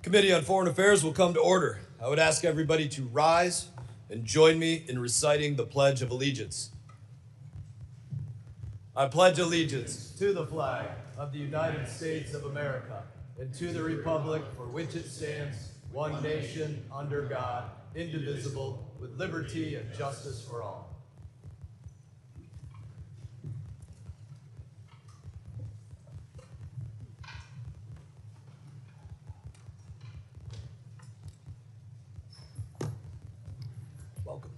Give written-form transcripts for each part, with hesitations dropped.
Committee on Foreign Affairs will come to order. I would ask everybody to rise and join me in reciting the Pledge of Allegiance. I pledge allegiance to the flag of the United States of America and to the republic for which it stands, one nation, under God, indivisible, with liberty and justice for all. Welcome.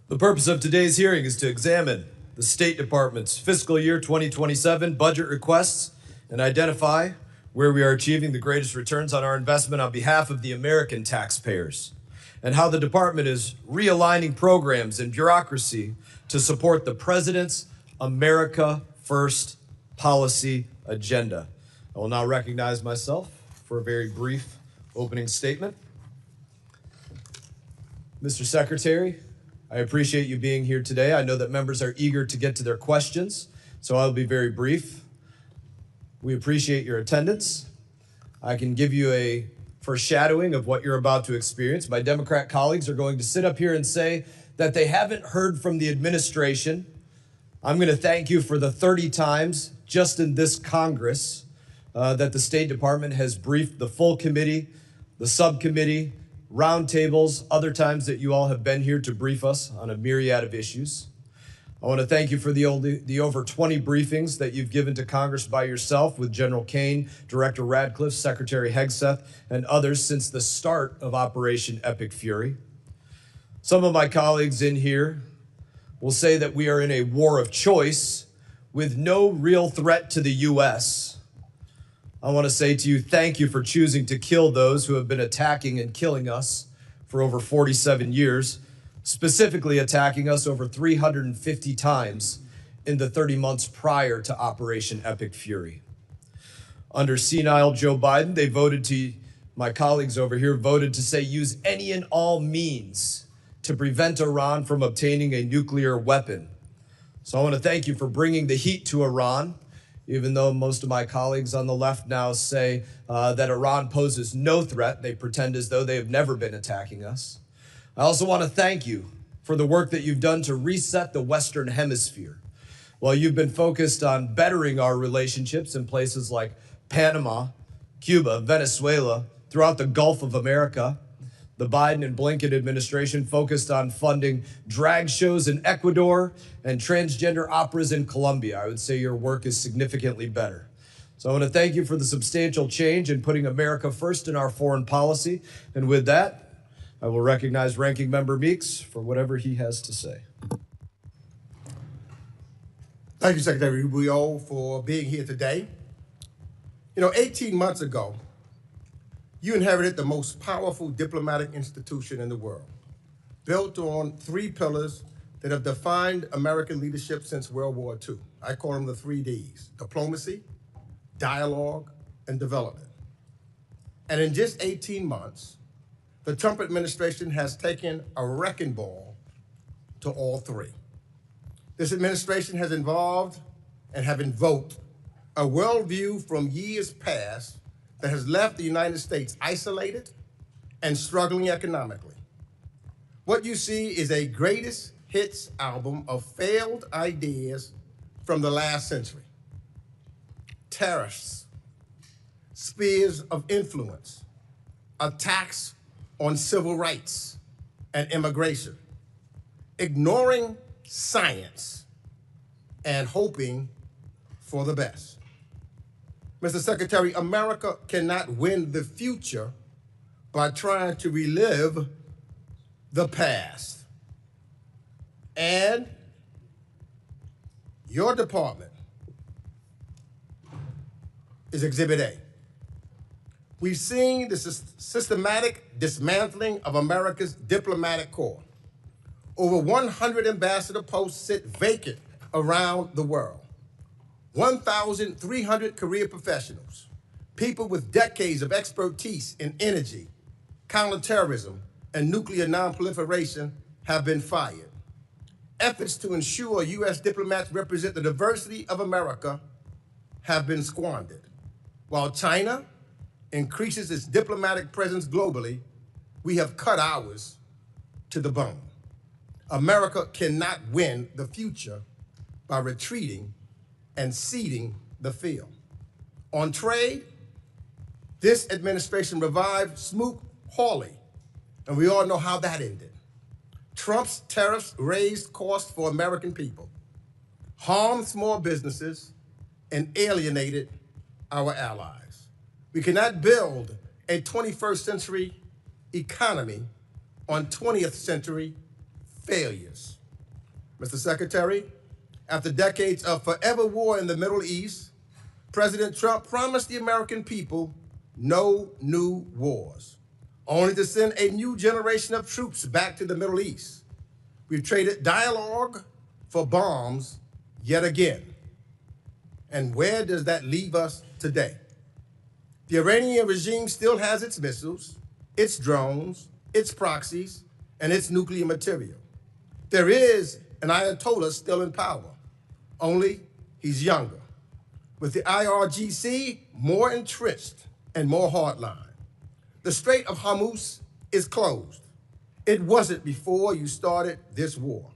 The purpose of today's hearing is to examine the State Department's fiscal year 2027 budget requests and identify where we are achieving the greatest returns on our investment on behalf of the American taxpayers, and how the department is realigning programs and bureaucracy to support the President's America First policy agenda. I will now recognize myself for a very brief opening statement. Mr. Secretary, I appreciate you being here today. I know that members are eager to get to their questions, so I'll be very brief. We appreciate your attendance. I can give you a foreshadowing of what you're about to experience. My Democrat colleagues are going to sit up here and say that they haven't heard from the administration. I'm going to thank you for the 30 times just in this Congress that the State Department has briefed the full committee, the subcommittee, roundtables, other times that you all have been here to brief us on a myriad of issues. I want to thank you for the over 20 briefings that you've given to Congress by yourself with General Kane, Director Radcliffe, Secretary Hegseth, and others since the start of Operation Epic Fury. Some of my colleagues in here will say that we are in a war of choice with no real threat to the U.S. I want to say to you, thank you for choosing to kill those who have been attacking and killing us for over 47 years, specifically attacking us over 350 times in the 30 months prior to Operation Epic Fury. Under senile Joe Biden, my colleagues over here voted to say use any and all means to prevent Iran from obtaining a nuclear weapon. So I want to thank you for bringing the heat to Iran, even though most of my colleagues on the left now say that Iran poses no threat. They pretend as though they have never been attacking us. I also want to thank you for the work that you've done to reset the Western Hemisphere. While you've been focused on bettering our relationships in places like Panama, Cuba, Venezuela, throughout the Gulf of America, the Biden and Blinken administration focused on funding drag shows in Ecuador and transgender operas in Colombia. I would say your work is significantly better. So I want to thank you for the substantial change in putting America first in our foreign policy. And with that, I will recognize Ranking Member Meeks for whatever he has to say. Thank you, Secretary Rubio, for being here today. 18 months ago, you inherited the most powerful diplomatic institution in the world, built on 3 pillars that have defined American leadership since World War II. I call them the 3 Ds: diplomacy, dialogue, and development. And in just 18 months, the Trump administration has taken a wrecking ball to all 3. This administration has involved and have invoked a worldview from years past that has left the United States isolated and struggling economically. What you see is a greatest hits album of failed ideas from the last century. Tariffs, spheres of influence, attacks on civil rights and immigration, ignoring science and hoping for the best. Mr. Secretary, America cannot win the future by trying to relive the past. And your department is Exhibit A. We've seen the systematic dismantling of America's diplomatic corps. Over 100 ambassador posts sit vacant around the world. 1,300 career professionals, people with decades of expertise in energy, counterterrorism, and nuclear nonproliferation have been fired. Efforts to ensure U.S. diplomats represent the diversity of America have been squandered. While China increases its diplomatic presence globally, we have cut ours to the bone. America cannot win the future by retreating and ceding the field. On trade, this administration revived Smoot-Hawley, and we all know how that ended. Trump's tariffs raised costs for American people, harmed small businesses, and alienated our allies. We cannot build a 21st century economy on 20th century failures. Mr. Secretary, after decades of forever war in the Middle East, President Trump promised the American people no new wars, only to send a new generation of troops back to the Middle East. We've traded dialogue for bombs yet again. And where does that leave us today? The Iranian regime still has its missiles, its drones, its proxies, and its nuclear material. There is an Ayatollah still in power, only he's younger. With the IRGC more entrenched and more hardline. The Strait of Hormuz is closed. It wasn't before you started this war.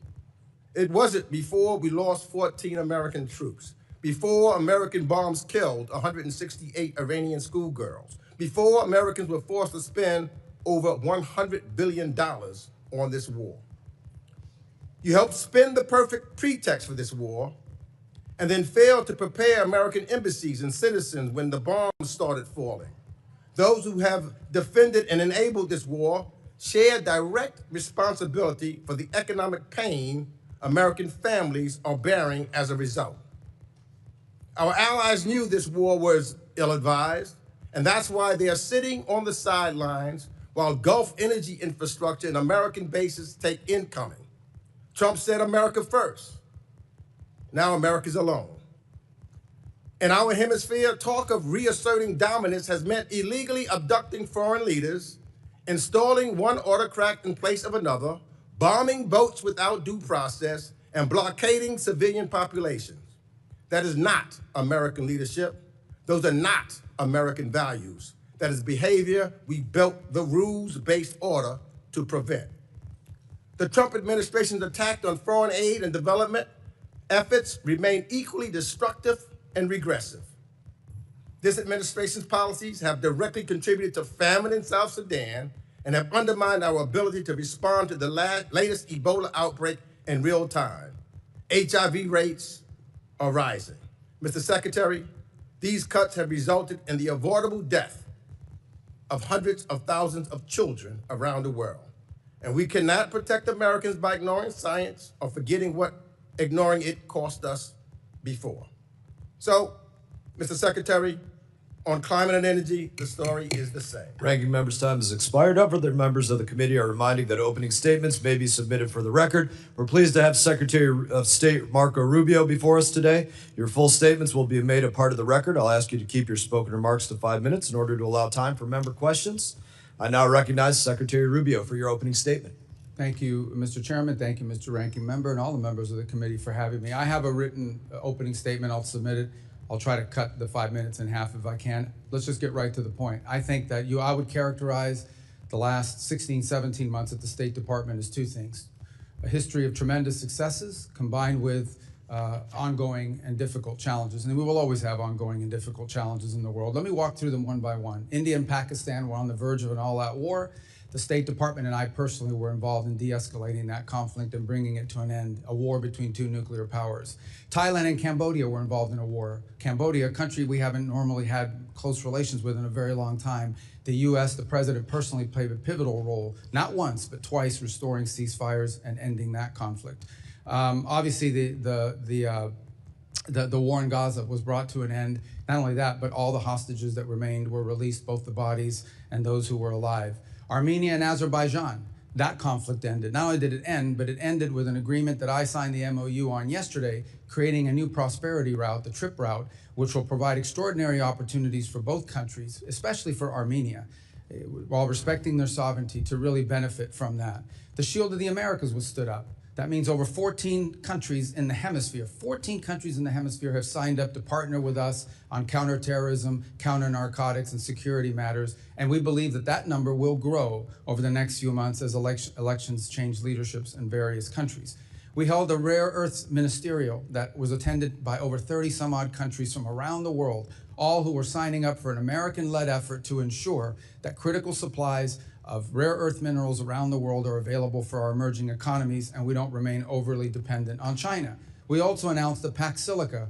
It wasn't before we lost 14 American troops, before American bombs killed 168 Iranian schoolgirls, before Americans were forced to spend over $100 billion on this war. You helped spin the perfect pretext for this war, and then failed to prepare American embassies and citizens when the bombs started falling. Those who have defended and enabled this war share direct responsibility for the economic pain American families are bearing as a result. Our allies knew this war was ill-advised, and that's why they are sitting on the sidelines while Gulf energy infrastructure and American bases take incoming. Trump said America first. Now America's alone. In our hemisphere, talk of reasserting dominance has meant illegally abducting foreign leaders, installing one autocrat in place of another, bombing boats without due process, and blockading civilian populations. That is not American leadership. Those are not American values. That is behavior we built the rules-based order to prevent. The Trump administration's attack on foreign aid and development efforts remain equally destructive and regressive. This administration's policies have directly contributed to famine in South Sudan and have undermined our ability to respond to the latest Ebola outbreak in real time. HIV rates are rising. Mr. Secretary, these cuts have resulted in the avoidable death of hundreds of thousands of children around the world. And we cannot protect Americans by ignoring science or forgetting what ignoring it cost us before. So, Mr. Secretary, on climate and energy, the story is the same. Ranking member's time has expired. Other members of the committee are reminding that opening statements may be submitted for the record. We're pleased to have Secretary of State Marco Rubio before us today. Your full statements will be made a part of the record. I'll ask you to keep your spoken remarks to 5 minutes in order to allow time for member questions. I now recognize Secretary Rubio for your opening statement. Thank you, Mr. Chairman. Thank you, Mr. Ranking Member, and all the members of the committee for having me. I have a written opening statement. I'll submit it. I'll try to cut the 5 minutes in half if I can. Let's just get right to the point. I think that I would characterize the last 16, 17 months at the State Department as two things. A history of tremendous successes combined with ongoing and difficult challenges. And we will always have ongoing and difficult challenges in the world. Let me walk through them one by one. India and Pakistan were on the verge of an all-out war. The State Department and I personally were involved in de-escalating that conflict and bringing it to an end, a war between two nuclear powers. Thailand and Cambodia were involved in a war. Cambodia, a country we haven't normally had close relations with in a very long time. The U.S., the president personally played a pivotal role, not once, but twice, restoring ceasefires and ending that conflict. Obviously, the war in Gaza was brought to an end. Not only that, but all the hostages that remained were released, both the bodies and those who were alive. Armenia and Azerbaijan, that conflict ended. Not only did it end, but it ended with an agreement that I signed the MOU on yesterday, creating a new prosperity route, the TRIP route, which will provide extraordinary opportunities for both countries, especially for Armenia. while respecting their sovereignty, to really benefit from that. The Shield of the Americas was stood up. That means over 14 countries in the hemisphere, 14 countries in the hemisphere have signed up to partner with us on counterterrorism, counter-narcotics, and security matters. And we believe that that number will grow over the next few months as elections change leaderships in various countries. We held a rare earths ministerial that was attended by over 30 some odd countries from around the world, all who were signing up for an American-led effort to ensure that critical supplies of rare earth minerals around the world are available for our emerging economies, and we don't remain overly dependent on China. We also announced the Pax Silica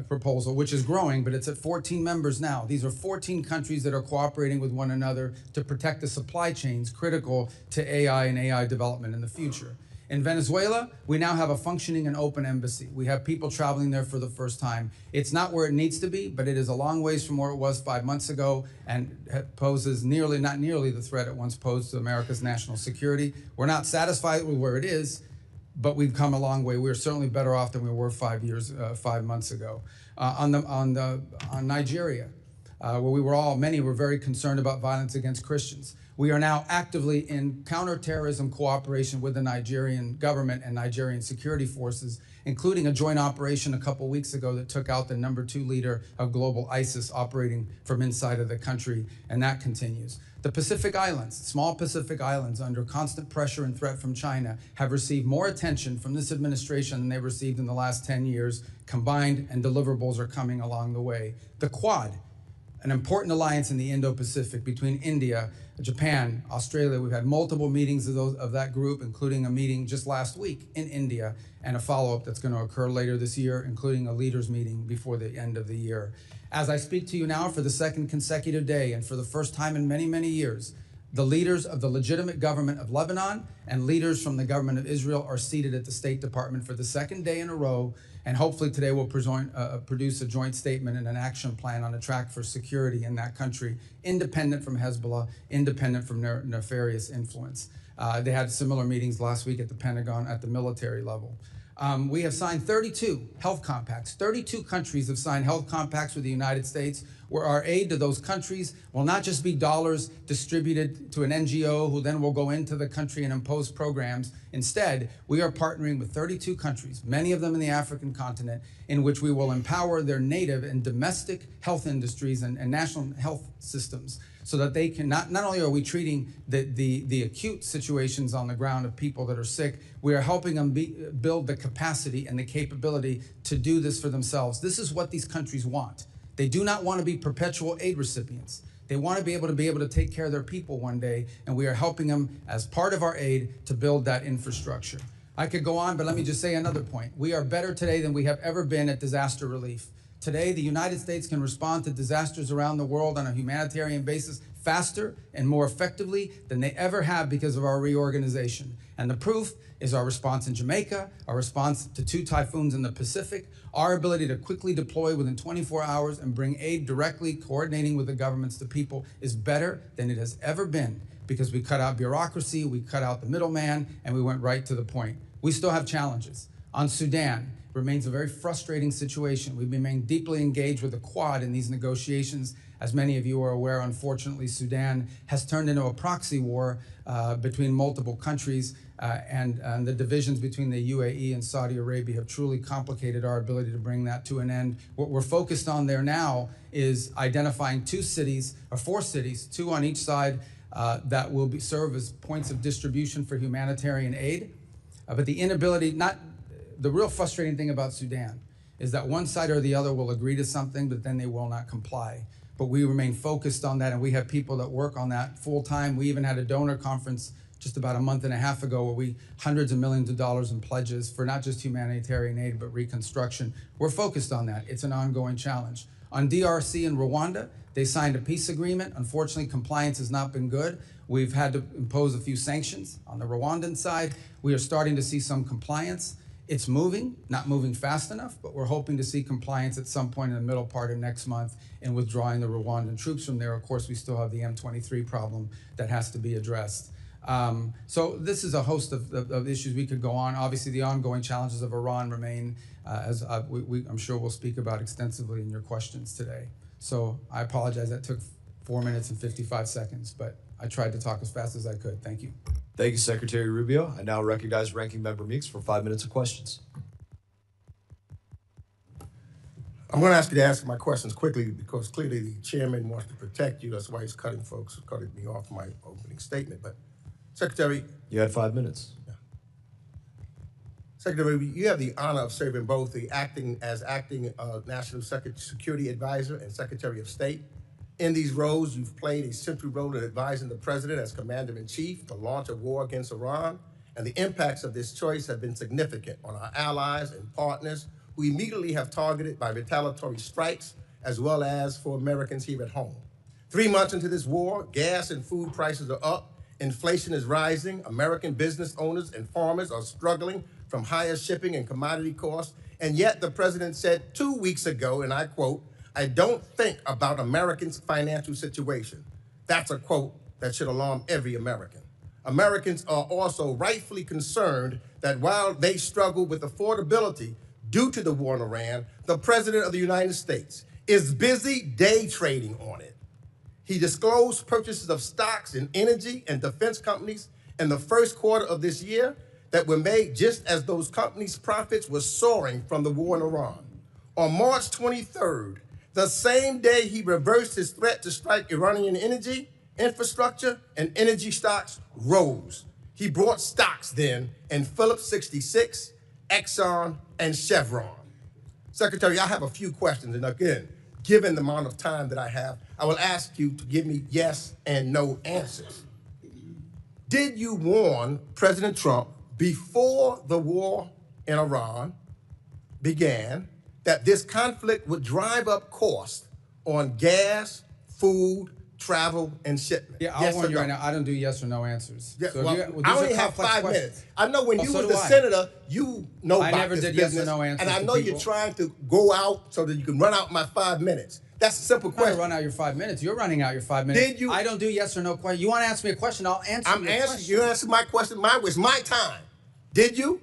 proposal, which is growing, but it's at 14 members now. These are 14 countries that are cooperating with one another to protect the supply chains critical to AI and AI development in the future. In Venezuela, we now have a functioning and open embassy. We have people traveling there for the first time. It's not where it needs to be, but it is a long ways from where it was 5 months ago, and poses not nearly the threat it once posed to America's national security. We're not satisfied with where it is, but we've come a long way. We're certainly better off than we were 5 months ago. On Nigeria, where many were very concerned about violence against Christians. We are now actively in counterterrorism cooperation with the Nigerian government and Nigerian security forces, including a joint operation a couple weeks ago that took out the #2 leader of global ISIS operating from inside of the country, and that continues. The Pacific Islands, small Pacific Islands under constant pressure and threat from China, have received more attention from this administration than they've received in the last 10 years combined, and deliverables are coming along the way. The Quad, an important alliance in the Indo-Pacific between India, Japan, Australia. We've had multiple meetings of that group, including a meeting just last week in India, and a follow-up that's going to occur later this year, including a leaders meeting before the end of the year. As I speak to you now for the second consecutive day, and for the first time in many, many years, the leaders of the legitimate government of Lebanon and leaders from the government of Israel are seated at the State Department for the second day in a row, and hopefully today we'll produce a joint statement and an action plan on a track for security in that country, independent from Hezbollah, independent from nefarious influence. They had similar meetings last week at the Pentagon at the military level. We have signed 32 health compacts. 32 countries have signed health compacts with the United States, where our aid to those countries will not just be dollars distributed to an NGO who then will go into the country and impose programs. Instead, we are partnering with 32 countries, many of them in the African continent, in which we will empower their native and domestic health industries and national health systems, so that they can, not only are we treating the acute situations on the ground of people that are sick, we are helping them build the capacity and the capability to do this for themselves. This is what these countries want. They do not want to be perpetual aid recipients. They want to be able to take care of their people one day, and we are helping them as part of our aid to build that infrastructure. I could go on, but let me just say another point. We are better today than we have ever been at disaster relief. Today, the United States can respond to disasters around the world on a humanitarian basis faster and more effectively than they ever have because of our reorganization. And the proof is our response in Jamaica, our response to 2 typhoons in the Pacific, our ability to quickly deploy within 24 hours and bring aid directly, coordinating with the governments to people, is better than it has ever been, because we cut out bureaucracy, we cut out the middleman, and we went right to the point. We still have challenges. On Sudan, remains a very frustrating situation. We've remained deeply engaged with the Quad in these negotiations. As many of you are aware, unfortunately, Sudan has turned into a proxy war between multiple countries, and the divisions between the UAE and Saudi Arabia have truly complicated our ability to bring that to an end. What we're focused on there now is identifying 2 cities, or 4 cities, 2 on each side, that will serve as points of distribution for humanitarian aid. But the inability, the real frustrating thing about Sudan is that one side or the other will agree to something, but then they will not comply. But we remain focused on that, and we have people that work on that full time. We even had a donor conference just about a month and a half ago where hundreds of millions of dollars in pledges for not just humanitarian aid, but reconstruction. We're focused on that. It's an ongoing challenge. On DRC and Rwanda, they signed a peace agreement. Unfortunately, compliance has not been good. We've had to impose a few sanctions on the Rwandan side. We are starting to see some compliance. It's moving, not moving fast enough, but we're hoping to see compliance at some point in the middle part of next month in withdrawing the Rwandan troops from there. Of course, we still have the M23 problem that has to be addressed. So this is a host of issues we could go on. Obviously, the ongoing challenges of Iran remain, as I'm sure we'll speak about extensively in your questions today. So I apologize that took 4 minutes and 55 seconds, but I tried to talk as fast as I could. Thank you. Thank you, Secretary Rubio. I now recognize Ranking Member Meeks for 5 minutes of questions. I'm going to ask you to answer my questions quickly because clearly the chairman wants to protect you. That's why he's cutting me off my opening statement. But Secretary, You had 5 minutes. Secretary, you have the honor of serving both the acting National Security Advisor and Secretary of State. In these roles, you've played a central role in advising the president as Commander-in-Chief to launch a war against Iran, and the impacts of this choice have been significant on our allies and partners who immediately have targeted by retaliatory strikes, as well as for Americans here at home. 3 months into this war, gas and food prices are up, inflation is rising, American business owners and farmers are struggling from higher shipping and commodity costs, and yet the president said 2 weeks ago, and I quote, "I don't think about Americans' financial situation." That's a quote that should alarm every American. Americans are also rightfully concerned that while they struggle with affordability due to the war in Iran, the President of the United States is busy day trading on it. He disclosed purchases of stocks in energy and defense companies in the first quarter of this year that were made just as those companies' profits were soaring from the war in Iran. On March 23rd, the same day he reversed his threat to strike Iranian energy, infrastructure, and energy stocks rose. He bought stocks then in Phillips 66, Exxon, and Chevron. Secretary, I have a few questions, and again, given the amount of time that I have, I will ask you to give me yes and no answers. Did you warn President Trump before the war in Iran began that this conflict would drive up costs on gas, food, travel, and shipment? Yeah, I'll warn you right now, I don't do yes or no answers. Yeah, So well, these I are only have complex 5 questions. minutes. I know when Oh, you so were do the I. senator, you know I about never this did yes or business, no answers and I to know people. you're trying to go out so that you can run out my 5 minutes. That's a simple I'm not question. gonna run out your 5 minutes. You're running out your 5 minutes. Did you- I don't do yes or no questions. You want to ask me a question? I'll answer I'm your answering. question. You answer my question. It's my time. Did you?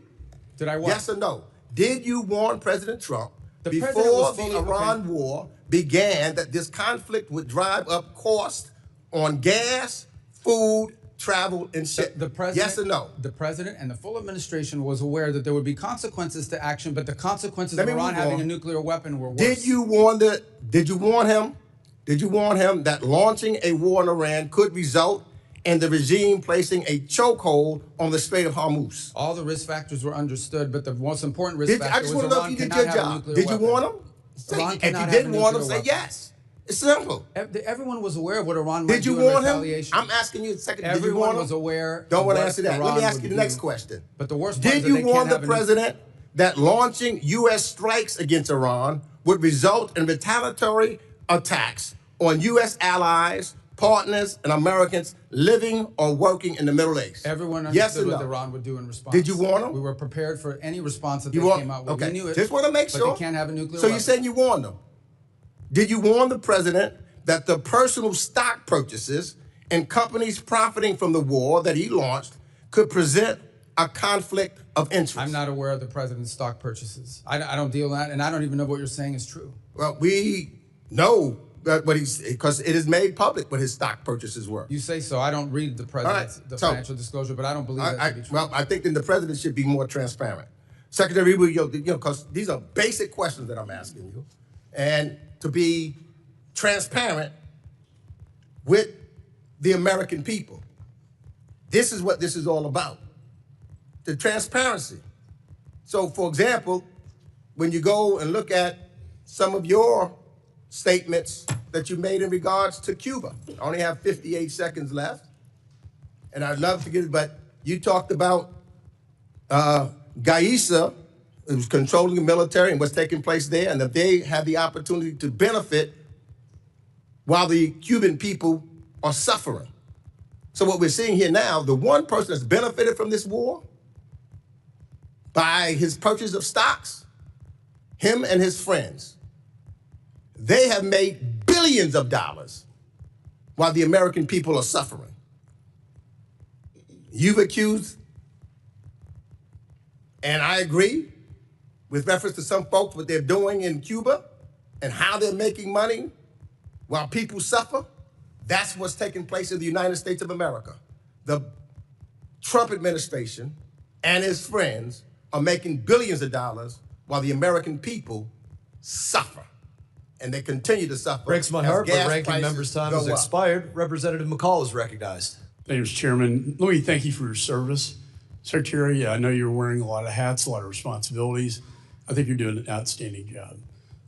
Did I what? Yes or no? Did you warn President Trump The president before was the fully- Iran war began that this conflict would drive up costs on gas, food, travel, and shit? The president, Yes or no? The president and the full administration was aware that there would be consequences to action, but the consequences Let of me Iran move having on. a nuclear weapon were worse. Did you warn him? Did you warn him that launching a war in Iran could result in the regime placing a chokehold on the Strait of Hormuz? All the risk factors were understood, but the most important risk I factor just was want to know if Iran you did cannot your have a job. nuclear Did you weapon. warn him? Iran If cannot you have didn't a warn him, nuclear say weapon. yes. It's simple. Everyone was aware of what Iran might Did you do in warn him? retaliation. I'm asking you a second. Did you Everyone warn him? was aware. Don't of want to what answer that. Let Iran me ask would you the do. next question. But the worst part Did is that you they warn can't the have a nuclear- president that launching U.S. strikes against Iran would result in retaliatory attacks on U.S. allies, partners, and Americans living or working in the Middle East? Everyone Yes understood or what no? Iran would do in response. Did you warn them? We were prepared for any response that You they want- came out with. Okay. We knew it. Just want to make but sure. they can't have a nuclear So weapon. you said you warned them. Did you warn the president that the personal stock purchases and companies profiting from the war that he launched could present a conflict of interest? I'm not aware of the president's stock purchases. I don't deal in that, and I don't even know what you're saying is true. Well, we know that because it is made public what his stock purchases were. You say so. I don't read the president's All right, the so- financial disclosure, but I don't believe that to be true. Well, I think then the president should be more transparent. Secretary Rubio, because these are basic questions that I'm asking you, and to be transparent with the American people. This is what this is all about, the transparency. So, for example, when you go and look at some of your statements that you made in regards to Cuba, I only have 58 seconds left, and I'd love to get it, but you talked about Gaisa, who was controlling the military and what's taking place there, and that they had the opportunity to benefit while the Cuban people are suffering. So what we're seeing here now, the one person that's benefited from this war by his purchase of stocks, him and his friends, they have made billions of dollars while the American people are suffering. You've accused, and I agree, with reference to some folks, what they're doing in Cuba and how they're making money while people suffer. That's what's taking place in the United States of America. The Trump administration and his friends are making billions of dollars while the American people suffer. And they continue to suffer. Breaks my as heart, but gas ranking prices member's time go has up. expired. Representative McCaul is recognized. Thank you, Mr. Chairman. Let me thank you for your service. Secretary, I know you're wearing a lot of hats, a lot of responsibilities. I think you're doing an outstanding job.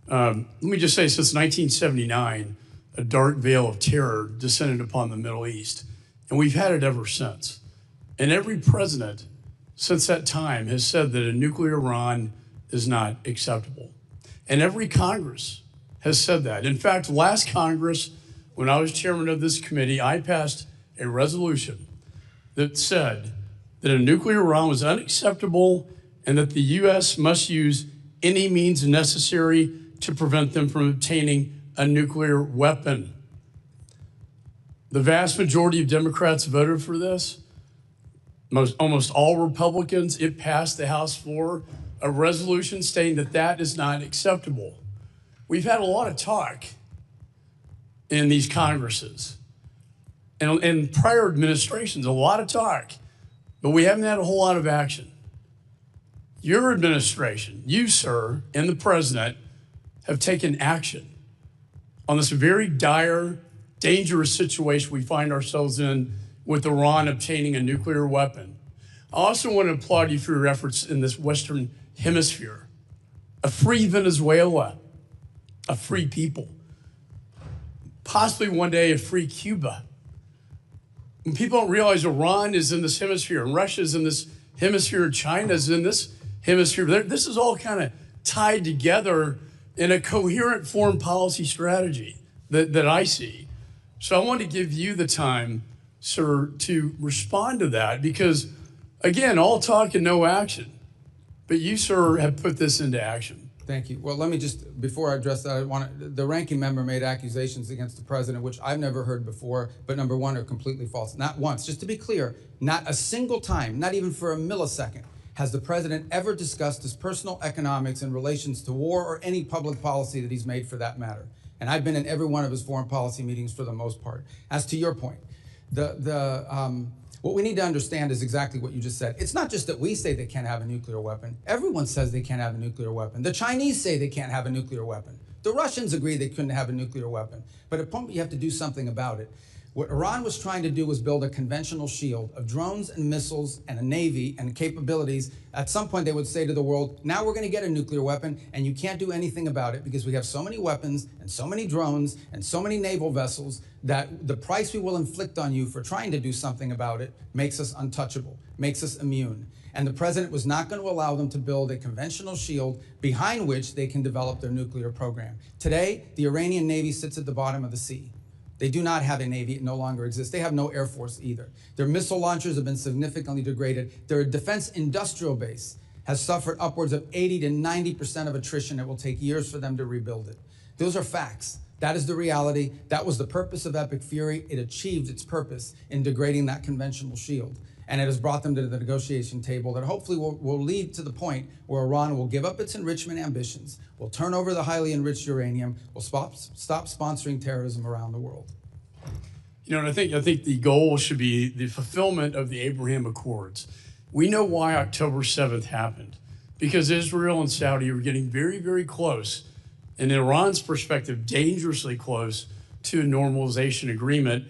Let me just say, since 1979, a dark veil of terror descended upon the Middle East, and we've had it ever since. And every president since that time has said that a nuclear Iran is not acceptable. And every Congress has said that. In fact, last Congress, when I was chairman of this committee, I passed a resolution that said that a nuclear Iran was unacceptable and that the U.S. must use any means necessary to prevent them from obtaining a nuclear weapon. The vast majority of Democrats voted for this. Almost all Republicans. It passed the House floor, a resolution stating that that is not acceptable. We've had a lot of talk in these Congresses and in prior administrations, a lot of talk, but we haven't had a whole lot of action. Your administration, you, sir, and the president have taken action on this very dire, dangerous situation we find ourselves in with Iran obtaining a nuclear weapon. I also want to applaud you for your efforts in this Western Hemisphere. A free Venezuela, a free people, possibly one day a free Cuba. And people don't realize Iran is in this hemisphere, and Russia is in this hemisphere, China is in this hemisphere. This is all kind of tied together in a coherent foreign policy strategy that I see. So I want to give you the time, sir, to respond to that, because again, all talk and no action. But you, sir, have put this into action. Thank you. Well, let me just, before I address that, the ranking member made accusations against the president, which I've never heard before, but number one, are completely false. Not once, just to be clear, not a single time, not even for a millisecond, has the president ever discussed his personal economics in relations to war or any public policy that he's made for that matter. And I've been in every one of his foreign policy meetings for the most part. As to your point, what we need to understand is exactly what you just said. It's not just that we say they can't have a nuclear weapon. Everyone says they can't have a nuclear weapon. The Chinese say they can't have a nuclear weapon. The Russians agree they couldn't have a nuclear weapon. But at point you have to do something about it. What Iran was trying to do was build a conventional shield of drones and missiles and a navy and capabilities. At some point, they would say to the world, now we're going to get a nuclear weapon, and you can't do anything about it because we have so many weapons and so many drones and so many naval vessels that the price we will inflict on you for trying to do something about it makes us untouchable, makes us immune. And the president was not going to allow them to build a conventional shield behind which they can develop their nuclear program. Today, the Iranian Navy sits at the bottom of the sea. They do not have a Navy. It no longer exists. They have no Air Force either. Their missile launchers have been significantly degraded. Their defense industrial base has suffered upwards of 80 to 90% of attrition. It will take years for them to rebuild it. Those are facts. That is the reality. That was the purpose of Epic Fury. It achieved its purpose in degrading that conventional shield. And it has brought them to the negotiation table that hopefully will lead to the point where Iran will give up its enrichment ambitions, will turn over the highly enriched uranium, will stop sponsoring terrorism around the world. You know, and I think the goal should be the fulfillment of the Abraham Accords. We know why October 7th happened, because Israel and Saudi were getting very, very close, and in Iran's perspective, dangerously close to a normalization agreement.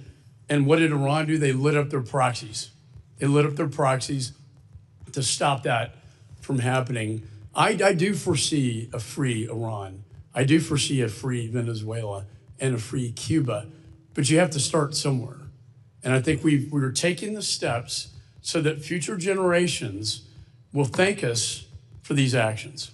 And what did Iran do? They lit up their proxies. They lit up their proxies to stop that from happening. I do foresee a free Iran. I do foresee a free Venezuela and a free Cuba, but you have to start somewhere. And I think we're taking the steps so that future generations will thank us for these actions.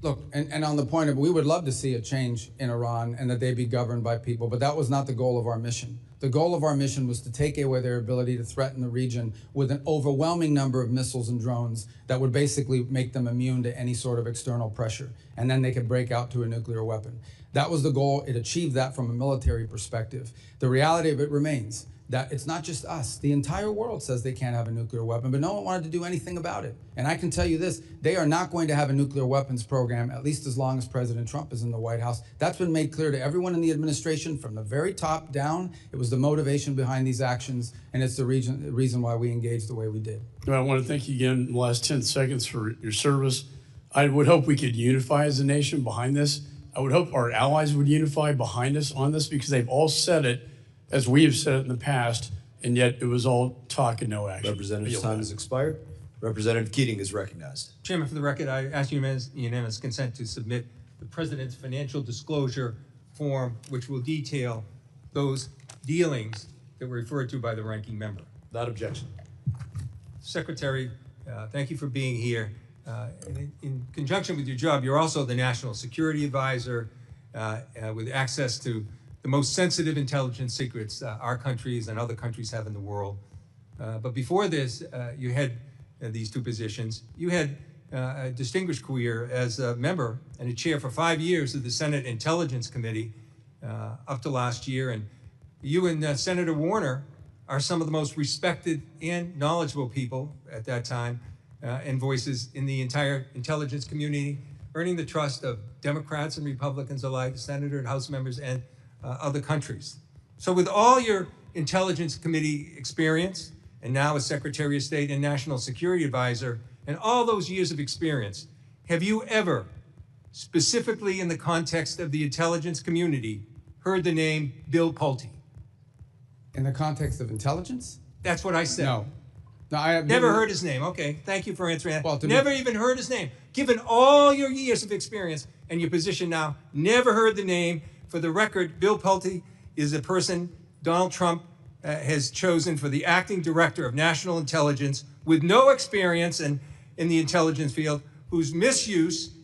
Look, and on the point of, we would love to see a change in Iran and that they be governed by people, but that was not the goal of our mission. The goal of our mission was to take away their ability to threaten the region with an overwhelming number of missiles and drones that would basically make them immune to any sort of external pressure. And then they could break out to a nuclear weapon. That was the goal. It achieved that from a military perspective. The reality of it remains that it's not just us. The entire world says they can't have a nuclear weapon, but no one wanted to do anything about it. And I can tell you this, they are not going to have a nuclear weapons program, at least as long as President Trump is in the White House. That's been made clear to everyone in the administration from the very top down. It was the motivation behind these actions, and it's the reason why we engaged the way we did. I want to thank you again in the last 10 seconds for your service. I would hope we could unify as a nation behind this. I would hope our allies would unify behind us on this, because they've all said it as we have said it in the past, and yet it was all talk and no action. Representative's time has expired. Representative Keating is recognized. Chairman, for the record, I ask unanimous consent to submit the President's financial disclosure form, which will detail those dealings that were referred to by the ranking member. Without objection. Secretary, thank you for being here. In conjunction with your job, you're also the National Security Advisor with access to the most sensitive intelligence secrets our countries and other countries have in the world. But before this, you had these two positions. You had a distinguished career as a member and a chair for 5 years of the Senate Intelligence Committee up to last year. And you and Senator Warner are some of the most respected and knowledgeable people at that time and voices in the entire intelligence community, earning the trust of Democrats and Republicans alike, Senator and House members, and other countries. So with all your Intelligence Committee experience, and now as Secretary of State and National Security Advisor, and all those years of experience, have you ever, specifically in the context of the intelligence community, heard the name Bill Pulte? In the context of intelligence? That's what I said. No. No, I have Never heard his name. Okay, thank you for answering that. Well, never even heard his name. Given all your years of experience and your position now, never heard the name. For the record, Bill Pulte is a person Donald Trump has chosen for the acting director of national intelligence with no experience in the intelligence field, whose misuse,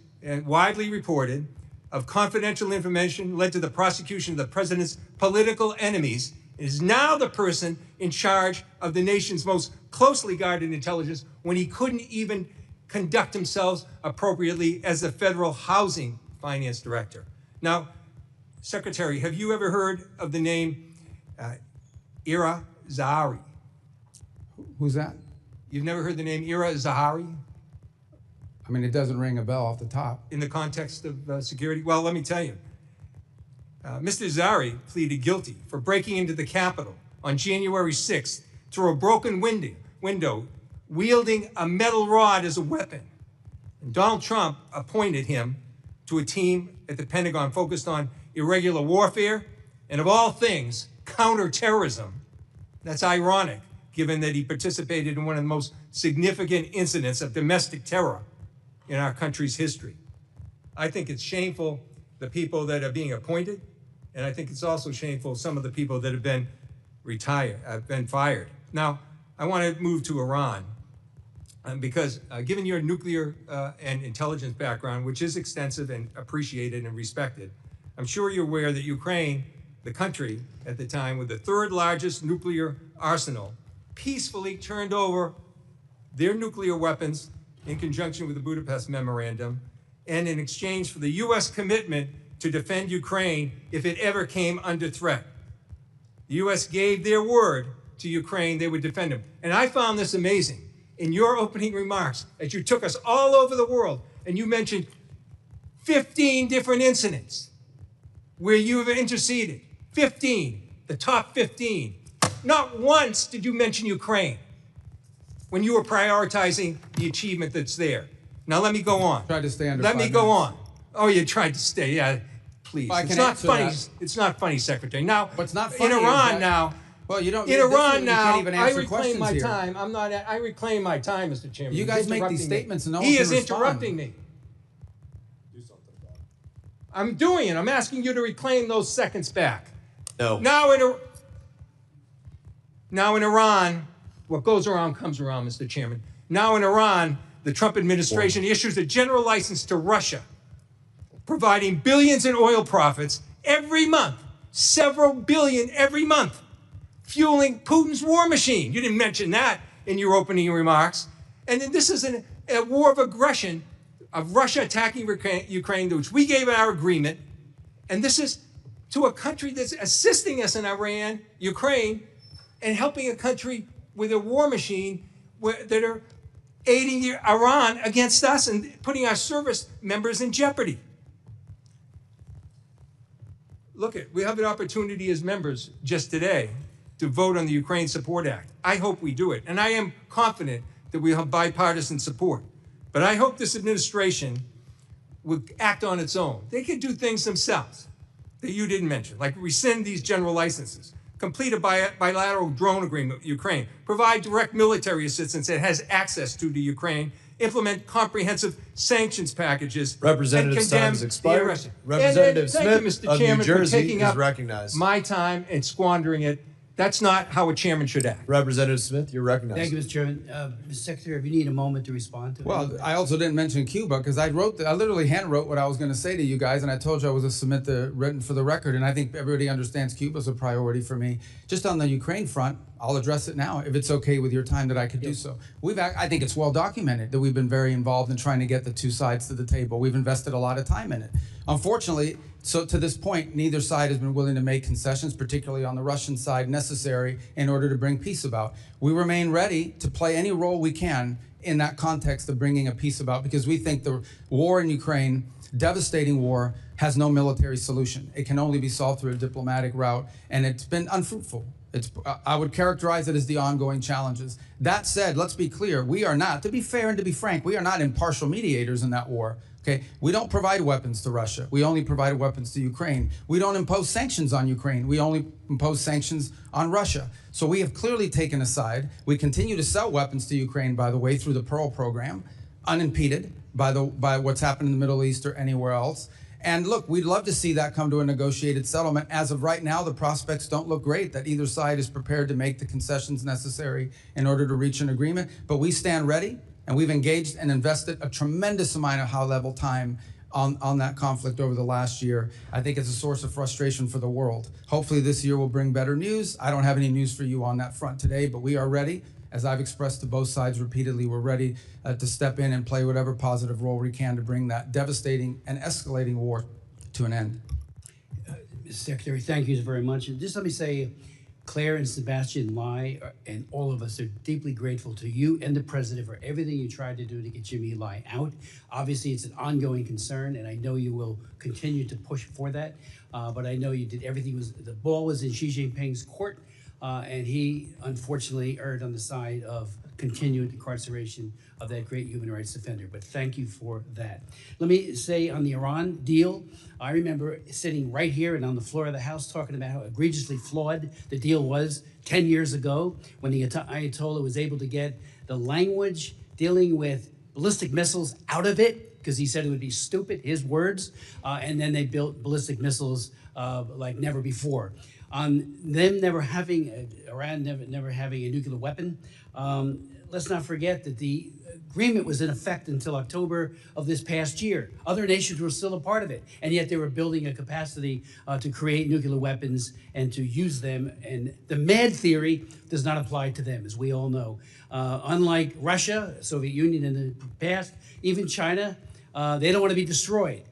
widely reported, of confidential information led to the prosecution of the president's political enemies, is now the person in charge of the nation's most closely guarded intelligence when he couldn't even conduct himself appropriately as the federal housing finance director. Now, Secretary, have you ever heard of the name Ira Zahari? Who's that? You've never heard the name Ira Zahari? I mean, it doesn't ring a bell off the top. In the context of security? Well, let me tell you. Mr. Zahari pleaded guilty for breaking into the Capitol on January 6th through a broken window, wielding a metal rod as a weapon. And Donald Trump appointed him to a team at the Pentagon focused on irregular warfare and, of all things, counterterrorism. That's ironic, given that he participated in one of the most significant incidents of domestic terror in our country's history. I think it's shameful, the people that are being appointed, and I think it's also shameful some of the people that have been fired. Now, I want to move to Iran because given your nuclear and intelligence background, which is extensive and appreciated and respected, I'm sure you're aware that Ukraine, the country at the time with the third largest nuclear arsenal, peacefully turned over their nuclear weapons in conjunction with the Budapest Memorandum and in exchange for the U.S. commitment to defend Ukraine if it ever came under threat. The U.S. gave their word to Ukraine they would defend them. And I found this amazing. In your opening remarks, as you took us all over the world, and you mentioned 15 different incidents where you have interceded. 15, the top 15. Not once did you mention Ukraine when you were prioritizing the achievement that's there. Now let me go on. Try to stay under Let 5 me go minutes. on. Oh, you tried to stay, yeah, please. Well, I It's can not answer funny. that. It's not funny, Secretary. Now, What's not funny in is Iran that- now, Well, you don't. in Iran now, you can't even I answer reclaim questions my here. time. I reclaim my time, Mr. Chairman. You He's guys make interrupting these me. statements and no he one can is respond. interrupting me. Do something about it. I'm doing it. I'm asking you to reclaim those seconds back. No. Now in Iran, what goes around comes around, Mr. Chairman. Now in Iran, the Trump administration issues a general license to Russia, providing billions in oil profits every month, several billion every month, fueling Putin's war machine. You didn't mention that in your opening remarks. And then this is a war of aggression of Russia attacking Ukraine, to which we gave our agreement. And this is to a country that's assisting us in Ukraine, and helping a country with a war machine that are aiding Iran against us and putting our service members in jeopardy. Look, we have an opportunity as members just today to vote on the Ukraine Support Act. I hope we do it, and I am confident that we have bipartisan support. But I hope this administration would act on its own. They could do things themselves that you didn't mention, like rescind these general licenses, complete a bilateral drone agreement with Ukraine, provide direct military assistance that has access to the Ukraine, implement comprehensive sanctions packages, Representative and condemn Stein is expired. the Russian. Representative Thank you, Smith Mr. of New Chairman, for Jersey taking is up recognized. my time and squandering it. That's not how a chairman should act. Representative Smith, you're recognized. Thank you, Mr. Chairman. Mr. Secretary, if you need a moment to respond to it. Well, I also didn't mention Cuba because I literally hand wrote what I was going to say to you guys, and I told you I was going to submit the written for the record, and I think everybody understands Cuba's a priority for me. Just on the Ukraine front, I'll address it now if it's okay with your time that I could do so. I think it's well documented that we've been very involved in trying to get the two sides to the table. We've invested a lot of time in it. Unfortunately, so to this point, neither side has been willing to make concessions, particularly on the Russian side, necessary in order to bring peace about. We remain ready to play any role we can in that context of bringing a peace about, because we think the war in Ukraine, devastating war, has no military solution. It can only be solved through a diplomatic route, and it's been unfruitful. I would characterize it as the ongoing challenges. That said, let's be clear, we are not, to be fair and to be frank, we are not impartial mediators in that war. Okay, we don't provide weapons to Russia. We only provide weapons to Ukraine. We don't impose sanctions on Ukraine. We only impose sanctions on Russia. So we have clearly taken a side. We continue to sell weapons to Ukraine, by the way, through the Pearl program, unimpeded by what's happened in the Middle East or anywhere else. And look, we'd love to see that come to a negotiated settlement. As of right now, the prospects don't look great that either side is prepared to make the concessions necessary in order to reach an agreement. But we stand ready. And we've engaged and invested a tremendous amount of high-level time on that conflict over the last year. I think it's a source of frustration for the world. Hopefully this year will bring better news. I don't have any news for you on that front today, but we are ready. As I've expressed to both sides repeatedly, we're ready to step in and play whatever positive role we can to bring that devastating and escalating war to an end. Mr. Secretary, thank you very much. And just let me say, Claire and Sebastian Lai and all of us are deeply grateful to you and the president for everything you tried to do to get Jimmy Lai out. Obviously, it's an ongoing concern, and I know you will continue to push for that. But I know you did everything. The ball was in Xi Jinping's court, and he unfortunately erred on the side of continued incarceration of that great human rights defender. But thank you for that. Let me say on the Iran deal, I remember sitting right here and on the floor of the House talking about how egregiously flawed the deal was 10 years ago when the Ayatollah was able to get the language dealing with ballistic missiles out of it because he said it would be stupid, his words, and then they built ballistic missiles like never before. On them never having, Iran never having a nuclear weapon, let's not forget that the agreement was in effect until October of this past year. Other nations were still a part of it, and yet they were building a capacity to create nuclear weapons and to use them. And the MAD theory does not apply to them, as we all know. Unlike Russia, Soviet Union in the past, even China, they don't want to be destroyed.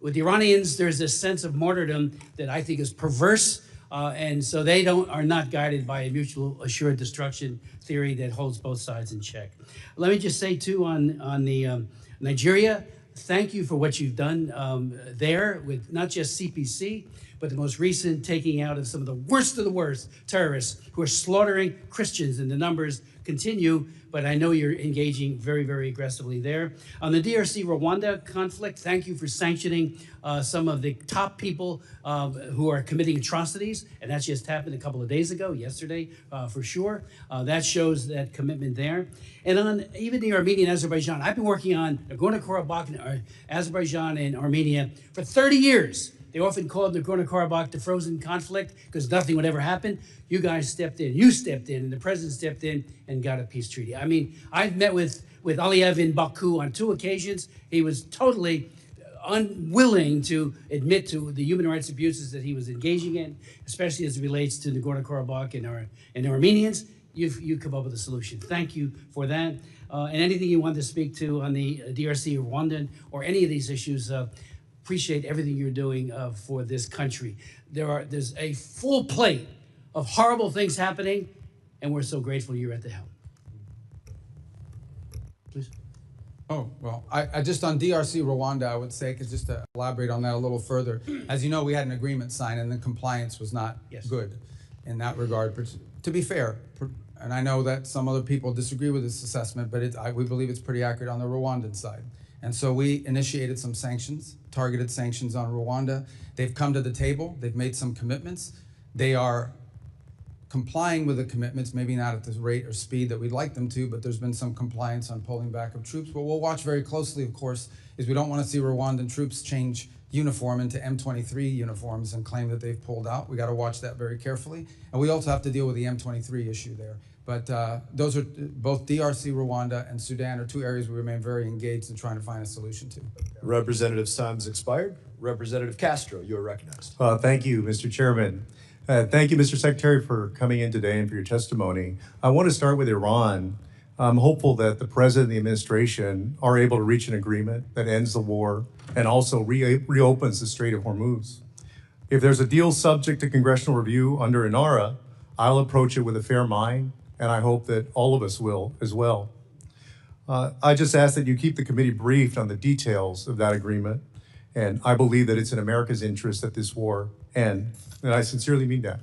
With the Iranians, there's this sense of martyrdom that I think is perverse. And so they are not guided by a mutual assured destruction theory that holds both sides in check. Let me just say too on the Nigeria, thank you for what you've done there with not just CPC, but the most recent taking out of some of the worst terrorists who are slaughtering Christians, and the numbers continue. But I know you're engaging very, very aggressively there. On the DRC-Rwanda conflict, thank you for sanctioning some of the top people who are committing atrocities. And that just happened a couple of days ago, yesterday, for sure. That shows that commitment there. And on even the Armenian Azerbaijan, I've been working on Nagorno-Karabakh, Azerbaijan and Armenia for 30 years. They often called Nagorno-Karabakh the frozen conflict because nothing would ever happen. You guys stepped in, and the president stepped in and got a peace treaty. I mean, I've met with Aliyev in Baku on 2 occasions. He was totally unwilling to admit to the human rights abuses that he was engaging in, especially as it relates to Nagorno-Karabakh and the Armenians. You've come up with a solution. Thank you for that. And anything you want to speak to on the DRC or Rwanda or any of these issues, appreciate everything you're doing for this country. There's a full plate of horrible things happening, and we're so grateful you're at the helm. Please. Oh, well, I just on DRC Rwanda, I would say, because just to elaborate on that a little further, as you know, we had an agreement signed and the compliance was not good in that regard. But to be fair, and I know that some other people disagree with this assessment, but we believe it's pretty accurate on the Rwandan side. And so we initiated some sanctions, targeted sanctions on Rwanda. They've come to the table, they've made some commitments. They are complying with the commitments, maybe not at the rate or speed that we'd like them to, but there's been some compliance on pulling back of troops. But we'll watch very closely, of course, is we don't want to see Rwandan troops change uniform into M23 uniforms and claim that they've pulled out. We got to watch that very carefully. And we also have to deal with the M23 issue there. But those are both DRC, Rwanda, and Sudan are two areas we remain very engaged in trying to find a solution to. Representative's time has expired. Representative Castro, you are recognized. Thank you, Mr. Chairman. Thank you, Mr. Secretary, for coming in today and for your testimony. I want to start with Iran. I'm hopeful that the President and the administration are able to reach an agreement that ends the war and also reopens the Strait of Hormuz. If there's a deal subject to congressional review under INARA, I'll approach it with a fair mind, and I hope that all of us will as well. I just ask that you keep the committee briefed on the details of that agreement, and I believe that it's in America's interest that this war end, and I sincerely mean that.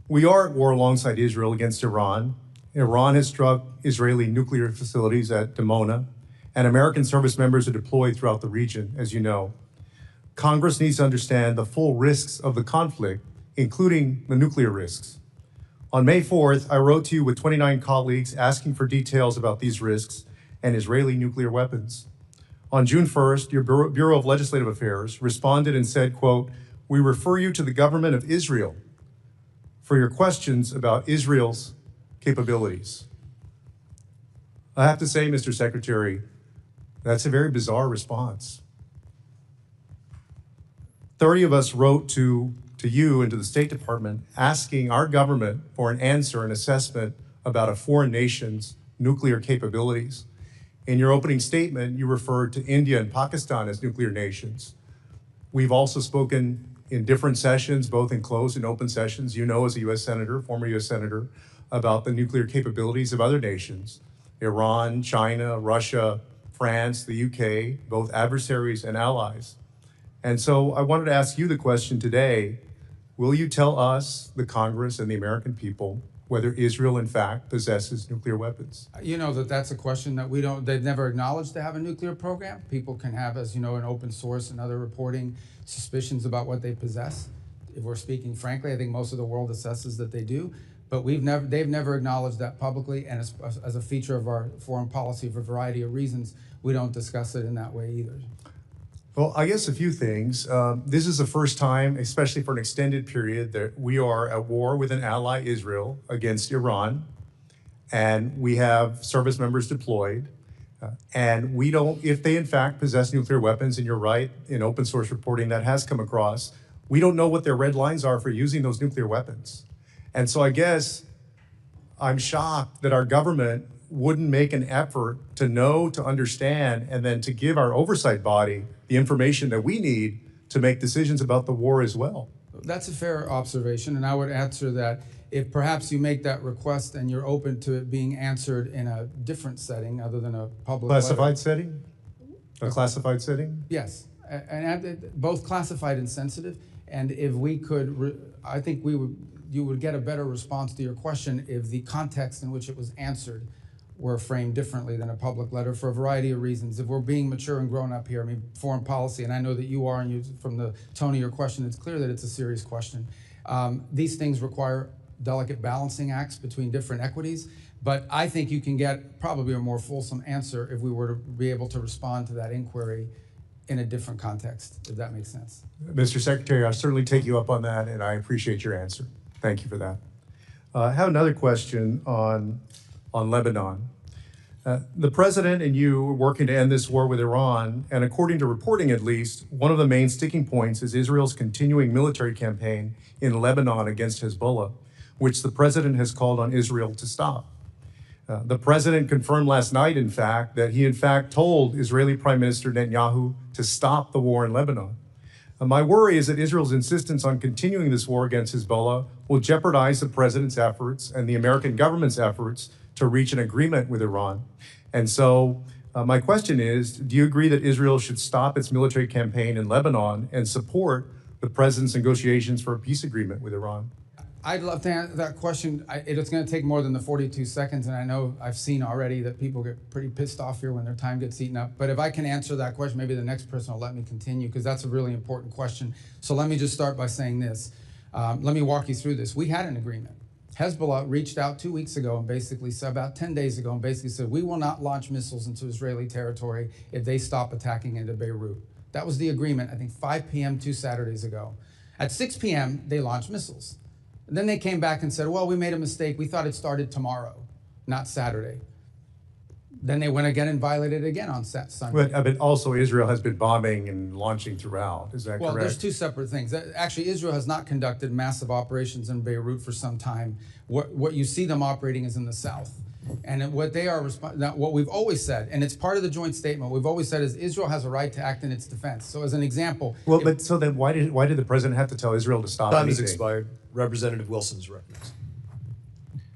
We are at war alongside Israel against Iran. Iran has struck Israeli nuclear facilities at Dimona, and American service members are deployed throughout the region, as you know. Congress needs to understand the full risks of the conflict, including the nuclear risks. On May 4th, I wrote to you with 29 colleagues asking for details about these risks and Israeli nuclear weapons. On June 1st, your Bureau of Legislative Affairs responded and said, quote, "We refer you to the government of Israel for your questions about Israel's capabilities." I have to say, Mr. Secretary, that's a very bizarre response. 30 of us wrote to you and to the State Department asking our government for an answer, an assessment about a foreign nation's nuclear capabilities. In your opening statement, you referred to India and Pakistan as nuclear nations. We've also spoken in different sessions, both in closed and open sessions, you know, as a U.S. Senator, former U.S. Senator, about the nuclear capabilities of other nations, Iran, China, Russia, France, the UK, both adversaries and allies. And so I wanted to ask you the question today, will you tell us, the Congress and the American people, whether Israel in fact possesses nuclear weapons? You know that that's a question that they've never acknowledged to have a nuclear program. People can have, as you know, an open source and other reporting suspicions about what they possess. If we're speaking frankly, I think most of the world assesses that they do, but they've never acknowledged that publicly, and as a feature of our foreign policy for a variety of reasons, we don't discuss it in that way either. Well, I guess a few things. This is the first time, especially for an extended period, that we are at war with an ally, Israel, against Iran, and we have service members deployed. And we don't, if they in fact possess nuclear weapons, and you're right, in open source reporting that has come across, we don't know what their red lines are for using those nuclear weapons. And so I guess I'm shocked that our government wouldn't make an effort to know, to understand, and then to give our oversight body the information that we need to make decisions about the war as well. That's a fair observation, and I would answer that if perhaps you make that request and you're open to it being answered in a different setting other than a public Classified letter. setting? A classified setting? Yes, and both classified and sensitive. And if we could, I think you would get a better response to your question if the context in which it was answered were framed differently than a public letter for a variety of reasons. If we're being mature and grown up here, I mean, foreign policy, and I know that you are, and from the tone of your question, it's clear that it's a serious question. These things require delicate balancing acts between different equities, but I think you can get probably a more fulsome answer if we were to be able to respond to that inquiry in a different context, if that makes sense. Mr. Secretary, I'll certainly take you up on that, and I appreciate your answer. Thank you for that. I have another question on Lebanon. The president and you are working to end this war with Iran, and according to reporting at least, one of the main sticking points is Israel's continuing military campaign in Lebanon against Hezbollah, which the president has called on Israel to stop. The president confirmed last night, in fact, that he in fact told Israeli Prime Minister Netanyahu to stop the war in Lebanon. My worry is that Israel's insistence on continuing this war against Hezbollah will jeopardize the president's efforts and the American government's efforts to reach an agreement with Iran. And so my question is, do you agree that Israel should stop its military campaign in Lebanon and support the president's negotiations for a peace agreement with Iran? I'd love to answer that question. It's going to take more than the 42 seconds, and I know I've seen already that people get pretty pissed off here when their time gets eaten up. But if I can answer that question, maybe the next person will let me continue, because that's a really important question. So let me just start by saying this. Let me walk you through this. We had an agreement. Hezbollah reached out 2 weeks ago and basically said, about 10 days ago, and basically said, we will not launch missiles into Israeli territory if they stop attacking into Beirut. That was the agreement, I think 5 p.m. 2 Saturdays ago. At 6 p.m., they launched missiles. And then they came back and said, well, we made a mistake. We thought it started tomorrow, not Saturday. Then they went again and violated it again on Sunday. But also Israel has been bombing and launching throughout. Is that correct? Well, there's two separate things. Actually, Israel has not conducted massive operations in Beirut for some time. What you see them operating is in the south. And what they are, what we've always said, and it's part of the joint statement, we've always said is Israel has a right to act in its defense. So as an example. Well, but so then why did the president have to tell Israel to stop Time has anything? expired. Representative Wilson's recognized.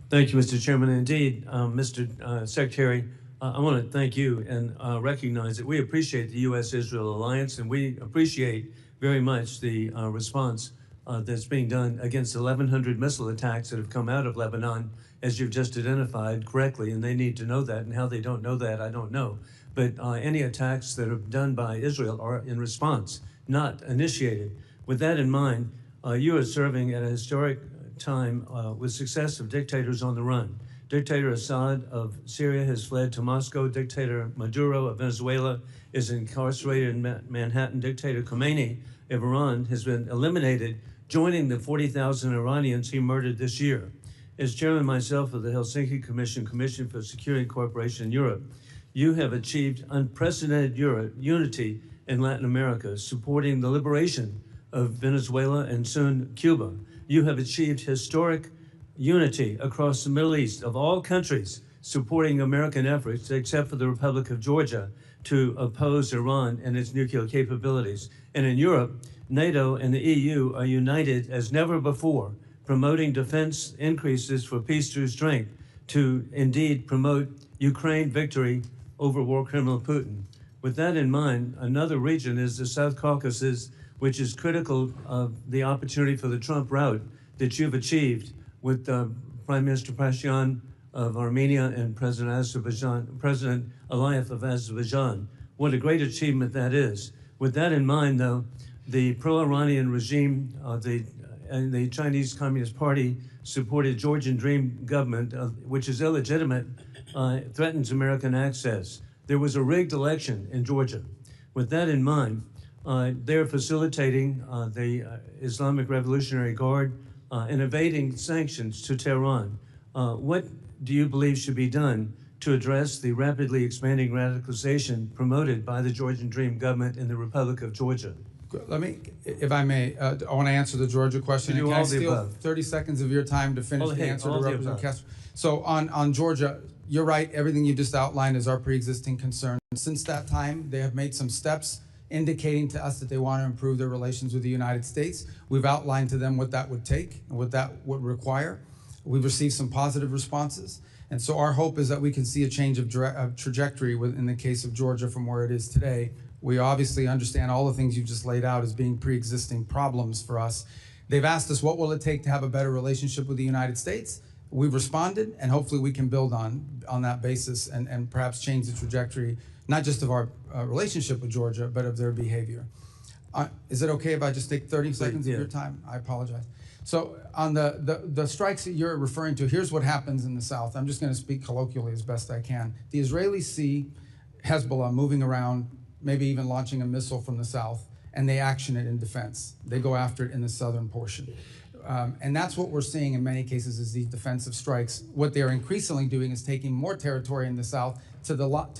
Thank you, Mr. Chairman. Indeed, Mr. Secretary, I want to thank you and recognize that we appreciate the U.S.-Israel alliance, and we appreciate very much the response that's being done against 1,100 missile attacks that have come out of Lebanon, as you've just identified correctly, and they need to know that, and how they don't know that, I don't know. But any attacks that are done by Israel are in response, not initiated. With that in mind, you are serving at a historic time with success of dictators on the run. Dictator Assad of Syria has fled to Moscow. Dictator Maduro of Venezuela is incarcerated in Manhattan. Dictator Khomeini of Iran has been eliminated, joining the 40,000 Iranians he murdered this year. As chairman myself of the Helsinki Commission for Security and Cooperation in Europe, you have achieved unprecedented unity in Latin America, supporting the liberation of Venezuela and soon Cuba. You have achieved historic unity across the Middle East of all countries, supporting American efforts, except for the Republic of Georgia, to oppose Iran and its nuclear capabilities. And in Europe, NATO and the EU are united as never before, promoting defense increases for peace through strength to indeed promote Ukraine victory over war criminal Putin. With that in mind, another region is the South Caucasus, which is critical of the opportunity for the Trump route that you've achieved with Prime Minister Pashinyan of Armenia and President Aliyev of Azerbaijan. What a great achievement that is. With that in mind, though, the pro-Iranian regime, and the Chinese Communist Party supported Georgian Dream government, which is illegitimate, threatens American access. There was a rigged election in Georgia. With that in mind, they're facilitating the Islamic Revolutionary Guard and evading sanctions to Tehran. What do you believe should be done to address the rapidly expanding radicalization promoted by the Georgian Dream government in the Republic of Georgia? Let me, if I may, I want to answer the Georgia question. You Can all I the steal above. 30 seconds of your time to finish the answer to all the Representative above. Castro? So on Georgia, you're right. Everything you just outlined is our pre-existing concern. Since that time, they have made some steps indicating to us that they want to improve their relations with the United States. We've outlined to them what that would take and what that would require. We've received some positive responses. And so our hope is that we can see a change of trajectory in the case of Georgia from where it is today. We obviously understand all the things you've just laid out as being pre-existing problems for us. They've asked us, what will it take to have a better relationship with the United States? We've responded, and hopefully we can build on that basis and perhaps change the trajectory, not just of our relationship with Georgia, but of their behavior. Is it okay if I just take 30 seconds of your time? I apologize. So on the strikes that you're referring to, here's what happens in the South. I'm just going to speak colloquially as best I can. The Israelis see Hezbollah moving around, maybe even launching a missile from the south, and they action it in defense. They go after it in the southern portion. And that's what we're seeing in many cases is these defensive strikes. What they're increasingly doing is taking more territory in the south to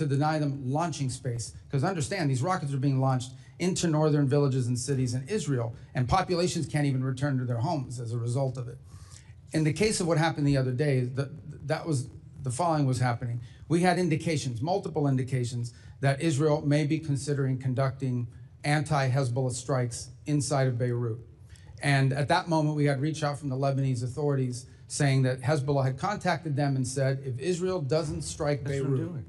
deny them launching space. Because understand, these rockets are being launched into northern villages and cities in Israel, and populations can't even return to their homes as a result of it. In the case of what happened the other day, the following was happening. We had indications, multiple indications, that Israel may be considering conducting anti-Hezbollah strikes inside of Beirut. And at that moment, we had reached out from the Lebanese authorities saying that Hezbollah had contacted them and said, if Israel doesn't strike Beirut,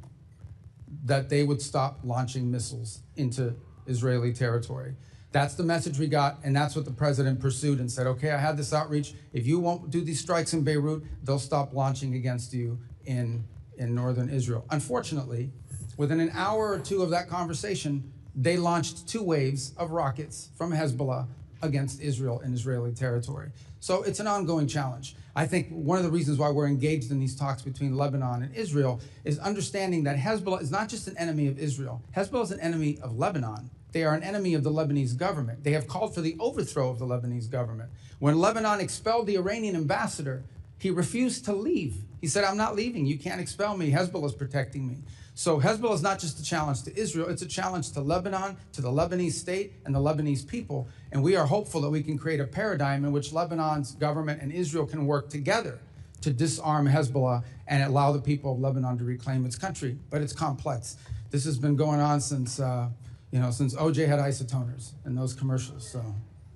that they would stop launching missiles into Israeli territory. That's the message we got, and that's what the president pursued and said, okay, I had this outreach. If you won't do these strikes in Beirut, they'll stop launching against you in northern Israel. Unfortunately, within an hour or two of that conversation, they launched 2 waves of rockets from Hezbollah against Israel in Israeli territory. So it's an ongoing challenge. I think one of the reasons why we're engaged in these talks between Lebanon and Israel is understanding that Hezbollah is not just an enemy of Israel. Hezbollah is an enemy of Lebanon. They are an enemy of the Lebanese government. They have called for the overthrow of the Lebanese government. When Lebanon expelled the Iranian ambassador, he refused to leave. He said, I'm not leaving. You can't expel me. Hezbollah is protecting me. So Hezbollah is not just a challenge to Israel, it's a challenge to Lebanon, to the Lebanese state and the Lebanese people. And we are hopeful that we can create a paradigm in which Lebanon's government and Israel can work together to disarm Hezbollah and allow the people of Lebanon to reclaim its country. But it's complex. This has been going on since, since OJ had isotoners and those commercials. So.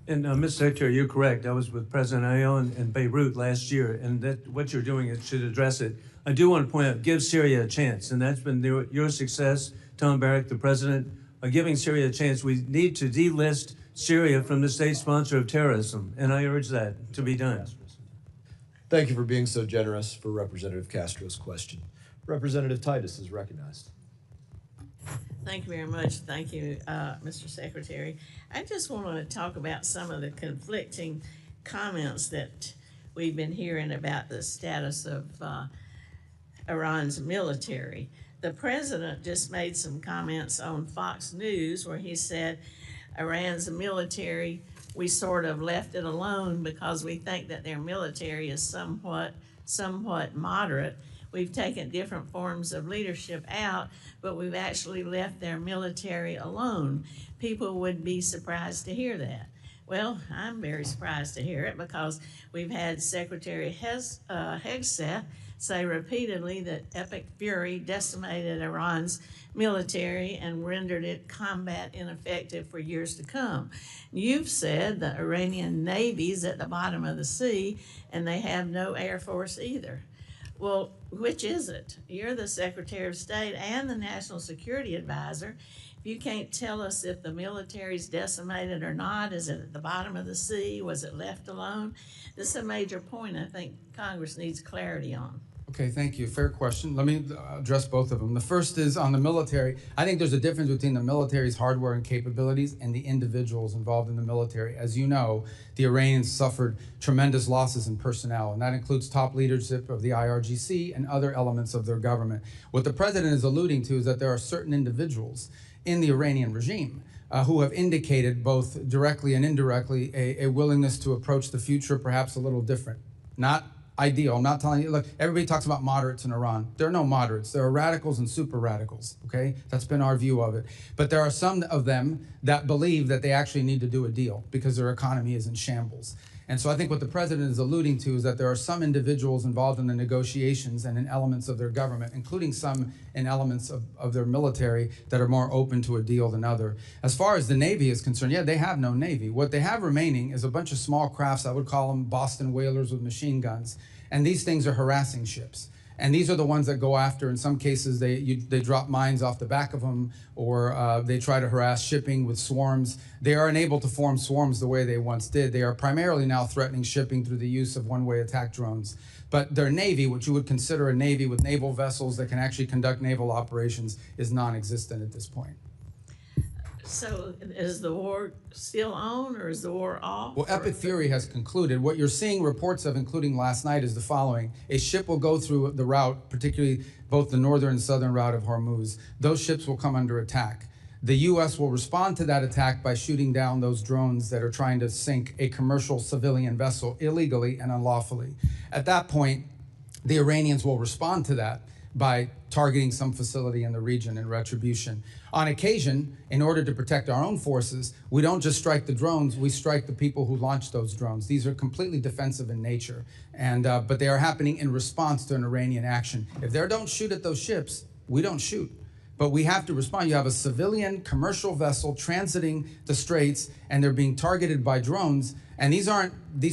And Mr. Secretary, you're correct. I was with President Aoun in Beirut last year, and that what you're doing is should address it. I do want to point out, give Syria a chance, and that's been your success, Tom Barrack, the president, giving Syria a chance. We need to delist Syria from the state sponsor of terrorism, and I urge that to be done. Thank you for being so generous for Representative Castro's question. Representative Titus is recognized. Thank you very much. Thank you, Mr. Secretary. I just want to talk about some of the conflicting comments that we've been hearing about the status of Iran's military. The president just made some comments on Fox News where he said Iran's military, we sort of left it alone because we think that their military is somewhat moderate. We've taken different forms of leadership out, but we've actually left their military alone. People would be surprised to hear that. Well, I'm very surprised to hear it because we've had Secretary Hegseth say repeatedly that Epic Fury decimated Iran's military and rendered it combat ineffective for years to come. You've said the Iranian Navy's at the bottom of the sea and they have no Air Force either. Well, which is it? You're the Secretary of State and the National Security Advisor. If you can't tell us if the military's decimated or not, is it at the bottom of the sea? Was it left alone? This is a major point I think Congress needs clarity on. Okay, thank you. Fair question. Let me address both of them. The first is on the military. I think there's a difference between the military's hardware and capabilities and the individuals involved in the military. As you know, the Iranians suffered tremendous losses in personnel, and that includes top leadership of the IRGC and other elements of their government. What the president is alluding to is that there are certain individuals in the Iranian regime who have indicated both directly and indirectly a willingness to approach the future perhaps a little different. Not ideal. I'm not telling you, look, everybody talks about moderates in Iran. There are no moderates. There are radicals and super radicals, okay? That's been our view of it. But there are some of them that believe that they actually need to do a deal because their economy is in shambles. And so I think what the president is alluding to is that there are some individuals involved in the negotiations and in elements of their government, including some in elements of their military that are more open to a deal than other. As far as the Navy is concerned, yeah, they have no Navy. What they have remaining is a bunch of small crafts, I would call them Boston whalers with machine guns. And these things are harassing ships. And these are the ones that go after, in some cases, they drop mines off the back of them, or they try to harass shipping with swarms. They are unable to form swarms the way they once did. They are primarily now threatening shipping through the use of one-way attack drones. But their Navy, which you would consider a Navy with naval vessels that can actually conduct naval operations, is non-existent at this point. So is the war still on or is the war off? Well, Epic Fury has concluded. What you're seeing reports of, including last night, is the following. A ship will go through the route, particularly both the northern and southern route of Hormuz. Those ships will come under attack. The U.S. will respond to that attack by shooting down those drones that are trying to sink a commercial civilian vessel illegally and unlawfully. At that point, the Iranians will respond to that by targeting some facility in the region in retribution. On occasion, in order to protect our own forces, we don't just strike the drones, we strike the people who launch those drones. These are completely defensive in nature, and but they are happening in response to an Iranian action. If they don't shoot at those ships, we don't shoot. But we have to respond. You have a civilian commercial vessel transiting the straits, and they're being targeted by drones. And these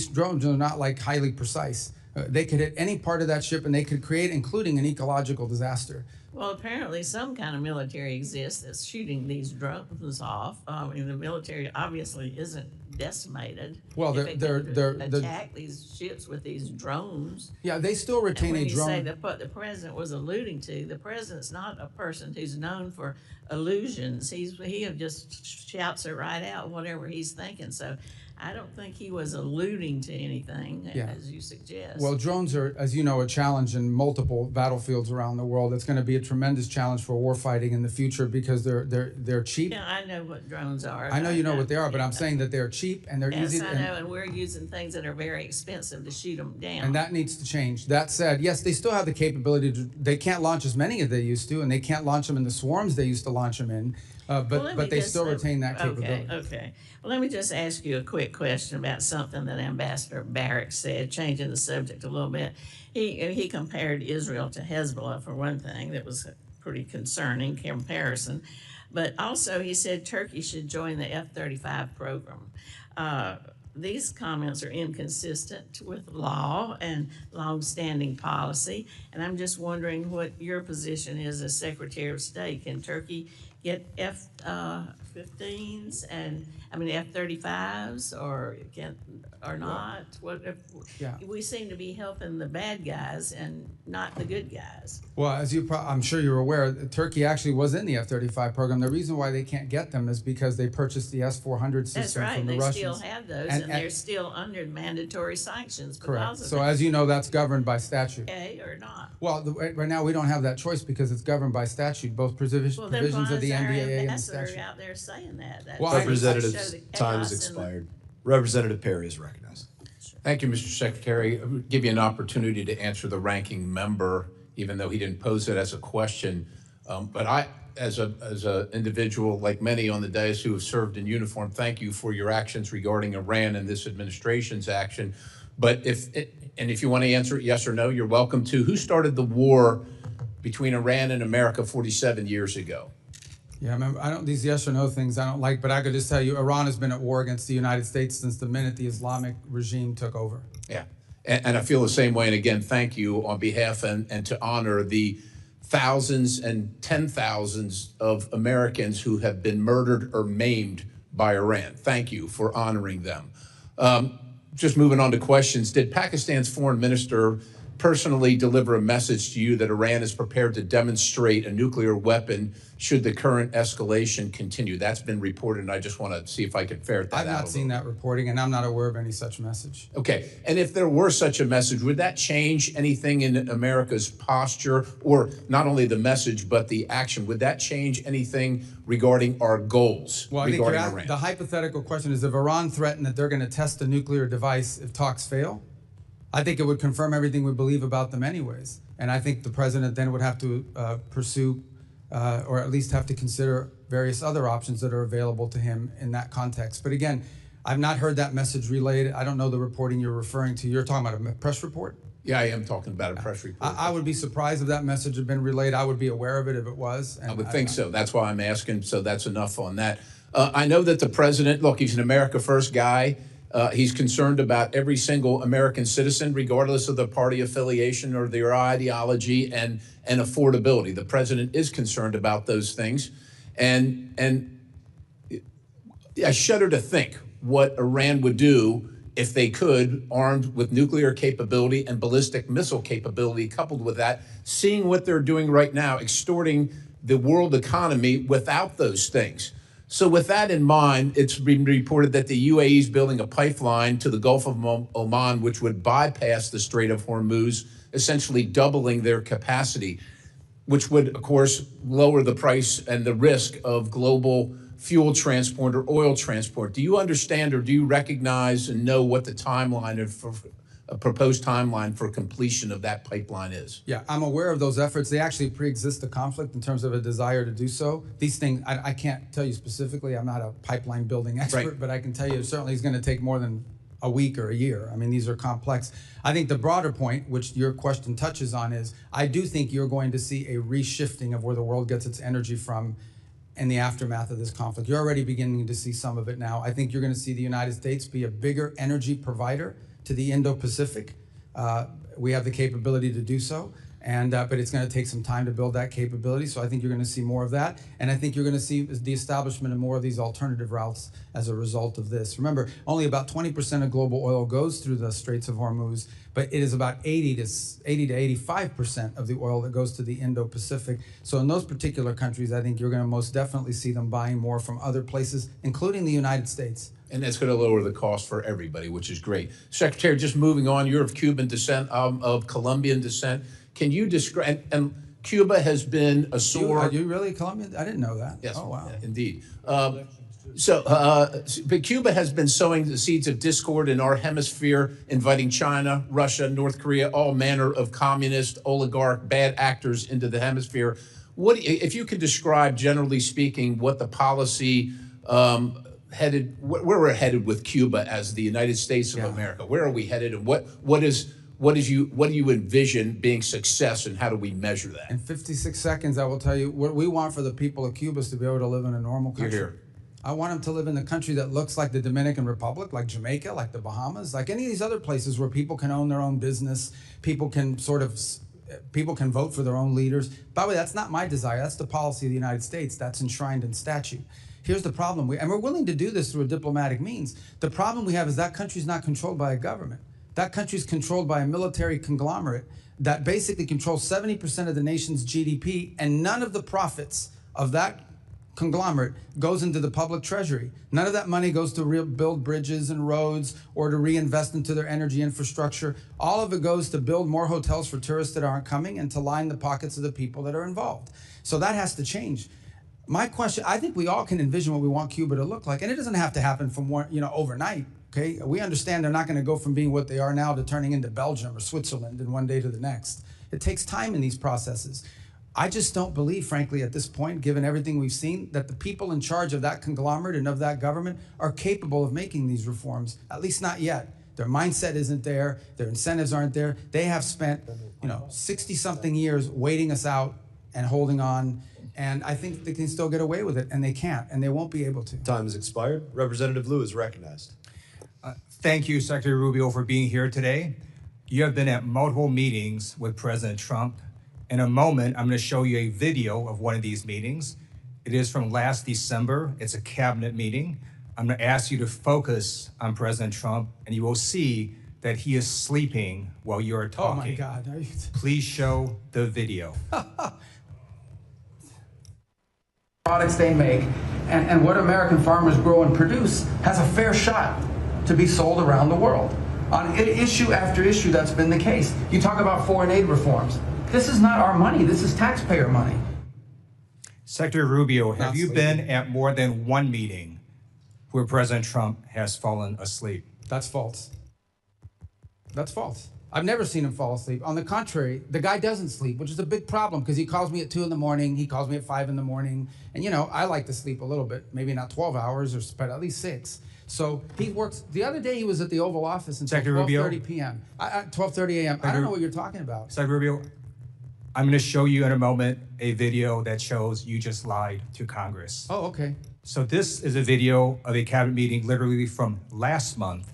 drones are not like highly precise. They could hit any part of that ship, and they could create, including an ecological disaster. Well, apparently some kind of military exists that's shooting these drones off. I mean, the military obviously isn't decimated. Well, they're attack these ships with these drones. Yeah, they still retain and when a drone. You say what the president was alluding to, the president's not a person who's known for illusions. He just shouts it right out, whatever he's thinking. So I don't think he was alluding to anything, as you suggest. Well, drones are, as you know, a challenge in multiple battlefields around the world. It's going to be a tremendous challenge for warfighting in the future because they're cheap. Yeah, I know what drones are. I know you know what they are, but I'm saying that they're cheap and they're easy. Yes, I know, and we're using things that are very expensive to shoot them down. And that needs to change. That said, yes, they still have the capability to. They can't launch as many as they used to, and they can't launch them in the swarms they used to launch them in. But they still retain that capability. Okay. Well, let me just ask you a quick question about something that Ambassador Barrack said, changing the subject a little bit. He compared Israel to Hezbollah, for one thing. That was a pretty concerning comparison. But also he said Turkey should join the F-35 program. These comments are inconsistent with law and long-standing policy, and I'm just wondering what your position is as Secretary of State. Can Turkey get F-15s and F-35s, or not? What if we seem to be helping the bad guys and not the good guys? Well, as I'm sure you're aware, Turkey actually was in the F-35 program. The reason why they can't get them is because they purchased the S-400 system from the Russians. They still have those, and they're still under mandatory sanctions. Correct. So as you know, that's governed by statute. Okay, or not? Well, right now we don't have that choice because it's governed by statute, both provisions of the NDAA and the statute. Out there saying that. Well, Representative's time has expired. Representative Perry is recognized. Thank you, Mr. Secretary. I'll give you an opportunity to answer the ranking member, even though he didn't pose it as a question. But I, as a individual, like many on the dais who have served in uniform, thank you for your actions regarding Iran and this administration's action. But if you want to answer it yes or no, you're welcome to. Who started the war between Iran and America 47 years ago? Yeah, remember, these yes or no things I don't like, but I could just tell you, Iran has been at war against the United States since the minute the Islamic regime took over. Yeah, and I feel the same way. And again, thank you on behalf and to honor the thousands and 10,000s of Americans who have been murdered or maimed by Iran. Thank you for honoring them. Just moving on to questions. Did Pakistan's foreign minister personally deliver a message to you that Iran is prepared to demonstrate a nuclear weapon should the current escalation continue? That's been reported, and I just want to see if I can ferret that out. I've not seen that reporting, and I'm not aware of any such message. Okay, and if there were such a message, would that change anything in America's posture, or not only the message, but the action? Would that change anything regarding our goals regarding Iran? The hypothetical question is, if Iran threatened that they're going to test a nuclear device if talks fail, I think it would confirm everything we believe about them anyways. And I think the president then would have to pursue, or at least have to consider various other options that are available to him in that context. But again, I've not heard that message relayed. I don't know the reporting you're referring to. You're talking about a press report? Yeah, I am talking about a press report. I would be surprised if that message had been relayed. I would be aware of it if it was. I would think so. That's why I'm asking, so that's enough on that. I know that the president, look, he's an America First guy. He's concerned about every single American citizen, regardless of their party affiliation or their ideology and affordability. The president is concerned about those things. And I shudder to think what Iran would do if they could, armed with nuclear capability and ballistic missile capability, coupled with that, seeing what they're doing right now, extorting the world economy without those things. So with that in mind, it's been reported that the UAE is building a pipeline to the Gulf of Oman, which would bypass the Strait of Hormuz, essentially doubling their capacity, which would, of course, lower the price and the risk of global fuel transport or oil transport. Do you understand, or do you recognize and know what the timeline for a proposed timeline for completion of that pipeline is? Yeah, I'm aware of those efforts. They actually pre-exist the conflict in terms of a desire to do so. These things, I can't tell you specifically. I'm not a pipeline building expert, but I can tell you it certainly is going to take more than a week or a year. I mean, these are complex. I think the broader point, which your question touches on, is I do think you're going to see a reshifting of where the world gets its energy from in the aftermath of this conflict. You're already beginning to see some of it now. I think you're going to see the United States be a bigger energy provider to the Indo-Pacific. We have the capability to do so. But it's going to take some time to build that capability. So I think you're going to see more of that. And I think you're going to see the establishment of more of these alternative routes as a result of this. Remember, only about 20% of global oil goes through the Straits of Hormuz, but it is about 80 to 85% of the oil that goes to the Indo-Pacific. So in those particular countries, I think you're going to most definitely see them buying more from other places, including the United States. And that's going to lower the cost for everybody, which is great. Secretary, just moving on, you're of Cuban descent, of Colombian descent. Can you describe, and Cuba has been a sore... Are you really Colombian? I didn't know that. Yes, oh, wow. Indeed. But Cuba has been sowing the seeds of discord in our hemisphere, inviting China, Russia, North Korea, all manner of communist, oligarch, bad actors into the hemisphere. What, if you could describe, generally speaking, what the policy where we're headed with Cuba as the United States of America? Where are we headed, and what do you envision being success, and how do we measure that? In 56 seconds, I will tell you what we want for the people of Cuba is to be able to live in a normal country. You're here. I want them to live in a country that looks like the Dominican Republic, like Jamaica, like the Bahamas, like any of these other places where people can own their own business, people can vote for their own leaders. By the way, that's not my desire. That's the policy of the United States. That's enshrined in statute. Here's the problem, and we're willing to do this through a diplomatic means. The problem we have is that country's not controlled by a government. That country's controlled by a military conglomerate that basically controls 70% of the nation's GDP, and none of the profits of that conglomerate goes into the public treasury. None of that money goes to build bridges and roads or to reinvest into their energy infrastructure. All of it goes to build more hotels for tourists that aren't coming and to line the pockets of the people that are involved. So that has to change. My question, I think we all can envision what we want Cuba to look like, and it doesn't have to happen from overnight. Okay, we understand they're not going to go from being what they are now to turning into Belgium or Switzerland in one day to the next. It takes time in these processes. I just don't believe, frankly, at this point, given everything we've seen, that the people in charge of that conglomerate and of that government are capable of making these reforms, at least not yet. Their mindset isn't there. Their incentives aren't there. They have spent, 60-something years waiting us out and holding on. And I think they can still get away with it, and they can't, and they won't be able to. Time has expired. Representative Liu is recognized. Thank you, Secretary Rubio, for being here today. You have been at multiple meetings with President Trump. In a moment, I'm going to show you a video of one of these meetings. It is from last December. It's a cabinet meeting. I'm going to ask you to focus on President Trump, and you will see that he is sleeping while you're talking. Oh, my God. Please show the video. Products they make and what American farmers grow and produce has a fair shot to be sold around the world. On issue after issue, that's been the case. You talk about foreign aid reforms. This is not our money. This is taxpayer money. Secretary Rubio, have you been at more than one meeting where President Trump has fallen asleep? That's false. That's false. I've never seen him fall asleep. On the contrary, the guy doesn't sleep, which is a big problem because he calls me at 2 in the morning. He calls me at 5 in the morning. And, I like to sleep a little bit, maybe not 12 hours, but at least 6. So he works. The other day he was at the Oval Office until 12:30 p.m. 12:30 a.m. I don't know what you're talking about. Secretary Rubio, I'm going to show you in a moment a video that shows you just lied to Congress. Oh, okay. So this is a video of a cabinet meeting literally from last month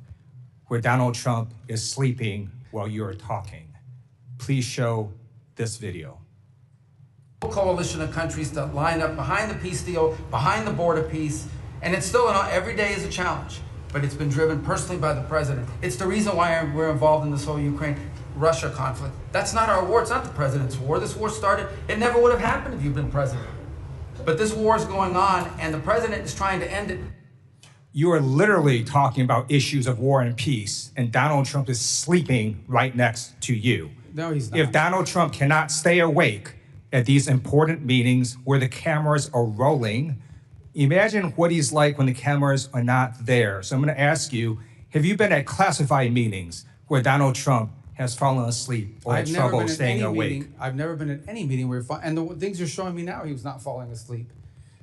where Donald Trump is sleeping while you're talking. Please show this video. Coalition of countries that line up behind the peace deal, behind the border peace, and it's still every day is a challenge, but it's been driven personally by the president. It's the reason why we're involved in this whole Ukraine-Russia conflict. That's not our war. It's not the president's war. This war started. It never would have happened if you'd been president. But this war is going on, and the president is trying to end it. You are literally talking about issues of war and peace, and Donald Trump is sleeping right next to you. No, he's not. If Donald Trump cannot stay awake at these important meetings where the cameras are rolling, imagine what he's like when the cameras are not there. So I'm going to ask you, have you been at classified meetings where Donald Trump has fallen asleep or had trouble staying awake? I've never been at any meeting where, and the things you're showing me now, he was not falling asleep.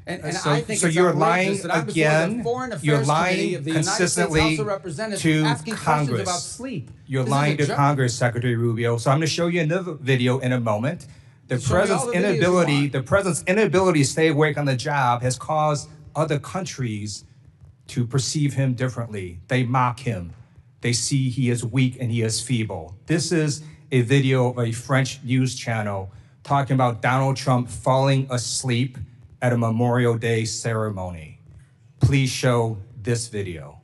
And So- I think so it's you're outrageous lying that I'm before again. the Foreign Affairs You're Committee lying of the United States consistently House of Representatives to asking questions Congress. about sleep. You're This is lying a to joke. Congress, Secretary Rubio. So I'm going to show you another video in a moment. The Show me all president's the videos you inability, want. the president's inability to stay awake on the job has caused other countries to perceive him differently. They mock him. They see he is weak and he is feeble. This is a video of a French news channel talking about Donald Trump falling asleep at a Memorial Day ceremony. Please show this video.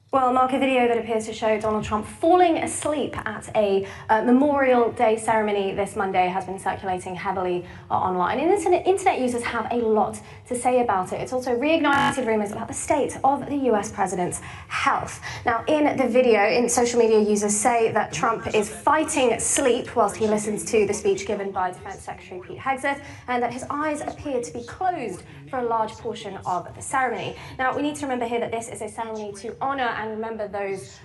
Well, Mark, a video that appears to show Donald Trump falling asleep at a Memorial Day ceremony this Monday has been circulating heavily online. And internet users have a lot to say about it. It's also reignited rumours about the state of the US president's health. Now, in the video, social media users say that Trump is fighting sleep whilst he listens to the speech given by Defense Secretary Pete Hegseth, and that his eyes appear to be closed for a large portion of the ceremony. Now, we need to remember here that this is a ceremony to honour and remember those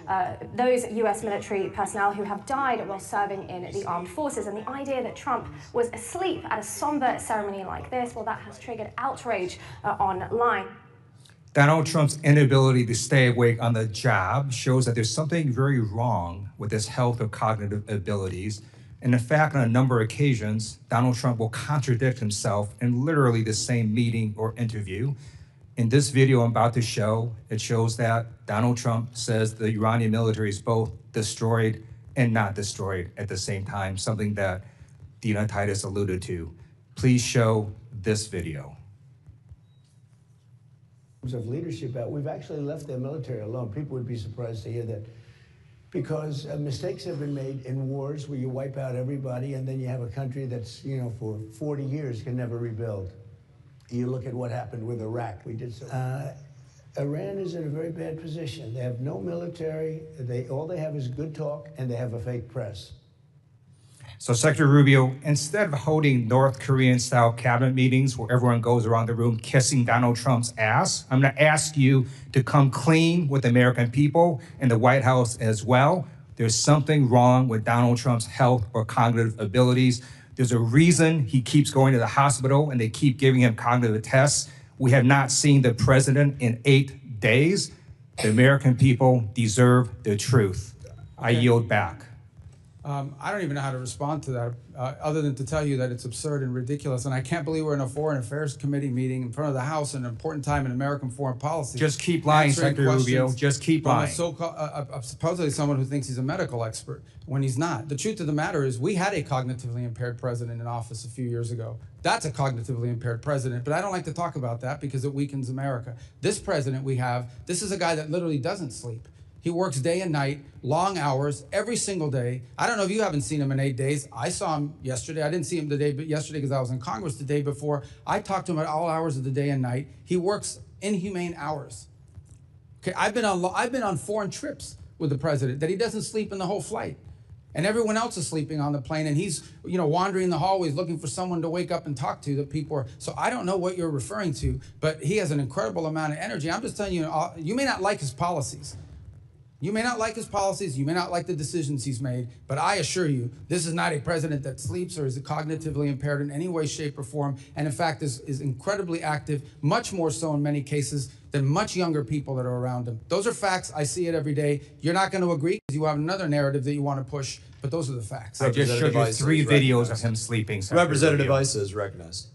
US military personnel who have died while serving in the armed forces. And the idea that Trump was asleep at a somber ceremony like this, well, that has triggered outrage online. Donald Trump's inability to stay awake on the job shows that there's something very wrong with his health or cognitive abilities. And in fact, on a number of occasions, Donald Trump will contradict himself in literally the same meeting or interview. In this video I'm about to show, it shows that Donald Trump says the Iranian military is both destroyed and not destroyed at the same time, something that Dina Titus alluded to. Please show this video. Of leadership, we've actually left their military alone. People would be surprised to hear that, because mistakes have been made in wars where you wipe out everybody and then you have a country that's, for 40 years can never rebuild. You look at what happened with Iraq. We did so. Iran is in a very bad position. They have no military. All they have is good talk, and they have a fake press. So Secretary Rubio, instead of holding North Korean-style cabinet meetings where everyone goes around the room kissing Donald Trump's ass, I'm going to ask you to come clean with the American people and the White House as well. There's something wrong with Donald Trump's health or cognitive abilities. There's a reason he keeps going to the hospital and they keep giving him cognitive tests. We have not seen the president in 8 days. The American people deserve the truth. I yield back. I don't even know how to respond to that, other than to tell you that it's absurd and ridiculous. And I can't believe we're in a Foreign Affairs Committee meeting in front of the House, an important time in American foreign policy. Just keep lying, Secretary Rubio. Just keep lying. Supposedly someone who thinks he's a medical expert when he's not. The truth of the matter is we had a cognitively impaired president in office a few years ago. That's a cognitively impaired president, but I don't like to talk about that because it weakens America. This president we have, this is a guy that literally doesn't sleep. He works day and night, long hours, every single day. I don't know if you haven't seen him in 8 days. I saw him yesterday. I didn't see him yesterday because I was in Congress the day before. I talked to him at all hours of the day and night. He works inhumane hours. Okay, I've been on foreign trips with the president that he doesn't sleep in the whole flight. And everyone else is sleeping on the plane, and he's, wandering the hallways looking for someone to wake up and talk to. That people are. So I don't know what you're referring to, but he has an incredible amount of energy. I'm just telling you, you may not like his policies. You may not like his policies, you may not like the decisions he's made, but I assure you, this is not a president that sleeps or is cognitively impaired in any way, shape, or form, and in fact is incredibly active, much more so in many cases than much younger people that are around him. Those are facts. I see it every day. You're not going to agree because you have another narrative that you want to push, but those are the facts. I just showed you 3 videos of him sleeping. Representative Issa is recognized.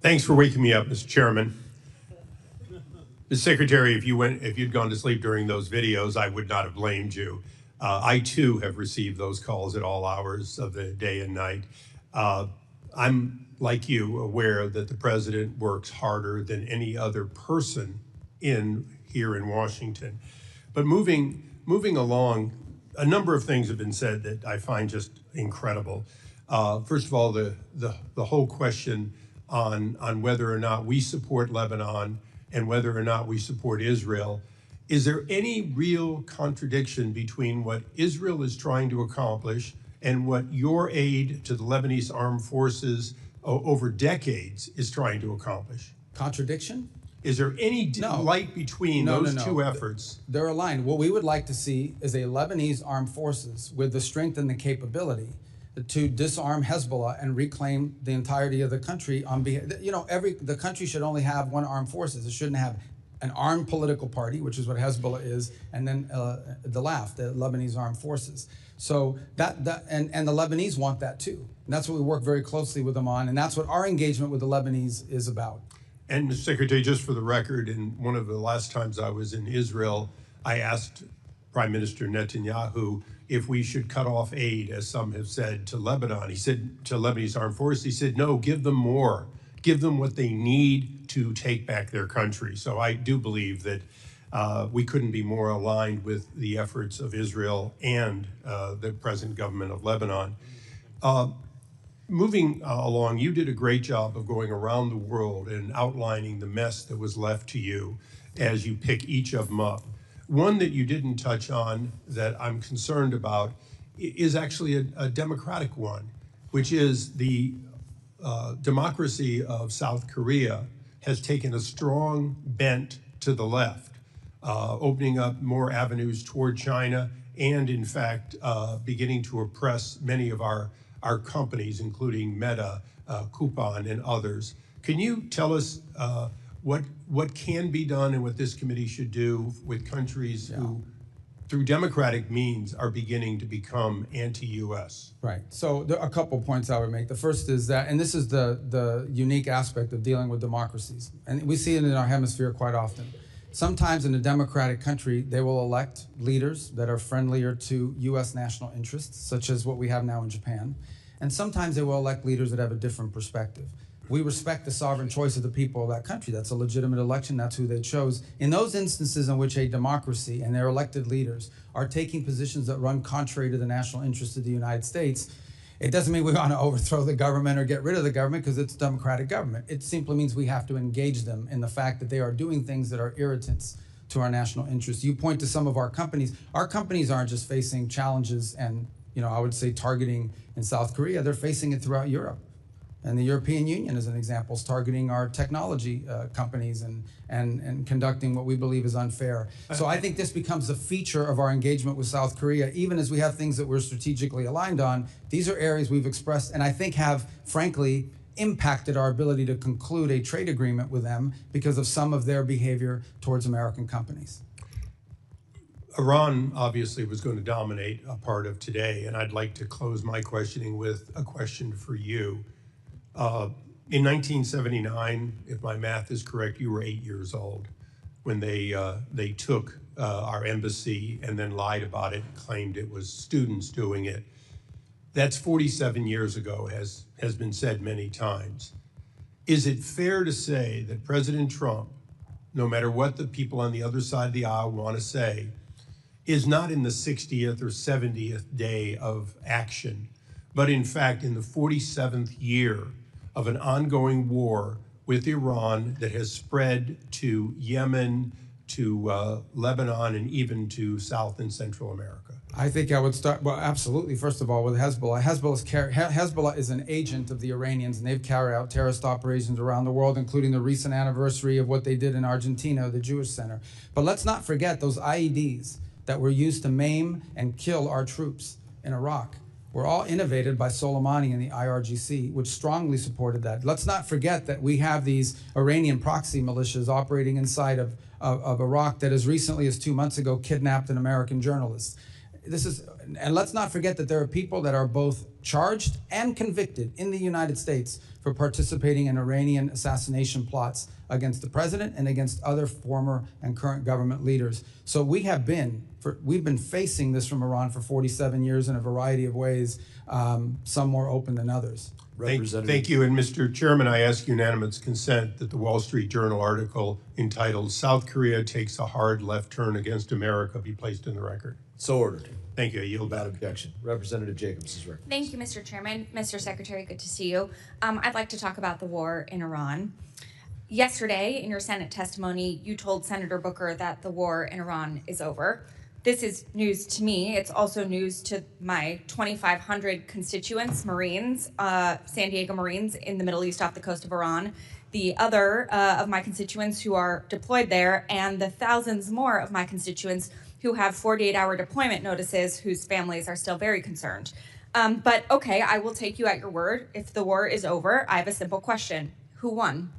Thanks for waking me up, Mr. Chairman. Mr. Secretary, if you'd gone to sleep during those videos, I would not have blamed you. I too have received those calls at all hours of the day and night. I'm, like you, aware that the president works harder than any other person here in Washington. But moving along, a number of things have been said that I find just incredible. First of all, the whole question on whether or not we support Lebanon and whether or not we support Israel. Is there any real contradiction between what Israel is trying to accomplish and what your aid to the Lebanese armed forces over decades is trying to accomplish? Contradiction? Is there any light between those two efforts? They're aligned. What we would like to see is a Lebanese armed forces with the strength and the capability to disarm Hezbollah and reclaim the entirety of the country on behalf. The country should only have one armed forces. It shouldn't have an armed political party, which is what Hezbollah is, and then the LAF, the Lebanese Armed Forces. So and the Lebanese want that too. And that's what we work very closely with them on, and that's what our engagement with the Lebanese is about. And Mr. Secretary, just for the record, in one of the last times I was in Israel, I asked Prime Minister Netanyahu if we should cut off aid, as some have said, to Lebanon. He said, to Lebanese armed forces, he said, no, give them more. Give them what they need to take back their country. So I do believe that we couldn't be more aligned with the efforts of Israel and the present government of Lebanon. Moving along, you did a great job of going around the world and outlining the mess that was left to you as you pick each of them up. One that you didn't touch on that I'm concerned about is actually a democratic one, which is the democracy of South Korea has taken a strong bent to the left, opening up more avenues toward China and, in fact, beginning to oppress many of our companies, including Meta, Coupon, and others. Can you tell us what can be done and what this committee should do with countries who, through democratic means, are beginning to become anti-U.S.? Right. So there are a couple points I would make. The first is that, and this is the unique aspect of dealing with democracies, and we see it in our hemisphere quite often. Sometimes in a democratic country, they will elect leaders that are friendlier to U.S. national interests, such as what we have now in Japan. And sometimes they will elect leaders that have a different perspective. We respect the sovereign choice of the people of that country. That's a legitimate election. That's who they chose. In those instances in which a democracy and their elected leaders are taking positions that run contrary to the national interests of the United States, it doesn't mean we want to overthrow the government or get rid of the government because it's a democratic government. It simply means we have to engage them in the fact that they are doing things that are irritants to our national interests. You point to some of our companies. Our companies aren't just facing challenges and, I would say targeting in South Korea. They're facing it throughout Europe. And the European Union, as an example, is targeting our technology companies and conducting what we believe is unfair. So I think this becomes a feature of our engagement with South Korea, even as we have things that we're strategically aligned on. These are areas we've expressed and I think have, frankly, impacted our ability to conclude a trade agreement with them because of some of their behavior towards American companies. Iran obviously was going to dominate a part of today, and I'd like to close my questioning with a question for you. In 1979, if my math is correct, you were 8 years old when they took our embassy and then lied about it, claimed it was students doing it. That's 47 years ago, has been said many times. Is it fair to say that President Trump, no matter what the people on the other side of the aisle want to say, is not in the 60th or 70th day of action, but in fact in the 47th year of an ongoing war with Iran that has spread to Yemen, to Lebanon, and even to South and Central America? I think I would start, well, absolutely, first of all, with Hezbollah. Hezbollah is an agent of the Iranians, and they've carried out terrorist operations around the world, including the recent anniversary of what they did in Argentina, the Jewish Center. But let's not forget those IEDs that were used to maim and kill our troops in Iraq were all innovated by Soleimani and the IRGC, which strongly supported that. Let's not forget that we have these Iranian proxy militias operating inside of Iraq that as recently as 2 months ago kidnapped an American journalist. And let's not forget that there are people that are both charged and convicted in the United States for participating in Iranian assassination plots against the president and against other former and current government leaders. So we've been facing this from Iran for 47 years in a variety of ways, some more open than others. Thank you. And Mr. Chairman, I ask unanimous consent that the Wall Street Journal article entitled "South Korea Takes a Hard Left Turn Against America" be placed in the record. So ordered. Thank you. I yield back. Without objection. Representative Jacobs is recognized. Thank you, Mr. Chairman. Mr. Secretary, good to see you. I'd like to talk about the war in Iran. Yesterday, in your Senate testimony, you told Senator Booker that the war in Iran is over. This is news to me. It's also news to my 2,500 constituents, Marines, San Diego Marines in the Middle East off the coast of Iran, the other of my constituents who are deployed there, and the thousands more of my constituents who have 48-hour deployment notices whose families are still very concerned. But okay, I will take you at your word. If the war is over, I have a simple question. Who won?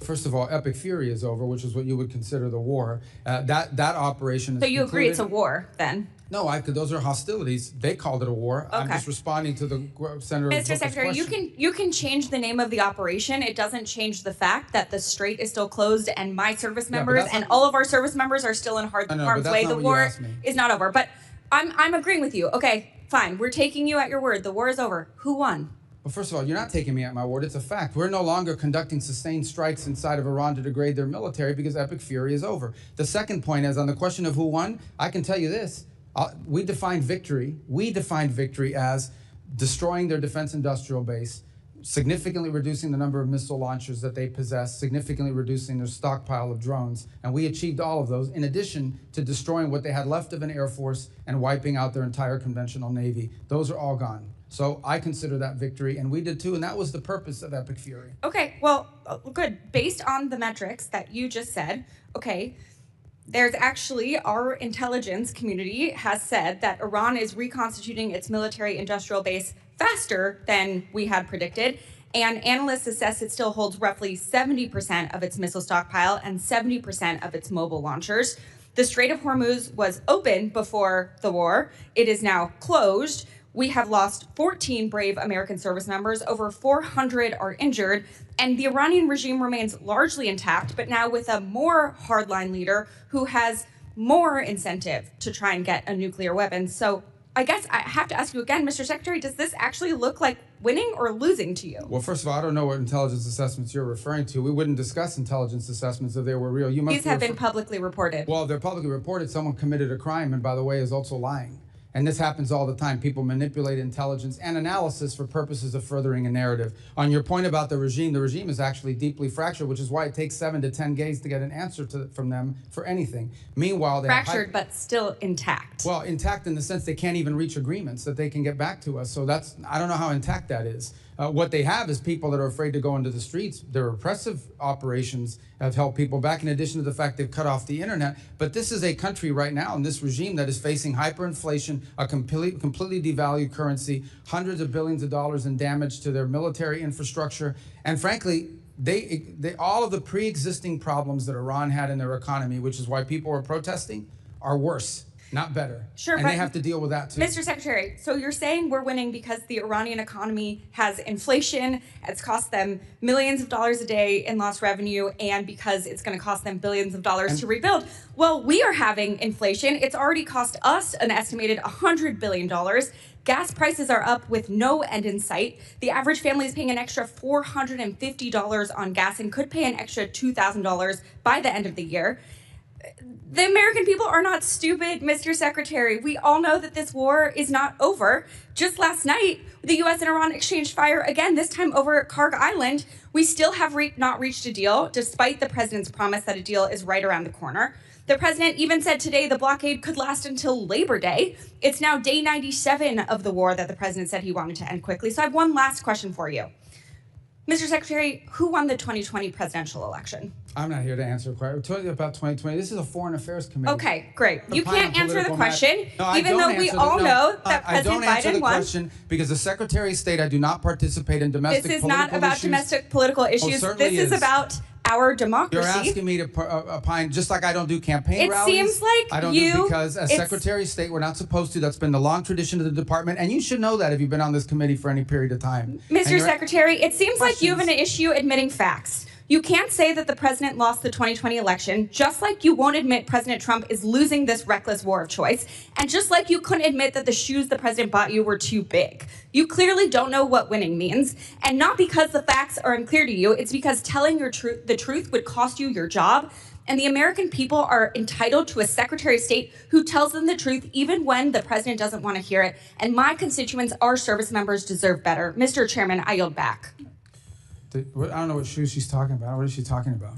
First of all, epic fury is over, which is what you would consider the war. That operation is So you agree it's a concluded. war then? No, those are hostilities. They called it a war. I'm Okay. just responding to the Senator Mr. Booker's Secretary, question. you can change the name of the operation. It doesn't change the fact that the strait is still closed and my service Yeah, but members that's and not- all of our service members are still in I know, but harm's that's way. not The what you war asked me. is not over. But I'm agreeing with you. Okay, fine. We're taking you at your word. The war is over. Who won? Well, first of all, you're not taking me at my word. It's a fact. We're no longer conducting sustained strikes inside of Iran to degrade their military because epic fury is over. The second point is on the question of who won, I can tell you this. We defined victory as destroying their defense industrial base, significantly reducing the number of missile launchers that they possess, significantly reducing their stockpile of drones. And we achieved all of those in addition to destroying what they had left of an air force and wiping out their entire conventional navy. Those are all gone. So I consider that victory, and we did too, and that was the purpose of epic fury. Okay, well, good. Based on the metrics that you just said, okay, there's actually, our intelligence community has said that Iran is reconstituting its military industrial base faster than we had predicted. And analysts assess it still holds roughly 70% of its missile stockpile and 70% of its mobile launchers. The Strait of Hormuz was open before the war. It is now closed. We have lost 14 brave American service members, over 400 are injured, and the Iranian regime remains largely intact, but now with a more hardline leader who has more incentive to try and get a nuclear weapon. So I guess I have to ask you again, Mr. Secretary, does this actually look like winning or losing to you? Well, first of all, I don't know what intelligence assessments you're referring to. We wouldn't discuss intelligence assessments if they were real. These have been publicly reported. Well, they're publicly reported. Someone committed a crime, and by the way, is also lying. And this happens all the time. People manipulate intelligence and analysis for purposes of furthering a narrative. On your point about the regime is actually deeply fractured, which is why it takes 7 to 10 days to get an answer from them for anything. Meanwhile, they Fractured, but still intact. Well, intact in the sense they can't even reach agreements that they can get back to us. So I don't know how intact that is. What they have is people that are afraid to go into the streets. Their repressive operations have held people back, in addition to the fact they've cut off the internet. But this is a country right now, in this regime, that is facing hyperinflation, a completely devalued currency, hundreds of billions of dollars in damage to their military infrastructure. And frankly, they all of the pre-existing problems that Iran had in their economy, which is why people are protesting, are worse. Not better. Sure, and but they have to deal with that too. Mr. Secretary, so you're saying we're winning because the Iranian economy has inflation, it's cost them millions of dollars a day in lost revenue, and because it's going to cost them billions of dollars to rebuild. Well, we are having inflation. It's already cost us an estimated $100 billion. Gas prices are up with no end in sight. The average family is paying an extra $450 on gas and could pay an extra $2,000 by the end of the year. The American people are not stupid, Mr. Secretary. We all know that this war is not over. Just last night, the U.S. and Iran exchanged fire again, this time over Karg Island. We still have not reached a deal, despite the president's promise that a deal is right around the corner. The president even said today the blockade could last until Labor Day. It's now day 97 of the war that the president said he wanted to end quickly. So I have one last question for you. Mr. Secretary, who won the 2020 presidential election? I'm not here to answer a question. We're talking about 2020. This is a Foreign Affairs Committee. Okay, great. You can't answer the question, No, even though we all know that I don't President answer Biden the won. question because the Secretary of State, I do not participate in domestic This is political not about issues. domestic political issues. certainly This is about our democracy. You're asking me to opine, just like I don't do campaign It rallies. seems like I don't you- do because as it's- Secretary of State, we're not supposed to. That's been the long tradition of the department, and you should know that if you've been on this committee for any period of time. And Mr. you're- Secretary, it seems like you have an issue admitting facts. You can't say that the president lost the 2020 election, just like you won't admit President Trump is losing this reckless war of choice, and just like you couldn't admit that the shoes the president bought you were too big. You clearly don't know what winning means, and not because the facts are unclear to you, it's because telling the truth would cost you your job, and the American people are entitled to a Secretary of State who tells them the truth even when the president doesn't want to hear it, and my constituents, our service members, deserve better. Mr. Chairman, I yield back. I don't know what shoes she's talking about. What is she talking about?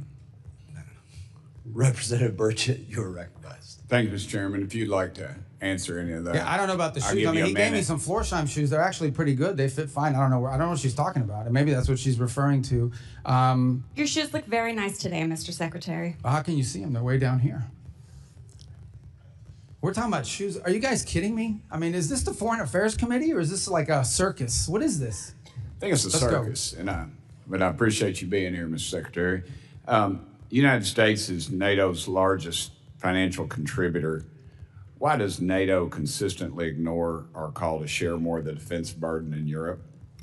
Representative Burchett, you're recognized. Thank you, Mr. Chairman. If you'd like to answer any of that. Yeah, I don't know about the I'll shoes. give I mean, you a he gave me minute. some Florsheim shoes. They're actually pretty good. They fit fine. I don't know what she's talking about. And maybe that's what she's referring to. Your shoes look very nice today, Mr. Secretary. How can you see them? They're way down here. We're talking about shoes. Are you guys kidding me? I mean, is this the Foreign Affairs Committee or is this like a circus? What is this? I think it's a circus, but I appreciate you being here, Mr. Secretary. The United States is NATO's largest financial contributor. Why does NATO consistently ignore our call to share more of the defense burden in Europe?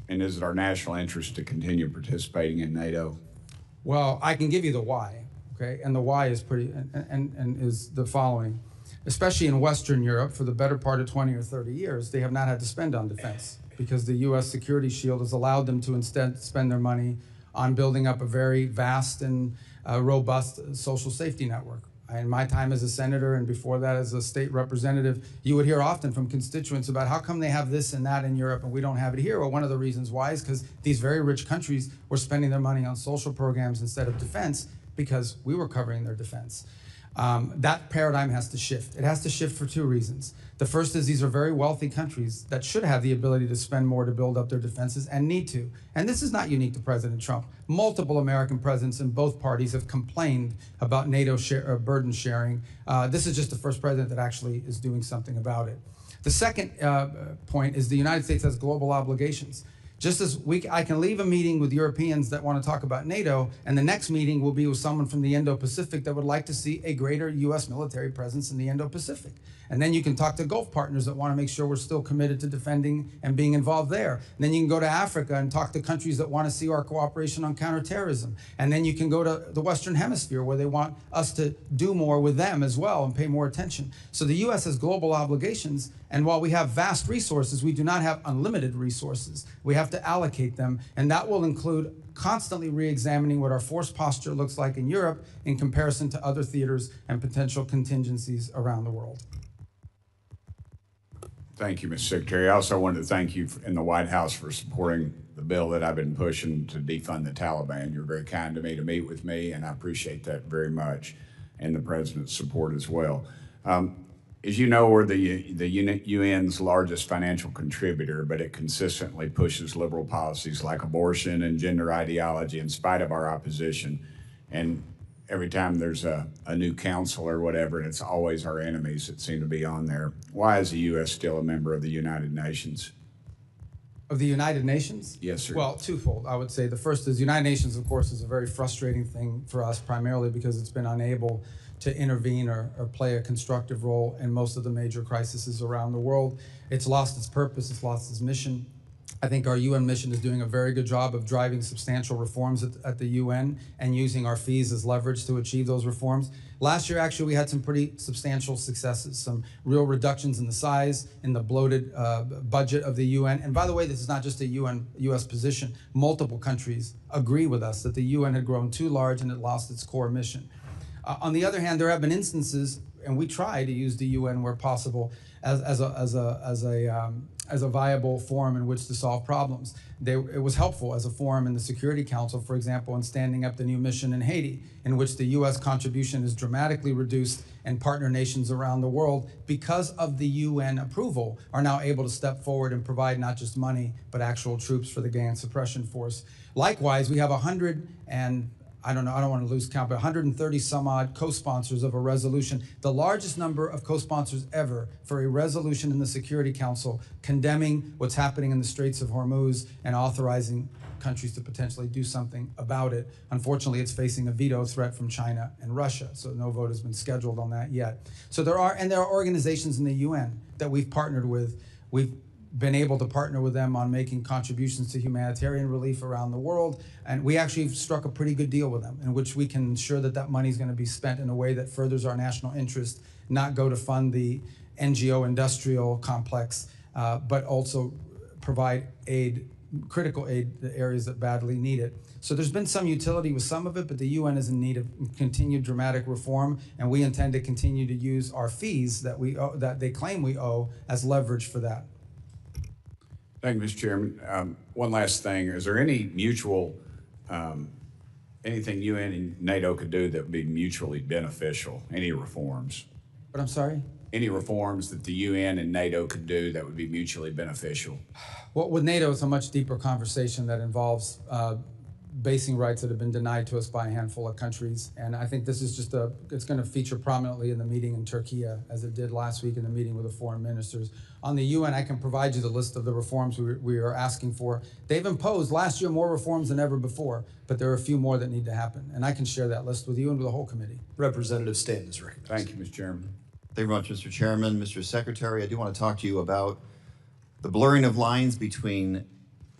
And is it our national interest to continue participating in NATO? Well, I can give you the why, okay? And the why is pretty, and is the following. Especially in Western Europe, for the better part of 20 or 30 years, they have not had to spend on defense because the U.S. security shield has allowed them to instead spend their money on building up a very vast and robust social safety network. In my time as a senator and before that as a state representative, you would hear often from constituents about how come they have this and that in Europe and we don't have it here. Well, one of the reasons why is because these very rich countries were spending their money on social programs instead of defense because we were covering their defense. That paradigm has to shift. It has to shift for two reasons. The first is these are very wealthy countries that should have the ability to spend more to build up their defenses and need to. And this is not unique to President Trump. Multiple American presidents in both parties have complained about NATO burden sharing. This is just the first president that actually is doing something about it. The second point is the United States has global obligations. Just as I can leave a meeting with Europeans that want to talk about NATO, and the next meeting will be with someone from the Indo-Pacific that would like to see a greater U.S. military presence in the Indo-Pacific. And then you can talk to Gulf partners that want to make sure we're still committed to defending and being involved there. And then you can go to Africa and talk to countries that want to see our cooperation on counterterrorism. And then you can go to the Western Hemisphere where they want us to do more with them as well and pay more attention. So the U.S. has global obligations. And while we have vast resources, we do not have unlimited resources. We have to allocate them, and that will include constantly re-examining what our force posture looks like in Europe in comparison to other theaters and potential contingencies around the world. Thank you, Mr. Secretary. I also wanted to thank you in the White House for supporting the bill that I've been pushing to defund the Taliban. You're very kind to me to meet with me, and I appreciate that very much, and the President's support as well. As you know, we're the UN's largest financial contributor, but it consistently pushes liberal policies like abortion and gender ideology in spite of our opposition. And every time there's a new council or whatever, it's always our enemies that seem to be on there. Why is the U.S. still a member of the United Nations? Of the United Nations? Yes, sir. Well, twofold, I would say. The first is the United Nations, of course, is a very frustrating thing for us, primarily because it's been unable to intervene or play a constructive role in most of the major crises around the world. It's lost its purpose, it's lost its mission. I think our UN mission is doing a very good job of driving substantial reforms at the UN and using our fees as leverage to achieve those reforms. Last year, actually, we had some pretty substantial successes, some real reductions in the size, in the bloated budget of the UN. And by the way, this is not just a US position. Multiple countries agree with us that the UN had grown too large and it lost its core mission. On the other hand, there have been instances, and we try to use the UN where possible as a viable forum in which to solve problems. It was helpful as a forum in the Security Council, for example, in standing up the new mission in Haiti, in which the U.S. contribution is dramatically reduced, and partner nations around the world, because of the UN approval, are now able to step forward and provide not just money, but actual troops for the gang suppression force. Likewise, we have 130 some odd co-sponsors of a resolution, the largest number of co-sponsors ever for a resolution in the Security Council condemning what's happening in the Straits of Hormuz and authorizing countries to potentially do something about it. Unfortunately, it's facing a veto threat from China and Russia, so no vote has been scheduled on that yet. So there are organizations in the UN that we've partnered with. We've been able to partner with them on making contributions to humanitarian relief around the world. And we actually struck a pretty good deal with them in which we can ensure that that money is going to be spent in a way that furthers our national interest, not go to fund the NGO industrial complex, but also provide aid, critical aid to areas that badly need it. So there's been some utility with some of it, but the UN is in need of continued dramatic reform, and we intend to continue to use our fees that that they claim we owe as leverage for that. Thank you, Mr. Chairman. One last thing. Is there any mutual, anything UN and NATO could do that would be mutually beneficial? Any reforms? But I'm sorry? Any reforms that the UN and NATO could do that would be mutually beneficial? Well, with NATO, it's a much deeper conversation that involves basing rights that have been denied to us by a handful of countries. And I think this is just it's going to feature prominently in the meeting in Turkey, as it did last week in the meeting with the foreign ministers. On the UN, I can provide you the list of the reforms we are asking for. They've imposed last year more reforms than ever before, but there are a few more that need to happen. And I can share that list with you and with the whole committee. Representative Stanton is recognized. Thank you, Mr. Chairman. Thank you very much, Mr. Chairman. Mr. Secretary, I do want to talk to you about the blurring of lines between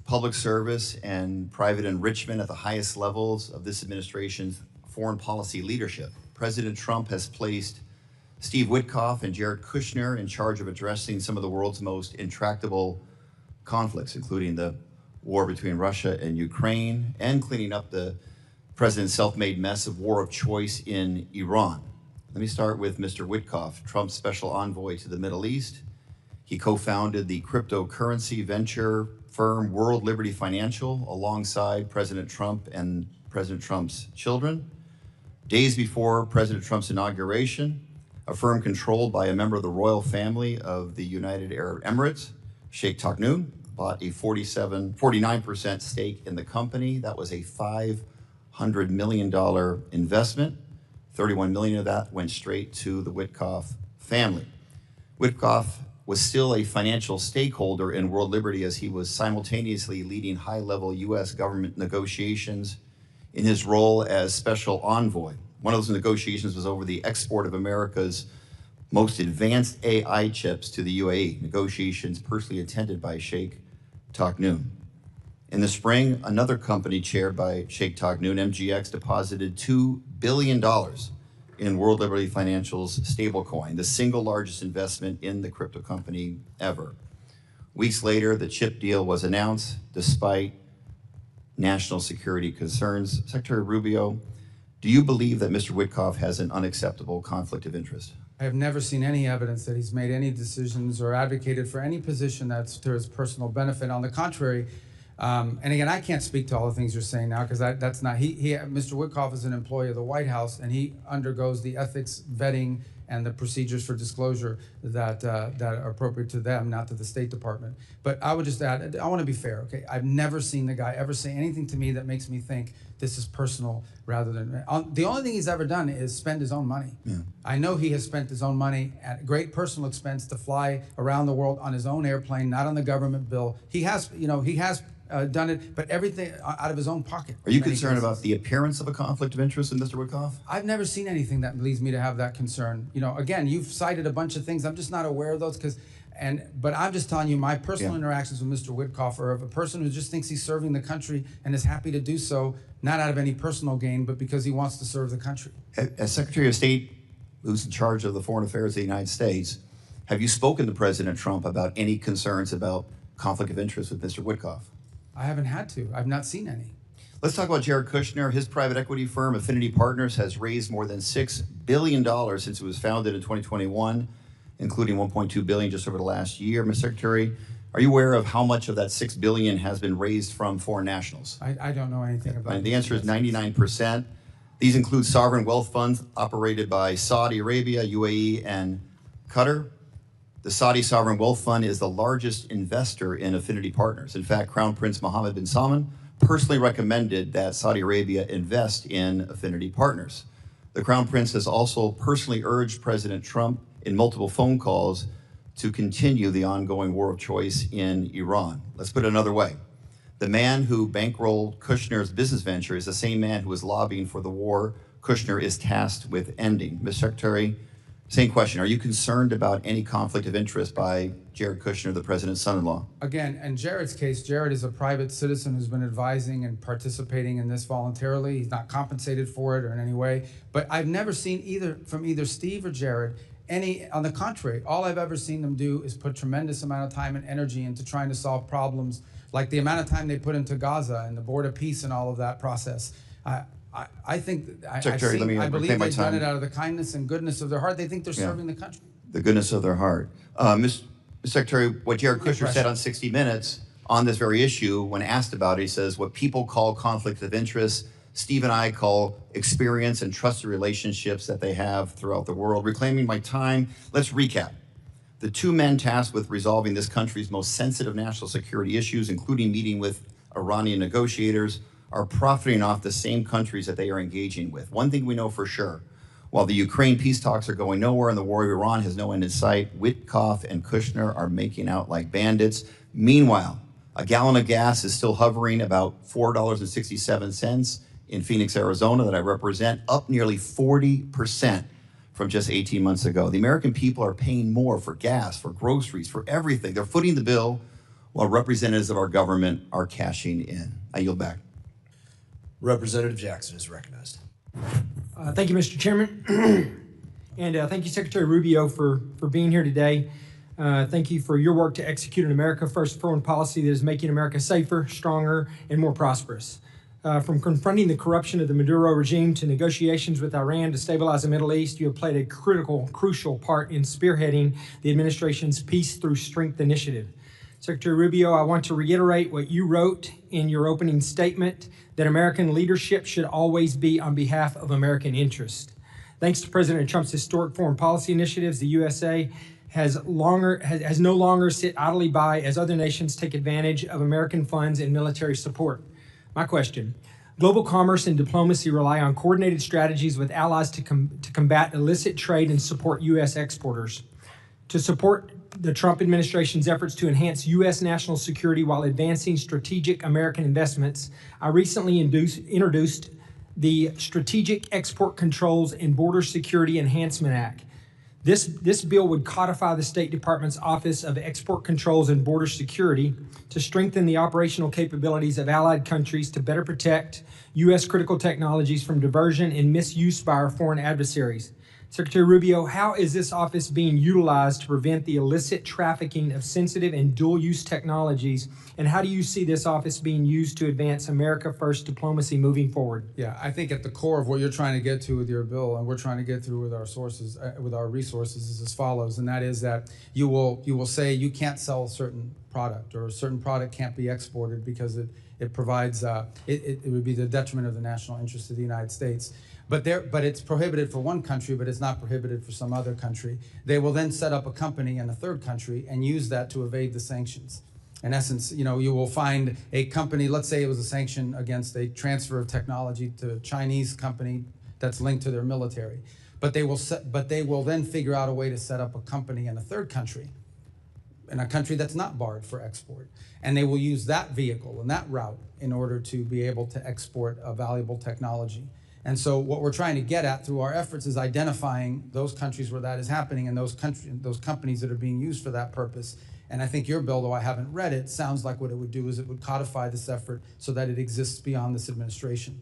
public service and private enrichment at the highest levels of this administration's foreign policy leadership. President Trump has placed Steve Witkoff and Jared Kushner in charge of addressing some of the world's most intractable conflicts, including the war between Russia and Ukraine and cleaning up the president's self-made mess of war of choice in Iran. Let me start with Mr. Witkoff, Trump's special envoy to the Middle East. He co-founded the cryptocurrency venture firm World Liberty Financial alongside President Trump and President Trump's children. Days before President Trump's inauguration, a firm controlled by a member of the royal family of the United Arab Emirates, Sheikh Takhnoun, bought a 49% stake in the company. That was a $500 million investment. 31 million of that went straight to the Witkoff family. Witkoff was still a financial stakeholder in World Liberty as he was simultaneously leading high-level U.S. government negotiations in his role as special envoy. One of those negotiations was over the export of America's most advanced AI chips to the UAE, negotiations personally attended by Sheikh Takhnoun. In the spring, another company chaired by Sheikh Takhnoun, MGX, deposited $2 billion in World Liberty Financial's stablecoin, the single largest investment in the crypto company ever. Weeks later, the chip deal was announced despite national security concerns. Secretary Rubio, do you believe that Mr. Witkoff has an unacceptable conflict of interest? I have never seen any evidence that he's made any decisions or advocated for any position that's to his personal benefit. On the contrary, and again, I can't speak to all the things you're saying now because that's not, Mr. Witkoff is an employee of the White House and he undergoes the ethics vetting and the procedures for disclosure that are appropriate to them, not to the State Department. But I would just add, I want to be fair, okay? I've never seen the guy ever say anything to me that makes me think this is personal rather than, the only thing he's ever done is spend his own money. Yeah. I know he has spent his own money at great personal expense to fly around the world on his own airplane, not on the government bill. He has, done it, but everything out of his own pocket. Are you concerned about the appearance of a conflict of interest in Mr. Witkoff? I've never seen anything that leads me to have that concern. Again, you've cited a bunch of things. I'm just not aware of those but I'm just telling you my personal interactions with Mr. Witkoff are of a person who just thinks he's serving the country and is happy to do so, not out of any personal gain, but because he wants to serve the country. As Secretary of State, who's in charge of the foreign affairs of the United States, have you spoken to President Trump about any concerns about conflict of interest with Mr. Witkoff? I haven't had to. I've not seen any. Let's talk about Jared Kushner. His private equity firm, Affinity Partners, has raised more than $6 billion since it was founded in 2021, including $1.2 billion just over the last year. Mr. Secretary, are you aware of how much of that $6 billion has been raised from foreign nationals? I don't know anything about it. The answer is 99%. These include sovereign wealth funds operated by Saudi Arabia, UAE, and Qatar. The Saudi Sovereign Wealth Fund is the largest investor in Affinity Partners. In fact, Crown Prince Mohammed bin Salman personally recommended that Saudi Arabia invest in Affinity Partners. The Crown Prince has also personally urged President Trump in multiple phone calls to continue the ongoing war of choice in Iran. Let's put it another way. The man who bankrolled Kushner's business venture is the same man who was lobbying for the war Kushner is tasked with ending. Mr. Secretary, same question. Are you concerned about any conflict of interest by Jared Kushner, the president's son-in-law? Again, in Jared's case, Jared is a private citizen who's been advising and participating in this voluntarily. He's not compensated for it or in any way. But I've never seen from either Steve or Jared on the contrary, all I've ever seen them do is put tremendous amount of time and energy into trying to solve problems, like the amount of time they put into Gaza and the Board of Peace and all of that process. I think I believe they've done it out of the kindness and goodness of their heart. They think they're serving the country. The goodness of their heart. Mr. Secretary, what Jared Kushner said on 60 Minutes on this very issue, when asked about it, he says, what people call conflict of interest, Steve and I call experience and trusted relationships that they have throughout the world. Reclaiming my time, let's recap. The two men tasked with resolving this country's most sensitive national security issues, including meeting with Iranian negotiators, are profiting off the same countries that they are engaging with. One thing we know for sure, while the Ukraine peace talks are going nowhere and the war of Iran has no end in sight, Witkoff and Kushner are making out like bandits. Meanwhile, a gallon of gas is still hovering about $4.67 in Phoenix, Arizona, that I represent, up nearly 40% from just 18 months ago. The American people are paying more for gas, for groceries, for everything. They're footing the bill while representatives of our government are cashing in. I yield back. Representative Jackson is recognized. Thank you, Mr. Chairman. And thank you, Secretary Rubio, for being here today. Thank you for your work to execute an America First foreign policy that is making America safer, stronger, and more prosperous. From confronting the corruption of the Maduro regime to negotiations with Iran to stabilize the Middle East, you have played a crucial part in spearheading the administration's Peace Through Strength initiative. Secretary Rubio, I want to reiterate what you wrote in your opening statement, that American leadership should always be on behalf of American interest. Thanks to President Trump's historic foreign policy initiatives, the USA has no longer sit idly by as other nations take advantage of American funds and military support. My question: global commerce and diplomacy rely on coordinated strategies with allies to combat illicit trade and support U.S. exporters. To support the Trump administration's efforts to enhance U.S. national security while advancing strategic American investments, I recently introduced the Strategic Export Controls and Border Security Enhancement Act. This bill would codify the State Department's Office of Export Controls and Border Security to strengthen the operational capabilities of allied countries to better protect U.S. critical technologies from diversion and misuse by our foreign adversaries. Secretary Rubio, how is this office being utilized to prevent the illicit trafficking of sensitive and dual-use technologies, and how do you see this office being used to advance America First diplomacy moving forward? Yeah, I think at the core of what you're trying to get to with your bill, and we're trying to get through with our sources, with our resources, is as follows, and that is that you will say you can't sell a certain product, or a certain product can't be exported because it provides it would be the detriment of the national interest of the United States. But it's prohibited for one country, but it's not prohibited for some other country. They will then set up a company in a third country and use that to evade the sanctions. In essence, you will find a company, let's say it was a sanction against a transfer of technology to a Chinese company that's linked to their military. But they will then figure out a way to set up a company in a third country, in a country that's not barred for export. And they will use that vehicle and that route in order to be able to export a valuable technology. And so what we're trying to get at through our efforts is identifying those countries where that is happening and those companies that are being used for that purpose. And I think your bill, though I haven't read it, sounds like what it would do is it would codify this effort so that it exists beyond this administration.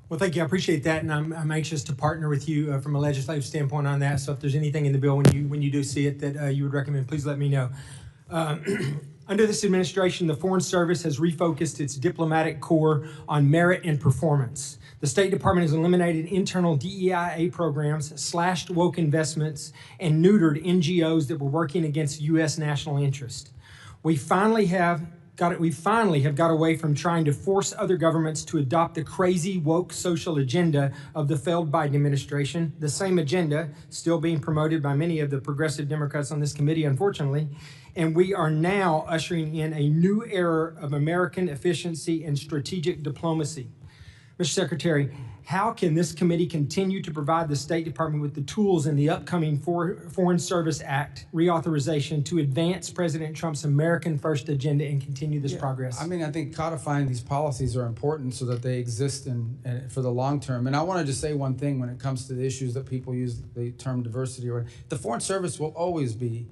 Well, thank you. I appreciate that, and I'm anxious to partner with you from a legislative standpoint on that. So if there's anything in the bill when you do see it that you would recommend, please let me know. Under this administration, the Foreign Service has refocused its diplomatic corps on merit and performance. The State Department has eliminated internal DEIA programs, slashed woke investments, and neutered NGOs that were working against U.S. national interest. We finally have got away from trying to force other governments to adopt the crazy woke social agenda of the failed Biden administration, the same agenda still being promoted by many of the progressive Democrats on this committee, unfortunately. And we are now ushering in a new era of American efficiency and strategic diplomacy. Mr. Secretary, how can this committee continue to provide the State Department with the tools in the upcoming Foreign Service Act reauthorization to advance President Trump's American First agenda and continue this progress? I mean, I think codifying these policies are important so that they exist for the long term. And I want to just say one thing when it comes to the issues that people use the term diversity. The Foreign Service will always be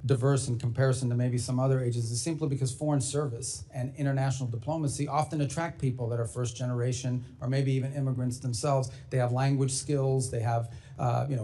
diverse in comparison to maybe some other agencies, simply because foreign service and international diplomacy often attract people that are first generation or maybe even immigrants themselves. They have language skills, they have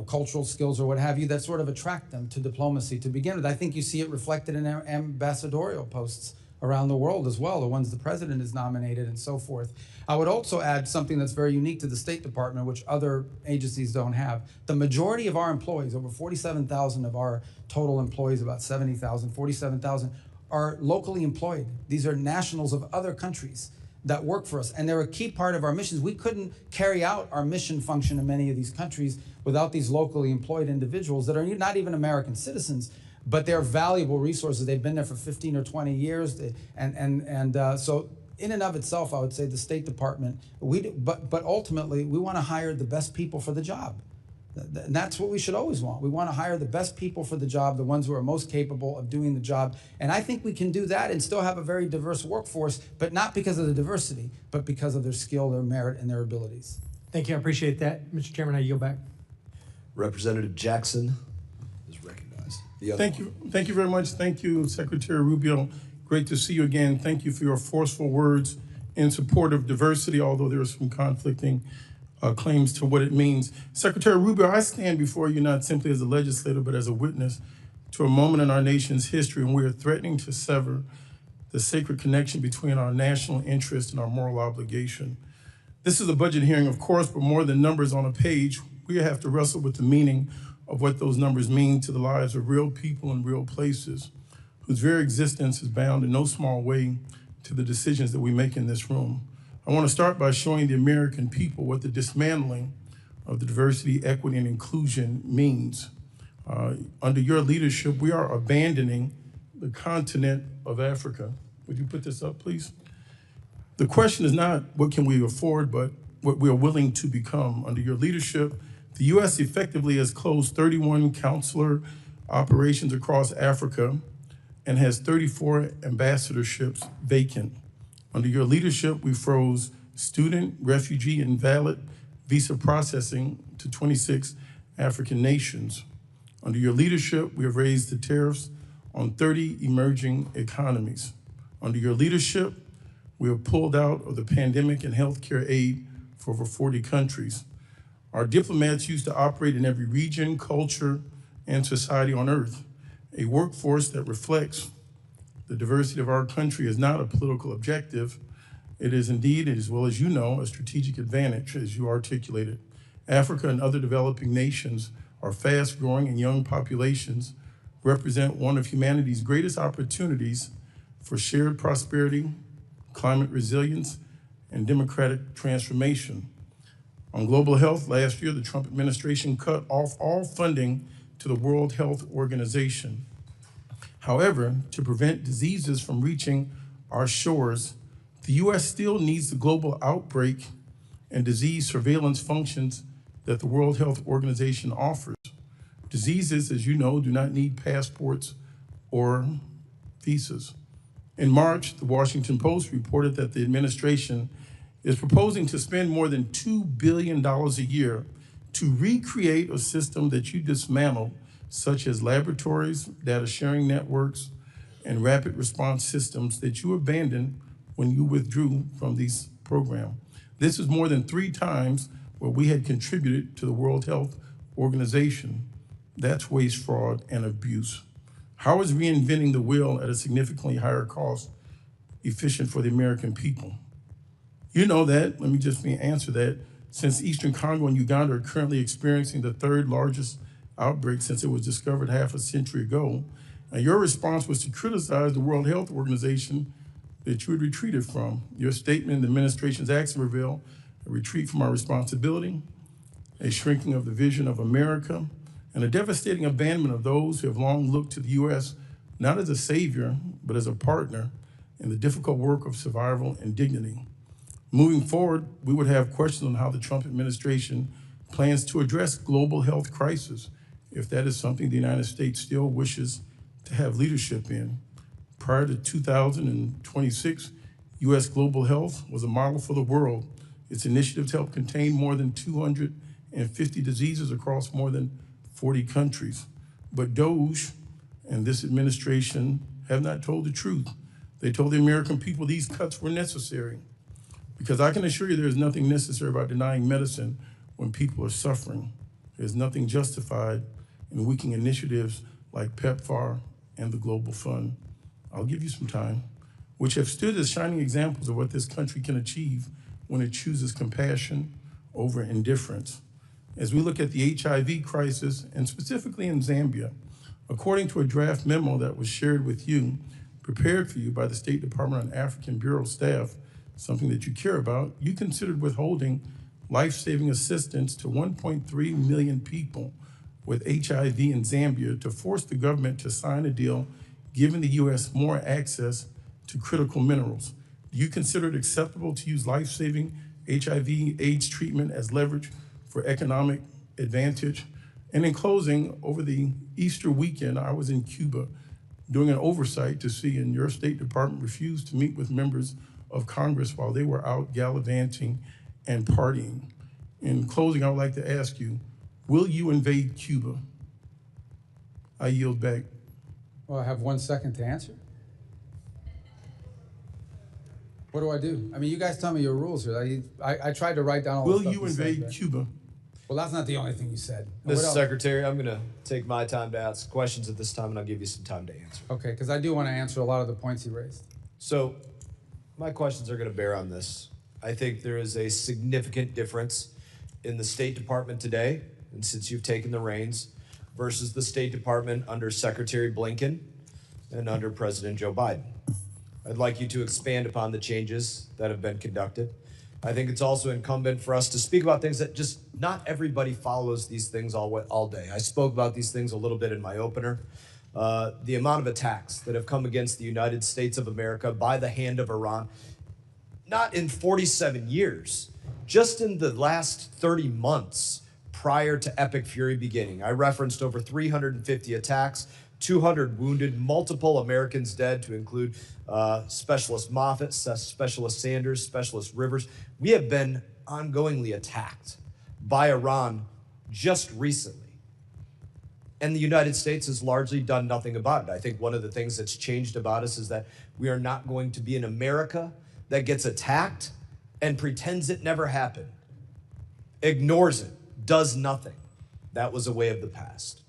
cultural skills or what have you that sort of attract them to diplomacy to begin with. I think you see it reflected in ambassadorial posts around the world as well, the ones the president has nominated and so forth. I would also add something that's very unique to the State Department, which other agencies don't have. The majority of our employees, over 47,000 of our total employees, about 70,000, 47,000, are locally employed. These are nationals of other countries that work for us, and they're a key part of our missions. We couldn't carry out our mission function in many of these countries without these locally employed individuals that are not even American citizens, but they're valuable resources. They've been there for 15 or 20 years, so in and of itself, I would say the State Department, but ultimately, we want to hire the best people for the job. And that's what we should always want. We want to hire the best people for the job, the ones who are most capable of doing the job. And I think we can do that and still have a very diverse workforce, but not because of the diversity, but because of their skill, their merit, and their abilities. Thank you. I appreciate that. Mr. Chairman, I yield back. Representative Jackson is recognized. Thank you. Thank you very much. Thank you, Secretary Rubio. Great to see you again. Thank you for your forceful words in support of diversity, although there are some conflicting claims to what it means. Secretary Rubio, I stand before you not simply as a legislator, but as a witness to a moment in our nation's history when we are threatening to sever the sacred connection between our national interest and our moral obligation. This is a budget hearing, of course, but more than numbers on a page, we have to wrestle with the meaning of what those numbers mean to the lives of real people in real places, whose very existence is bound in no small way to the decisions that we make in this room. I want to start by showing the American people what the dismantling of the diversity, equity, and inclusion means. Under your leadership, we are abandoning the continent of Africa. Would you put this up, please? The question is not what can we afford, but what we are willing to become. Under your leadership, the U.S. effectively has closed 31 consular operations across Africa and has 34 ambassadorships vacant. Under your leadership, we froze student, refugee, and valid visa processing to 26 African nations. Under your leadership, we have raised the tariffs on 30 emerging economies. Under your leadership, we have pulled out of the pandemic and healthcare aid for over 40 countries. Our diplomats used to operate in every region, culture, and society on earth. A workforce that reflects the diversity of our country is not a political objective. It is indeed, as well as you know, a strategic advantage, as you articulated. Africa and other developing nations are fast-growing and young populations represent one of humanity's greatest opportunities for shared prosperity, climate resilience, and democratic transformation. On global health, last year, the Trump administration cut off all funding to the World Health Organization. However, to prevent diseases from reaching our shores, the U.S. still needs the global outbreak and disease surveillance functions that the World Health Organization offers. Diseases, as you know, do not need passports or visas. In March, the Washington Post reported that the administration is proposing to spend more than $2 billion a year to recreate a system that you dismantled, such as laboratories, data sharing networks, and rapid response systems that you abandoned when you withdrew from these programs. This is more than 3 times what we had contributed to the World Health Organization. That's waste, fraud, and abuse. How is reinventing the wheel at a significantly higher cost efficient for the American people? You know that, let me just answer that. Since Eastern Congo and Uganda are currently experiencing the 3rd largest outbreak since it was discovered half a century ago. And your response was to criticize the World Health Organization that you had retreated from. Your statement in the administration's action revealed a retreat from our responsibility, a shrinking of the vision of America, and a devastating abandonment of those who have long looked to the U.S. not as a savior, but as a partner in the difficult work of survival and dignity. Moving forward, we would have questions on how the Trump administration plans to address global health crisis, if that is something the United States still wishes to have leadership in. Prior to 2026, U.S. global health was a model for the world. Its initiatives helped contain more than 250 diseases across more than 40 countries. But DOGE and this administration have not told the truth. They told the American people these cuts were necessary. Because I can assure you there is nothing necessary about denying medicine when people are suffering. There's nothing justified in weakening initiatives like PEPFAR and the Global Fund. I'll give you some time, which have stood as shining examples of what this country can achieve when it chooses compassion over indifference. As we look at the HIV crisis, and specifically in Zambia, according to a draft memo that was shared with you, prepared for you by the State Department and African Bureau staff, something that you care about, you considered withholding life-saving assistance to 1.3 million people with HIV in Zambia to force the government to sign a deal giving the U.S. more access to critical minerals. Do you consider it acceptable to use life-saving HIV/AIDS treatment as leverage for economic advantage? And in closing, over the Easter weekend, I was in Cuba doing an oversight to see, and your State Department refused to meet with members of Congress while they were out gallivanting and partying. In closing, I would like to ask you, will you invade Cuba? I yield back. Well, I have 1 second to answer. What do I do? I mean, you guys tell me your rules here. I tried to write down all the stuff. Will you invade Cuba? Well, that's not the only thing you said. Mr. Secretary, I'm going to take my time to ask questions at this time, and I'll give you some time to answer. Okay, because I do want to answer a lot of the points he raised. So my questions are going to bear on this. I think there is a significant difference in the State Department today, and since you've taken the reins, versus the State Department under Secretary Blinken and under President Joe Biden. I'd like you to expand upon the changes that have been conducted. I think it's also incumbent for us to speak about things that just not everybody follows these things all day. I spoke about these things a little bit in my opener. The amount of attacks that have come against the United States of America by the hand of Iran, not in 47 years, just in the last 30 months prior to Epic Fury beginning. I referenced over 350 attacks, 200 wounded, multiple Americans dead, to include Specialist Moffett, Specialist Sanders, Specialist Rivers. We have been ongoingly attacked by Iran just recently. And the United States has largely done nothing about it. I think one of the things that's changed about us is that we are not going to be an America that gets attacked and pretends it never happened, ignores it, does nothing. That was a way of the past.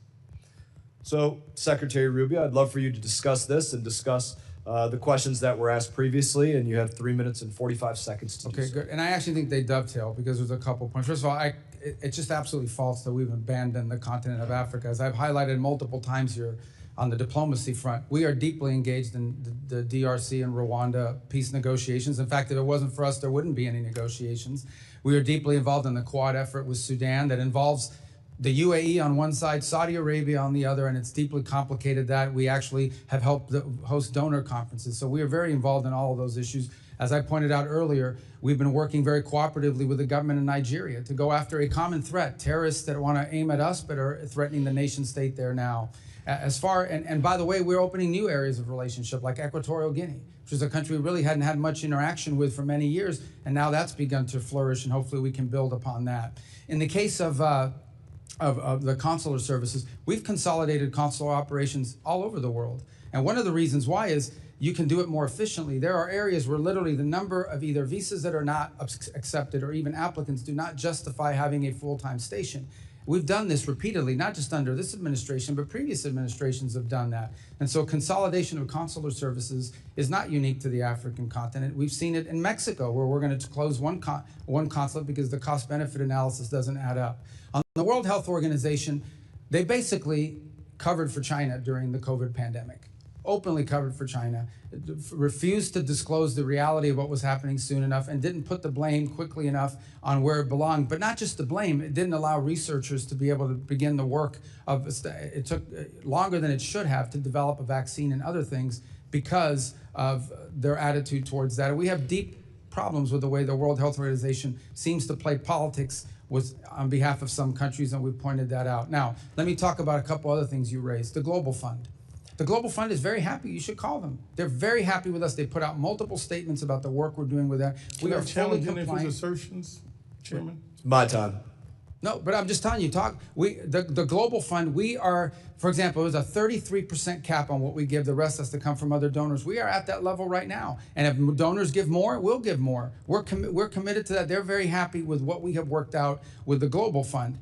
So, Secretary Rubio, I'd love for you to discuss this and discuss the questions that were asked previously, and you have 3 minutes and 45 seconds to do so. Okay, good. And I actually think they dovetail because there's a couple points. First of all, it's just absolutely false that we've abandoned the continent of Africa. As I've highlighted multiple times here on the diplomacy front, we are deeply engaged in the DRC and Rwanda peace negotiations. In fact, if it wasn't for us, there wouldn't be any negotiations. We are deeply involved in the Quad effort with Sudan that involves the UAE on one side, Saudi Arabia on the other, and it's deeply complicated that we actually have helped host donor conferences. So we are very involved in all of those issues. As I pointed out earlier, we've been working very cooperatively with the government in Nigeria to go after a common threat, terrorists that want to aim at us but are threatening the nation state there now. And by the way, we're opening new areas of relationship like Equatorial Guinea, which is a country we really hadn't had much interaction with for many years, and now that's begun to flourish, and hopefully we can build upon that. In the case of the consular services, we've consolidated consular operations all over the world. And one of the reasons why is you can do it more efficiently. There are areas where literally the number of either visas that are not accepted or even applicants do not justify having a full-time station. We've done this repeatedly, not just under this administration, but previous administrations have done that. And so consolidation of consular services is not unique to the African continent. We've seen it in Mexico, where we're going to close one consulate because the cost-benefit analysis doesn't add up. On the World Health Organization, they basically covered for China during the COVID pandemic, openly covered for China, refused to disclose the reality of what was happening soon enough, and didn't put the blame quickly enough on where it belonged. But not just the blame, it didn't allow researchers to be able to begin the work of, it took longer than it should have to develop a vaccine and other things because of their attitude towards that. And we have deep problems with the way the World Health Organization seems to play politics on behalf of some countries, and we've pointed that out. Now, let me talk about a couple other things you raised. The Global Fund. The Global Fund is very happy. You should call them. They're very happy with us. They put out multiple statements about the work we're doing with that. We are fully compliant. His assertions, Chairman? It's my time. No, but I'm just telling you, the Global Fund, we are, for example, it was a 33% cap on what we give. The rest has to come from other donors. We are at that level right now. And if donors give more, we'll give more. We're committed to that. They're very happy with what we have worked out with the Global Fund.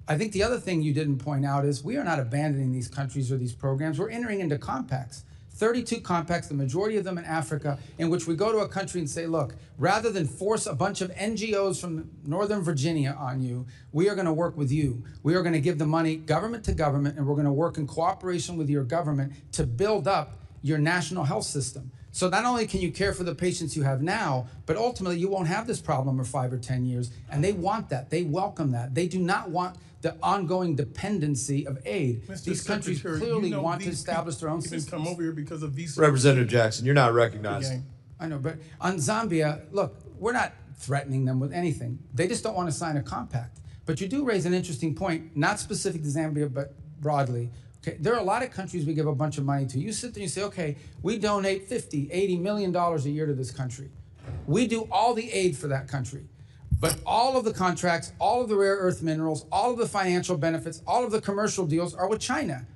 I think the other thing you didn't point out is we are not abandoning these countries or these programs. We're entering into compacts. 32 compacts, the majority of them in Africa, in which we go to a country and say, look, rather than force a bunch of NGOs from Northern Virginia on you, we are going to work with you. We are going to give the money government to government, and we're going to work in cooperation with your government to build up your national health system. So not only can you care for the patients you have now, but ultimately you won't have this problem for 5 or 10 years. And they want that. They welcome that. They do not want the ongoing dependency of aid. These countries clearly want to establish their own systems. Come over here because of visa. Representative Jackson, you're not recognized. I know, but on Zambia, look, we're not threatening them with anything. They just don't want to sign a compact. But you do raise an interesting point, not specific to Zambia, but broadly. Okay, there are a lot of countries we give a bunch of money to. You sit there and you say, okay, we donate $50, $80 million a year to this country. We do all the aid for that country. But all of the contracts, all of the rare earth minerals, all of the financial benefits, all of the commercial deals are with China.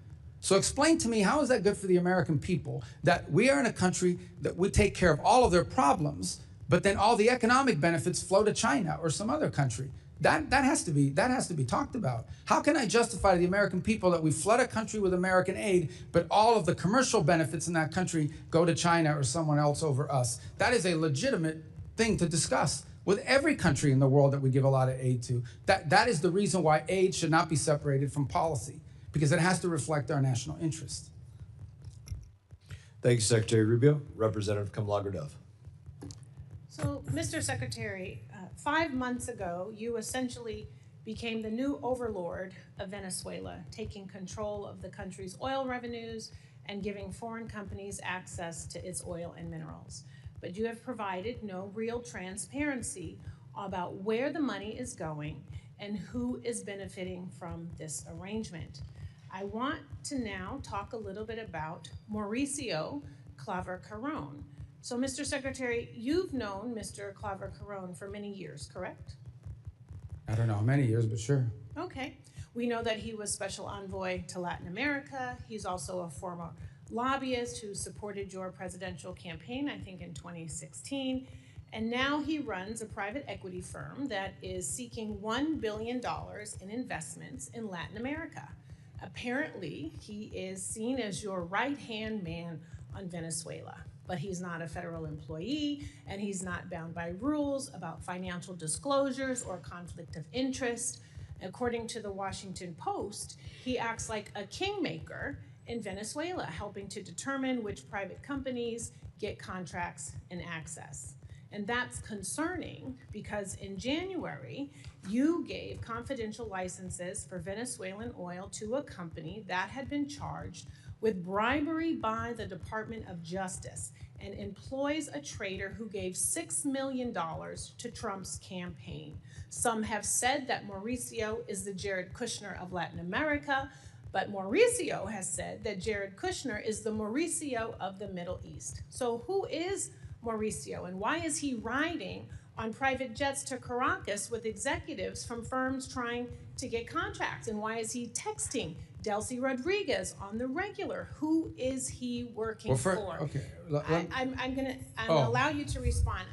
So explain to me, how is that good for the American people that we are in a country that we take care of all of their problems, but then all the economic benefits flow to China or some other country? That has to be talked about. How can I justify to the American people that we flood a country with American aid, but all of the commercial benefits in that country go to China or someone else over us? That is a legitimate thing to discuss with every country in the world that we give a lot of aid to. That is the reason why aid should not be separated from policy, because it has to reflect our national interest. Thank you, Secretary Rubio. Representative Kamlager-Dove. So, Mr. Secretary, 5 months ago, you essentially became the new overlord of Venezuela, taking control of the country's oil revenues and giving foreign companies access to its oil and minerals. But you have provided no real transparency about where the money is going and who is benefiting from this arrangement. I want to now talk a little bit about Mauricio Claver Carón. So, Mr. Secretary, you've known Mr. Claver Carón for many years, correct? I don't know how many years, but sure. Okay. We know that he was special envoy to Latin America. He's also a former lobbyist who supported your presidential campaign, I think in 2016. And now he runs a private equity firm that is seeking $1 billion in investments in Latin America. Apparently, he is seen as your right-hand man on Venezuela. But he's not a federal employee, and he's not bound by rules about financial disclosures or conflict of interest. According to the Washington Post, he acts like a kingmaker in Venezuela, helping to determine which private companies get contracts and access. And that's concerning because in January, you gave confidential licenses for Venezuelan oil to a company that had been charged with bribery by the Department of Justice and employs a trader who gave $6 million to Trump's campaign. Some have said that Mauricio is the Jared Kushner of Latin America, but Mauricio has said that Jared Kushner is the Mauricio of the Middle East. So who is Mauricio, and why is he riding on private jets to Caracas with executives from firms trying to get contracts? And why is he texting Delcy Rodriguez on the regular? Who is he working for? Okay. I'm gonna allow you to respond.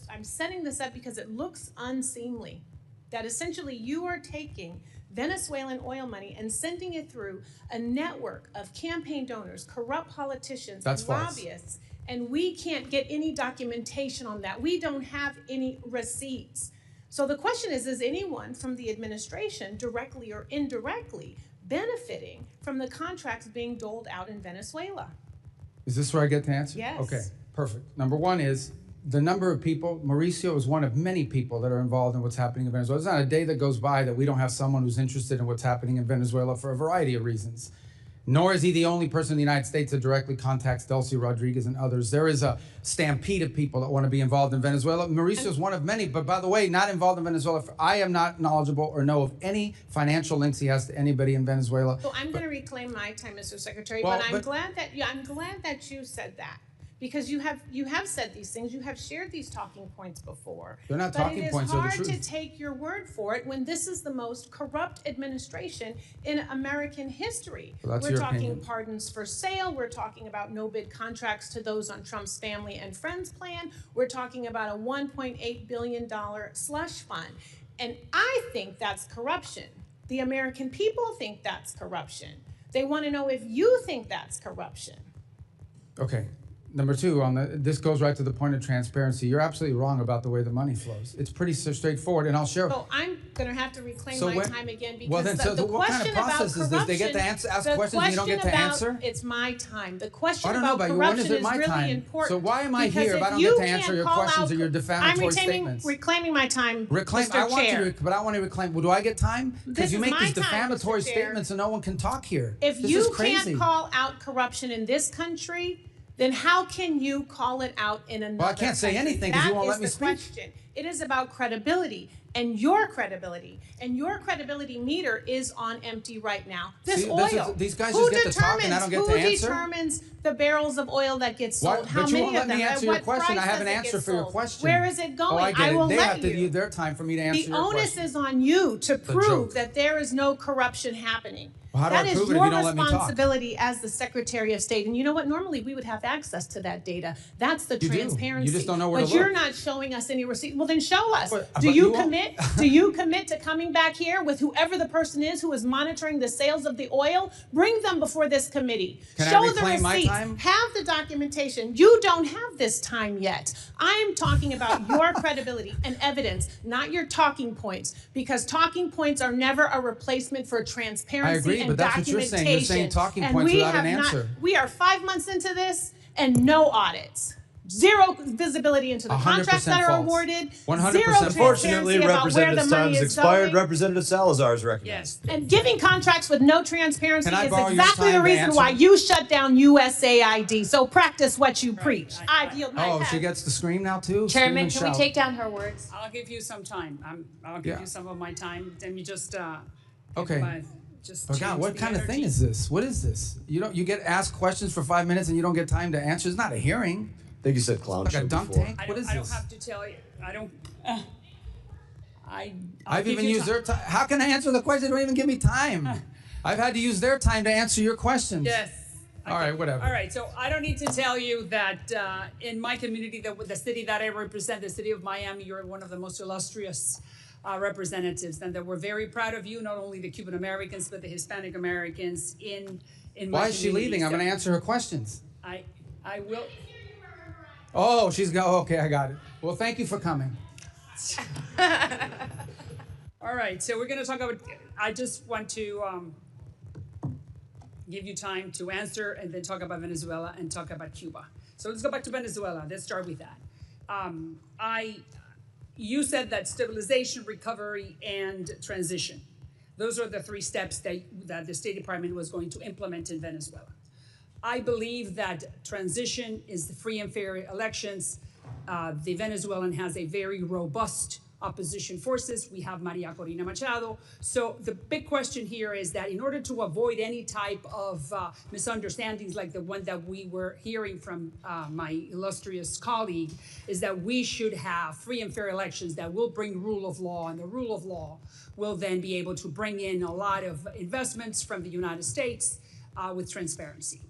I'm setting this up because it looks unseemly that essentially you are taking Venezuelan oil money and sending it through a network of campaign donors, corrupt politicians, and lobbyists, and we can't get any documentation on that. We don't have any receipts. So the question is anyone from the administration, directly or indirectly, benefiting from the contracts being doled out in Venezuela? Is this where I get to answer? Yes. Okay, perfect. Number one is the number of people. Mauricio is one of many people that are involved in what's happening in Venezuela. There's not a day that goes by that we don't have someone who's interested in what's happening in Venezuela for a variety of reasons. Nor is he the only person in the United States that directly contacts Delcy Rodriguez and others. There is a stampede of people that want to be involved in Venezuela. Mauricio is one of many, but by the way, not involved in Venezuela. I am not knowledgeable or know of any financial links he has to anybody in Venezuela. So I'm going to reclaim my time, Mr. Secretary, Well, but I'm glad that you said that. Because you have said these things, you have shared these talking points before. They're not talking points, they're the truth. But it is hard to take your word for it when this is the most corrupt administration in American history. Well, that's we're your talking opinion. pardons for sale. We're talking about no-bid contracts to those on Trump's family and friends plan. We're talking about a $1.8 billion slush fund. And I think that's corruption. The American people think that's corruption. They want to know if you think that's corruption. Okay. Number two, this goes right to the point of transparency. You're absolutely wrong about the way the money flows. It's pretty straightforward, and I'll share. So I'm going to have to reclaim my time again because well, then, the what kind question of process about is this? They get to ask questions and you don't get to answer? It's my time. The question I don't know about about you. When is corruption it my is really time? important. So why am I because here if I don't get to answer your questions or your defamatory statements? I'm reclaiming my time, Reclaim. Mr. I want Chair. you to, but I want to reclaim. Well, do I get time? Because you make these defamatory statements and no one can talk here. If this you is crazy. can't call out corruption in this country, then how can you call it out in another Well, I can't say country? anything because you won't let me That is the speak. question. It is about credibility and your credibility. And your credibility meter is on empty right now. This See, oil. these guys who just get to talk and I don't get to answer? Who determines the barrels of oil that get sold? What? How But you many won't let of them? me At answer your what question. I price have an does it answer get for your sold? question. Where is it going? Oh, I get it. will They let have to you. use their time for me to answer The your onus question. is on you to a prove joke. that there is no corruption happening. Well, how do I That is prove it if your you don't let me talk? responsibility as the Secretary of State. And you know what? Normally we would have access to that data. That's the You do. transparency. You just don't know where but to you're look. not showing us any receipt. Well, then show us. But Do you you won't. commit? Do you commit to coming back here with whoever the person is who is monitoring the sales of the oil? Bring them before this committee. Can I Show the reclaim my receipts. time? Have the documentation. You don't have this time yet. I'm talking about your credibility and evidence, not your talking points, because talking points are never a replacement for transparency I agree, and but that's what you're saying. You're saying documentation. talking And points we without an have not- answer. We are 5 months into this and no audits. Zero visibility into the 100% contracts that are false. awarded. 100% Zero false. Unfortunately, transparency about where the Representative money time has is expired. going. Representative Salazar is recognized. And giving contracts with no transparency Can I is borrow your exactly time the to reason answer? why you shut down USAID. So practice what you preach. I yield my Oh, pass. she gets to scream now too? Chairman, Scream can and we shout. take down her words? I'll give you some time. I'll give Yeah. you some of my time. Let me just Okay. just But God, change what the kind of thing energy. is this? What is this? You get asked questions for 5 minutes and you don't get time to answer. It's not a hearing. I think you said clown Like show a dunk before. tank. I What don't, is I don't this? have to tell you. I don't. I'll I've give even you used time. their time. How can I answer the question? They don't even give me time. I've had to use their time to answer your questions. Yes. All right, whatever. All right, so I don't need to tell you that in my community, the city that I represent, the city of Miami, you're one of the most illustrious representatives, and that we're very proud of you, not only the Cuban Americans, but the Hispanic Americans in my Why is she community. leaving? I'm So going to answer her questions. I will. Oh, she's go. Okay, I got it. Well, thank you for coming. All right, so we're going to talk about. I just want to give you time to answer, and then talk about Venezuela and talk about Cuba. So let's go back to Venezuela. Let's start with that. You said that stabilization, recovery, and transition. Those are the 3 steps that the State Department was going to implement in Venezuela. I believe that transition is the free and fair elections. The Venezuelan has a very robust opposition forces. We have Maria Corina Machado. So the big question here is that in order to avoid any type of misunderstandings like the one that we were hearing from my illustrious colleague, is that we should have free and fair elections that will bring rule of law, and the rule of law will then be able to bring in a lot of investments from the United States with transparency.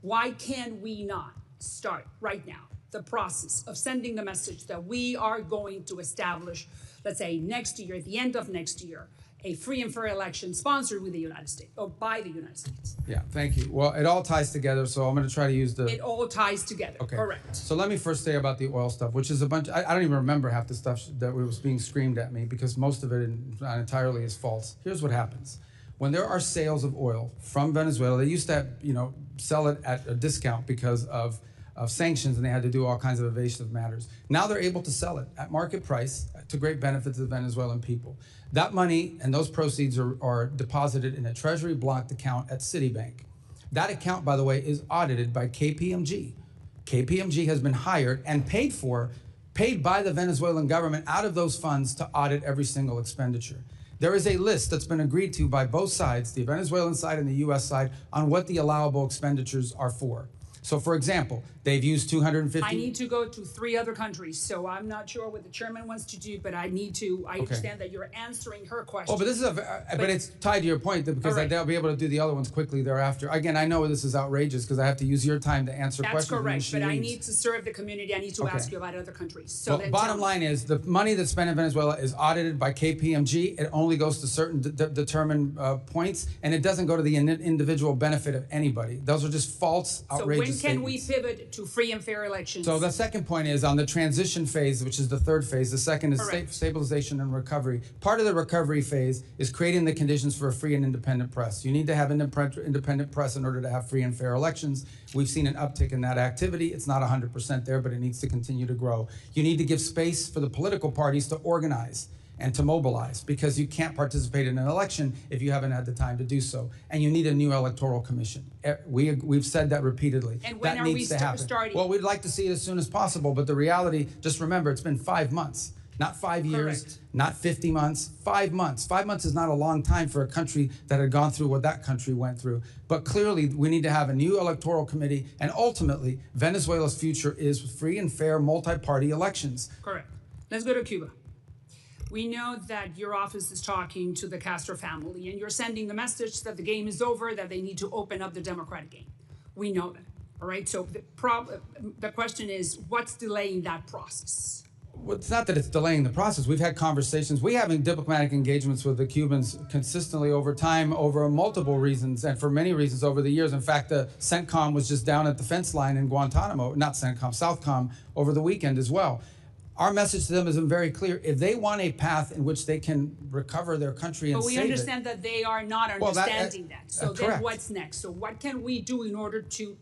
Why can we not start right now the process of sending the message that we are going to establish, let's say next year, at the end of next year, a free and fair election sponsored with the United States, or by the United States? Yeah, thank you. Well, it all ties together, so I'm going to try to use the... It all ties together, Okay. correct. So let me first say about the oil stuff, which is a bunch... I don't even remember half the stuff that was being screamed at me, because most of it not entirely is false. Here's what happens. When there are sales of oil from Venezuela, they used to, sell it at a discount because of sanctions, and they had to do all kinds of evasive matters. Now they're able to sell it at market price to great benefit to the Venezuelan people. That money and those proceeds are deposited in a treasury blocked account at Citibank. That account, by the way, is audited by KPMG. KPMG has been hired and paid by the Venezuelan government out of those funds to audit every single expenditure. There is a list that's been agreed to by both sides, the Venezuelan side and the US side, on what the allowable expenditures are for. So for example, they've used 250... I need to go to 3 other countries, so I'm not sure what the chairman wants to do, but I understand that you're answering her question. Oh, but this is but it's tied to your point, because All right. they'll be able to do the other ones quickly thereafter. Again, I know this is outrageous because I have to use your time to answer That's questions. when correct, she but I leaves. need to serve the community. I need to Okay. ask you about other countries. So Well, then bottom tell me. line is the money that's spent in Venezuela is audited by KPMG. It only goes to certain determined points, and it doesn't go to the individual benefit of anybody. Those are just false, So outrageous when can we statements. pivot to free and fair elections? So the second point is on the transition phase, which is the 3rd phase. The second is Correct. stabilization and recovery. Part of the recovery phase is creating the conditions for a free and independent press. You need to have independent press in order to have free and fair elections. We've seen an uptick in that activity. It's not 100% there, but it needs to continue to grow. You need to give space for the political parties to organize and to mobilize, because you can't participate in an election if you haven't had the time to do so. And you need a new electoral commission. We've said that repeatedly. And when that are needs we to happen. starting? Well, we'd like to see it as soon as possible, but the reality, just remember, it's been 5 months. Not 5 years, Correct. not 50 months, 5 months. 5 months is not a long time for a country that had gone through what that country went through. But clearly, we need to have a new electoral committee, and ultimately, Venezuela's future is free and fair multi-party elections. Correct. Let's go to Cuba. We know that your office is talking to the Castro family, and you're sending the message that the game is over, that they need to open up the democratic game. We know that, all right? So the question is, what's delaying that process? Well, it's not that it's delaying the process. We've had conversations. We have diplomatic engagements with the Cubans consistently over time, over multiple reasons, and for many reasons over the years. In fact, the CENTCOM was just down at the fence line in Guantanamo, not CENTCOM, SOUTHCOM, over the weekend as well. Our message to them has been very clear. If they want a path in which they can recover their country and But we save understand that they are not understanding that. So then correct. what's next? So what can we do in order to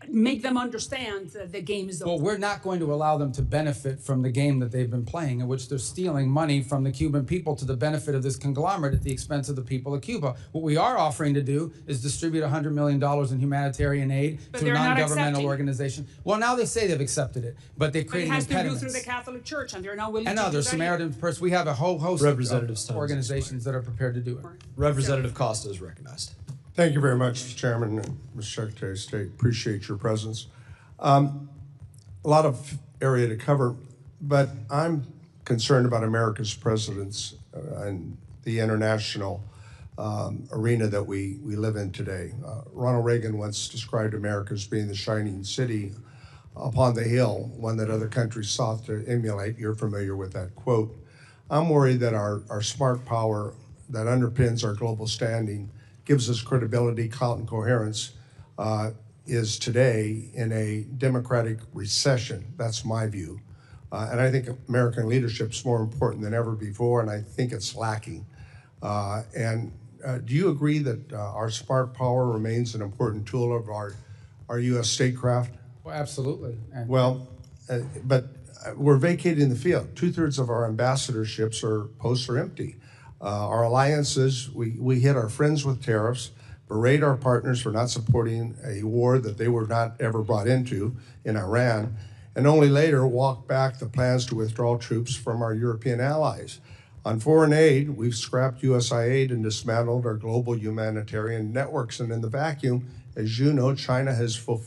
make them understand that the game is over? Well, we're not going to allow them to benefit from the game that they've been playing, in which they're stealing money from the Cuban people to the benefit of this conglomerate at the expense of the people of Cuba. What we are offering to do is distribute $100 million in humanitarian aid But through they're not non-governmental accepting. organizations. Well, now they say they've accepted it, but they're But it creating has to do impediments. through the Catholic Church, and they're not willing And to do others, that Samaritan Purse. We have a whole host Representative of Stone's organizations that are prepared to do it. Representative Costa is recognized. Thank you very much, Mr. Chairman and Mr. Secretary of State. Appreciate your presence. A lot of area to cover, but I'm concerned about America's presence and the international arena that we live in today. Ronald Reagan once described America as being the shining city upon the hill, one that other countries sought to emulate. You're familiar with that quote. I'm worried that our smart power that underpins our global standing, gives us credibility, clout, and coherence, is today in a democratic recession. That's my view. And I think American leadership is more important than ever before, and I think it's lacking. Do you agree that our smart power remains an important tool of our U.S. statecraft? Well, absolutely. But we're vacating the field. 2/3 of our ambassadorships posts are empty. Our alliances, we hit our friends with tariffs, berate our partners for not supporting a war that they were not ever brought into in Iran, and only later walk back the plans to withdraw troops from our European allies. On foreign aid, we've scrapped USAID and dismantled our global humanitarian networks. And in the vacuum, as you know, China has come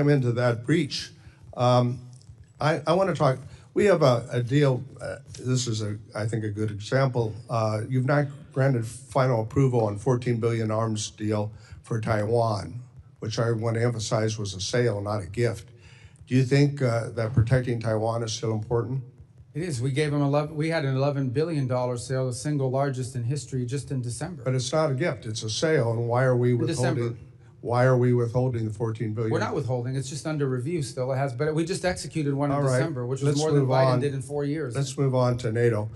into that breach. I want to talk. We have a deal. This is, I think, a good example. You've not granted final approval on $14 billion arms deal for Taiwan, which I want to emphasize was a sale, not a gift. Do you think that protecting Taiwan is still important? It is. We gave them we had an $11 billion sale, the single largest in history, just in December. But it's not a gift; it's a sale. And why are we withholding? Why are we withholding the $14 billion? We're not withholding. It's just under review still. It has, but we just executed one in All right. December, which was Let's more than move Biden on. did in 4 years. Let's move on to NATO.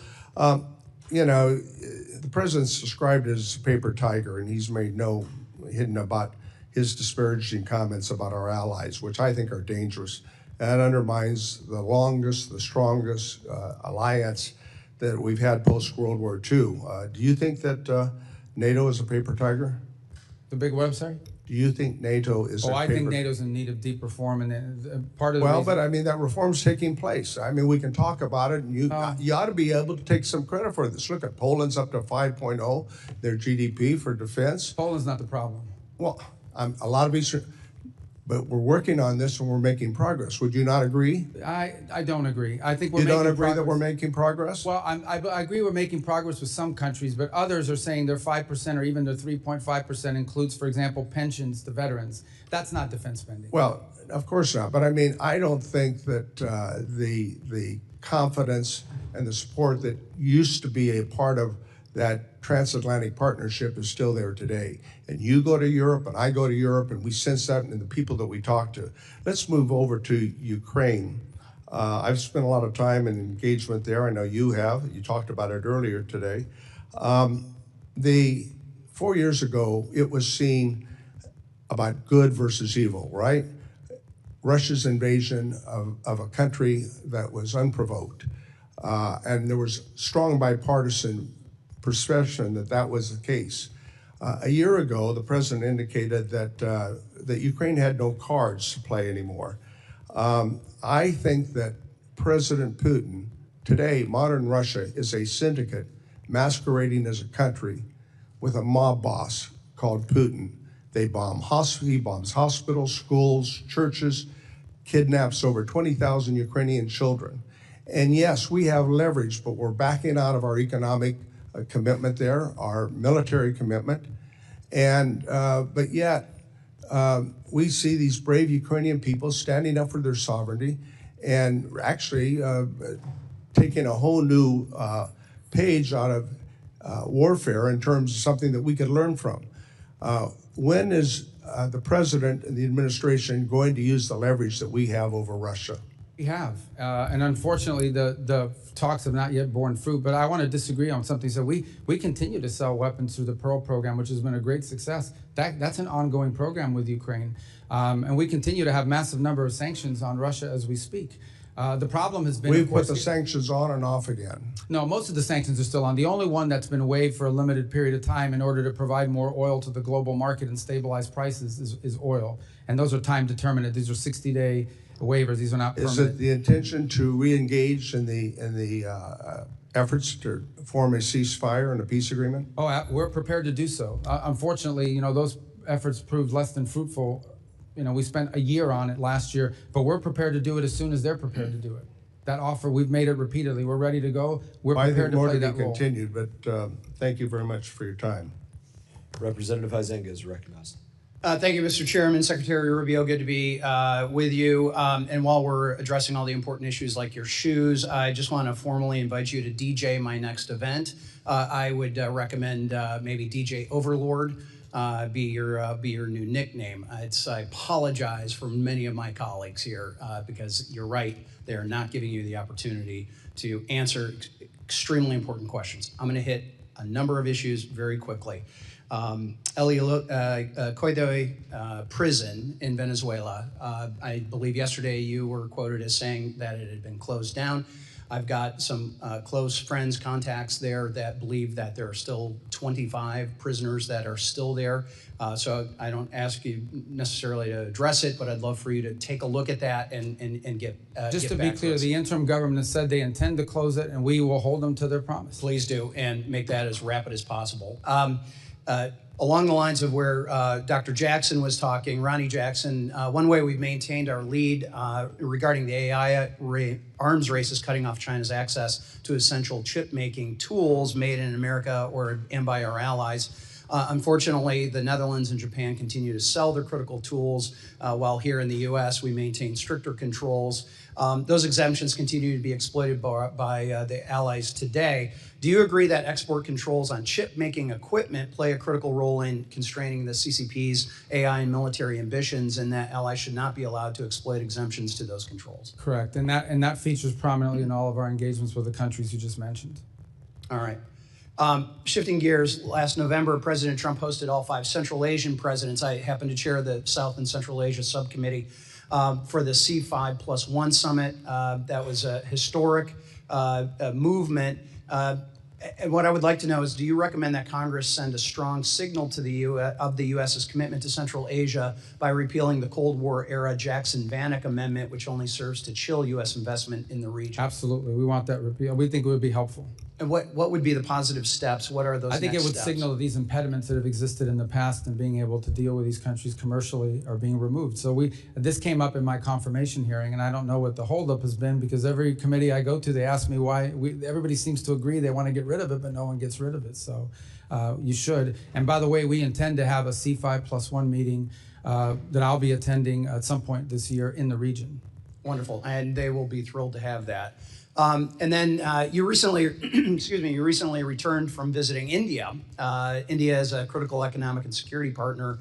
You know, the president's described as a paper tiger, and he's made no hidden about his disparaging comments about our allies, which I think are dangerous. That undermines the longest, the strongest alliance that we've had post-World War II. Do you think that NATO is a paper tiger? The big website? Do you think NATO is a paper tiger? I think NATO's in need of deep reform, and part of the Well, reason, but I mean, that reform's taking place. I mean, we can talk about it, and you ought to be able to take some credit for this. Look at Poland's up to 5.0, their GDP for defense. Poland's not the problem. Well, a lot of Eastern, but we're working on this and we're making progress. Would you not agree? I don't agree. I think we're You making don't agree progress. that we're making progress? Well, I agree we're making progress with some countries, but others are saying their 5% or even their 3.5% includes, for example, pensions to veterans. That's not defense spending. Well, of course not. But I mean, I don't think that the confidence and the support that used to be a part of that transatlantic partnership is still there today. And you go to Europe and I go to Europe and we sense that in the people that we talk to. Let's move over to Ukraine. I've spent a lot of time and engagement there. I know you have. You talked about it earlier today. 4 years ago, it was seen about good versus evil, right? Russia's invasion of a country that was unprovoked. And there was strong bipartisan perception that that was the case. A year ago, the president indicated that Ukraine had no cards to play anymore. I think that President Putin, today, modern Russia is a syndicate masquerading as a country with a mob boss called Putin. He bombs hospitals, schools, churches, kidnaps over 20,000 Ukrainian children. And yes, we have leverage, but we're backing out of our economic commitment there, our military commitment. And, but yet, we see these brave Ukrainian people standing up for their sovereignty and actually taking a whole new page out of warfare in terms of something that we could learn from. When is the president and the administration going to use the leverage that we have over Russia? We have, and unfortunately, the talks have not yet borne fruit. But I want to disagree on something. So we continue to sell weapons through the Pearl program, which has been a great success. That's an ongoing program with Ukraine, and we continue to have massive number of sanctions on Russia as we speak. The problem has been we've put the sanctions on and off again. No, most of the sanctions are still on. The only one that's been waived for a limited period of time in order to provide more oil to the global market and stabilize prices is oil, and those are time determinate. These are 60-day waivers. These are not permanent. Is it the intention to re-engage in the efforts to form a ceasefire and a peace agreement? Oh, we're prepared to do so. Unfortunately, those efforts proved less than fruitful. We spent a year on it last year, but we're prepared to do it as soon as they're prepared to do it. That offer, we've made it repeatedly. We're ready to go. We're prepared to play that role. I think more to be continued, but thank you very much for your time. Representative Huizenga is recognized. Thank you, Mr. Chairman. Secretary Rubio, good to be with you. And while we're addressing all the important issues like your shoes, I just want to formally invite you to DJ my next event. I would recommend maybe DJ Overlord be your new nickname. I apologize for many of my colleagues here because you're right, they are not giving you the opportunity to answer extremely important questions. I'm going to hit a number of issues very quickly. Coidoy prison in Venezuela. I believe yesterday you were quoted as saying that it had been closed down. I've got some close friends, contacts there that believe that there are still 25 prisoners that are still there. So I don't ask you necessarily to address it, but I'd love for you to take a look at that and get Just to be clear, the interim government has said they intend to close it, and we will hold them to their promise. Please do, and make that as rapid as possible. Along the lines of where Dr. Jackson was talking, Ronnie Jackson, one way we've maintained our lead regarding the AI arms race is cutting off China's access to essential chip-making tools made in America and by our allies. Unfortunately, the Netherlands and Japan continue to sell their critical tools, while here in the U.S. we maintain stricter controls. Those exemptions continue to be exploited by the allies today. Do you agree that export controls on chip-making equipment play a critical role in constraining the CCP's AI and military ambitions, and that allies should not be allowed to exploit exemptions to those controls? Correct, and that features prominently in all of our engagements with the countries you just mentioned. All right. Shifting gears, last November, President Trump hosted all 5 Central Asian presidents. I happen to chair the South and Central Asia subcommittee for the C5+1 summit. That was a historic movement. And what I would like to know is, do you recommend that Congress send a strong signal to the U.S.'s commitment to Central Asia by repealing the Cold War era Jackson-Vanik Amendment, which only serves to chill U.S. investment in the region? Absolutely, we want that repealed. We think it would be helpful. And what would be the positive steps? What are those I think next it would steps? signal that these impediments that have existed in the past and being able to deal with these countries commercially are being removed. So this came up in my confirmation hearing, and I don't know what the holdup has been, because every committee I go to, they ask me why. Everybody seems to agree they want to get rid of it, but no one gets rid of it. So you should. And by the way, we intend to have a C5+1 meeting that I'll be attending at some point this year in the region. Wonderful, and they will be thrilled to have that. And then you recently, you recently returned from visiting India. India is a critical economic and security partner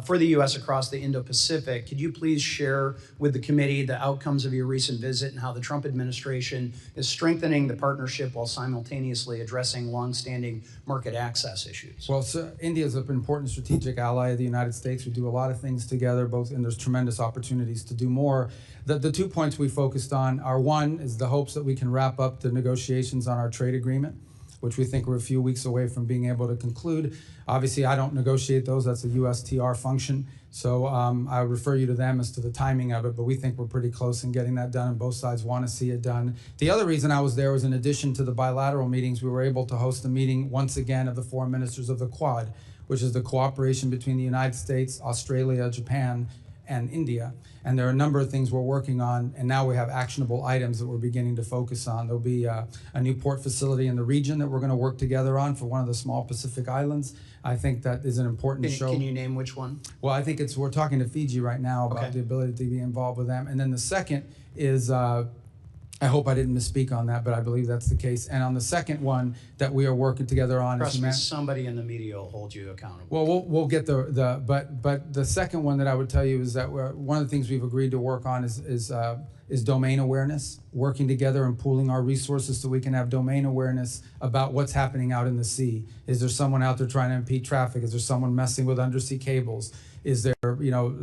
for the U.S. across the Indo-Pacific. Could you please share with the committee the outcomes of your recent visit and how the Trump administration is strengthening the partnership while simultaneously addressing longstanding market access issues? Well, so India is an important strategic ally of the United States. We do a lot of things together, and there's tremendous opportunities to do more. The 2 points we focused on are, one is the hopes that we can wrap up the negotiations on our trade agreement, which we think we're a few weeks away from being able to conclude. Obviously, I don't negotiate those. That's a USTR function. So I refer you to them as to the timing of it, but we think we're pretty close in getting that done, and both sides want to see it done. The other reason I was there was, in addition to the bilateral meetings, we were able to host a meeting once again of the foreign ministers of the Quad, which is the cooperation between the United States, Australia, Japan, and India. And there are a number of things we're working on, and now we have actionable items that we're beginning to focus on. There'll be a new port facility in the region that we're going to work together on for one of the small Pacific islands. I think that is an important show. Can you name which one? Well, I think we're talking to Fiji right now about the ability to be involved with them. And then the second is, I hope I didn't misspeak on that, but I believe that's the case. And on the second one that we are working together on, Trust me, somebody in the media will hold you accountable. well, we'll get but the second one that I would tell you is that one of the things we've agreed to work on is domain awareness, working together and pooling our resources so we can have domain awareness about what's happening out in the sea. Is there someone out there trying to impede traffic? Is there someone messing with undersea cables? Is there,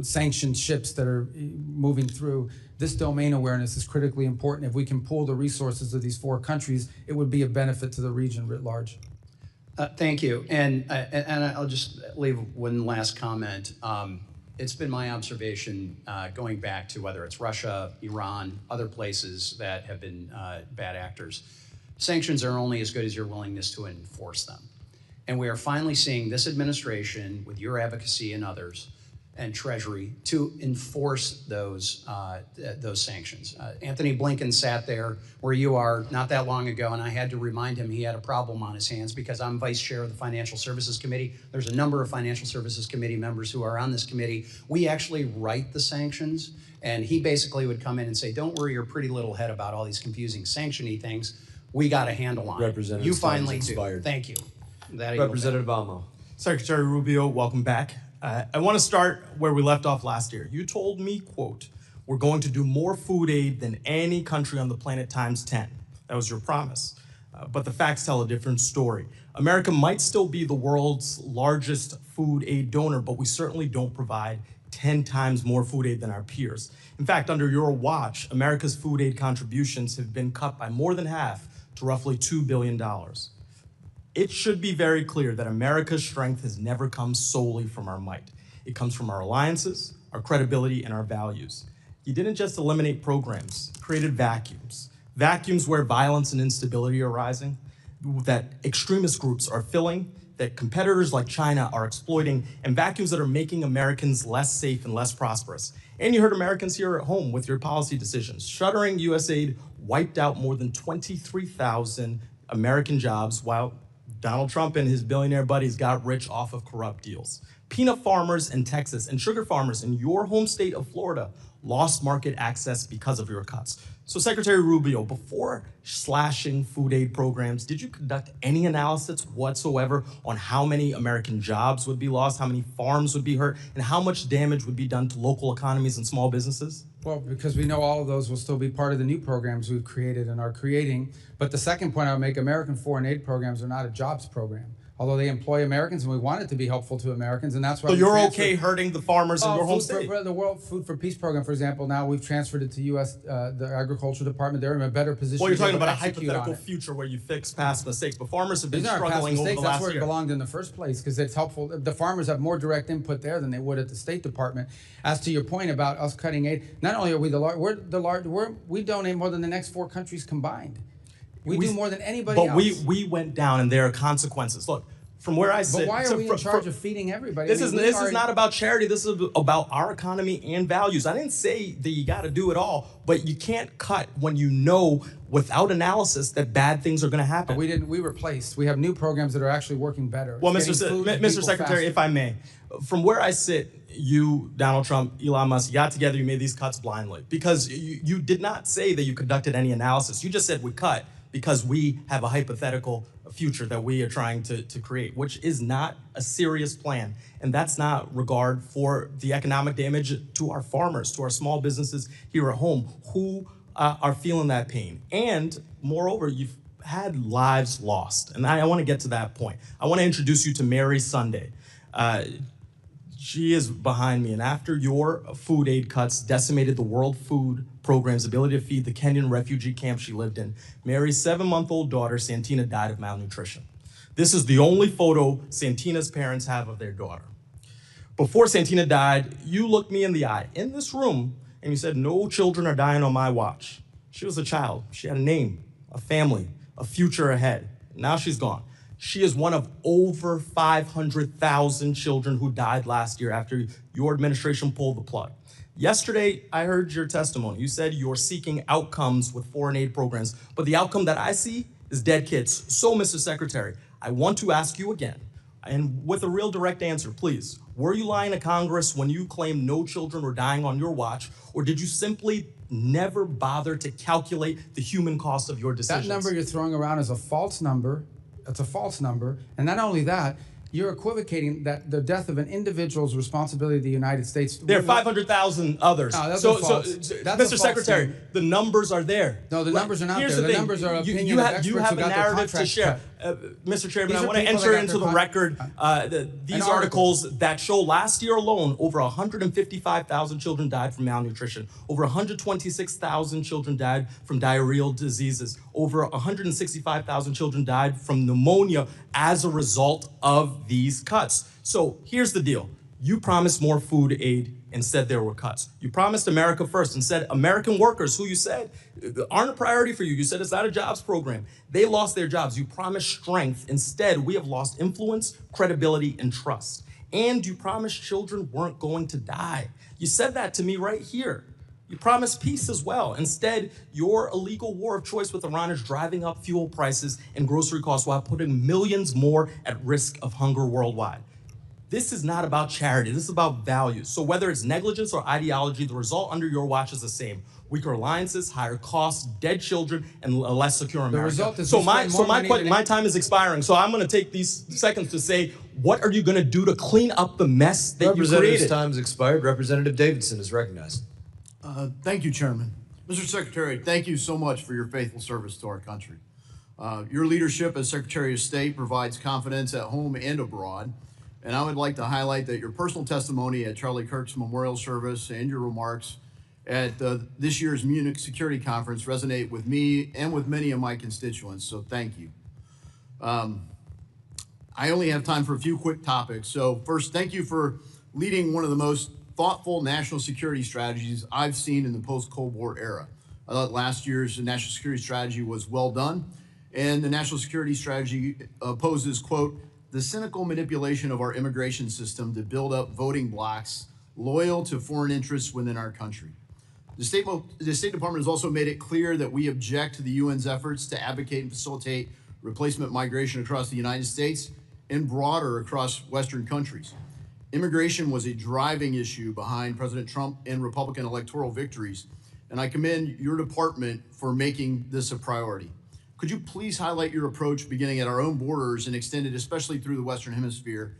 sanctioned ships that are moving through? This domain awareness is critically important. If we can pool the resources of these 4 countries, it would be a benefit to the region writ large. Thank you. And I'll just leave one last comment. It's been my observation going back to whether it's Russia, Iran, other places that have been bad actors. Sanctions are only as good as your willingness to enforce them. And we are finally seeing this administration, with your advocacy and others, and Treasury, to enforce those sanctions. Anthony Blinken sat there where you are not that long ago, and I had to remind him he had a problem on his hands because I'm vice chair of the Financial Services Committee. There's a number of Financial Services Committee members who are on this committee. We actually write the sanctions, and he basically would come in and say, don't worry your pretty little head about all these confusing sanction-y things. We got a handle on it. You finally do. Thank you. Representative Almo. Secretary Rubio, welcome back. I want to start where we left off last year. You told me, quote, we're going to do more food aid than any country on the planet times 10. That was your promise. But the facts tell a different story. America might still be the world's largest food aid donor, but we certainly don't provide 10 times more food aid than our peers. In fact, under your watch, America's food aid contributions have been cut by more than half to roughly $2 billion. It should be very clear that America's strength has never come solely from our might. It comes from our alliances, our credibility, and our values. You didn't just eliminate programs, you created vacuums. Vacuums where violence and instability are rising, that extremist groups are filling, that competitors like China are exploiting, and vacuums that are making Americans less safe and less prosperous. And you hurt Americans here at home with your policy decisions. Shuttering USAID wiped out more than 23,000 American jobs, while Donald Trump and his billionaire buddies got rich off of corrupt deals. Peanut farmers in Texas and sugar farmers in your home state of Florida lost market access because of your cuts. So Secretary Rubio, before slashing food aid programs, did you conduct any analysis whatsoever on how many American jobs would be lost, how many farms would be hurt, and how much damage would be done to local economies and small businesses? Well, because we know all of those will still be part of the new programs we've created and are creating. But the second point I would make, American foreign aid programs are not a jobs program. Although they employ Americans, and we want it to be helpful to Americans, and that's why. So you're okay hurting the farmers in your home state? The World Food for Peace program, for example, now we've transferred it to the Agriculture Department. They're in a better position. Well, you're talking about a hypothetical future where you fix past mistakes, but farmers have been struggling over the last year. That's where it belonged in the first place, because it's helpful. The farmers have more direct input there than they would at the State Department. As to your point about us cutting aid, not only are we we donate more than the next 4 countries combined. We do more than anybody else. But we went down, and there are consequences. Look, from where I sit. But why are we in charge of feeding everybody? This is not about charity. This is about our economy and values. I didn't say that you got to do it all, but you can't cut when you know without analysis that bad things are going to happen. But we replaced. We have new programs that are actually working better. Well, Mr. Secretary, if I may, from where I sit, you, Donald Trump, Elon Musk, you got together, you made these cuts blindly because you did not say that you conducted any analysis. You just said we cut. because we have a hypothetical future that we are trying to create, which is not a serious plan. And that's not regard for the economic damage to our farmers, to our small businesses here at home who are feeling that pain. And moreover, you've had lives lost. And I want to get to that point. I want to introduce you to Mary Sunday. She is behind me, and after your food aid cuts decimated the World Food Program's ability to feed the Kenyan refugee camp she lived in, Mary's 7-month-old daughter, Santina, died of malnutrition. This is the only photo Santina's parents have of their daughter. Before Santina died, you looked me in the eye in this room, and you said, "No children are dying on my watch." She was a child. She had a name, a family, a future ahead. Now she's gone. She is one of over 500,000 children who died last year after your administration pulled the plug. Yesterday, I heard your testimony. You said you're seeking outcomes with foreign aid programs, but the outcome that I see is dead kids. So, Mr. Secretary, I want to ask you again, and with a real direct answer, please. Were you lying to Congress when you claimed no children were dying on your watch, or did you simply never bother to calculate the human cost of your decisions? That number you're throwing around is a false number. It's a false number. And not only that, you're equivocating that the death of an individual's responsibility of the United States. There are 500,000 others. No, that's so, a false. That's Mr. Secretary, the numbers are there. No, the numbers are not Here's there. The thing. numbers are opinion you of have, experts you have who a got their narrative to contracts share. cut. Mr. Chairman, These I are want to people that enter got into their the record these articles that show last year alone, over 155,000 children died from malnutrition. Over 126,000 children died from diarrheal diseases. Over 165,000 children died from pneumonia as a result of these cuts. So here's the deal. You promised more food aid, instead there were cuts. You promised America first and said American workers, who you said aren't a priority for you. You said it's not a jobs program. They lost their jobs. You promised strength. Instead, we have lost influence, credibility, and trust. And you promised children weren't going to die. You said that to me right here. You promised peace as well. Instead, your illegal war of choice with Iran is driving up fuel prices and grocery costs while putting millions more at risk of hunger worldwide. This is not about charity. This is about values. So whether it's negligence or ideology, the result under your watch is the same. Weaker alliances, higher costs, dead children, and a less secure America. result is my time is expiring. So I'm going to take these seconds to say, what are you going to do to clean up the mess that you Representative's created? time has expired. Representative Davidson is recognized. Thank you, Chairman. Mr. Secretary, thank you so much for your faithful service to our country. Your leadership as Secretary of State provides confidence at home and abroad. And I would like to highlight that your personal testimony at Charlie Kirk's memorial service and your remarks at this year's Munich Security Conference resonate with me and with many of my constituents, so thank you. I only have time for a few quick topics. So first, thank you for leading one of the most thoughtful national security strategies I've seen in the post-Cold War era. I thought last year's national security strategy was well done, and the national security strategy opposes, quote, the cynical manipulation of our immigration system to build up voting blocs loyal to foreign interests within our country. The State Department has also made it clear that we object to the UN's efforts to advocate and facilitate replacement migration across the United States and broader across Western countries. Immigration was a driving issue behind President Trump and Republican electoral victories, and I commend your department for making this a priority. Could you please highlight your approach beginning at our own borders and extended especially through the Western Hemisphere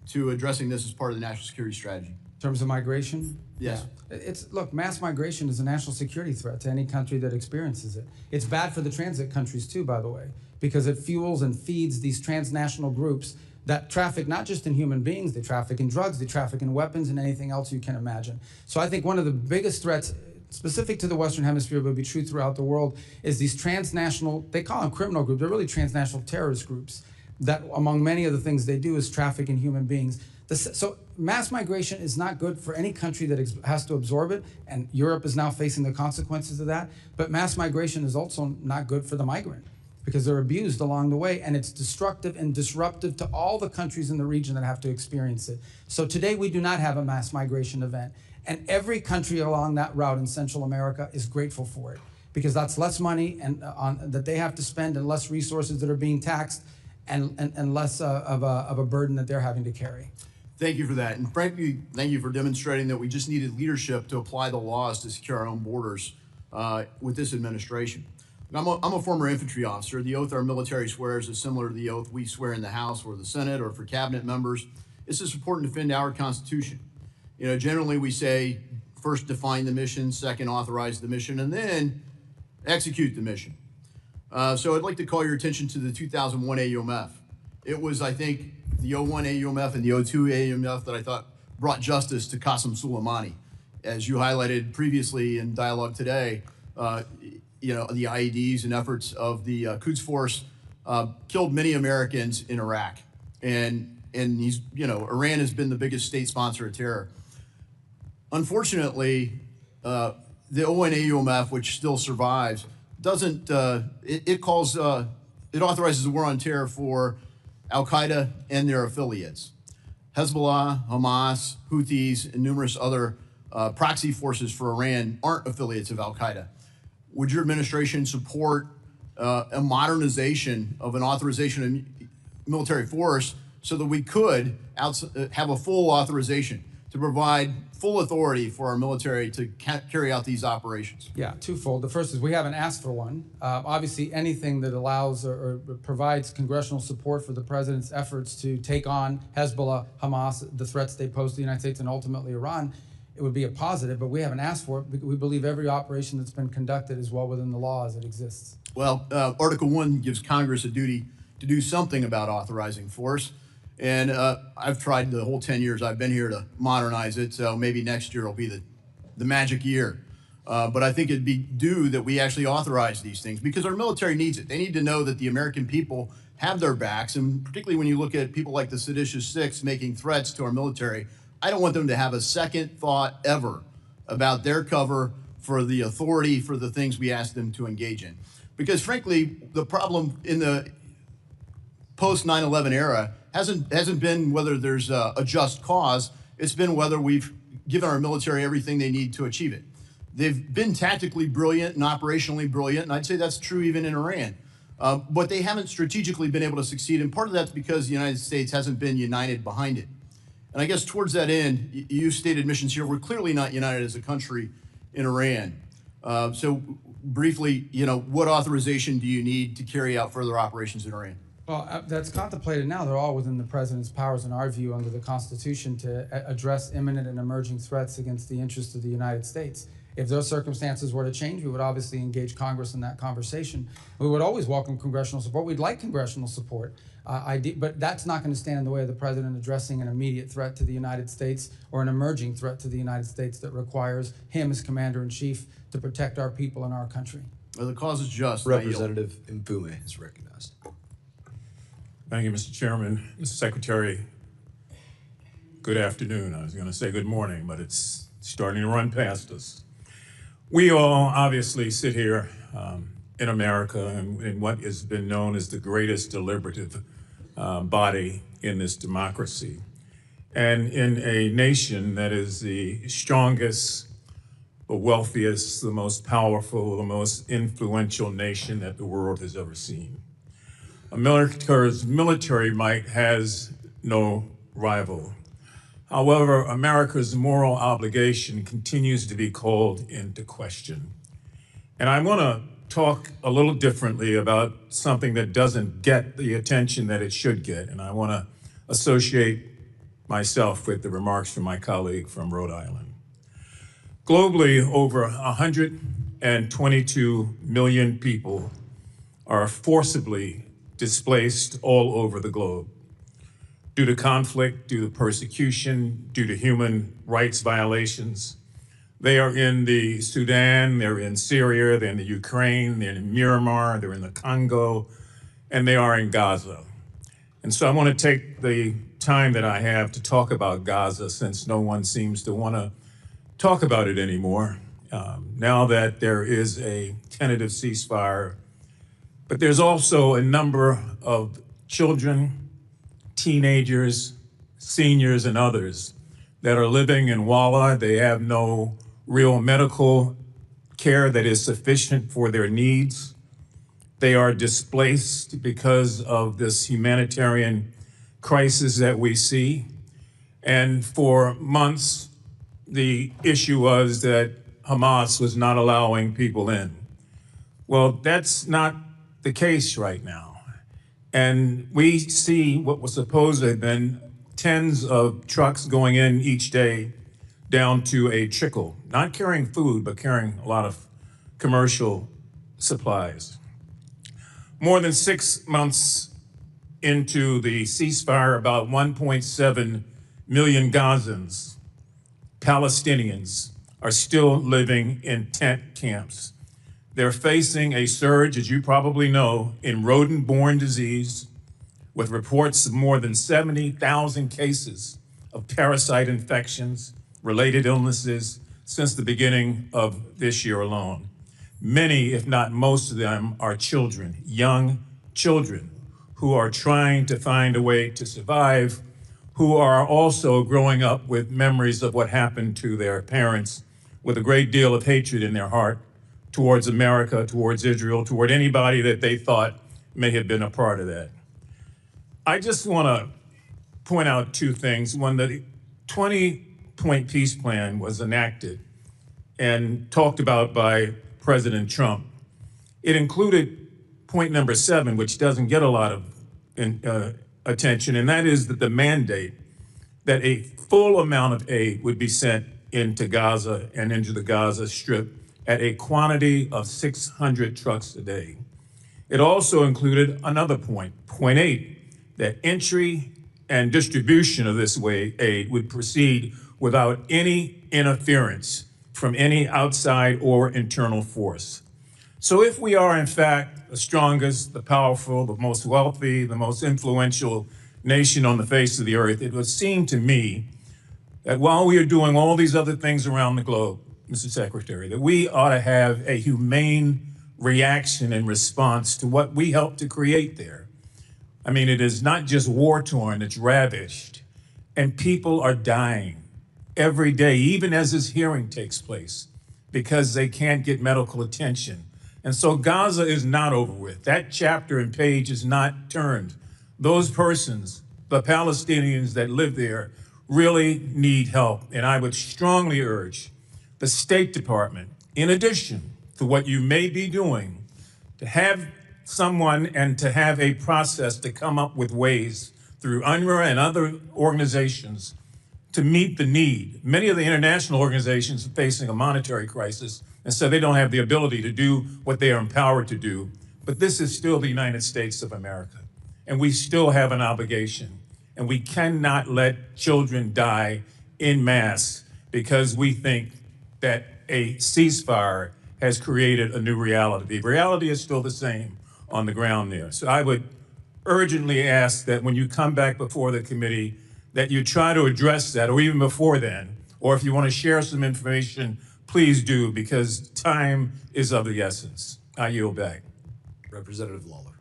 to addressing this as part of the national security strategy? In terms of migration? Yes. Yeah. Look, mass migration is a national security threat to any country that experiences it. It's bad for the transit countries too, by the way, because it fuels and feeds these transnational groups that traffic not just in human beings, they traffic in drugs, they traffic in weapons and anything else you can imagine. So I think one of the biggest threats specific to the Western Hemisphere, but be true throughout the world, is these transnational, they call them criminal groups, they're really transnational terrorist groups that among many of the things they do is traffic in human beings. So mass migration is not good for any country that has to absorb it, and Europe is now facing the consequences of that, but mass migration is also not good for the migrant because they're abused along the way, and it's destructive and disruptive to all the countries in the region that have to experience it. So today we do not have a mass migration event. And every country along that route in Central America is grateful for it because that's less money and that they have to spend and less resources that are being taxed and less of a burden that they're having to carry. Thank you for that. And frankly, thank you for demonstrating that we just needed leadership to apply the laws to secure our own borders with this administration. I'm a former infantry officer. The oath our military swears is similar to the oath we swear in the House or the Senate or for cabinet members. It's to support and defend our Constitution. You know, generally we say, first define the mission, second authorize the mission, and then execute the mission. So I'd like to call your attention to the 2001 AUMF. It was, I think, the 01 AUMF and the 02 AUMF that I thought brought justice to Qasem Soleimani. As you highlighted previously in dialogue today, you know, the IEDs and efforts of the Quds Force killed many Americans in Iraq. And he's, you know, Iran has been the biggest state sponsor of terror. Unfortunately, the 01 AUMF, which still survives, doesn't, it authorizes a war on terror for Al-Qaeda and their affiliates. Hezbollah, Hamas, Houthis, and numerous other proxy forces for Iran aren't affiliates of Al-Qaeda. Would your administration support a modernization of an authorization of military force so that we could have a full authorization to provide full authority for our military to carry out these operations? Yeah, twofold. The first is we haven't asked for one. Obviously, anything that allows or provides congressional support for the president's efforts to take on Hezbollah, Hamas, the threats they pose to the United States and ultimately Iran, it would be a positive, but we haven't asked for it. We believe every operation that's been conducted is well within the law as it exists. Well, Article 1 gives Congress a duty to do something about authorizing force. And I've tried the whole 10 years I've been here to modernize it, so maybe next year will be the magic year. But I think it'd be due that we actually authorize these things because our military needs it. They need to know that the American people have their backs, and particularly when you look at people like the seditious six making threats to our military, I don't want them to have a second thought ever about their cover for the authority for the things we ask them to engage in. Because frankly, the problem in the post 9/11 era hasn't been whether there's a just cause, it's been whether we've given our military everything they need to achieve it. They've been tactically brilliant and operationally brilliant, and I'd say that's true even in Iran. But they haven't strategically been able to succeed, and part of that's because the United States hasn't been united behind it. And I guess towards that end, you stated missions here, we're clearly not united as a country in Iran. So briefly, you know, what authorization do you need to carry out further operations in Iran? Well, that's contemplated now. They're all within the president's powers, in our view, under the Constitution, to address imminent and emerging threats against the interests of the United States. If those circumstances were to change, we would obviously engage Congress in that conversation. We would always welcome congressional support. We'd like congressional support, but that's not going to stand in the way of the president addressing an immediate threat to the United States or an emerging threat to the United States that requires him as commander-in-chief to protect our people and our country. Well, the cause is just. Representative Mfume is recognized. Thank you, Mr. Chairman. Mr. Secretary, good afternoon. I was going to say good morning, but it's starting to run past us. We all obviously sit here in America in what has been known as the greatest deliberative body in this democracy, and in a nation that is the strongest, the wealthiest, the most powerful, the most influential nation that the world has ever seen. America's military might has no rival. However, America's moral obligation continues to be called into question. And I want to talk a little differently about something that doesn't get the attention that it should get. And I want to associate myself with the remarks from my colleague from Rhode Island. Globally, over 122 million people are forcibly displaced all over the globe due to conflict, due to persecution, due to human rights violations. They are in the Sudan, they're in Syria, they're in the Ukraine, they're in Myanmar, they're in the Congo, and they are in Gaza. And so I want to take the time that I have to talk about Gaza, since no one seems to want to talk about it anymore, now that there is a tentative ceasefire. But there's also a number of children, teenagers, seniors, and others that are living in Walla. They have no real medical care that is sufficient for their needs. They are displaced because of this humanitarian crisis that we see. And for months, the issue was that Hamas was not allowing people in. Well, that's not the case right now. And we see what was supposed to have been tens of trucks going in each day down to a trickle, not carrying food, but carrying a lot of commercial supplies. More than 6 months into the ceasefire, about 1.7 million Gazans, Palestinians, are still living in tent camps. They're facing a surge, as you probably know, in rodent-borne disease, with reports of more than 70,000 cases of parasite infections, related illnesses, since the beginning of this year alone. Many, if not most of them, are children, young children, who are trying to find a way to survive, who are also growing up with memories of what happened to their parents, with a great deal of hatred in their heart towards America, towards Israel, toward anybody that they thought may have been a part of that. I just want to point out two things. One, the 20-point peace plan was enacted and talked about by President Trump. It included point number 7, which doesn't get a lot of attention, and that is that the mandate that a full amount of aid would be sent into Gaza and into the Gaza Strip at a quantity of 600 trucks a day. It also included another point, point 8, that entry and distribution of this aid would proceed without any interference from any outside or internal force. So if we are, in fact, the strongest, the powerful, the most wealthy, the most influential nation on the face of the earth, it would seem to me that while we are doing all these other things around the globe, Mr. Secretary, that we ought to have a humane reaction and response to what we helped to create there. I mean, it is not just war-torn, it's ravished, and people are dying every day, even as this hearing takes place, because they can't get medical attention. And so Gaza is not over with. That chapter and page is not turned. Those persons, the Palestinians that live there, really need help. And I would strongly urge the State Department, in addition to what you may be doing, to have someone and to have a process to come up with ways through UNRWA and other organizations to meet the need. Many of the international organizations are facing a monetary crisis, and so they don't have the ability to do what they are empowered to do. But this is still the United States of America, and we still have an obligation, and we cannot let children die en masse because we think that a ceasefire has created a new reality. The reality is still the same on the ground there. So I would urgently ask that when you come back before the committee, that you try to address that, or even before then, or if you want to share some information, please do, because time is of the essence. I yield back. Representative Lawler.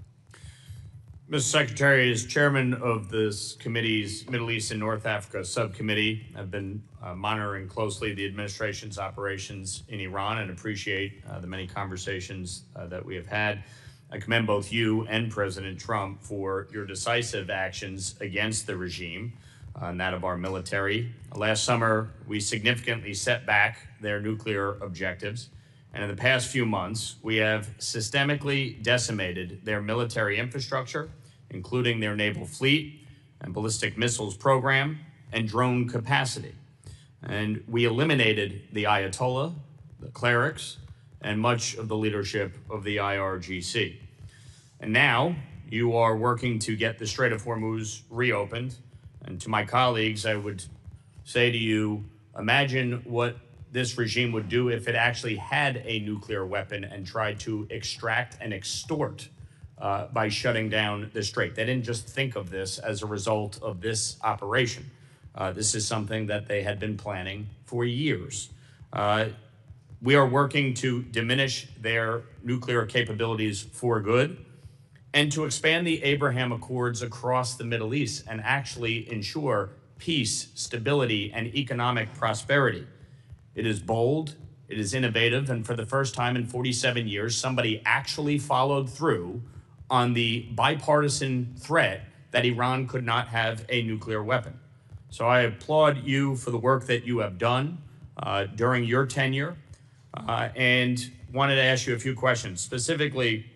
Mr. Secretary, as chairman of this committee's Middle East and North Africa subcommittee, I've been monitoring closely the administration's operations in Iran and appreciate the many conversations that we have had. I commend both you and President Trump for your decisive actions against the regime and that of our military. Last summer, we significantly set back their nuclear objectives. And in the past few months, we have systemically decimated their military infrastructure, including their naval fleet and ballistic missiles program and drone capacity. And we eliminated the Ayatollah, the clerics, and much of the leadership of the IRGC. And now you are working to get the Strait of Hormuz reopened. And to my colleagues, I would say to you, imagine what this regime would do if it actually had a nuclear weapon and tried to extract and extort by shutting down the strait. They didn't just think of this as a result of this operation. This is something that they had been planning for years. We are working to diminish their nuclear capabilities for good and to expand the Abraham Accords across the Middle East and actually ensure peace, stability, and economic prosperity. It is bold, it is innovative, and for the first time in 47 years, somebody actually followed through on the bipartisan threat that Iran could not have a nuclear weapon. So I applaud you for the work that you have done during your tenure, and wanted to ask you a few questions. Specifically,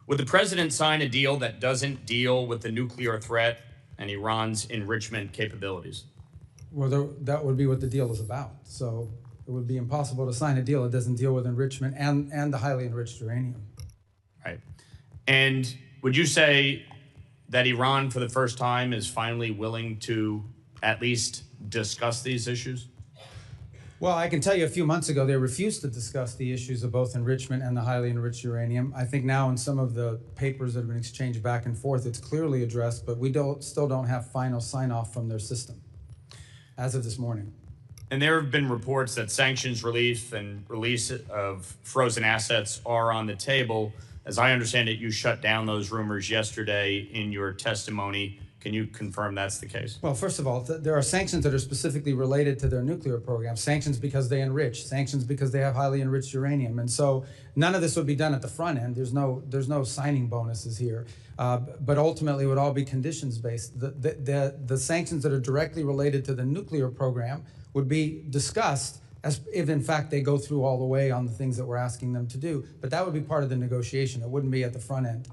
would the president sign a deal that doesn't deal with the nuclear threat and Iran's enrichment capabilities? Well, that would be what the deal is about. So it would be impossible to sign a deal that doesn't deal with enrichment and the highly enriched uranium. Right. And would you say that Iran, for the first time, is finally willing to at least discuss these issues? Well, I can tell you a few months ago, they refused to discuss the issues of both enrichment and the highly enriched uranium. I think now in some of the papers that have been exchanged back and forth, it's clearly addressed, but we still don't have final sign-off from their system as of this morning. And there have been reports that sanctions relief and release of frozen assets are on the table. As I understand it, you shut down those rumors yesterday in your testimony. Can you confirm that's the case? Well, first of all, there are sanctions that are specifically related to their nuclear program. Sanctions because they enrich, sanctions because they have highly enriched uranium. And so none of this would be done at the front end. There's no signing bonuses here. But ultimately, it would all be conditions-based. The sanctions that are directly related to the nuclear program would be discussed as if, in fact, they go through all the way on the things that we're asking them to do. But that would be part of the negotiation. It wouldn't be at the front end.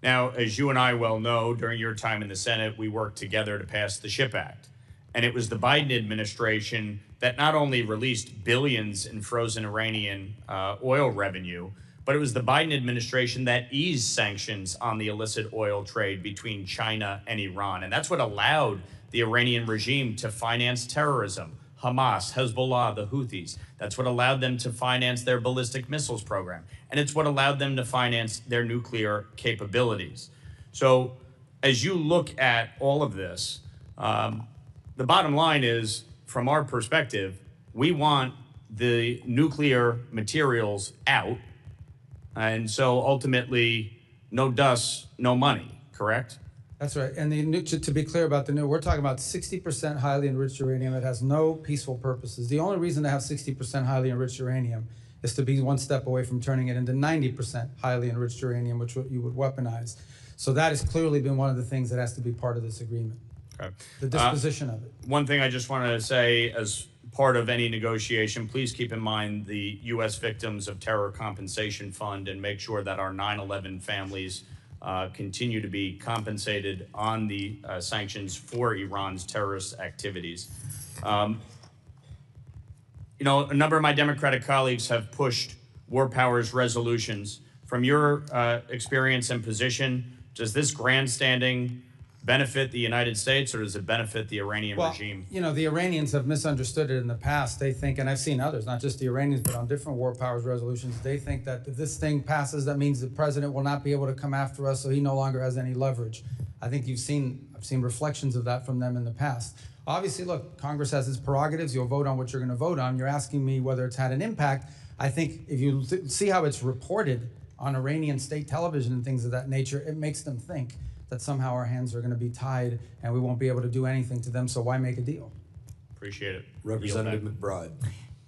Now, as you and I well know, during your time in the Senate, we worked together to pass the SHIP Act. And it was the Biden administration that not only released billions in frozen Iranian oil revenue, but it was the Biden administration that eased sanctions on the illicit oil trade between China and Iran. And that's what allowed the Iranian regime to finance terrorism, Hamas, Hezbollah, the Houthis. That's what allowed them to finance their ballistic missiles program. And it's what allowed them to finance their nuclear capabilities. So as you look at all of this, the bottom line is, from our perspective, we want the nuclear materials out. And so ultimately, no dust, no money, correct? That's right. And to be clear about we're talking about 60% highly enriched uranium that has no peaceful purposes. The only reason to have 60% highly enriched uranium is to be one step away from turning it into 90% highly enriched uranium, which you would weaponize. So that has clearly been one of the things that has to be part of this agreement. Okay. The disposition of it. One thing I just wanted to say, as part of any negotiation, please keep in mind the U.S. Victims of Terror Compensation Fund and make sure that our 9/11 families continue to be compensated on the sanctions for Iran's terrorist activities. You know, a number of my Democratic colleagues have pushed war powers resolutions. From your experience and position, does this grandstanding benefit the United States, or does it benefit the Iranian regime? You know, the Iranians have misunderstood it in the past. They think, and I've seen others, not just the Iranians, but on different war powers resolutions, they think that if this thing passes, that means the president will not be able to come after us, so he no longer has any leverage. I think I've seen reflections of that from them in the past. Obviously, look, Congress has its prerogatives. You'll vote on what you're going to vote on. You're asking me whether it's had an impact. I think if you see how it's reported on Iranian state television and things of that nature, it makes them think that somehow our hands are going to be tied and we won't be able to do anything to them, so why make a deal? Appreciate it. Representative McBride.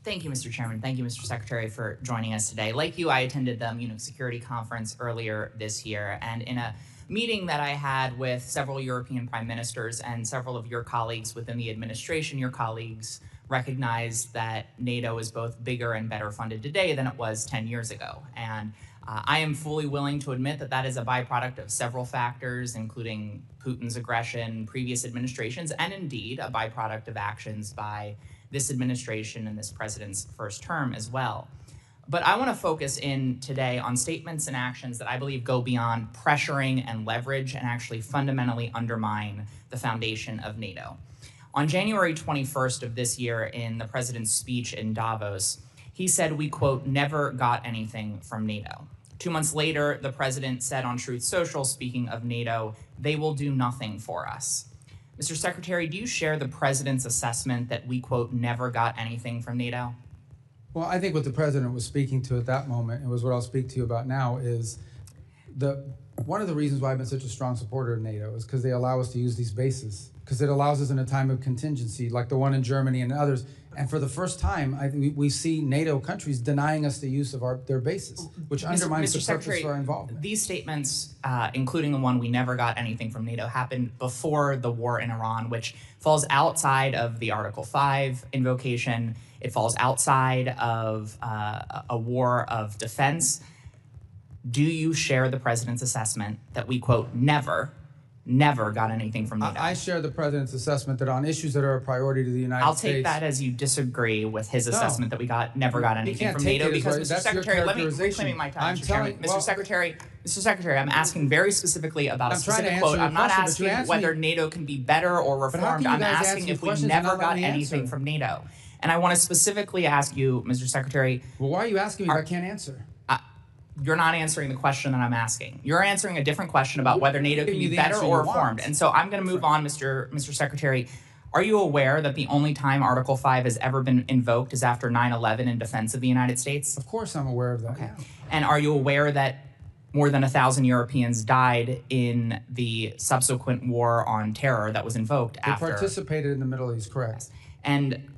Thank you, Mr. Chairman. Thank you, Mr. Secretary, for joining us today. Like you, I attended the Security Conference earlier this year, and in a meeting that I had with several European prime ministers and several of your colleagues within the administration, your colleagues recognized that NATO is both bigger and better funded today than it was 10 years ago. And I am fully willing to admit that that is a byproduct of several factors, including Putin's aggression, previous administrations, and indeed a byproduct of actions by this administration and this president's first term as well. But I want to focus in today on statements and actions that I believe go beyond pressuring and leverage and actually fundamentally undermine the foundation of NATO. On January 21st of this year, in the president's speech in Davos, he said, we, quote, never got anything from NATO. 2 months later, the president said on Truth Social, speaking of NATO, they will do nothing for us. Mr. Secretary, do you share the president's assessment that we, quote, never got anything from NATO? Well, I think what the president was speaking to at that moment, and was what I'll speak to you about now, is one of the reasons why I've been such a strong supporter of NATO is because they allow us to use these bases, because it allows us in a time of contingency, like the one in Germany and others. And for the first time, we see NATO countries denying us the use of their bases, which undermines the purpose for our involvement. These statements, including the one we never got anything from NATO, happened before the war in Iran, which falls outside of the Article 5 invocation. It falls outside of a war of defense. Do you share the president's assessment that we, quote, never got anything from NATO? I share the president's assessment that on issues that are a priority to the United States. I'll take that as you disagree with his assessment that we never got anything from NATO, because, Mr. Secretary, let me reclaiming my time, Mr. Chairman. Mr. Secretary, I'm asking very specifically about a specific quote. I'm not asking whether NATO can be better or reformed. I'm asking if we never got anything from NATO. And I want to specifically ask you, Mr. Secretary. Well, why are you asking me if I can't answer? You're not answering the question that I'm asking. You're answering a different question about whether NATO can be better or reformed. And so I'm going to move on, Mr. Secretary. Are you aware that the only time Article 5 has ever been invoked is after 9/11 in defense of the United States? Of course I'm aware of that. Okay. And are you aware that more than 1,000 Europeans died in the subsequent war on terror that was invoked after? They participated in the Middle East, correct. And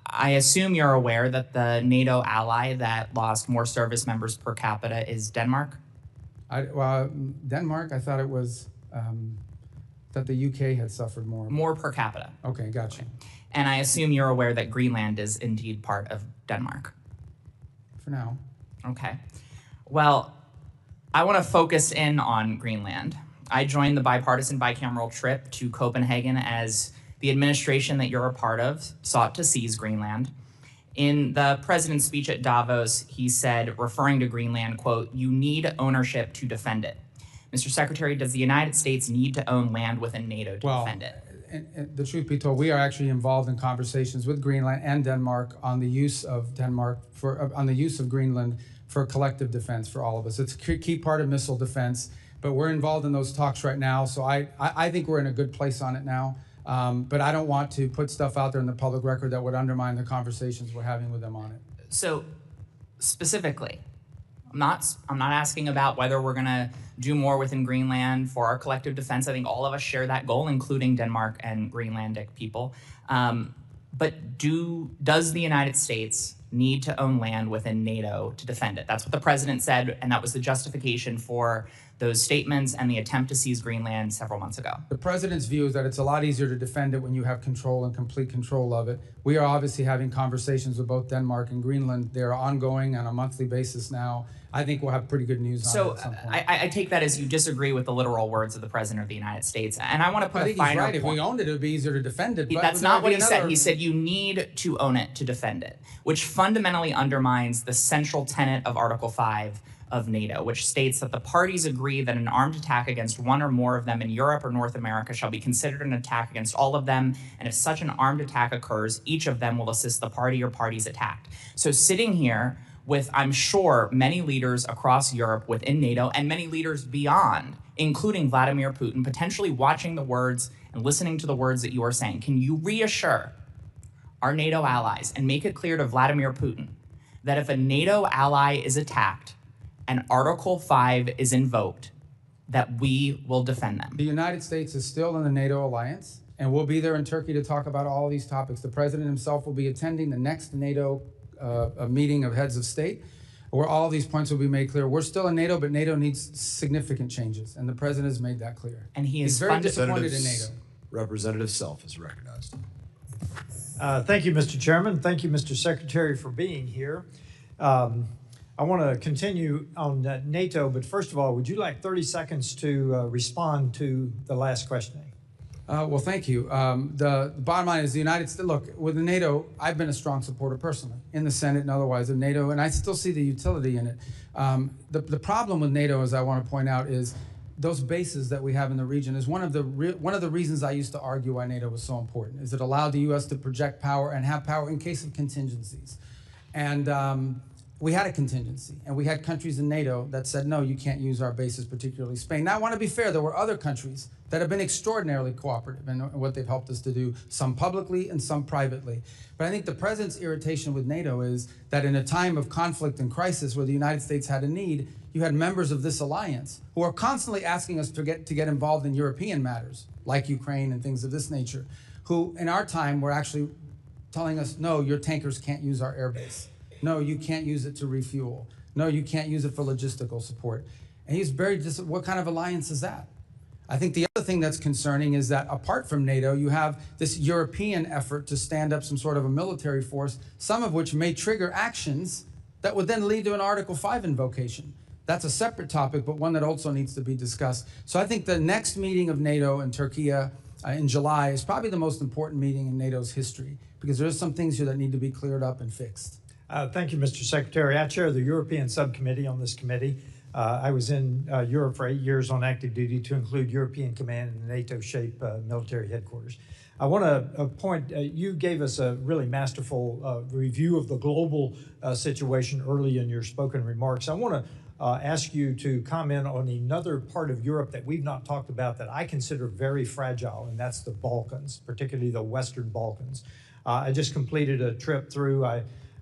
I assume you're aware that the NATO ally that lost more service members per capita is Denmark? Denmark, I thought it was that the UK had suffered more. More per capita. Okay, gotcha. And I assume you're aware that Greenland is indeed part of Denmark? For now. Okay. Well, I want to focus in on Greenland. I joined the bipartisan bicameral trip to Copenhagen as the administration that you're a part of sought to seize Greenland. In the president's speech at Davos, he said, referring to Greenland, quote, "You need ownership to defend it." Mr. Secretary, does the United States need to own land within NATO to defend it? And the truth be told, we are actually involved in conversations with Greenland and Denmark on the use of Greenland for collective defense for all of us. It's a key part of missile defense, but we're involved in those talks right now. So I think we're in a good place on it now. But I don't want to put stuff out there in the public record that would undermine the conversations we're having with them on it. So, specifically, I'm not asking about whether we're going to do more within Greenland for our collective defense. I think all of us share that goal, including Denmark and Greenlandic people. But does the United States need to own land within NATO to defend it? That's what the president said, and that was the justification for those statements and the attempt to seize Greenland several months ago. The president's view is that it's a lot easier to defend it when you have control and complete control of it. We are obviously having conversations with both Denmark and Greenland. They are ongoing on a monthly basis now. I think we'll have pretty good news on it at some point. So I take that as you disagree with the literal words of the president of the United States. And I want to put a finer point. I think he's right. If we owned it, it would be easier to defend it. That's not what he said. He said you need to own it to defend it, which fundamentally undermines the central tenet of Article 5 of NATO, which states that the parties agree that an armed attack against one or more of them in Europe or North America shall be considered an attack against all of them, and if such an armed attack occurs, each of them will assist the party or parties attacked. So sitting here with, I'm sure, many leaders across Europe within NATO and many leaders beyond, including Vladimir Putin, potentially watching the words and listening to the words that you are saying, can you reassure our NATO allies and make it clear to Vladimir Putin that if a NATO ally is attacked and Article 5 is invoked, that we will defend them? The United States is still in the NATO alliance, and we'll be there in Turkey to talk about all of these topics. The president himself will be attending the next NATO meeting of heads of state, where all these points will be made clear. We're still in NATO, but NATO needs significant changes, and the president has made that clear. And he's very disappointed in NATO. Representative Self is recognized. Thank you, Mr. Chairman. Thank you, Mr. Secretary, for being here. I want to continue on NATO, but first of all, would you like 30 seconds to respond to the last questioning? Well, thank you. The bottom line is the United States, look, with the NATO, I've been a strong supporter personally in the Senate and otherwise of NATO, and I still see the utility in it. The problem with NATO, as I want to point out, is those bases that we have in the region is one of the reasons I used to argue why NATO was so important, is it allowed the U.S. to project power and have power in case of contingencies. And we had a contingency, and we had countries in NATO that said, no, you can't use our bases, particularly Spain. Now, I want to be fair. There were other countries that have been extraordinarily cooperative in what they've helped us to do, some publicly and some privately. But I think the president's irritation with NATO is that in a time of conflict and crisis where the United States had a need, you had members of this alliance who are constantly asking us to get involved in European matters, like Ukraine and things of this nature, who in our time were actually telling us, no, your tankers can't use our airbase. No, you can't use it to refuel. No, you can't use it for logistical support. And he's very what kind of alliance is that? I think the other thing that's concerning is that apart from NATO, you have this European effort to stand up some sort of a military force, some of which may trigger actions that would then lead to an Article 5 invocation. That's a separate topic, but one that also needs to be discussed. So I think the next meeting of NATO in Turkey in July is probably the most important meeting in NATO's history, because there's some things here that need to be cleared up and fixed. Thank you, Mr. Secretary. I chair the European subcommittee on this committee. I was in Europe for 8 years on active duty, to include European Command and NATO-shaped military headquarters. I want to point, you gave us a really masterful review of the global situation early in your spoken remarks. I want to ask you to comment on another part of Europe that we've not talked about that I consider very fragile, and that's the Balkans, particularly the Western Balkans. I just completed a trip through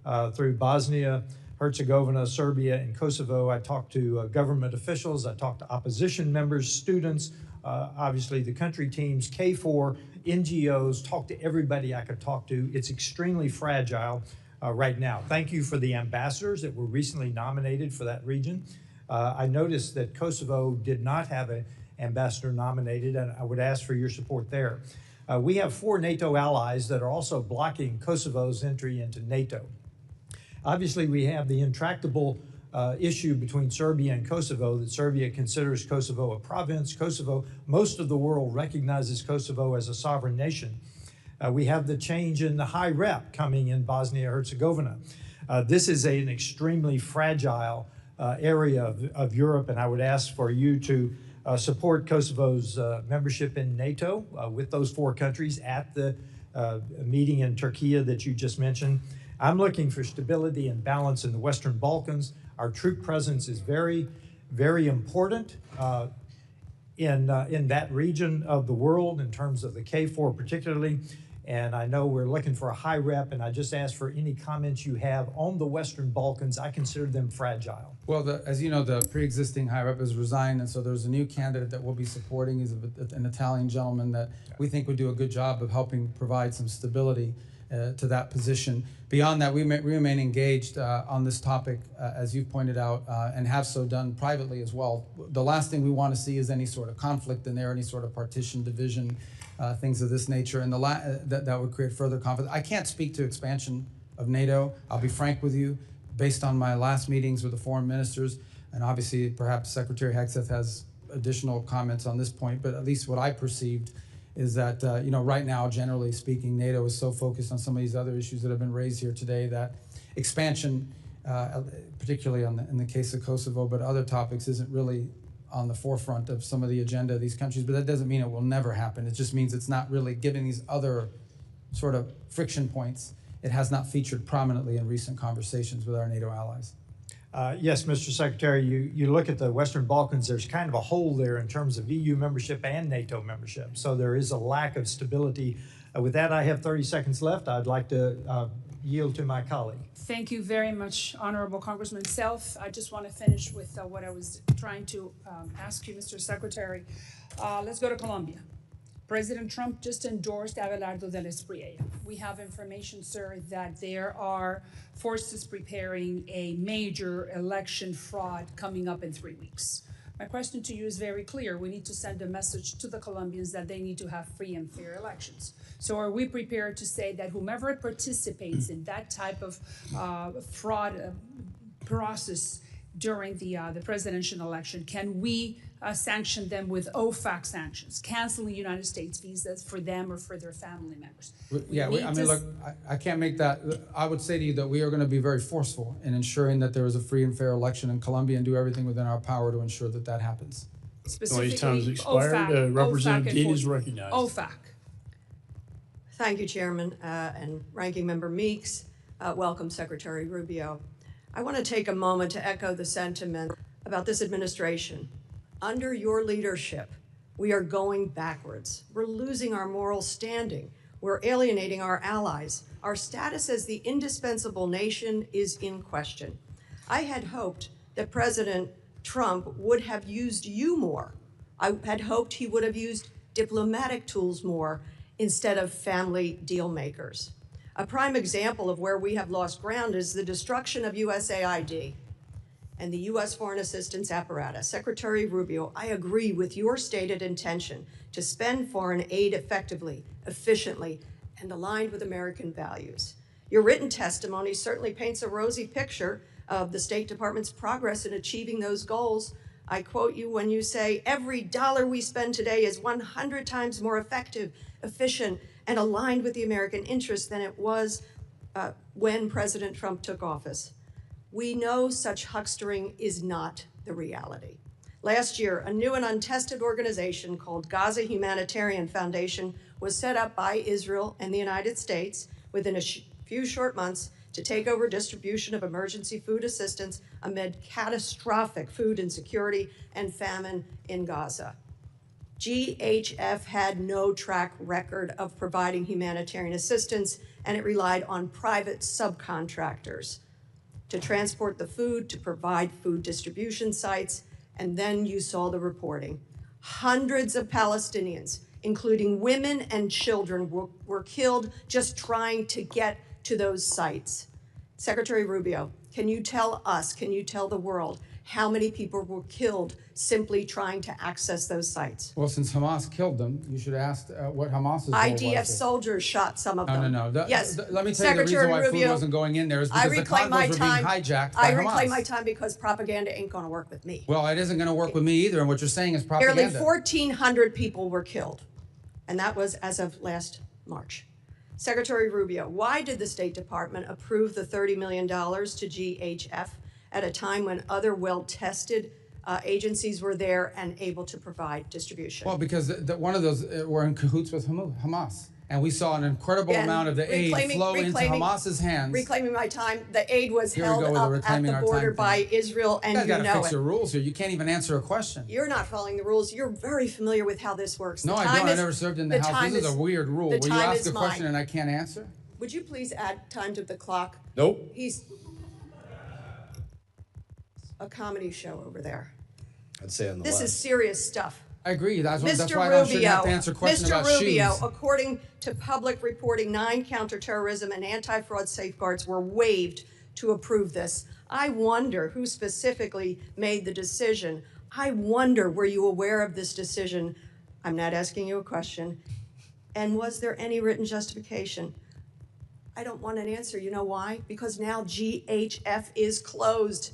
Bosnia, Herzegovina, Serbia, and Kosovo. I talked to government officials. I talked to opposition members, students, obviously the country teams, KFOR, NGOs, talked to everybody I could talk to. It's extremely fragile right now. Thank you for the ambassadors that were recently nominated for that region. I noticed that Kosovo did not have an ambassador nominated, and I would ask for your support there. We have 4 NATO allies that are also blocking Kosovo's entry into NATO. Obviously, we have the intractable issue between Serbia and Kosovo, that Serbia considers Kosovo a province. Most of the world recognizes Kosovo as a sovereign nation. We have the change in the high rep coming in Bosnia-Herzegovina. This is an extremely fragile area of Europe, and I would ask for you to support Kosovo's membership in NATO with those 4 countries at the meeting in Turkey that you just mentioned. I'm looking for stability and balance in the Western Balkans. Our troop presence is very, very important in that region of the world in terms of the KFOR particularly. And I know we're looking for a high rep, and I just ask for any comments you have on the Western Balkans. I consider them fragile. Well, as you know, the pre-existing high rep has resigned, and so there's a new candidate that we'll be supporting. He's an Italian gentleman that we think would do a good job of helping provide some stability to that position. Beyond that, we remain engaged on this topic, as you've pointed out, and have so done privately as well. The last thing we want to see is any sort of conflict in there, any sort of partition, division, things of this nature, and that would create further conflict. I can't speak to expansion of NATO. I'll be frank with you, based on my last meetings with the foreign ministers, and obviously perhaps Secretary Hegseth has additional comments on this point, but at least what I perceived is that, right now, generally speaking, NATO is so focused on some of these other issues that have been raised here today that expansion, particularly in the case of Kosovo, but other topics, isn't really on the forefront of some of the agenda of these countries. But that doesn't mean it will never happen. It just means it's not really, given these other sort of friction points, it has not featured prominently in recent conversations with our NATO allies. Yes, Mr. Secretary, you look at the Western Balkans, there's kind of a hole there in terms of EU membership and NATO membership. So there is a lack of stability. With that, I have 30 seconds left. I'd like to yield to my colleague. Thank you very much, Honorable Congressman Self. I just want to finish with what I was trying to ask you, Mr. Secretary. Let's go to Colombia. President Trump just endorsed Abelardo del Espriella. We have information, sir, that there are forces preparing a major election fraud coming up in 3 weeks. My question to you is very clear. We need to send a message to the Colombians that they need to have free and fair elections. So are we prepared to say that whomever participates in that type of fraud process during the presidential election, can we sanction them with OFAC sanctions, canceling United States visas for them or for their family members? Look, I can't make that. I would say to you that we are going to be very forceful in ensuring that there is a free and fair election in Colombia and do everything within our power to ensure that that happens. Specifically, time's expired. Representative Dean is recognized. OFAC. Thank you, Chairman and Ranking Member Meeks. Welcome, Secretary Rubio. I want to take a moment to echo the sentiment about this administration. Under your leadership, we are going backwards. We're losing our moral standing. We're alienating our allies. Our status as the indispensable nation is in question. I had hoped that President Trump would have used you more. I had hoped he would have used diplomatic tools more instead of family deal makers. A prime example of where we have lost ground is the destruction of USAID. and the U.S. foreign assistance apparatus. Secretary Rubio, I agree with your stated intention to spend foreign aid effectively, efficiently, and aligned with American values. Your written testimony certainly paints a rosy picture of the State Department's progress in achieving those goals. I quote you when you say, every dollar we spend today is 100 times more effective, efficient, and aligned with the American interest than it was when President Trump took office. We know such huckstering is not the reality. Last year, a new and untested organization called Gaza Humanitarian Foundation was set up by Israel and the United States within a few short months to take over distribution of emergency food assistance amid catastrophic food insecurity and famine in Gaza. GHF had no track record of providing humanitarian assistance, and it relied on private subcontractors to transport the food, to provide food distribution sites, and then you saw the reporting. Hundreds of Palestinians, including women and children, were killed just trying to get to those sites. Secretary Rubio, can you tell us, can you tell the world how many people were killed simply trying to access those sites? Well, since Hamas killed them, you should ask what Hamas's role was. IDF soldiers shot some of them. No. Yes. Let me tell you the reason why food wasn't going in there is because the convoys were being hijacked by Hamas. I reclaim my time because propaganda ain't going to work with me. Well, it isn't going to work with me either, and what you're saying is propaganda. Nearly 1,400 people were killed, and that was as of last March. Secretary Rubio, why did the State Department approve the $30 million to GHF at a time when other well-tested agencies were there and able to provide distribution? Well, because one of those were in cahoots with Hamas. And we saw an incredible amount of the aid flow into Hamas's hands. Reclaiming my time, the aid was held up at the border by Israel, and you know it. You gotta fix your rules here. You can't even answer a question. You're not following the rules. You're very familiar with how this works. No, I don't. I never served in the House. This is a weird rule where you ask a question and I can't answer. Would you please add time to the clock? Nope. He's a comedy show over there. I'd say on the This left. is serious stuff. I agree. That's why Mr. I shouldn't have to answer questions about Mr. Rubio, shoes. according to public reporting, 9 counterterrorism and anti-fraud safeguards were waived to approve this. I wonder who specifically made the decision. I wonder, were you aware of this decision? I'm not asking you a question. And was there any written justification? I don't want an answer. You know why? Because now GHF is closed.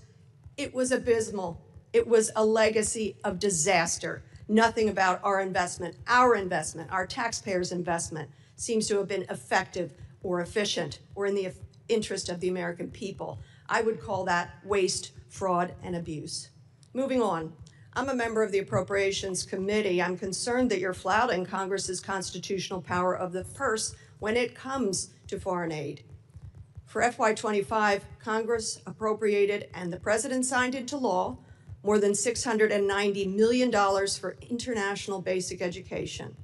It was abysmal. It was a legacy of disaster. Nothing about our investment, our taxpayers' investment seems to have been effective or efficient or in the interest of the American people. I would call that waste, fraud, and abuse. Moving on, I'm a member of the Appropriations Committee. I'm concerned that you're flouting Congress's constitutional power of the purse when it comes to foreign aid. For FY25, Congress appropriated and the President signed into law more than $690 million for international basic education.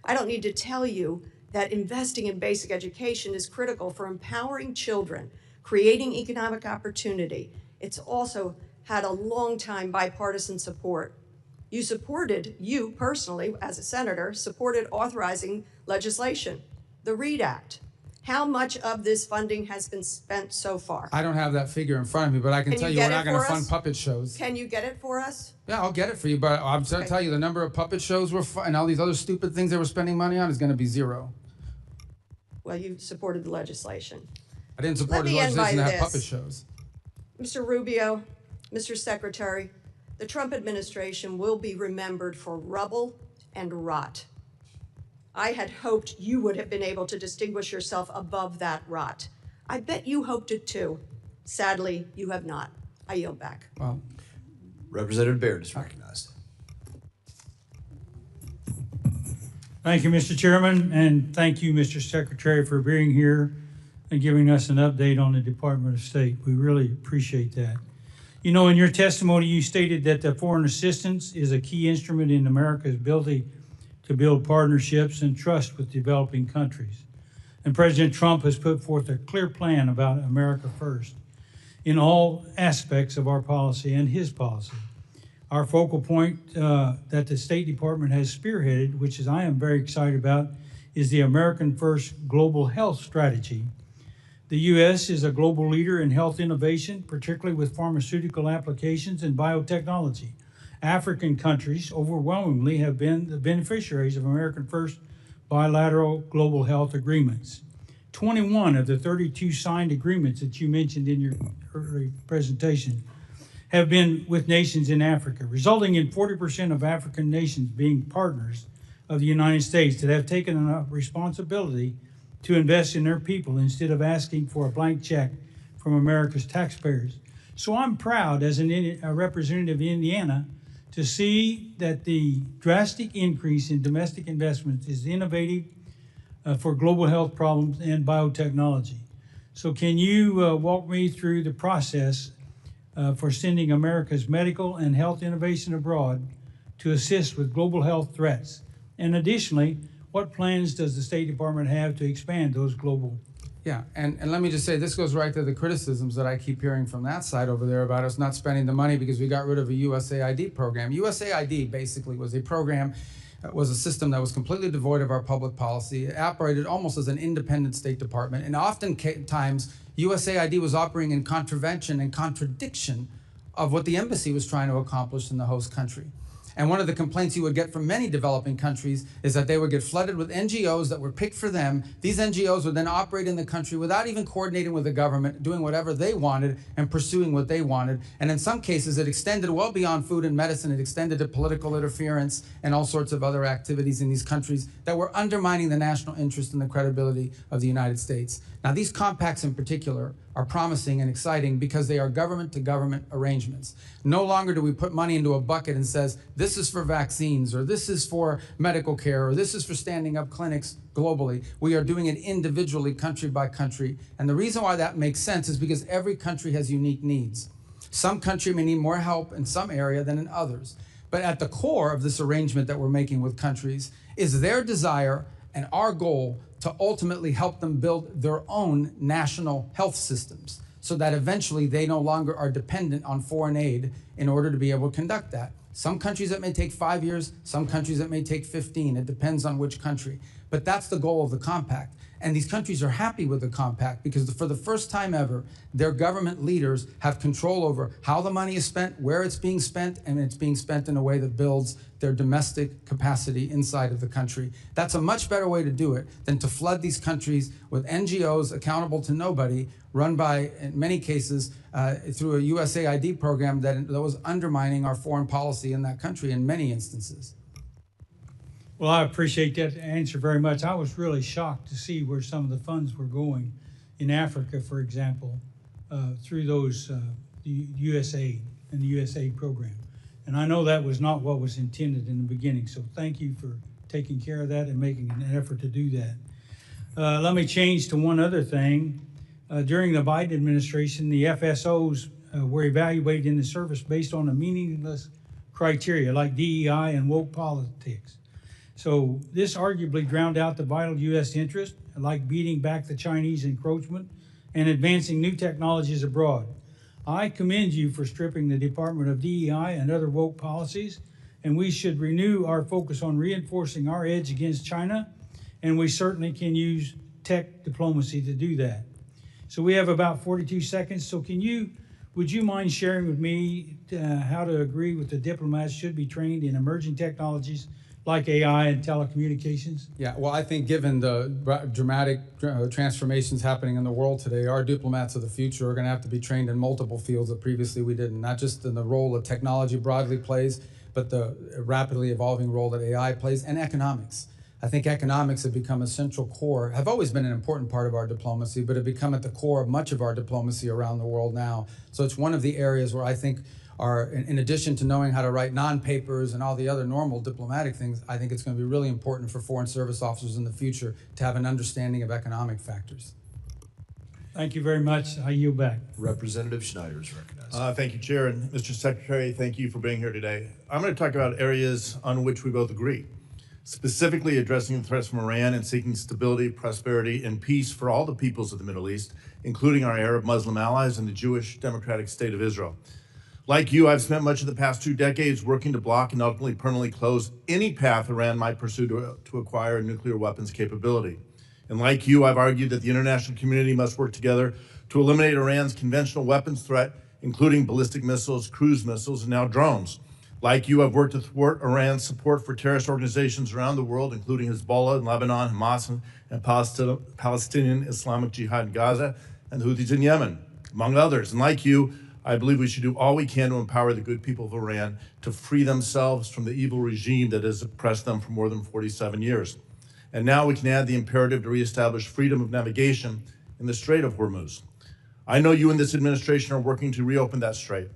I don't need to tell you that investing in basic education is critical for empowering children, creating economic opportunity. It's also had a long time bipartisan support. You personally, as a senator, supported authorizing legislation, the READ Act. How much of this funding has been spent so far? I don't have that figure in front of me, but I can tell you we're not going to fund puppet shows. Can you get it for us? Yeah, I'll get it for you, but I'm going to tell you the number of puppet shows and all these other stupid things they were spending money on is going to be zero. Well, you supported the legislation. I didn't support the legislation to have puppet shows. Mr. Rubio, Mr. Secretary, the Trump administration will be remembered for rubble and rot. I had hoped you would have been able to distinguish yourself above that rot. I bet you hoped it too. Sadly, you have not. I yield back. Well, Representative Baird is recognized. Thank you, Mr. Chairman, and thank you, Mr. Secretary, for being here and giving us an update on the Department of State. We really appreciate that. You know, in your testimony, you stated that the foreign assistance is a key instrument in America's ability to build partnerships and trust with developing countries. And President Trump has put forth a clear plan about America first in all aspects of our policy and his policy. Our focal point that the State Department has spearheaded, which is I am very excited about, is the American First Global Health Strategy The U.S. is a global leader in health innovation, particularly with pharmaceutical applications and biotechnology. African countries overwhelmingly have been the beneficiaries of American First bilateral global health agreements. 21 of the 32 signed agreements that you mentioned in your early presentation have been with nations in Africa, resulting in 40% of African nations being partners of the United States that have taken a responsibility to invest in their people instead of asking for a blank check from America's taxpayers. So I'm proud as a representative of Indiana to see that the drastic increase in domestic investments is innovative for global health problems and biotechnology. So can you walk me through the process for sending America's medical and health innovation abroad to assist with global health threats? And additionally, what plans does the State Department have to expand those global? Yeah, and let me just say, this goes right to the criticisms that I keep hearing from that side over there about us not spending the money because we got rid of a USAID program. USAID basically was a program, was a system that was completely devoid of our public policy. It operated almost as an independent State Department, and oftentimes USAID was operating in contravention and contradiction of what the embassy was trying to accomplish in the host country. And one of the complaints you would get from many developing countries is that they would get flooded with NGOs that were picked for them. These NGOs would then operate in the country without even coordinating with the government, doing whatever they wanted and pursuing what they wanted. And in some cases, it extended well beyond food and medicine. It extended to political interference and all sorts of other activities in these countries that were undermining the national interest and the credibility of the United States. Now, these compacts in particular are promising and exciting because they are government-to-government arrangements. No longer do we put money into a bucket and says, this is for vaccines, or this is for medical care, or this is for standing up clinics globally. We are doing it individually, country by country. And the reason why that makes sense is because every country has unique needs. Some country may need more help in some area than in others. But at the core of this arrangement that we're making with countries is their desire and our goal to ultimately help them build their own national health systems so that eventually they no longer are dependent on foreign aid in order to be able to conduct that. Some countries that may take 5 years, some countries that may take 15. It depends on which country. But that's the goal of the compact. And these countries are happy with the compact because for the first time ever, their government leaders have control over how the money is spent, where it's being spent, and it's being spent in a way that builds their domestic capacity inside of the country. That's a much better way to do it than to flood these countries with NGOs accountable to nobody, run by, in many cases, through a USAID program that was undermining our foreign policy in that country in many instances. Well, I appreciate that answer very much. I was really shocked to see where some of the funds were going in Africa, for example, through those the USAID and the USAID program. And I know that was not what was intended in the beginning. So thank you for taking care of that and making an effort to do that. Let me change to one other thing. During the Biden administration, the FSOs were evaluated in the service based on a meaningless criteria like DEI and woke politics. So this arguably drowned out the vital U.S. interest, like beating back the Chinese encroachment and advancing new technologies abroad. I commend you for stripping the Department of DEI and other woke policies, and we should renew our focus on reinforcing our edge against China, and we certainly can use tech diplomacy to do that. So we have about 42 seconds, so would you mind sharing with me how to agree with the diplomats should be trained in emerging technologies like AI and telecommunications? Yeah, well, I think given the dramatic transformations happening in the world today, our diplomats of the future are going to have to be trained in multiple fields that previously we didn't, not just in the role that technology broadly plays, but the rapidly evolving role that AI plays, and economics. I think economics have become a central core, have always been an important part of our diplomacy, but have become at the core of much of our diplomacy around the world now. So it's one of the areas where I think are, in addition to knowing how to write non-papers and all the other normal diplomatic things, I think it's going to be really important for foreign service officers in the future to have an understanding of economic factors. Thank you very much. I yield back. Representative Schneider is recognized. Thank you, Chair. And Mr. Secretary, thank you for being here today. I'm going to talk about areas on which we both agree, specifically addressing the threats from Iran and seeking stability, prosperity, and peace for all the peoples of the Middle East, including our Arab Muslim allies and the Jewish Democratic State of Israel. Like you, I've spent much of the past 2 decades working to block and ultimately permanently close any path Iran might pursue to acquire a nuclear weapons capability. And like you, I've argued that the international community must work together to eliminate Iran's conventional weapons threat, including ballistic missiles, cruise missiles, and now drones. Like you, I've worked to thwart Iran's support for terrorist organizations around the world, including Hezbollah in Lebanon, Hamas and Palestinian Islamic Jihad in Gaza, and the Houthis in Yemen, among others. And like you, I believe we should do all we can to empower the good people of Iran to free themselves from the evil regime that has oppressed them for more than 47 years. And now we can add the imperative to reestablish freedom of navigation in the Strait of Hormuz. I know you and this administration are working to reopen that strait.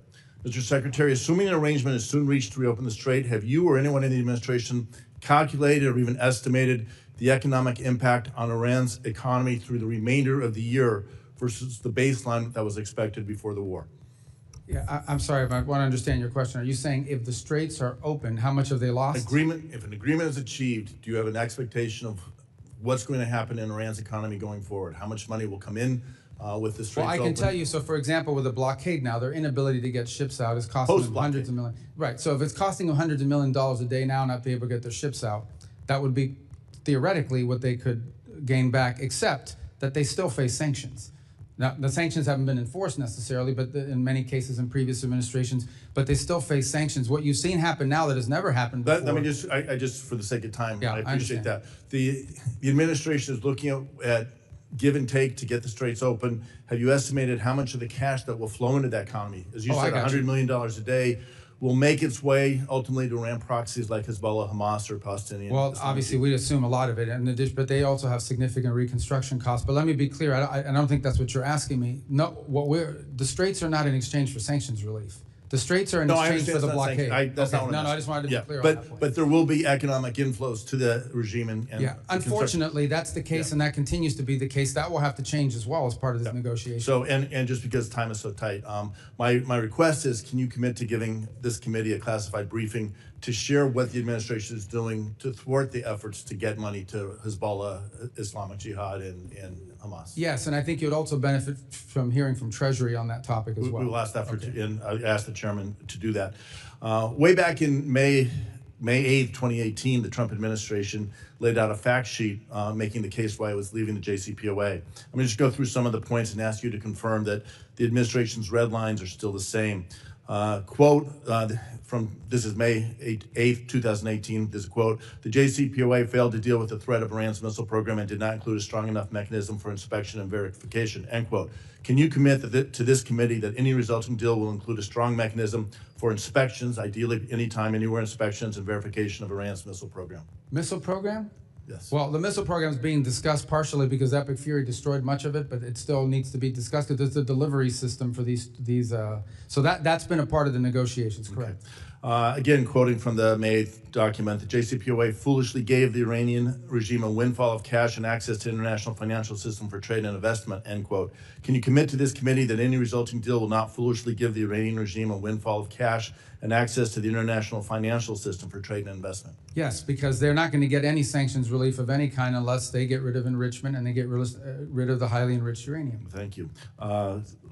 Mr. Secretary, assuming an arrangement is soon reached to reopen the strait, have you or anyone in the administration calculated or even estimated the economic impact on Iran's economy through the remainder of the year versus the baseline that was expected before the war? Yeah, I'm sorry, but I want to understand your question. Are you saying if the straits are open, how much have they lost? If an agreement is achieved, do you have an expectation of what's going to happen in Iran's economy going forward? How much money will come in with the straits Well, I can open? tell you, so for example, with the blockade now, their inability to get ships out is costing them hundreds of millions. Right, so if it's costing them hundreds of millions of dollars a day now not to be able to get their ships out, that would be theoretically what they could gain back, except that they still face sanctions. Now, the sanctions haven't been enforced necessarily, but in many cases in previous administrations, but they still face sanctions. What you've seen happen now that has never happened before. Let me just, I just, for the sake of time, Yeah, I appreciate understand. that. The administration is looking at give and take to get the straits open. Have you estimated how much of the cash that will flow into that economy? As you said, $100 million a day will make its way ultimately to Iran proxies like Hezbollah, Hamas, or Palestinian. Well, obviously, we'd assume a lot of it, but they also have significant reconstruction costs. But let me be clear, I don't think that's what you're asking me. No, the straits are not in exchange for sanctions relief. The straits are in exchange for the blockade. That's not what I'm I asking. just wanted to be clear on that point. But there will be economic inflows to the regime and Yeah, unfortunately, that's the case, and that continues to be the case. That will have to change as well as part of this negotiation. So, and just because time is so tight, my request is, can you commit to giving this committee a classified briefing to share what the administration is doing to thwart the efforts to get money to Hezbollah, Islamic Jihad, and Hamas? Yes, and I think you'd also benefit from hearing from Treasury on that topic as well. We will ask that and I asked the chairman to do that. Way back in May 8th, 2018, the Trump administration laid out a fact sheet making the case why it was leaving the JCPOA. I'm going to just go through some of the points and ask you to confirm that the administration's red lines are still the same. Quote, this is May 8th, 2018, this is a quote, the JCPOA failed to deal with the threat of Iran's missile program and did not include a strong enough mechanism for inspection and verification, end quote. Can you commit to this committee that any resulting deal will include a strong mechanism for inspections, ideally anytime, anywhere inspections and verification of Iran's missile program? Missile program? Yes. Well, the missile program is being discussed partially because Epic Fury destroyed much of it, but it still needs to be discussed because there's a delivery system for these. So that's been a part of the negotiations, correct? Again, quoting from the May 8th document, the JCPOA foolishly gave the Iranian regime a windfall of cash and access to international financial system for trade and investment, end quote. Can you commit to this committee that any resulting deal will not foolishly give the Iranian regime a windfall of cash and access to the international financial system for trade and investment? Yes, because they're not going to get any sanctions relief of any kind unless they get rid of enrichment and they get rid of the highly enriched uranium. Thank you.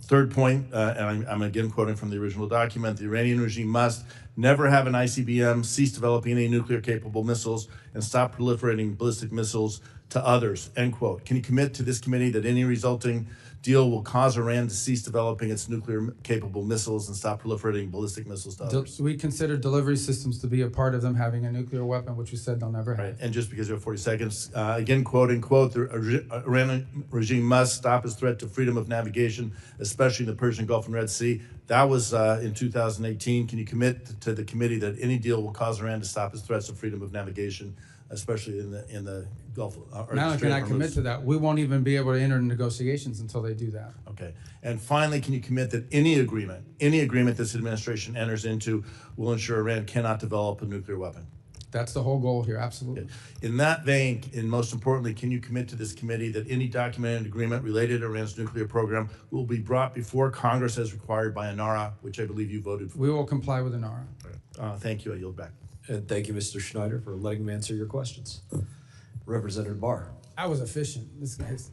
Third point, and I'm again quoting from the original document, the Iranian regime must never have an ICBM, cease developing any nuclear-capable missiles, and stop proliferating ballistic missiles to others, end quote. Can you commit to this committee that any resulting deal will cause Iran to cease developing its nuclear-capable missiles and stop proliferating ballistic missiles to others? We consider delivery systems to be a part of them having a nuclear weapon, which we said they'll never have. Right. And just because you have 40 seconds, again, quoting, quote, the Iranian regime must stop its threat to freedom of navigation, especially in the Persian Gulf and Red Sea. That was in 2018. Can you commit to the committee that any deal will cause Iran to stop its threats of freedom of navigation, especially in the Gulf? Not only can I commit to that, we won't even be able to enter negotiations until they do that. Okay. And finally, can you commit that any agreement this administration enters into will ensure Iran cannot develop a nuclear weapon? That's the whole goal here, absolutely. In that vein, and most importantly, can you commit to this committee that any documented agreement related to Iran's nuclear program will be brought before Congress as required by ANARA, which I believe you voted for? We will comply with ANARA. Thank you. I yield back. And thank you, Mr. Schneider, for letting me answer your questions. Representative Barr. I was efficient. This guy's.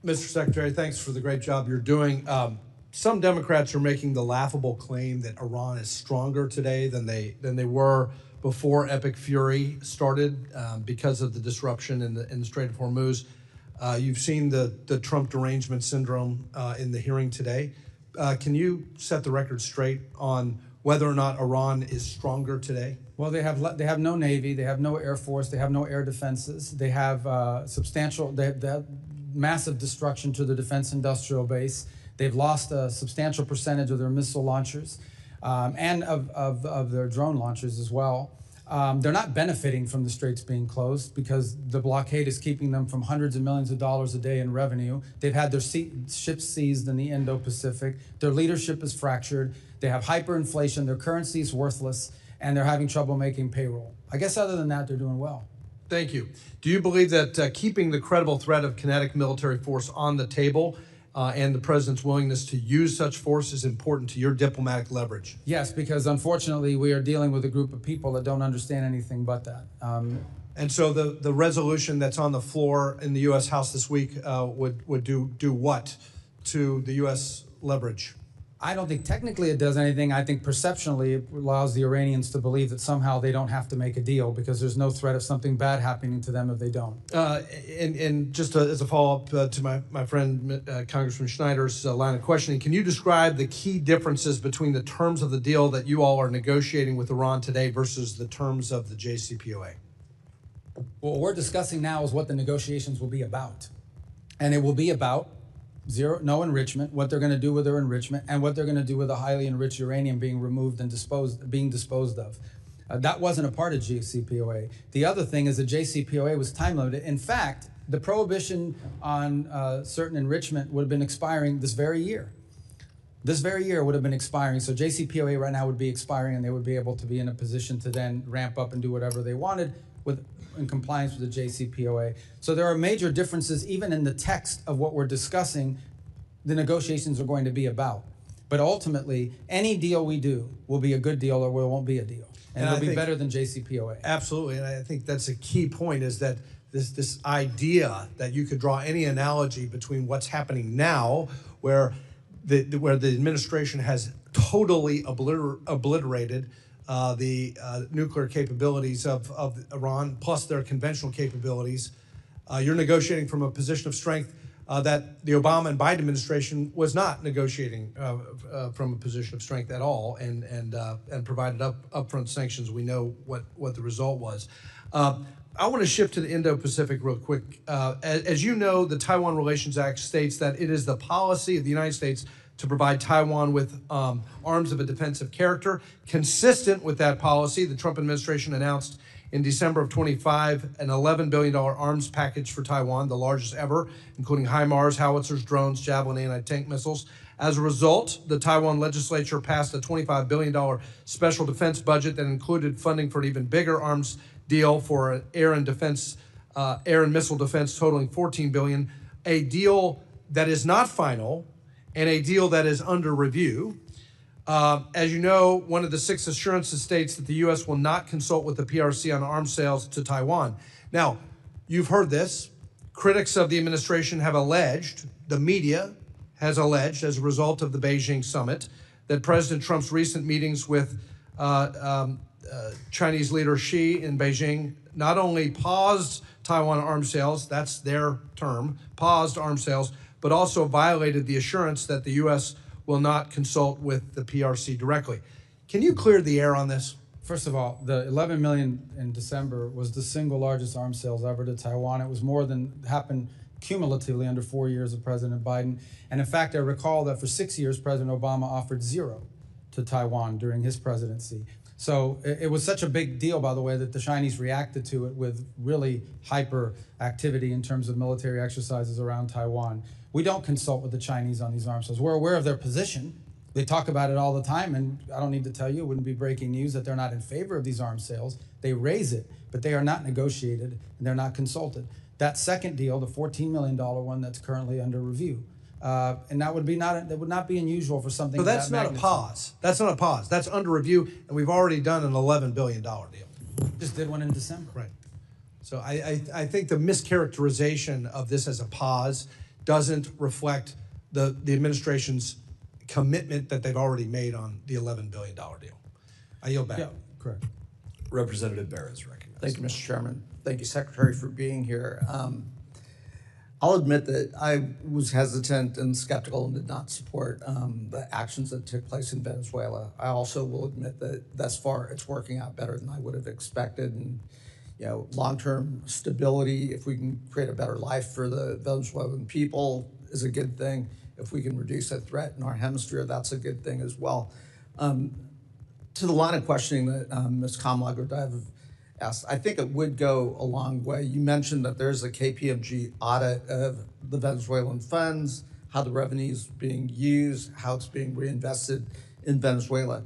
Mr. Secretary, thanks for the great job you're doing. Some Democrats are making the laughable claim that Iran is stronger today than they were before Epic Fury started because of the disruption in the Strait of Hormuz. You've seen the Trump derangement syndrome in the hearing today. Can you set the record straight on whether or not Iran is stronger today? Well, they have no Navy, they have no Air Force, they have no air defenses, they have they have massive destruction to the defense industrial base. They've lost a substantial percentage of their missile launchers and of their drone launchers as well. They're not benefiting from the straits being closed because the blockade is keeping them from hundreds of millions of dollars a day in revenue. They've had their ships seized in the Indo-Pacific. Their leadership is fractured. They have hyperinflation. Their currency is worthless, and they're having trouble making payroll. I guess other than that, they're doing well. Thank you. Do you believe that keeping the credible threat of kinetic military force on the table and the president's willingness to use such force is important to your diplomatic leverage? Yes, because unfortunately we are dealing with a group of people that don't understand anything but that. And so the resolution that's on the floor in the U.S. House this week would do what to the U.S. leverage? I don't think technically it does anything. I think perceptionally it allows the Iranians to believe that somehow they don't have to make a deal because there's no threat of something bad happening to them if they don't. And just as a follow-up to my friend Congressman Schneider's line of questioning, can you describe the key differences between the terms of the deal that you all are negotiating with Iran today versus the terms of the JCPOA? What we're discussing now is what the negotiations will be about. And it will be about no enrichment, what they're going to do with their enrichment, and what they're going to do with the highly enriched uranium being removed and being disposed of. That wasn't a part of JCPOA. The other thing is the JCPOA was time limited. In fact, the prohibition on certain enrichment would have been expiring this very year. This very year would have been expiring. So JCPOA right now would be expiring, and they would be able to be in a position to then ramp up and do whatever they wanted in compliance with the JCPOA. So there are major differences even in the text of what we're discussing the negotiations are going to be about. But ultimately, any deal we do will be a good deal or it won't be a deal. And it'll be better than JCPOA. Absolutely, and I think that's a key point is that this idea that you could draw any analogy between what's happening now, where the administration has totally obliterated the nuclear capabilities of Iran, plus their conventional capabilities. You're negotiating from a position of strength that the Obama and Biden administration was not negotiating from a position of strength at all, and provided upfront sanctions. We know what the result was. I want to shift to the Indo-Pacific real quick. As you know, the Taiwan Relations Act states that it is the policy of the United States to provide Taiwan with arms of a defensive character. Consistent with that policy, the Trump administration announced in December of 25 an $11 billion arms package for Taiwan, the largest ever, including HIMARS, howitzers, drones, Javelin anti-tank missiles. As a result, the Taiwan legislature passed a $25 billion special defense budget that included funding for an even bigger arms deal for air and missile defense totaling $14 billion, a deal that is not final, and a deal that is under review. As you know, one of the 6 assurances states that the U.S. will not consult with the PRC on arms sales to Taiwan. Now, you've heard this. Critics of the administration have alleged, the media has alleged, as a result of the Beijing summit, that President Trump's recent meetings with Chinese leader Xi in Beijing not only paused Taiwan arms sales, that's their term, paused arms sales, but also violated the assurance that the U.S. will not consult with the PRC directly. Can you clear the air on this? First of all, the $11 million in December was the single largest arms sales ever to Taiwan. It was more than happened cumulatively under 4 years of President Biden. And in fact, I recall that for 6 years, President Obama offered $0 to Taiwan during his presidency. So it was such a big deal, by the way, that the Chinese reacted to it with really hyper activity in terms of military exercises around Taiwan. We don't consult with the Chinese on these arms sales. We're aware of their position. They talk about it all the time, and I don't need to tell you, it wouldn't be breaking news that they're not in favor of these arms sales. They raise it, but they are not negotiated, and they're not consulted. That second deal, the $14 million one that's currently under review, and that would not be unusual for something. So that's not a pause. That's not a pause. That's under review, and we've already done an $11 billion deal. Just did one in December. Right. So I think the mischaracterization of this as a pause doesn't reflect the administration's commitment that they've already made on the $11 billion deal. I yield back. Yeah, correct. Representative Barra is recognized. Thank you, Mr. Chairman. Thank you, Secretary, for being here. I'll admit that I was hesitant and skeptical and did not support the actions that took place in Venezuela. I also will admit that thus far it's working out better than I would have expected. And long-term stability, if we can create a better life for the Venezuelan people, is a good thing. If we can reduce a threat in our hemisphere, that's a good thing as well. To the line of questioning that Ms. Kamlagerdev asked, I think it would go a long way. You mentioned that there's a KPMG audit of the Venezuelan funds, how the revenue is being used, how it's being reinvested in Venezuela.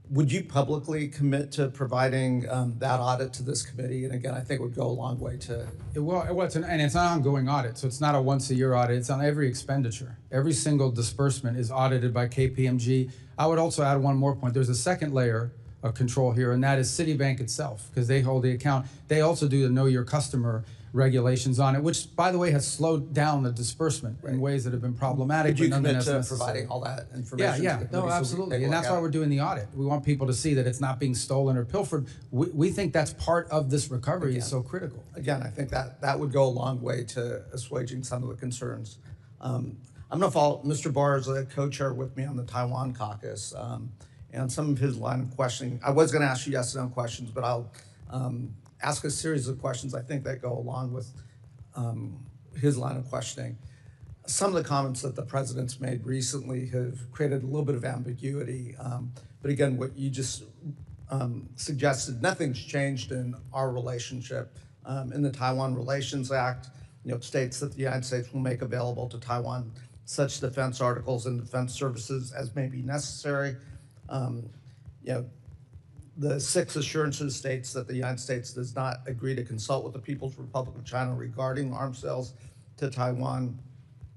Would you publicly commit to providing that audit to this committee? And again, I think it would go a long way to... It's an ongoing audit, so it's not a once-a-year audit. It's on every expenditure. Every single disbursement is audited by KPMG. I would also add one more point. There's a second layer of control here, and that is Citibank itself, because they hold the account. They also do the Know Your Customer regulations on it, which, by the way, has slowed down the disbursement in ways that have been problematic. Would you but commit nonetheless to necessary. providing all that information? Yeah, to the no, committee so absolutely. we can And take a that's look why at we're doing the audit. We want people to see that it's not being stolen or pilfered. We think that's part of this recovery is so critical. Again, I think that would go a long way to assuaging some of the concerns. I'm going to follow Mr. Barr as a co-chair with me on the Taiwan caucus. And some of his line of questioning, I was going to ask you yes and no questions, but I'll ask a series of questions I think that go along with his line of questioning. Some of the comments that the president's made recently have created a little bit of ambiguity. But again, what you just suggested, nothing's changed in our relationship. In the Taiwan Relations Act, it states that the United States will make available to Taiwan such defense articles and defense services as may be necessary. The sixth assurances states that the United States does not agree to consult with the People's Republic of China regarding arms sales to Taiwan.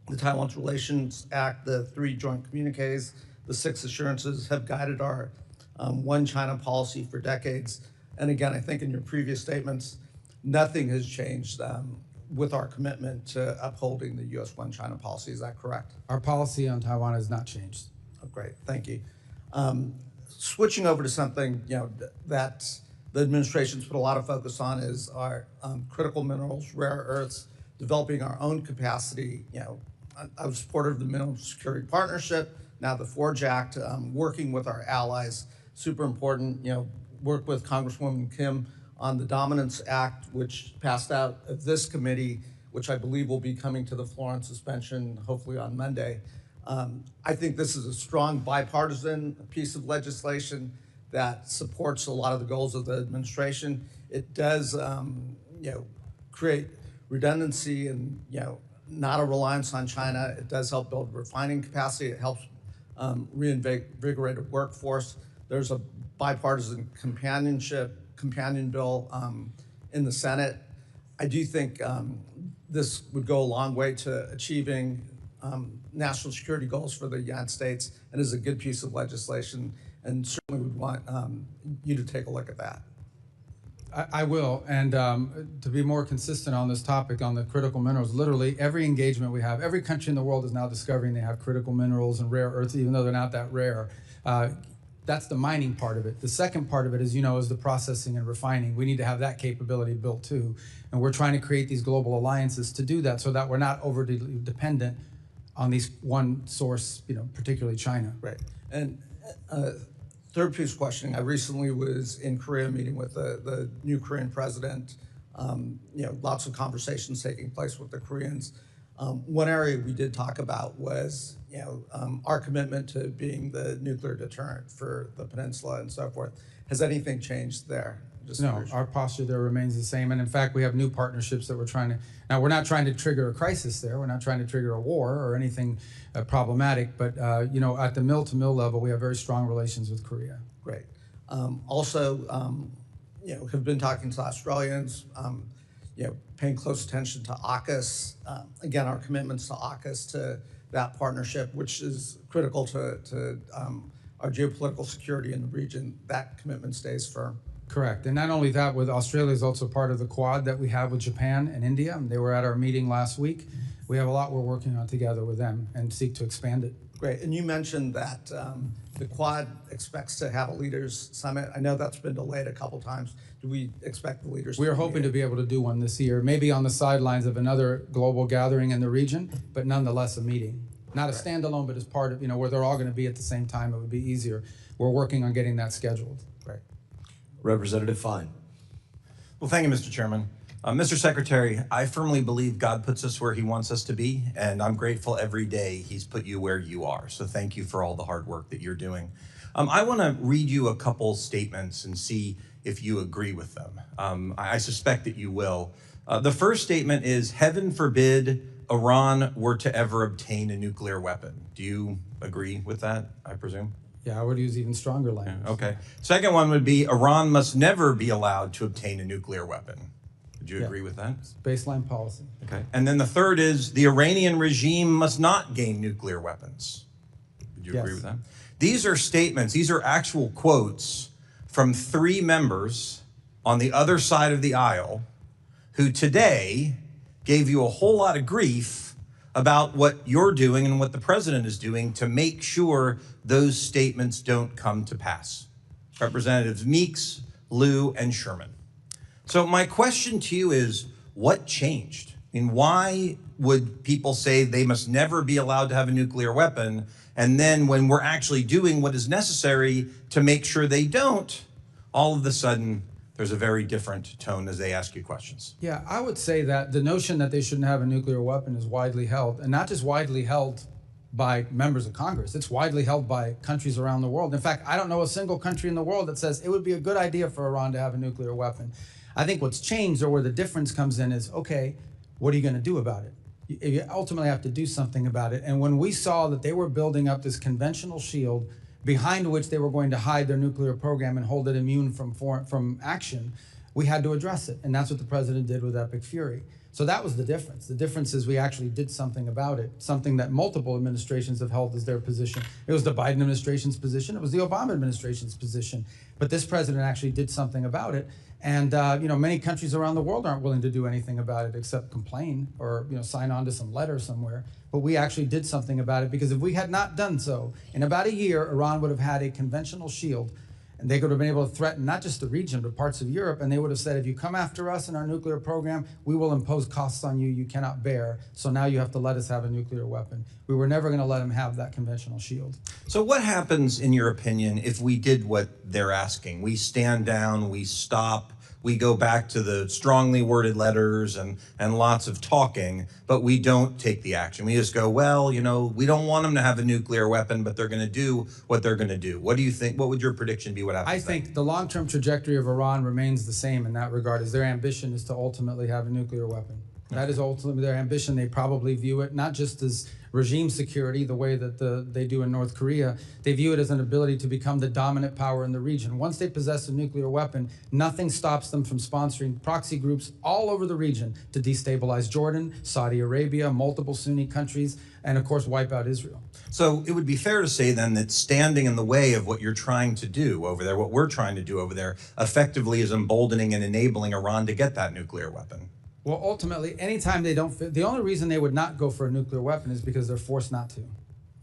The Taiwan's Relations Act, the 3 joint communiques, the 6 assurances have guided our one China policy for decades. And again, I think in your previous statements, nothing has changed with our commitment to upholding the U.S. one China policy. Is that correct? Our policy on Taiwan has not changed. Oh, great, thank you. Switching over to something that the administration's put a lot of focus on is our critical minerals, rare earths, developing our own capacity. I was supportive of the Mineral Security Partnership, now the Forge Act, working with our allies, super important. Work with Congresswoman Kim on the Dominance Act, which passed out of this committee, which I believe will be coming to the floor on suspension, hopefully on Monday. I think this is a strong bipartisan piece of legislation that supports a lot of the goals of the administration. It does, create redundancy and, not a reliance on China. It does help build refining capacity. It helps reinvigorate a workforce. There's a bipartisan companion bill in the Senate. I do think this would go a long way to achieving national security goals for the United States and is a good piece of legislation, and certainly would want you to take a look at that. I will, and to be more consistent on this topic, on the critical minerals, literally every engagement we have, every country in the world is now discovering they have critical minerals and rare earths, even though they're not that rare. That's the mining part of it. The second part of it is the processing and refining. We need to have that capability built too. And we're trying to create these global alliances to do that so that we're not overly dependent on these one source, particularly China. Right. And third piece of questioning, I recently was in Korea meeting with the new Korean president. Lots of conversations taking place with the Koreans. One area we did talk about was, our commitment to being the nuclear deterrent for the peninsula and so forth. Has anything changed there? No, our posture there remains the same. And in fact, we have new partnerships that we're trying to, now we're not trying to trigger a crisis there. We're not trying to trigger a war or anything problematic, but at the mill-to-mill level, we have very strong relations with Korea. Great. Also, have been talking to Australians, paying close attention to AUKUS. Again, our commitments to AUKUS, to that partnership, which is critical to our geopolitical security in the region, that commitment stays firm. Correct. And not only that, with Australia is also part of the Quad that we have with Japan and India. They were at our meeting last week. we have a lot we're working on together with them and seek to expand it. Great. And you mentioned that the Quad expects to have a leaders summit. I know that's been delayed a couple times. Do we expect the leaders? We are hoping to be able to do one this year, maybe on the sidelines of another global gathering in the region, but nonetheless a meeting. Not a standalone, but as part of, where they're all going to be at the same time. It would be easier. We're working on getting that scheduled. Great. Representative Fine. Well, thank you, Mr. Chairman. Mr. Secretary, I firmly believe God puts us where he wants us to be, and I'm grateful every day he's put you where you are. So thank you for all the hard work that you're doing. I want to read you a couple statements and see if you agree with them. I suspect that you will. The first statement is, heaven forbid Iran were to ever obtain a nuclear weapon. Do you agree with that, I presume? Yeah, I would use even stronger language. Okay. Second one would be, Iran must never be allowed to obtain a nuclear weapon. Would you agree with that? Baseline policy. Okay. And then the third is, the Iranian regime must not gain nuclear weapons. Would you agree with that? These are statements, these are actual quotes from 3 members on the other side of the aisle who today gave you a whole lot of grief about what you're doing and what the president is doing to make sure those statements don't come to pass. Representatives Meeks, Liu, and Sherman. So my question to you is, what changed? I mean, why would people say they must never be allowed to have a nuclear weapon, and then when we're actually doing what is necessary to make sure they don't, all of a sudden, there's a very different tone as they ask you questions? Yeah, I would say that the notion that they shouldn't have a nuclear weapon is widely held, and not just widely held by members of Congress. It's widely held by countries around the world. In fact, I don't know a single country in the world that says it would be a good idea for Iran to have a nuclear weapon. I think what's changed, or where the difference comes in, is, okay, what are you going to do about it? You ultimately have to do something about it. And when we saw that they were building up this conventional shield behind which they were going to hide their nuclear program and hold it immune from action, we had to address it. And that's what the president did with Epic Fury. So that was the difference. The difference is we actually did something about it, something that multiple administrations have held as their position. It was the Biden administration's position. It was the Obama administration's position. But this president actually did something about it. And many countries around the world aren't willing to do anything about it except complain or sign on to some letter somewhere. But we actually did something about it, because if we had not done so, in about a year, Iran would have had a conventional shield, and they could have been able to threaten not just the region, but parts of Europe. And they would have said, if you come after us in our nuclear program, we will impose costs on you you cannot bear. So now you have to let us have a nuclear weapon. We were never going to let them have that conventional shield. So what happens, in your opinion, if we did what they're asking? We stand down, we stop, we go back to the strongly worded letters and lots of talking, but we don't take the action. We just go, well, we don't want them to have a nuclear weapon, but they're going to do what they're going to do. What do you think? What would your prediction be? What happens? I think the long-term trajectory of Iran remains the same in that regard, as their ambition is to ultimately have a nuclear weapon. That is ultimately their ambition. They probably view it not just as regime security, the way that they do in North Korea. They view it as an ability to become the dominant power in the region. Once they possess a nuclear weapon, nothing stops them from sponsoring proxy groups all over the region to destabilize Jordan, Saudi Arabia, multiple Sunni countries, and of course wipe out Israel. So it would be fair to say then that standing in the way of what you're trying to do over there, what we're trying to do over there, effectively is emboldening and enabling Iran to get that nuclear weapon. Well, ultimately, anytime they don't fit, the only reason they would not go for a nuclear weapon is because they're forced not to.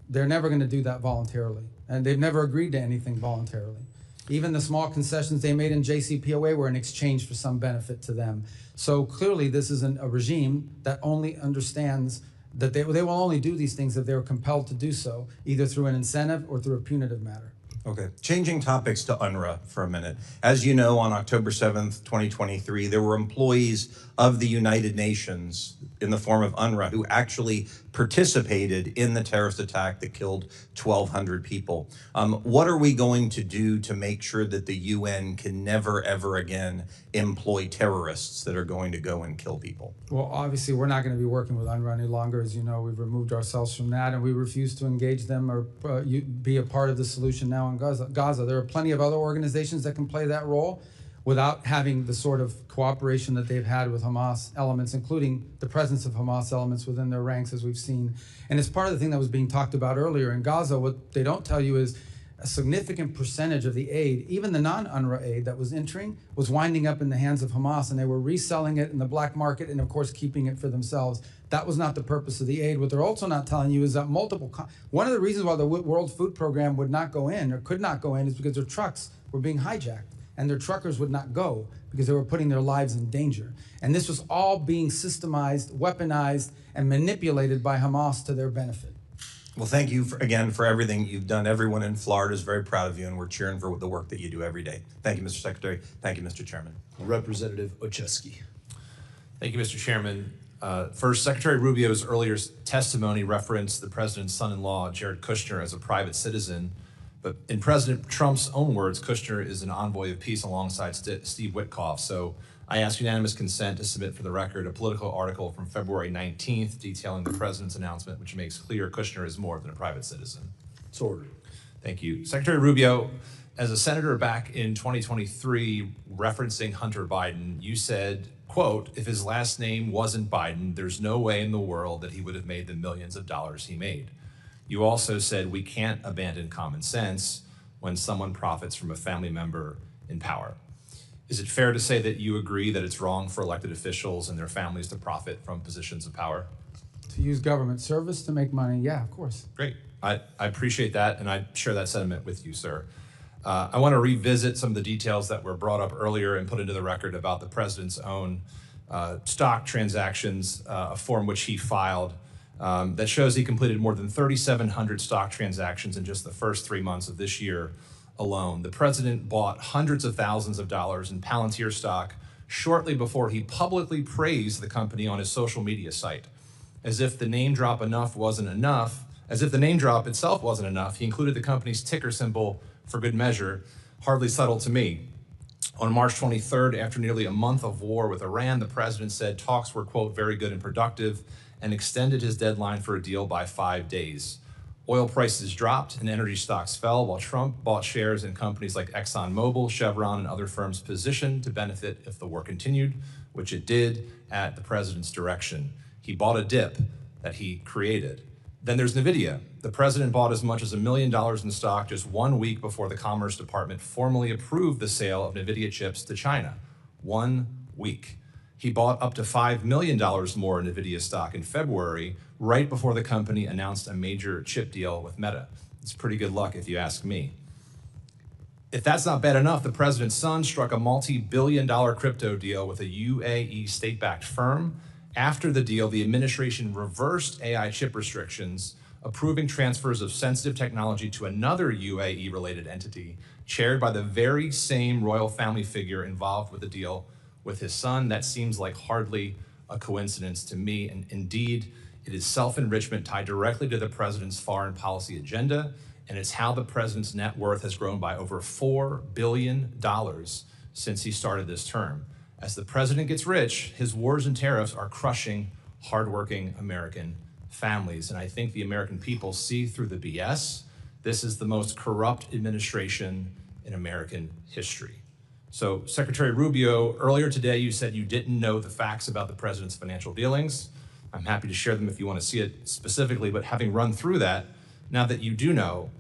They're never going to do that voluntarily. And they've never agreed to anything voluntarily. Even the small concessions they made in JCPOA were in exchange for some benefit to them. So clearly, this is a regime that only understands that they will only do these things if they're compelled to do so, either through an incentive or through a punitive matter. Okay, changing topics to UNRWA for a minute. As you know, on October 7th, 2023, there were employees of the United Nations in the form of UNRWA who actually participated in the terrorist attack that killed 1,200 people. What are we going to do to make sure that the UN can never, ever again employ terrorists that are going to go and kill people? Well, obviously, we're not going to be working with UNRWA any longer. As you know, we've removed ourselves from that, and we refuse to engage them or be a part of the solution now in Gaza. There are plenty of other organizations that can play that role without having the sort of cooperation that they've had with Hamas elements, including the presence of Hamas elements within their ranks, as we've seen. And it's part of the thing that was being talked about earlier in Gaza. What they don't tell you is a significant percentage of the aid, even the non-UNRWA aid that was entering, was winding up in the hands of Hamas, and they were reselling it in the black market and, of course, keeping it for themselves. That was not the purpose of the aid. What they're also not telling you is that one of the reasons why the World Food Program would not go in or could not go in is because their trucks were being hijacked, and their truckers would not go because they were putting their lives in danger. And this was all being systemized, weaponized, and manipulated by Hamas to their benefit. Well, thank you again for everything you've done. Everyone in Florida is very proud of you, and we're cheering for the work that you do every day. Thank you, Mr. Secretary. Thank you, Mr. Chairman. Representative Ocheski. Thank you, Mr. Chairman. First, Secretary Rubio's earlier testimony referenced the president's son-in-law, Jared Kushner, as a private citizen. But in President Trump's own words, Kushner is an envoy of peace alongside Steve Witkoff. So I ask unanimous consent to submit for the record a political article from February 19th detailing the president's announcement, which makes clear Kushner is more than a private citizen. It's ordered. Thank you. Secretary Rubio, as a senator back in 2023, referencing Hunter Biden, you said, quote, if his last name wasn't Biden, there's no way in the world that he would have made the millions of dollars he made. You also said we can't abandon common sense when someone profits from a family member in power. Is it fair to say that you agree that it's wrong for elected officials and their families to profit from positions of power? To use government service to make money, yeah, of course. Great. I appreciate that, and I share that sentiment with you, sir. I want to revisit some of the details that were brought up earlier and put into the record about the president's own stock transactions, a form which he filed that shows he completed more than 3,700 stock transactions in just the first 3 months of this year alone. The president bought hundreds of thousands of dollars in Palantir stock shortly before he publicly praised the company on his social media site. As if the name drop itself wasn't enough, he included the company's ticker symbol for good measure. Hardly subtle to me. On March 23rd, after nearly a month of war with Iran, the president said talks were, quote, very good and productive, and extended his deadline for a deal by 5 days. Oil prices dropped and energy stocks fell while Trump bought shares in companies like ExxonMobil, Chevron, and other firms positioned to benefit if the war continued, which it did at the president's direction. He bought a dip that he created. Then there's NVIDIA. The president bought as much as $1 million in stock just 1 week before the Commerce Department formally approved the sale of NVIDIA chips to China. 1 week. He bought up to $5 million more in NVIDIA stock in February, right before the company announced a major chip deal with Meta. It's pretty good luck if you ask me. If that's not bad enough, the president's son struck a multi-billion-dollar crypto deal with a UAE state-backed firm. After the deal, the administration reversed AI chip restrictions, approving transfers of sensitive technology to another UAE-related entity, chaired by the very same royal family figure involved with the deal with his son. That seems like hardly a coincidence to me, and indeed, it is self-enrichment tied directly to the president's foreign policy agenda, and it's how the president's net worth has grown by over $4 billion since he started this term. As the president gets rich, his wars and tariffs are crushing hardworking American families, and I think the American people see through the BS. This is the most corrupt administration in American history. So, Secretary Rubio, earlier today you said you didn't know the facts about the president's financial dealings. I'm happy to share them if you want to see it specifically, but having run through that, now that you do know,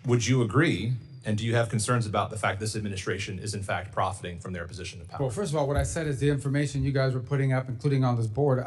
would you agree, and do you have concerns about the fact this administration is in fact profiting from their position of power? Well, first of all, what I said is the information you guys were putting up, including on this board,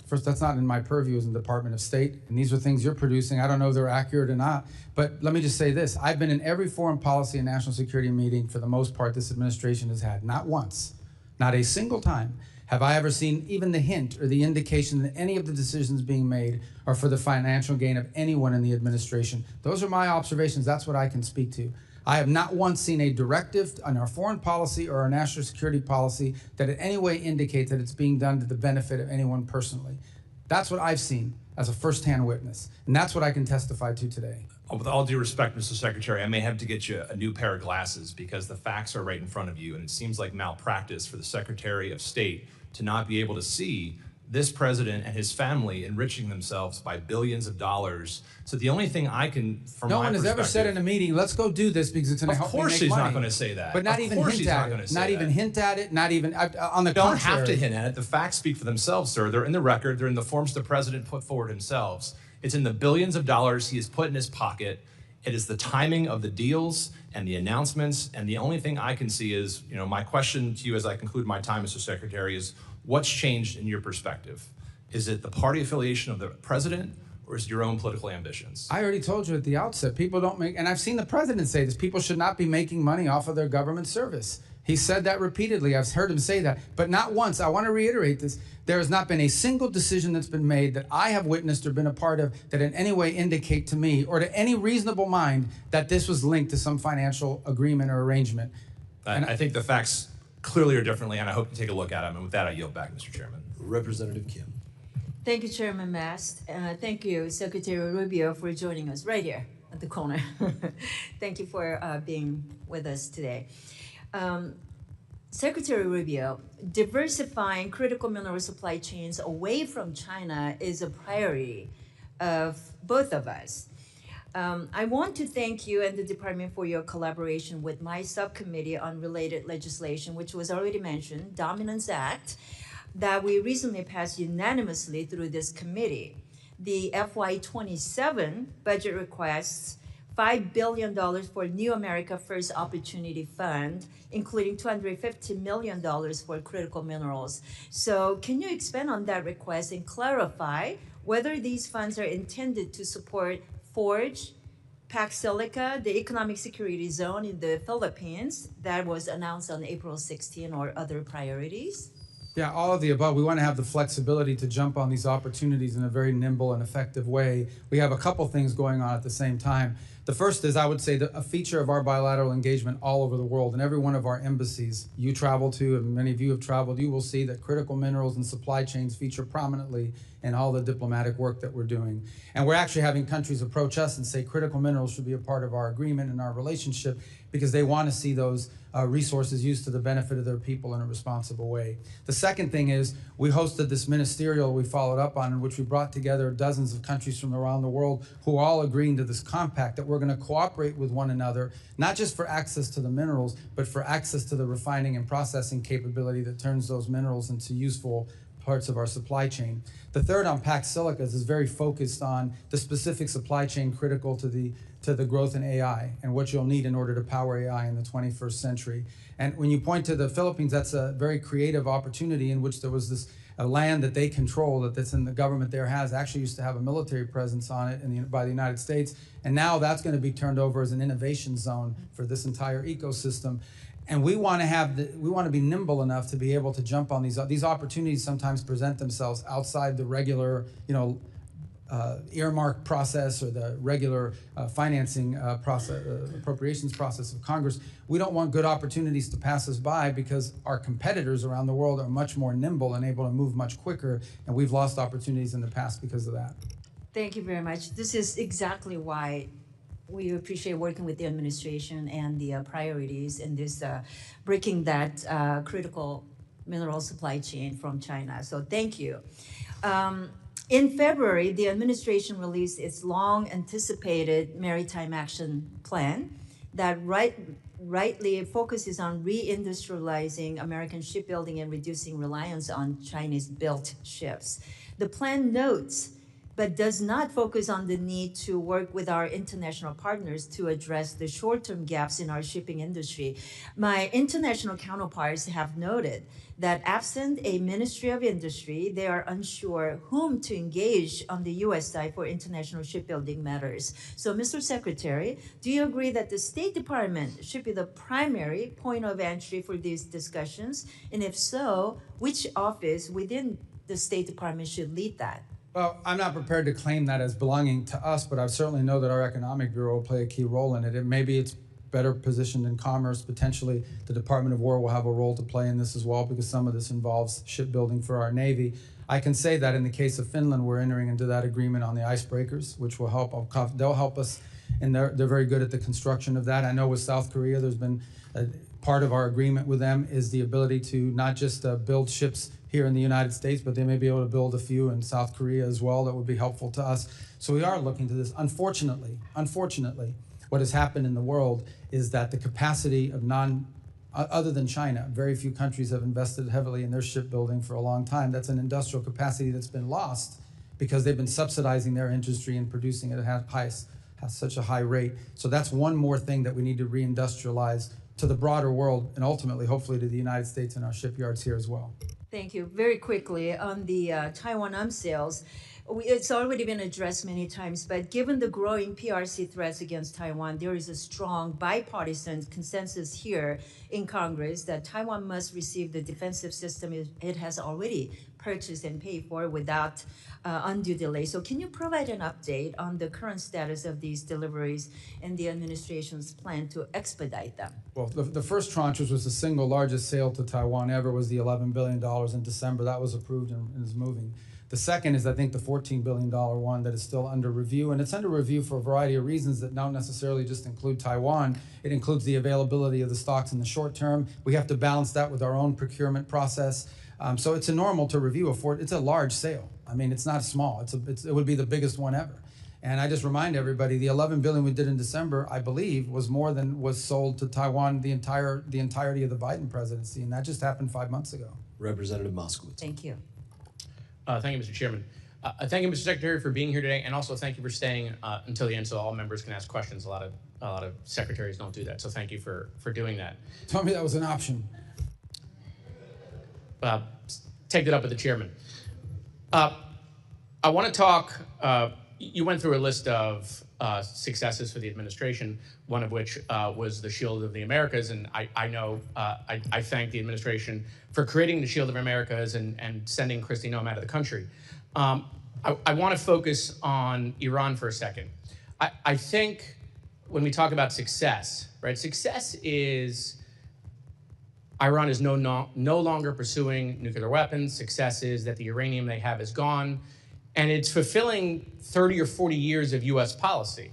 first, that's not in my purview as in the Department of State, and these are things you're producing. I don't know if they're accurate or not, but let me just say this. I've been in every foreign policy and national security meeting for the most part this administration has had. Not once, not a single time have I ever seen even the hint or the indication that any of the decisions being made are for the financial gain of anyone in the administration. Those are my observations. That's what I can speak to. I have not once seen a directive on our foreign policy or our national security policy that in any way indicates that it's being done to the benefit of anyone personally. That's what I've seen as a firsthand witness, and that's what I can testify to today. With all due respect, Mr. Secretary, I may have to get you a new pair of glasses because the facts are right in front of you, and it seems like malpractice for the Secretary of State to not be able to see this president and his family enriching themselves by billions of dollars. So the only thing I can, from my perspective— No one has ever said in a meeting, let's go do this because it's going to help me make money. Of course he's not going to say that. But not even hint at it. Not even hint at it, not even, on the contrary. You don't have to hint at it. The facts speak for themselves, sir. They're in the record. They're in the forms the president put forward himself. It's in the billions of dollars he has put in his pocket. It is the timing of the deals and the announcements. And the only thing I can see is, my question to you as I conclude my time, Mr. Secretary, is what's changed in your perspective? Is it the party affiliation of the president, or is it your own political ambitions? I already told you at the outset, people don't make, and I've seen the president say this, people should not be making money off of their government service. He said that repeatedly. I've heard him say that, but not once. I want to reiterate this. There has not been a single decision that's been made that I have witnessed or been a part of that in any way indicate to me or to any reasonable mind that this was linked to some financial agreement or arrangement. I think the facts clearly are differently, and I hope you take a look at them. And with that, I yield back, Mr. Chairman. Representative Kim. Thank you, Chairman Mast. Thank you, Secretary Rubio, for joining us right here at the corner. Thank you for being with us today. Secretary Rubio, diversifying critical mineral supply chains away from China is a priority of both of us. I want to thank you and the department for your collaboration with my subcommittee on related legislation, which was already mentioned, Dominance Act, that we recently passed unanimously through this committee. The FY27 budget requests $5 billion for New America First Opportunity Fund, including $250 million for critical minerals. So can you expand on that request and clarify whether these funds are intended to support Forge, Pax Silica, the economic security zone in the Philippines that was announced on April 16, or other priorities? Yeah, all of the above. We want to have the flexibility to jump on these opportunities in a very nimble and effective way. We have a couple things going on at the same time. The first is, I would say, a feature of our bilateral engagement all over the world. In every one of our embassies you travel to, and many of you have traveled, you will see that critical minerals and supply chains feature prominently in all the diplomatic work that we're doing. And we're actually having countries approach us and say critical minerals should be a part of our agreement and our relationship because they want to see those resources used to the benefit of their people in a responsible way. The second thing is we hosted this ministerial we followed up on, in which we brought together dozens of countries from around the world who are all agreeing to this compact that we're going to cooperate with one another, not just for access to the minerals, but for access to the refining and processing capability that turns those minerals into useful parts of our supply chain. The third on Pax Silica is very focused on the specific supply chain critical to the growth in AI and what you'll need in order to power AI in the 21st century. And when you point to the Philippines, that's a very creative opportunity in which there was this land that they control, that's in the government there actually used to have a military presence on it by the United States. And now that's going to be turned over as an innovation zone for this entire ecosystem. And we want to be nimble enough to be able to jump on these opportunities. Sometimes present themselves outside the regular, earmark process or the regular financing process, appropriations process of Congress. We don't want good opportunities to pass us by because our competitors around the world are much more nimble and able to move much quicker, and we've lost opportunities in the past because of that. Thank you very much. This is exactly why we appreciate working with the administration and the priorities in this breaking that critical mineral supply chain from China. So thank you. In February, the administration released its long-anticipated Maritime Action Plan that rightly focuses on reindustrializing American shipbuilding and reducing reliance on Chinese-built ships. The plan notes but does not focus on the need to work with our international partners to address the short-term gaps in our shipping industry. My international counterparts have noted that absent a Ministry of Industry, they are unsure whom to engage on the U.S. side for international shipbuilding matters. So, Mr. Secretary, do you agree that the State Department should be the primary point of entry for these discussions? And if so, which office within the State Department should lead that? Well, I'm not prepared to claim that as belonging to us, but I certainly know that our Economic Bureau will play a key role in it. Maybe it's better positioned in commerce. Potentially, the Department of War will have a role to play in this as well, because some of this involves shipbuilding for our Navy. I can say that in the case of Finland, we're entering into that agreement on the icebreakers, which will help. They'll help us, and they're very good at the construction of that. I know with South Korea, there's been part of our agreement with them is the ability to not just build ships here in the United States, but they may be able to build a few in South Korea as well that would be helpful to us. So we are looking to this. Unfortunately, what has happened in the world is that the capacity of other than China, very few countries have invested heavily in their shipbuilding for a long time. That's an industrial capacity that's been lost because they've been subsidizing their industry and producing it at has such a high rate. So that's one more thing that we need to reindustrialize to the broader world and ultimately, hopefully, to the United States and our shipyards here as well. Thank you. Very quickly, on the Taiwan arms sales, it's already been addressed many times, but given the growing PRC threats against Taiwan, there is a strong bipartisan consensus here in Congress that Taiwan must receive the defensive system it has already purchased and paid for without undue delay. So can you provide an update on the current status of these deliveries and the administration's plan to expedite them? Well, the first tranche, which was the single largest sale to Taiwan ever, was the $11 billion in December. That was approved and is moving. The second is, I think, the $14 billion one that is still under review. And it's under review for a variety of reasons that don't necessarily just include Taiwan. It includes the availability of the stocks in the short term. We have to balance that with our own procurement process. So it's a normal to review it's a large sale. I mean, it's not small. It would be the biggest one ever. And I just remind everybody, the $11 billion we did in December, I believe, was more than was sold to Taiwan the entirety of the Biden presidency. And that just happened 5 months ago. Representative Moskowitz. Thank you. Thank you, Mr. Chairman. Thank you, Mr. Secretary, for being here today, and also thank you for staying until the end so all members can ask questions. A lot of secretaries don't do that, so thank you for doing that. Tell me that was an option. Take that up with the chairman. I want to talk, you went through a list of successes for the administration, one of which was the Shield of the Americas, and I know I thank the administration for creating the Shield of Americas and sending Kristi Noem out of the country. I want to focus on Iran for a second. I think when we talk about success, right, success is Iran is no longer pursuing nuclear weapons. Success is that the uranium they have is gone. And it's fulfilling 30 or 40 years of U.S. policy,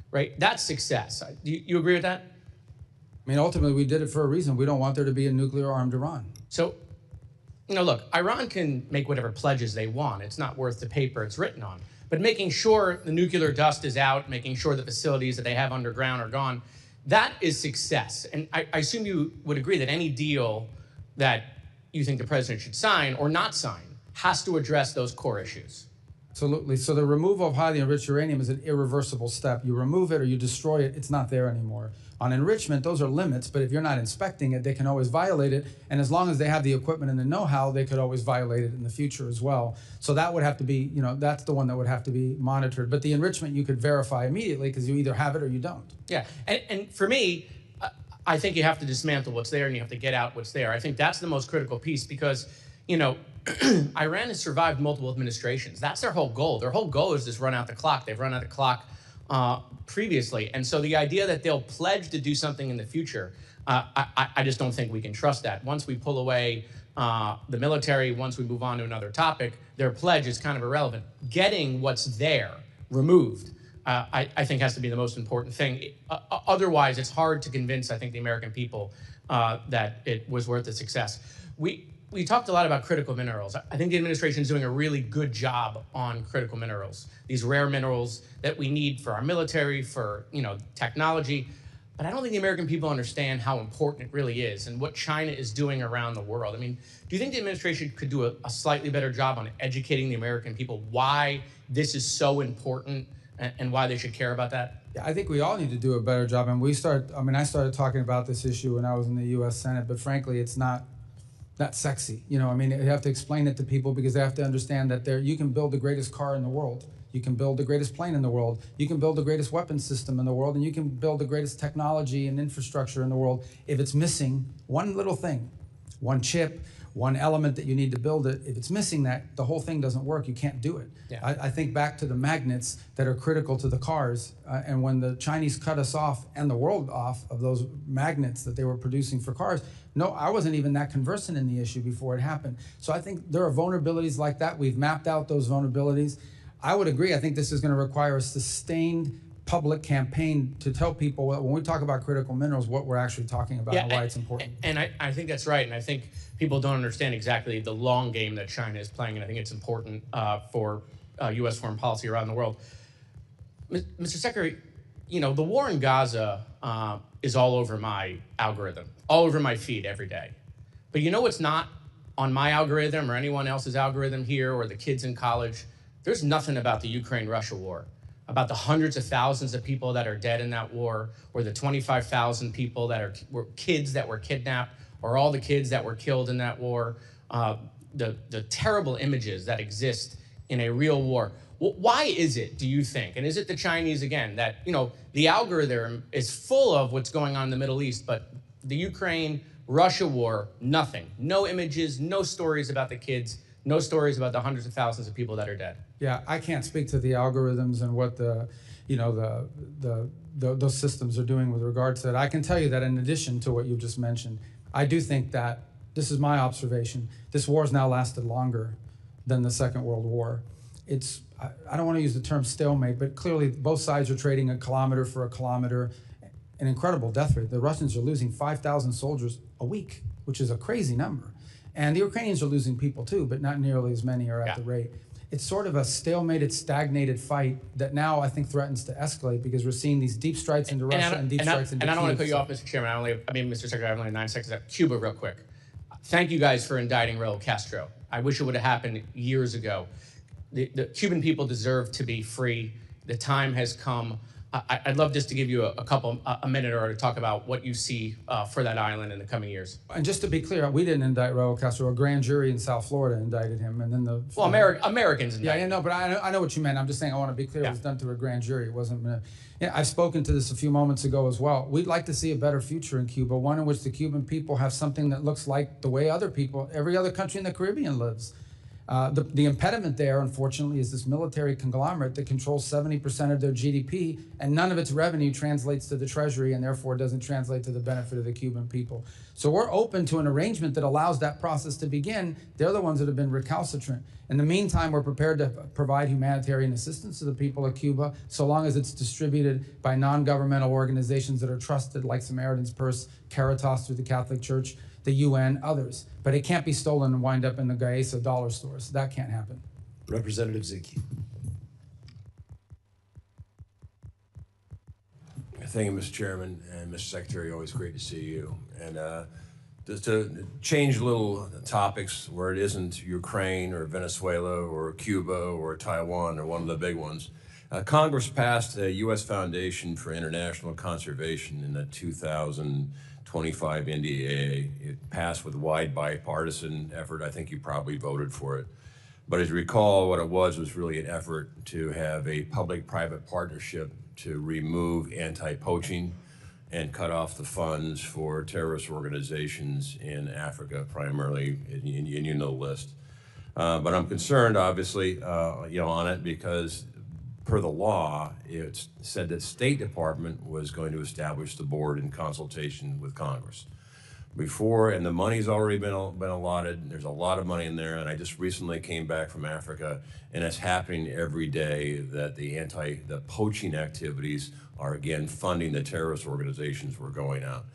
right? That's success. Do you agree with that? I mean, ultimately, we did it for a reason. We don't want there to be a nuclear-armed Iran. So, look, Iran can make whatever pledges they want. It's not worth the paper it's written on. But making sure the nuclear dust is out, making sure the facilities that they have underground are gone, that is success. And I assume you would agree that any deal that you think the president should sign or not sign has to address those core issues. Absolutely. So the removal of highly enriched uranium is an irreversible step. You remove it or you destroy it, it's not there anymore. On enrichment, those are limits, but if you're not inspecting it, they can always violate it. And as long as they have the equipment and the know-how, they could always violate it in the future as well. So that would have to be, that's the one that would have to be monitored. But the enrichment you could verify immediately because you either have it or you don't. Yeah, and for me, I think you have to dismantle what's there and you have to get out what's there. I think that's the most critical piece because, Iran has survived multiple administrations. That's their whole goal. Their whole goal is just run out the clock. They've run out the clock previously. And so the idea that they'll pledge to do something in the future, I just don't think we can trust that. Once we pull away the military, once we move on to another topic, their pledge is kind of irrelevant. Getting what's there removed, I think has to be the most important thing. Otherwise, it's hard to convince, I think, the American people that it was worth the success. We talked a lot about critical minerals. I think the administration is doing a really good job on critical minerals, these rare minerals that we need for our military, for technology. But I don't think the American people understand how important it really is and what China is doing around the world. I mean, do you think the administration could do a slightly better job on educating the American people why this is so important and why they should care about that? Yeah, I think we all need to do a better job. And I started talking about this issue when I was in the U.S. Senate, but frankly, it's not sexy. You have to explain it to people because they have to understand that you can build the greatest car in the world. You can build the greatest plane in the world. You can build the greatest weapons system in the world, and you can build the greatest technology and infrastructure in the world. If it's missing one little thing, one chip, one element that you need to build it, if it's missing that, the whole thing doesn't work. You can't do it. Yeah. I think back to the magnets that are critical to the cars, and when the Chinese cut us off and the world off of those magnets that they were producing for cars, no, I wasn't even that conversant in the issue before it happened. So I think there are vulnerabilities like that. We've mapped out those vulnerabilities. I would agree. I think this is going to require a sustained public campaign to tell people when we talk about critical minerals, what we're actually talking about and why it's important. And I think that's right. And I think people don't understand exactly the long game that China is playing. And I think it's important for U.S. foreign policy around the world. Mr. Secretary, the war in Gaza is all over my algorithm, all over my feed every day. But what's not on my algorithm or anyone else's algorithm here or the kids in college? There's nothing about the Ukraine-Russia war. about the hundreds of thousands of people that are dead in that war, or the 25,000 people that were kids that were kidnapped, or all the kids that were killed in that war, the terrible images that exist in a real war. Why is it, do you think, and is it the Chinese again, that, you know, the algorithm is full of what's going on in the Middle East, but the Ukraine-Russia war, nothing. No images, no stories about the kids, no stories about the hundreds of thousands of people that are dead. Yeah, I can't speak to the algorithms and what those systems are doing with regard to that. I can tell you that in addition to what you just mentioned, I do think that, this is my observation, this war has now lasted longer than the Second World War. It's, I don't want to use the term stalemate, but clearly both sides are trading a kilometer for a kilometer, an incredible death rate. The Russians are losing 5,000 soldiers a week, which is a crazy number. And the Ukrainians are losing people too, but not nearly as many are at the rate. It's sort of a stalemated, stagnated fight that now I think threatens to escalate because we're seeing these deep strikes into Russia and deep strikes into Kyiv. And I don't want to cut you off, Mr. Chairman. Mr. Secretary, I have only 9 seconds left. Cuba, real quick. Thank you guys for indicting Raul Castro. I wish it would have happened years ago. The Cuban people deserve to be free. The time has come. I'd love just to give you a minute or to talk about what you see for that island in the coming years. And just to be clear, we didn't indict Raul Castro. A grand jury in South Florida indicted him, and then Americans indicted. Yeah, no, but I know what you meant. I'm just saying I want to be clear. It was done through a grand jury. It wasn't. I've spoken to this a few moments ago as well. We'd like to see a better future in Cuba, one in which the Cuban people have something that looks like the way every other country in the Caribbean lives. The impediment there, unfortunately, is this military conglomerate that controls 70% of their GDP, and none of its revenue translates to the Treasury, and therefore doesn't translate to the benefit of the Cuban people. So we're open to an arrangement that allows that process to begin. They're the ones that have been recalcitrant. In the meantime, we're prepared to provide humanitarian assistance to the people of Cuba, so long as it's distributed by non-governmental organizations that are trusted, like Samaritan's Purse, Caritas through the Catholic Church, the UN, others. But it can't be stolen and wind up in the Gaesa dollar stores. That can't happen. Representative Zinke. Thank you, Mr. Chairman, and Mr. Secretary, always great to see you. And just to change little topics where it isn't Ukraine or Venezuela or Cuba or Taiwan or one of the big ones, Congress passed a U.S. Foundation for International Conservation in the 2025 NDAA. It passed with wide bipartisan effort. I think you probably voted for it. But as you recall, what it was really an effort to have a public-private partnership to remove anti-poaching and cut off the funds for terrorist organizations in Africa, primarily, and you know the list. But I'm concerned, obviously, on it because per the law, it said that State Department was going to establish the board in consultation with Congress. Before, and the money's already been allotted, there's a lot of money in there, and I just recently came back from Africa, and it's happening every day that the poaching activities are again funding the terrorist organizations who are going out.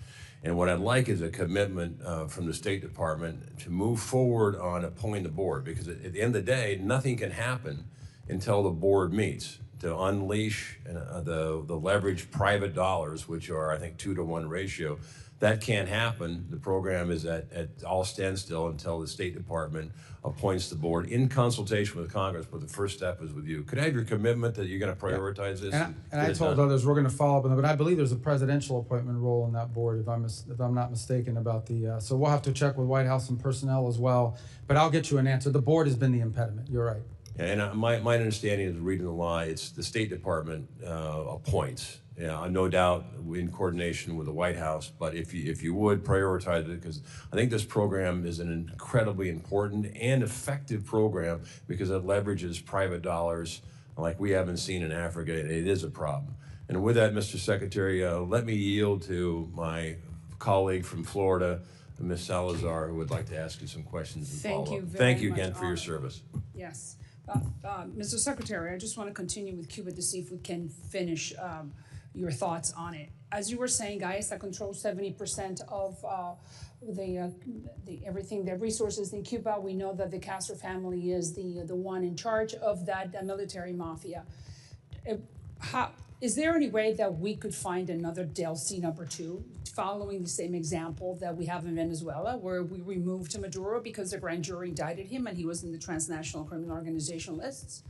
And what I'd like is a commitment from the State Department to move forward on appointing the board, because at the end of the day, nothing can happen until the board meets to unleash the leveraged private dollars, which are, I think, 2-to-1 ratio. That can't happen. The program is at all standstill until the State Department appoints the board in consultation with Congress, but the first step is with you. Could I have your commitment that you're going to prioritize this? And I told others we're going to follow up on that, but I believe there's a presidential appointment role in that board, if I'm not mistaken about the, so we'll have to check with White House and personnel as well, but I'll get you an answer. The board has been the impediment, you're right. Yeah, and my understanding is reading the law, it's the State Department appoints. Yeah, no doubt in coordination with the White House, but if you would prioritize it, because I think this program is an incredibly important and effective program because it leverages private dollars like we haven't seen in Africa, and it is a problem. And with that, Mr. Secretary, let me yield to my colleague from Florida, Ms. Salazar, who would like to ask you some questions and follow up. Thank you very much. Thank you again for your service. Yes. Mr. Secretary, I just want to continue with Cuba to see if we can finish your thoughts on it. As you were saying, Gaesa controls 70% of the resources in Cuba. We know that the Castro family is the one in charge of that military mafia. Is there any way that we could find another DLC #2, following the same example that we have in Venezuela, where we removed Maduro because the grand jury indicted him and he was in the transnational criminal organization lists?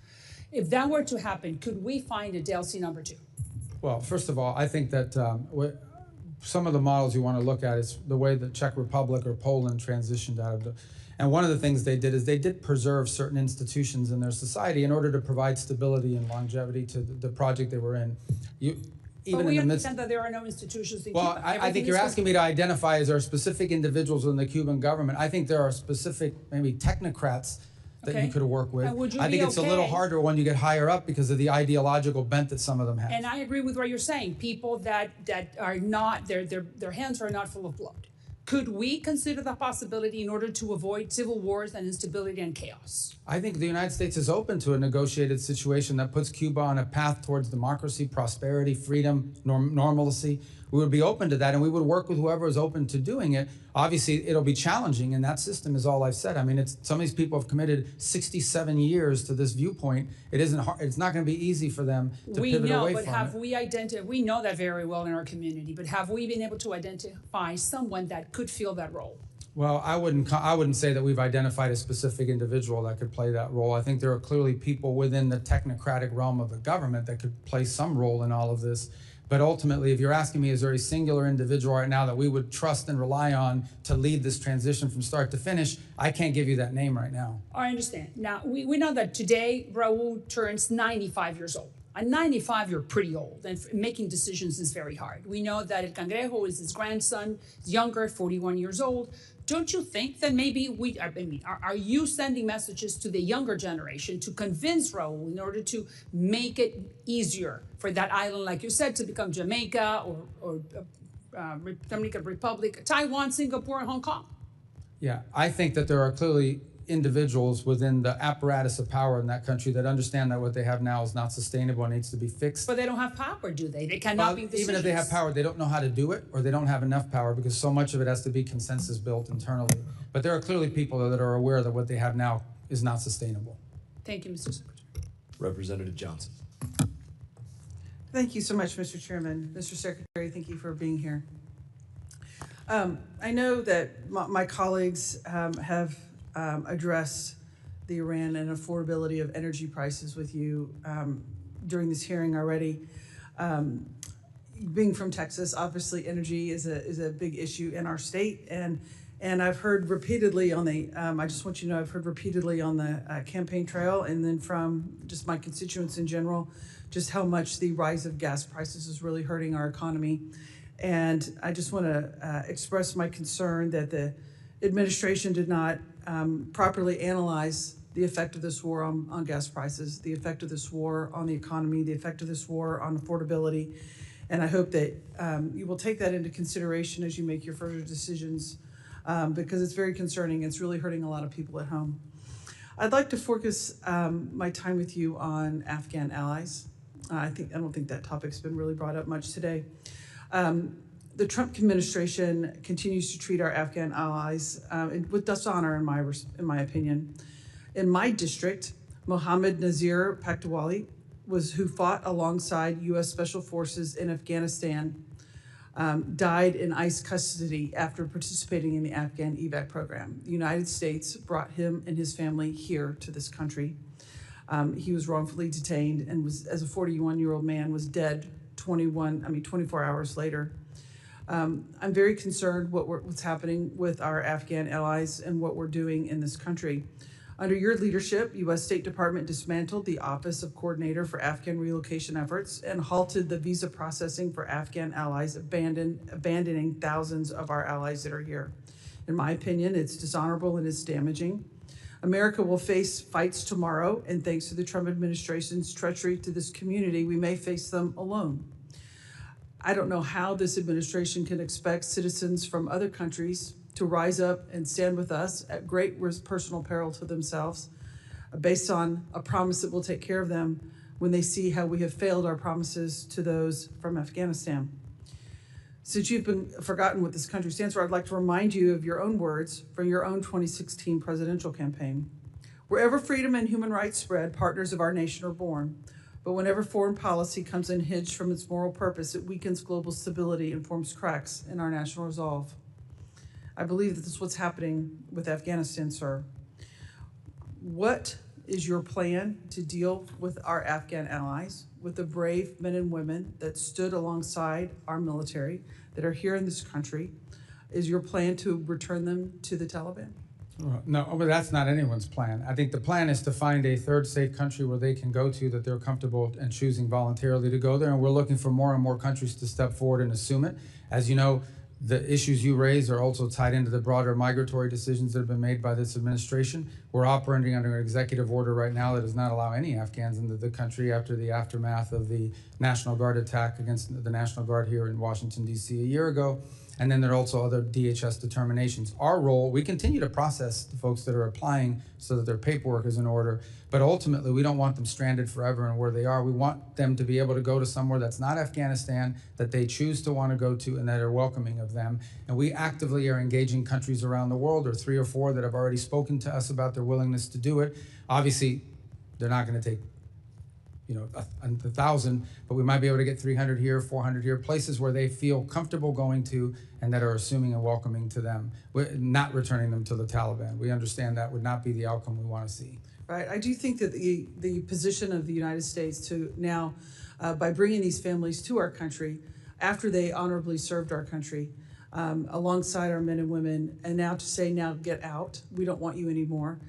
If that were to happen, could we find a DLC number 2? Well, first of all, I think that some of the models you want to look at is the way the Czech Republic or Poland transitioned out of the. And one of the things they did is they did preserve certain institutions in their society in order to provide stability and longevity to the project they were in. But we understand that there are no institutions in Well, Cuba. I think you're asking me to identify, is there specific individuals in the Cuban government? I think there are specific, maybe technocrats that you could work with. And would you I think be it's a little okay- harder when you get higher up because of the ideological bent that some of them have. And I agree with what you're saying. People that are not, their hands are not full of blood. Could we consider the possibility in order to avoid civil wars and instability and chaos? I think the United States is open to a negotiated situation that puts Cuba on a path towards democracy, prosperity, freedom, normalcy. We would be open to that, and we would work with whoever is open to doing it. Obviously, it'll be challenging, and that system is all I've said. I mean, some of these people have committed 67 years to this viewpoint. It isn't hard, it's not going to be easy for them to pivot away from it. We know that very well in our community, but have we been able to identify someone that could fill that role? Well, I wouldn't say that we've identified a specific individual that could play that role. I think there are clearly people within the technocratic realm of the government that could play some role in all of this. But ultimately, if you're asking me, is there a singular individual right now that we would trust and rely on to lead this transition from start to finish? I can't give you that name right now. I understand. Now, we know that today Raul turns 95 years old. At 95, you're pretty old, and making decisions is very hard. We know that El Cangrejo is his grandson, he's younger, 41 years old. Don't you think that maybe are you sending messages to the younger generation to convince Raul in order to make it easier for that island, like you said, to become Jamaica or Dominican Republic, Taiwan, Singapore, and Hong Kong? Yeah, I think that there are clearly individuals within the apparatus of power in that country that understand that what they have now is not sustainable and needs to be fixed. But they don't have power, do they? They cannot make decisions. Even if they have power, they don't know how to do it, or they don't have enough power because so much of it has to be consensus built internally. But there are clearly people that are aware that what they have now is not sustainable. Thank you, Mr. Secretary. Representative Johnson. Thank you so much, Mr. Chairman. Mr. Secretary, thank you for being here. I know that my colleagues have addressed the Iran and affordability of energy prices with you during this hearing already. Being from Texas, obviously energy is a big issue in our state, and I've heard repeatedly on the, I just want you to know, I've heard repeatedly on the campaign trail and then from just my constituents in general, just how much the rise of gas prices is really hurting our economy. And I just want to express my concern that the administration did not properly analyze the effect of this war on gas prices, the effect of this war on the economy, the effect of this war on affordability. And I hope that you will take that into consideration as you make your further decisions because it's very concerning. It's really hurting a lot of people at home. I'd like to focus my time with you on Afghan allies. I don't think that topic's been really brought up much today. The Trump administration continues to treat our Afghan allies with dishonor, in my opinion. In my district, Mohammed Nazir Paktawali who fought alongside U.S. Special Forces in Afghanistan, died in ICE custody after participating in the Afghan evac program. The United States brought him and his family here to this country. He was wrongfully detained and was, as a 41-year-old man, was dead 24 hours later. I'm very concerned what's happening with our Afghan allies and what we're doing in this country. Under your leadership, U.S. State Department dismantled the Office of Coordinator for Afghan Relocation Efforts and halted the visa processing for Afghan allies, abandoning thousands of our allies that are here. In my opinion, it's dishonorable and it's damaging. America will face fights tomorrow, and thanks to the Trump administration's treachery to this community, we may face them alone. I don't know how this administration can expect citizens from other countries to rise up and stand with us at great personal peril to themselves, based on a promise that we'll take care of them when they see how we have failed our promises to those from Afghanistan. Since you've been forgotten what this country stands for, I'd like to remind you of your own words from your own 2016 presidential campaign. Wherever freedom and human rights spread, partners of our nation are born. But whenever foreign policy comes unhinged from its moral purpose, it weakens global stability and forms cracks in our national resolve. I believe that this is what's happening with Afghanistan, sir. What is your plan to deal with our Afghan allies, with the brave men and women that stood alongside our military, that are here in this country? Is your plan to return them to the Taliban? No, but that's not anyone's plan. I think the plan is to find a third safe country where they can go to that they're comfortable and choosing voluntarily to go there. And we're looking for more and more countries to step forward and assume it. As you know, the issues you raise are also tied into the broader migratory decisions that have been made by this administration. We're operating under an executive order right now that does not allow any Afghans into the country after the aftermath of the National Guard attack against the National Guard here in Washington, D.C. a year ago. And then there are also other DHS determinations. Our role, we continue to process the folks that are applying so that their paperwork is in order, but ultimately we don't want them stranded forever in where they are. We want them to be able to go to somewhere that's not Afghanistan, that they choose to want to go to, and that are welcoming of them. And we actively are engaging countries around the world, or 3 or 4 that have already spoken to us about their willingness to do it. Obviously, they're not going to take 1,000, but we might be able to get 300 here, 400 here, places where they feel comfortable going to and that are assuming and welcoming to them. We're not returning them to the Taliban. We understand that would not be the outcome we want to see. Right. I do think that the position of the United States to now, by bringing these families to our country after they honorably served our country, alongside our men and women, and now to say, now get out, we don't want you anymore,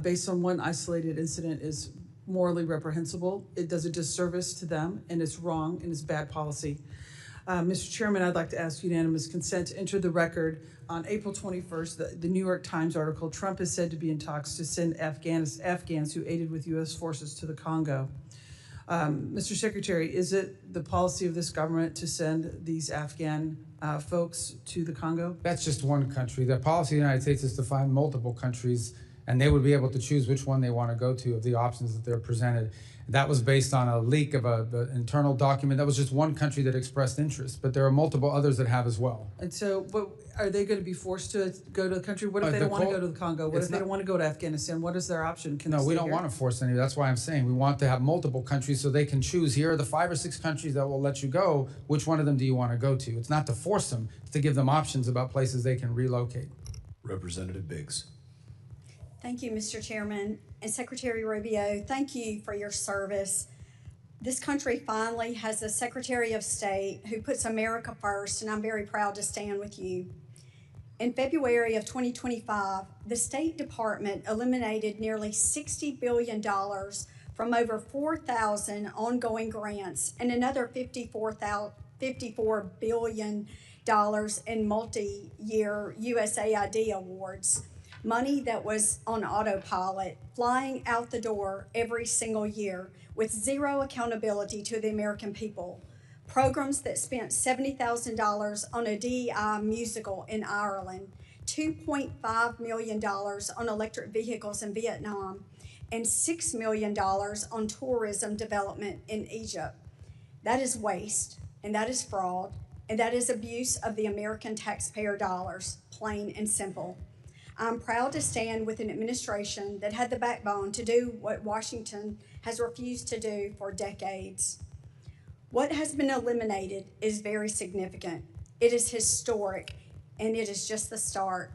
based on one isolated incident is morally reprehensible. It does a disservice to them, and it's wrong, and it's bad policy. Mr. Chairman, I'd like to ask unanimous consent to enter the record on April 21st, the New York Times article, Trump is said to be in talks to send Afghans who aided with U.S. forces to the Congo. Mr. Secretary, is it the policy of this government to send these Afghan folks to the Congo? That's just one country. The policy of the United States is to find multiple countries, and they would be able to choose which one they want to go to of the options that they're presented. That was based on a leak of an internal document. That was just one country that expressed interest, but there are multiple others that have as well. And so, are they going to be forced to go to the country? What if they don't want to go to the Congo? What if they don't want to go to Afghanistan? What is their option? No, we don't want to force any. That's why I'm saying we want to have multiple countries so they can choose. Here are the 5 or 6 countries that will let you go. Which one of them do you want to go to? It's not to force them. It's to give them options about places they can relocate. Representative Biggs. Thank you, Mr. Chairman. And Secretary Rubio, thank you for your service. This country finally has a Secretary of State who puts America first, and I'm very proud to stand with you. In February of 2025, the State Department eliminated nearly $60 billion from over 4,000 ongoing grants and another $54 billion in multi-year USAID awards. Money that was on autopilot, flying out the door every single year with zero accountability to the American people. Programs that spent $70,000 on a DEI musical in Ireland, $2.5 million on electric vehicles in Vietnam, and $6 million on tourism development in Egypt. That is waste, and that is fraud, and that is abuse of the American taxpayer dollars, plain and simple. I'm proud to stand with an administration that had the backbone to do what Washington has refused to do for decades. What has been eliminated is very significant. It is historic, and it is just the start.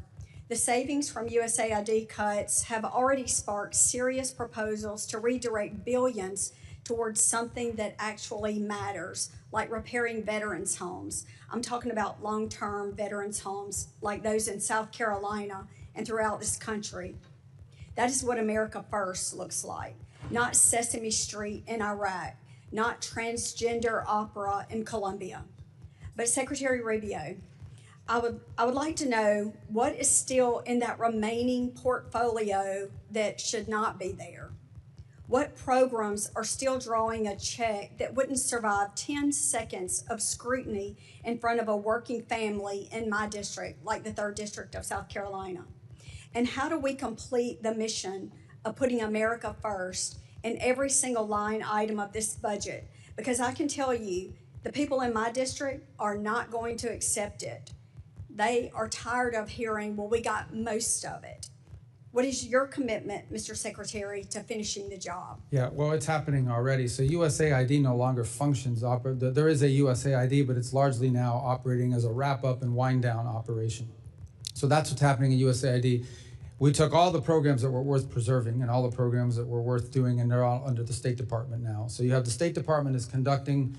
The savings from USAID cuts have already sparked serious proposals to redirect billions towards something that actually matters, like repairing veterans' homes. I'm talking about long-term veterans' homes like those in South Carolina and throughout this country. That is what America First looks like, not Sesame Street in Iraq, not transgender opera in Colombia. But Secretary Rubio, I would like to know what is still in that remaining portfolio that should not be there. What programs are still drawing a check that wouldn't survive 10 seconds of scrutiny in front of a working family in my district, like the 3rd District of South Carolina? And how do we complete the mission of putting America first in every single line item of this budget? Because I can tell you, the people in my district are not going to accept it. They are tired of hearing, well, we got most of it. What is your commitment, Mr. Secretary, to finishing the job? Yeah, well, it's happening already. So USAID no longer functions. There is a USAID, but it's largely now operating as a wrap-up and wind-down operation. So that's what's happening in USAID. we took all the programs that were worth preserving and all the programs that were worth doing, and they're all under the State Department now. So you have the State Department is conducting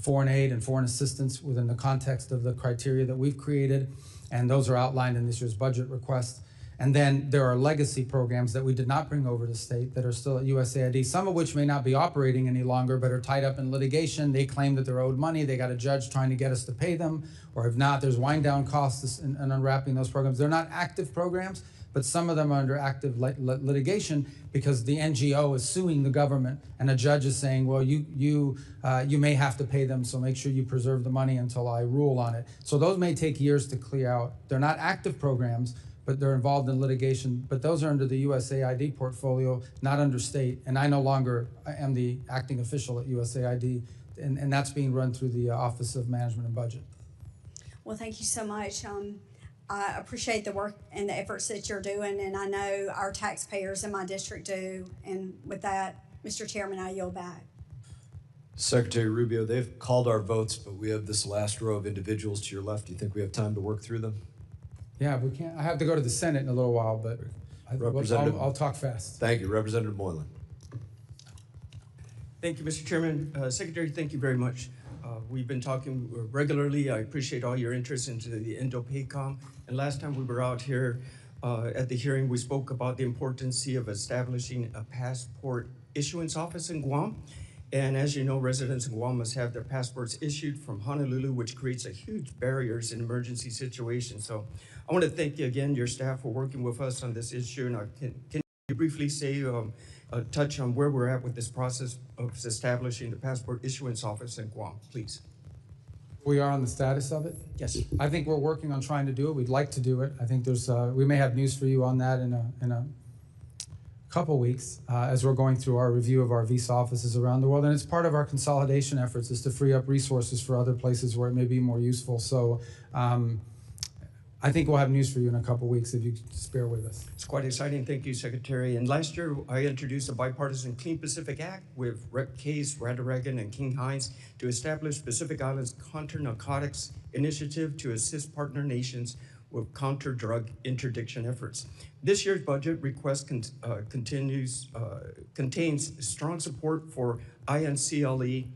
foreign aid and foreign assistance within the context of the criteria that we've created, and those are outlined in this year's budget request. And then there are legacy programs that we did not bring over to state that are still at USAID, some of which may not be operating any longer, but are tied up in litigation. They claim that they're owed money. They got a judge trying to get us to pay them, or if not, there's wind down costs in unwrapping those programs. They're not active programs, but some of them are under active litigation because the NGO is suing the government, and a judge is saying, well, you may have to pay them, so make sure you preserve the money until I rule on it. So those may take years to clear out. They're not active programs, but they're involved in litigation. But those are under the USAID portfolio, not under state. And I no longer am the acting official at USAID, and that's being run through the Office of Management and Budget. Well, thank you so much. I appreciate the work and the efforts that you're doing, and I know our taxpayers in my district do. And with that, Mr. Chairman, I yield back. Secretary Rubio, they've called our votes, but we have this last row of individuals to your left. Do you think we have time to work through them? Yeah, we can't. I have to go to the Senate in a little while, but I'll talk fast. Thank you. Representative Moylan. Thank you, Mr. Chairman. Secretary, thank you very much. We've been talking regularly. I appreciate all your interest into the Indo-PACOM. And last time we were out here at the hearing, we spoke about the importance of establishing a passport issuance office in Guam. And as you know, residents in Guam must have their passports issued from Honolulu, which creates a huge barriers in emergency situations. So I want to thank you again, your staff, for working with us on this issue. And can you briefly say, touch on where we're at with this process of establishing the passport issuance office in Guam, please? We are on the status of it? Yes. I think we're working on trying to do it. We'd like to do it. I think there's, we may have news for you on that in a couple weeks as we're going through our review of our visa offices around the world. And it's part of our consolidation efforts is to free up resources for other places where it may be more useful. So I think we'll have news for you in a couple weeks if you just bear with us. It's quite exciting. Thank you, Secretary. And last year, I introduced a bipartisan Clean Pacific Act with Rep. Case, Radaragan, and King Hines to establish Pacific Islands Counter-Narcotics Initiative to assist partner nations with counter-drug interdiction efforts. This year's budget request contains strong support for INCLE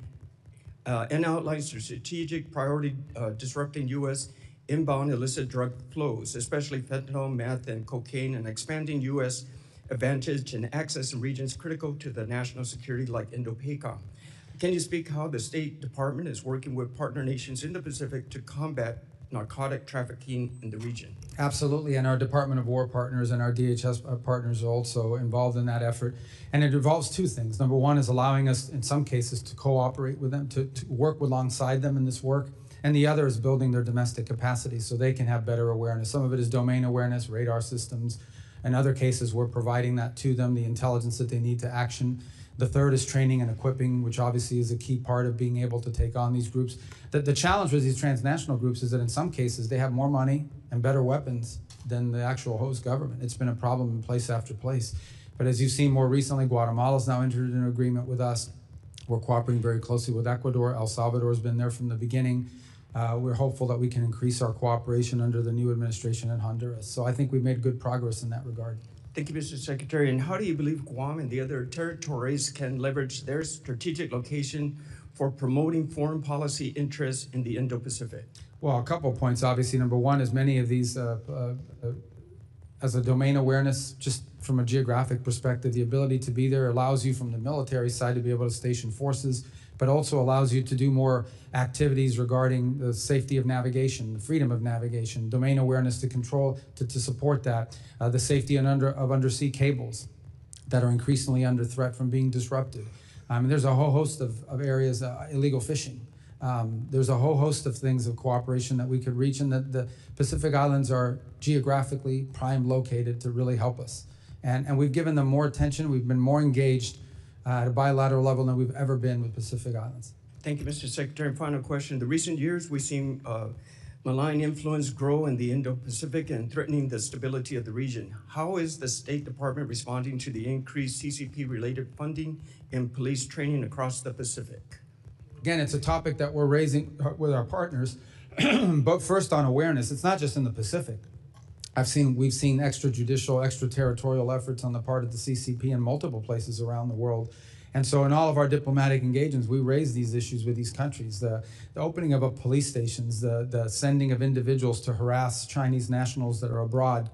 and outlines the strategic priority disrupting U.S. inbound illicit drug flows, especially fentanyl, meth, and cocaine, and expanding U.S. advantage and access in regions critical to the national security like Indo-PACOM. Can you speak how the State Department is working with partner nations in the Pacific to combat narcotic trafficking in the region? Absolutely, and our Department of War partners and our DHS partners are also involved in that effort. And it involves two things. Number one is allowing us, in some cases, to cooperate with them, to work alongside them in this work. And the other is building their domestic capacity so they can have better awareness. Some of it is domain awareness, radar systems. In other cases, we're providing that to them, the intelligence that they need to action. The third is training and equipping, which obviously is a key part of being able to take on these groups. The challenge with these transnational groups is that in some cases, they have more money and better weapons than the actual host government. It's been a problem in place after place. But as you've seen more recently, Guatemala's now entered an agreement with us. We're cooperating very closely with Ecuador. El Salvador has been there from the beginning. We're hopeful that we can increase our cooperation under the new administration in Honduras. So I think we've made good progress in that regard. Thank you, Mr. Secretary. And how do you believe Guam and the other territories can leverage their strategic location for promoting foreign policy interests in the Indo-Pacific? Well, a couple of points. Obviously, number one is many of these, as a domain awareness, just from a geographic perspective, the ability to be there allows you from the military side to be able to station forces, but also allows you to do more activities regarding the safety of navigation, the freedom of navigation, domain awareness to control, to support that, the safety of undersea cables that are increasingly under threat from being disrupted. There's a whole host of areas, illegal fishing. There's a whole host of things of cooperation that we could reach, and that the Pacific Islands are geographically prime located to really help us. And we've given them more attention. We've been more engaged at a bilateral level than we've ever been with Pacific Islands. Thank you, Mr. Secretary. And final question. In the recent years, we've seen malign influence grow in the Indo-Pacific and threatening the stability of the region. How is the State Department responding to the increased CCP-related funding and police training across the Pacific? Again, it's a topic that we're raising with our partners, but first on awareness. It's not just in the Pacific. We've seen extrajudicial, extraterritorial efforts on the part of the CCP in multiple places around the world. And so in all of our diplomatic engagements, we raise these issues with these countries. The opening of police stations, the sending of individuals to harass Chinese nationals that are abroad,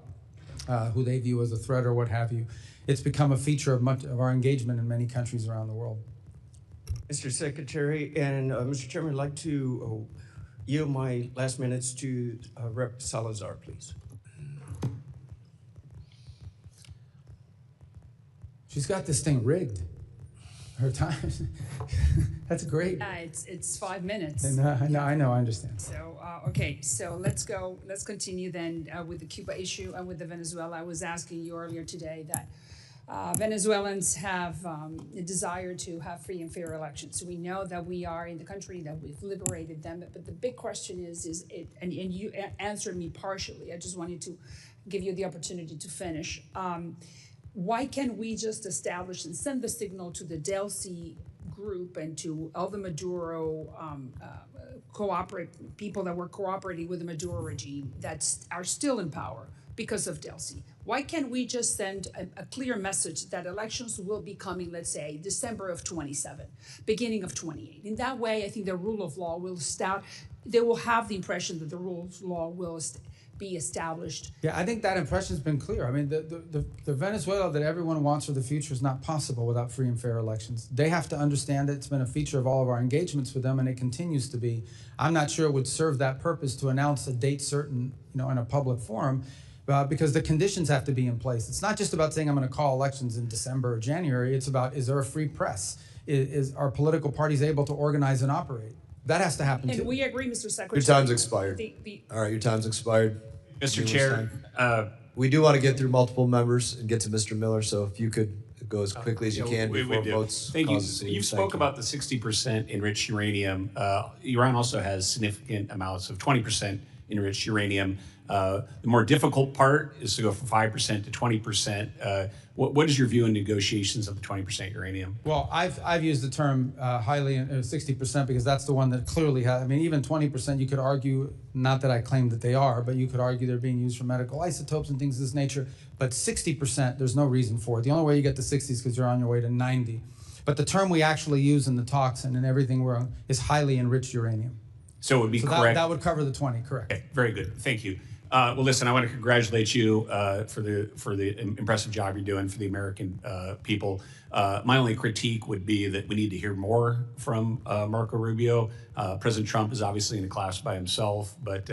who they view as a threat or what have you. It's become a feature of much of our engagement in many countries around the world. Mr. Secretary, and Mr. Chairman, I'd like to yield my last minutes to Rep. Salazar, please. She's got this thing rigged. Her time, that's great. It's 5 minutes. I know, I understand. So, okay, so let's continue then with the Cuba issue and with the Venezuela. I was asking you earlier today that Venezuelans have a desire to have free and fair elections. So we know that we are in the country, that we've liberated them, but the big question is it, and you answered me partially. I just wanted to give you the opportunity to finish. Why can't we just establish and send the signal to the Delcy group and to all the Maduro people that were cooperating with the Maduro regime that are still in power because of Delcy? Why can't we just send a clear message that elections will be coming, let's say, December of 27, beginning of 28? In that way, I think the rule of law will start. They will have the impression that the rule of law will be established. Yeah, I think that impression's been clear. I mean, the Venezuela that everyone wants for the future is not possible without free and fair elections. They have to understand it's been a feature of all of our engagements with them, and it continues to be. I'm not sure it would serve that purpose to announce a date certain, in a public forum, because the conditions have to be in place. It's not just about saying I'm going to call elections in December or January. It's about, is there a free press? Are political parties able to organize and operate? That has to happen too. And we agree, Mr. Secretary. Your time's expired. All right, your time's expired. Mr. Chair, we do want to get through multiple members and get to Mr. Miller, so if you could go as quickly as you can before votes. Thank you. You spoke about the 60% enriched uranium. Iran also has significant amounts of 20% enriched uranium. The more difficult part is to go from 5% to 20%. What is your view in negotiations of the 20% uranium? Well, I've used the term highly 60% because that's the one that clearly has. I mean, even 20%, you could argue, not that I claim that they are, but you could argue they're being used for medical isotopes and things of this nature. But 60%, there's no reason for it. The only way you get to 60 is because you're on your way to 90. But the term we actually use in the talks and in everything is highly enriched uranium. So it would be correct. That would cover the 20, correct. Okay, very good. Thank you. Well, listen, I want to congratulate you for the impressive job you're doing for the American people. My only critique would be that we need to hear more from Marco Rubio. President Trump is obviously in a class by himself, but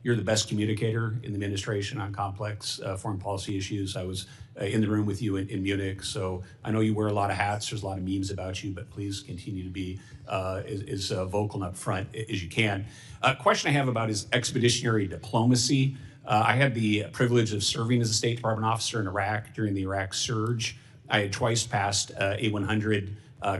you're the best communicator in the administration on complex foreign policy issues. I was in the room with you in Munich, so I know you wear a lot of hats. There's a lot of memes about you, but please continue to be as vocal and upfront as you can. A question I have about is expeditionary diplomacy. I had the privilege of serving as a State Department officer in Iraq during the Iraq surge. I had twice passed A100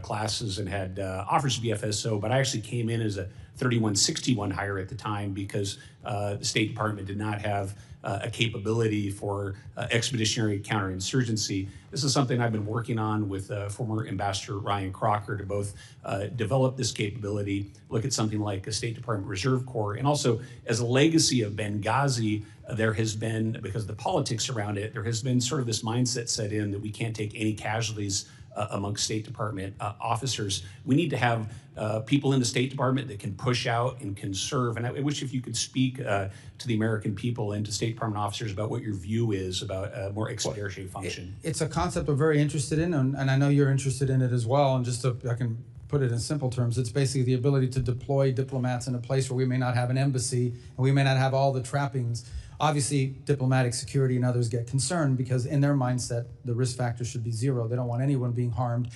classes and had offers to be FSO, but I actually came in as a 3161 hire at the time because the State Department did not have a capability for expeditionary counterinsurgency. This is something I've been working on with former Ambassador Ryan Crocker to both develop this capability, look at something like a State Department Reserve Corps, and also as a legacy of Benghazi, there has been, because of the politics around it, there has been sort of this mindset set in that we can't take any casualties amongst State Department officers. We need to have people in the State Department that can push out and can serve. And I wish if you could speak to the American people and to State Department officers about what your view is about a more expeditionary function. It's a concept we're very interested in, and I know you're interested in it as well. And just I can put it in simple terms, it's basically the ability to deploy diplomats in a place where we may not have an embassy and we may not have all the trappings. Obviously, diplomatic security and others get concerned because in their mindset, the risk factor should be zero. They don't want anyone being harmed.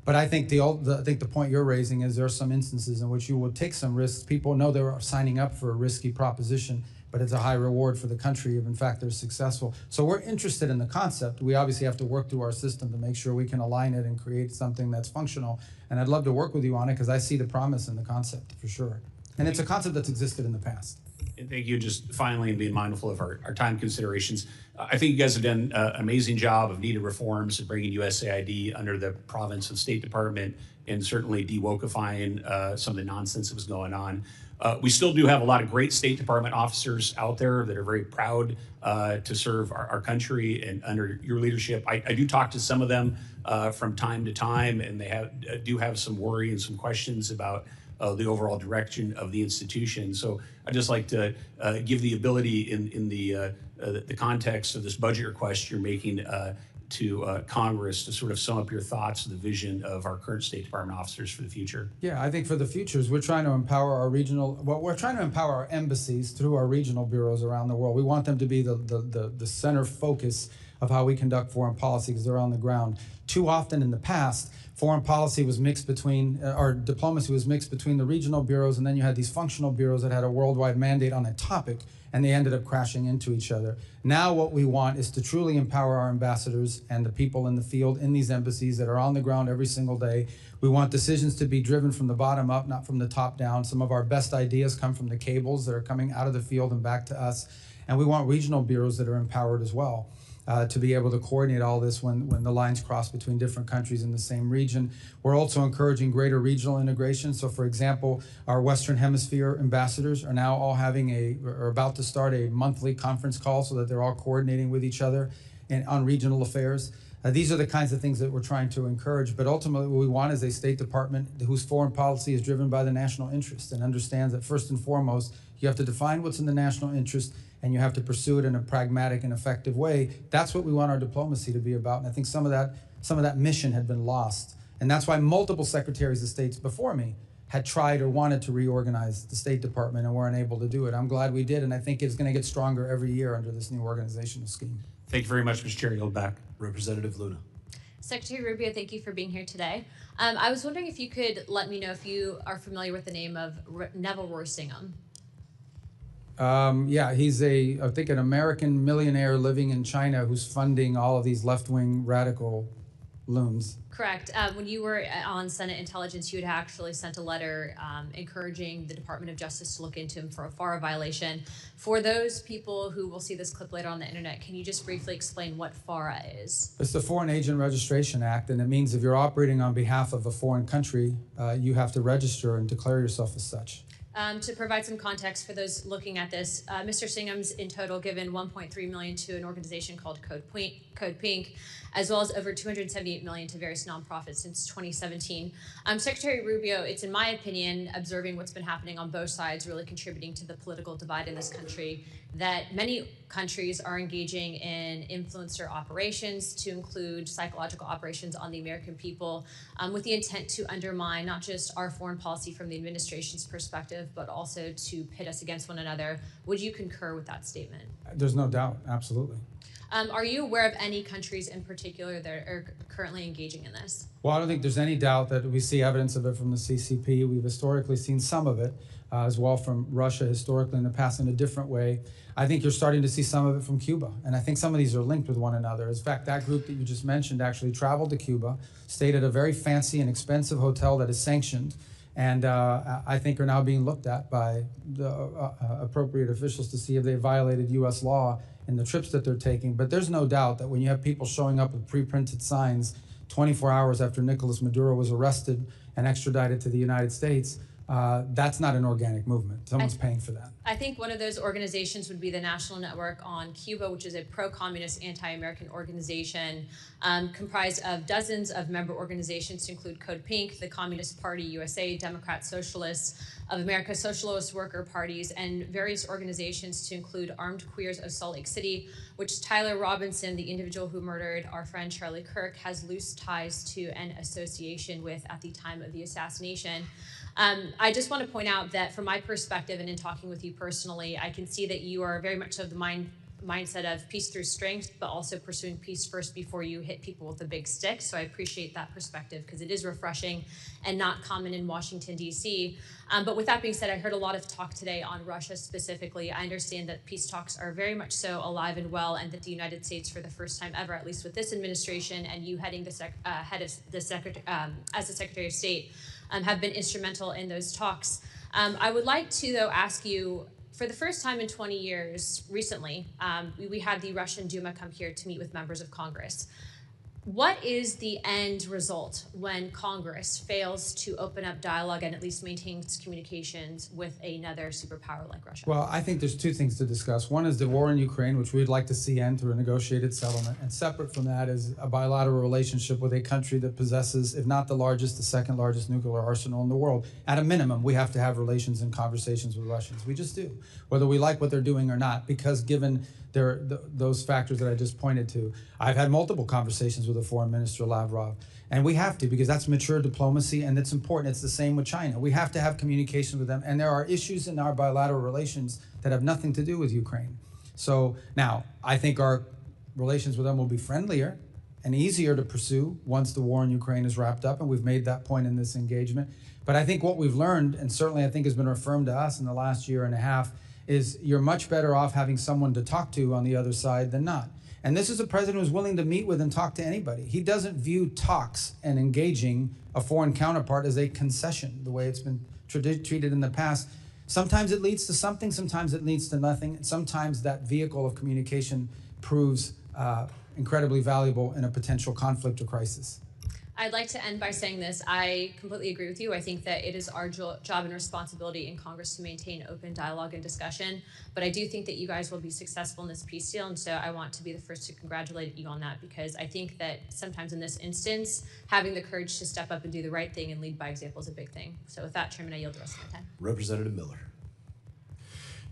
But I think the point you're raising is there are some instances in which you will take some risks. People know they're signing up for a risky proposition, but it's a high reward for the country if, in fact, they're successful. So we're interested in the concept. We obviously have to work through our system to make sure we can align it and create something that's functional. And I'd love to work with you on it because I see the promise in the concept for sure. And it's a concept that's existed in the past. And thank you, just finally, and being mindful of our time considerations. I think you guys have done an amazing job of needed reforms and bringing USAID under the province of State Department and certainly de-wokifying some of the nonsense that was going on. We still do have a lot of great State Department officers out there that are very proud to serve our country, and under your leadership, I do talk to some of them from time to time, and they do have some worry and some questions about the overall direction of the institution. So I'd just like to give the ability in the context of this budget request you're making to Congress to sort of sum up your thoughts and the vision of our current State Department officers for the future. Yeah, I think for the futures, we're trying to empower our we're trying to empower our embassies through our regional bureaus around the world. We want them to be the center focus of how we conduct foreign policy because they're on the ground. Too often in the past, foreign policy was mixed between, or diplomacy was mixed between the regional bureaus, and then you had these functional bureaus that had a worldwide mandate on a topic, and they ended up crashing into each other. Now what we want is to truly empower our ambassadors and the people in the field in these embassies that are on the ground every single day. We want decisions to be driven from the bottom up, not from the top down. Some of our best ideas come from the cables that are coming out of the field and back to us. And we want regional bureaus that are empowered as well. To be able to coordinate all this when the lines cross between different countries in the same region. We're also encouraging greater regional integration. So for example, our Western Hemisphere ambassadors are now all are about to start a monthly conference call so that they're all coordinating with each other on regional affairs. These are the kinds of things that we're trying to encourage, but ultimately what we want is a State Department whose foreign policy is driven by the national interest and understands that first and foremost, you have to define what's in the national interest and you have to pursue it in a pragmatic and effective way. That's what we want our diplomacy to be about. And I think some of that mission had been lost. And that's why multiple secretaries of states before me had tried or wanted to reorganize the State Department and weren't able to do it. I'm glad we did, and I think it's gonna get stronger every year under this new organizational scheme. Thank you very much, Mr. Chair. Yield back. Representative Luna. Secretary Rubio, thank you for being here today. I was wondering if you could let me know if you are familiar with the name of Neville Roysingham. Yeah, he's I think an American millionaire living in China who's funding all of these left-wing radical loons. Correct. When you were on Senate Intelligence, you had actually sent a letter encouraging the Department of Justice to look into him for a FARA violation. For those people who will see this clip later on the internet, can you just briefly explain what FARA is? It's the Foreign Agent Registration Act, and it means if you're operating on behalf of a foreign country, you have to register and declare yourself as such. To provide some context for those looking at this, Mr. Singham's in total given $1.3 million to an organization called Code Pink, as well as over $278 million to various nonprofits since 2017. Secretary Rubio, it's in my opinion, observing what's been happening on both sides, really contributing to the political divide in this country, that many countries are engaging in influencer operations to include psychological operations on the American people with the intent to undermine not just our foreign policy from the administration's perspective, but also to pit us against one another. Would you concur with that statement? There's no doubt, absolutely. Are you aware of any countries in particular that are currently engaging in this? Well, I don't think there's any doubt that we see evidence of it from the CCP. We've historically seen some of it as well from Russia historically in the past in a different way. I think you're starting to see some of it from Cuba, and I think some of these are linked with one another. In fact, that group that you just mentioned actually traveled to Cuba, stayed at a very fancy and expensive hotel that is sanctioned, and I think are now being looked at by the appropriate officials to see if they violated U.S. law in the trips that they're taking. But there's no doubt that when you have people showing up with pre-printed signs 24 hours after Nicolas Maduro was arrested and extradited to the United States, that's not an organic movement. Someone's paying for that. I think one of those organizations would be the National Network on Cuba, which is a pro-communist, anti-American organization comprised of dozens of member organizations to include Code Pink, the Communist Party USA, Democrat Socialists of America, Socialist Worker Parties, and various organizations to include Armed Queers of Salt Lake City, which Tyler Robinson, the individual who murdered our friend Charlie Kirk, has loose ties to an association with at the time of the assassination. I just want to point out that from my perspective and in talking with you personally, I can see that you are very much of the mindset of peace through strength, but also pursuing peace first before you hit people with a big stick. So I appreciate that perspective because it is refreshing and not common in Washington, D.C. But with that being said, I heard a lot of talk today on Russia specifically. I understand that peace talks are very much so alive and well, and that the United States, for the first time ever, at least with this administration and you heading the as the Secretary of State, have been instrumental in those talks. I would like to, though, ask you, for the first time in 20 years, recently, we had the Russian Duma come here to meet with members of Congress. What is the end result when Congress fails to open up dialogue and at least maintains communications with another superpower like Russia? Well, I think there's two things to discuss. One is the war in Ukraine, which we'd like to see end through a negotiated settlement. And separate from that is a bilateral relationship with a country that possesses, if not the largest, the second largest nuclear arsenal in the world. At a minimum, we have to have relations and conversations with Russians. We just do, whether we like what they're doing or not, because given those factors that I just pointed to. I've had multiple conversations with the Foreign Minister Lavrov, and we have to, because that's mature diplomacy and it's important. It's the same with China. We have to have communication with them, and there are issues in our bilateral relations that have nothing to do with Ukraine. So now, I think our relations with them will be friendlier and easier to pursue once the war in Ukraine is wrapped up, and we've made that point in this engagement. But I think what we've learned, and certainly I think has been affirmed to us in the last year and a half, is you're much better off having someone to talk to on the other side than not. And this is a president who's willing to meet with and talk to anybody. He doesn't view talks and engaging a foreign counterpart as a concession, the way it's been treated in the past. Sometimes it leads to something, sometimes it leads to nothing, and sometimes that vehicle of communication proves incredibly valuable in a potential conflict or crisis. I'd like to end by saying this. I completely agree with you. I think that it is our job and responsibility in Congress to maintain open dialogue and discussion. But I do think that you guys will be successful in this peace deal. And so I want to be the first to congratulate you on that, because I think that sometimes in this instance, having the courage to step up and do the right thing and lead by example is a big thing. So with that, Chairman, I yield the rest of my time. Representative Miller.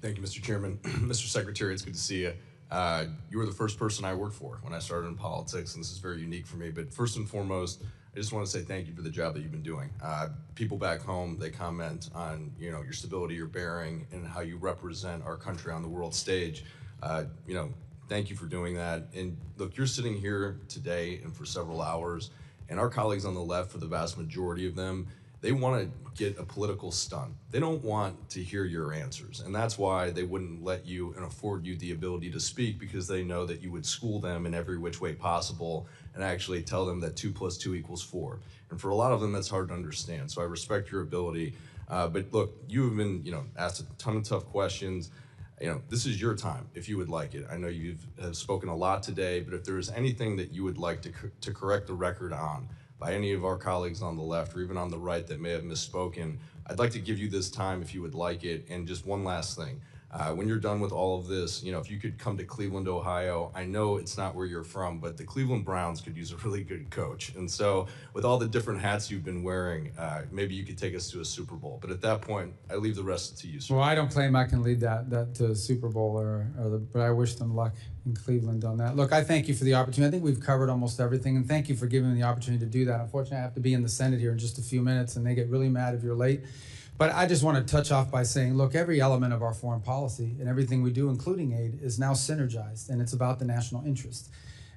Thank you, Mr. Chairman. Mr. Secretary, it's good to see you. You were the first person I worked for when I started in politics, and this is very unique for me. But first and foremost, I just want to say thank you for the job that you've been doing. People back home, they comment on your stability, your bearing, and how you represent our country on the world stage. Thank you for doing that. And look, you're sitting here today and for several hours, and our colleagues on the left, for the vast majority of them, they want to get a political stunt. They don't want to hear your answers. And that's why they wouldn't let you and afford you the ability to speak, because they know that you would school them in every which way possible and actually tell them that 2 + 2 = 4. And for a lot of them, that's hard to understand. So I respect your ability. But look, you have been asked a ton of tough questions. This is your time, if you would like it. I know you have spoken a lot today, but if there is anything that you would like to correct the record on, by any of our colleagues on the left or even on the right that may have misspoken, I'd like to give you this time if you would like it. And just one last thing. When you're done with all of this, if you could come to Cleveland, Ohio, I know it's not where you're from, but the Cleveland Browns could use a really good coach. And so with all the different hats you've been wearing, maybe you could take us to a Super Bowl. But at that point, I leave the rest to you, sir. Well, I don't claim I can lead that to a Super Bowl, but I wish them luck in Cleveland on that. Look, I thank you for the opportunity. I think we've covered almost everything, and thank you for giving me the opportunity to do that. Unfortunately, I have to be in the Senate here in just a few minutes, and they get really mad if you're late. But I just want to touch off by saying, look, every element of our foreign policy and everything we do, including aid, is now synergized, and it's about the national interest.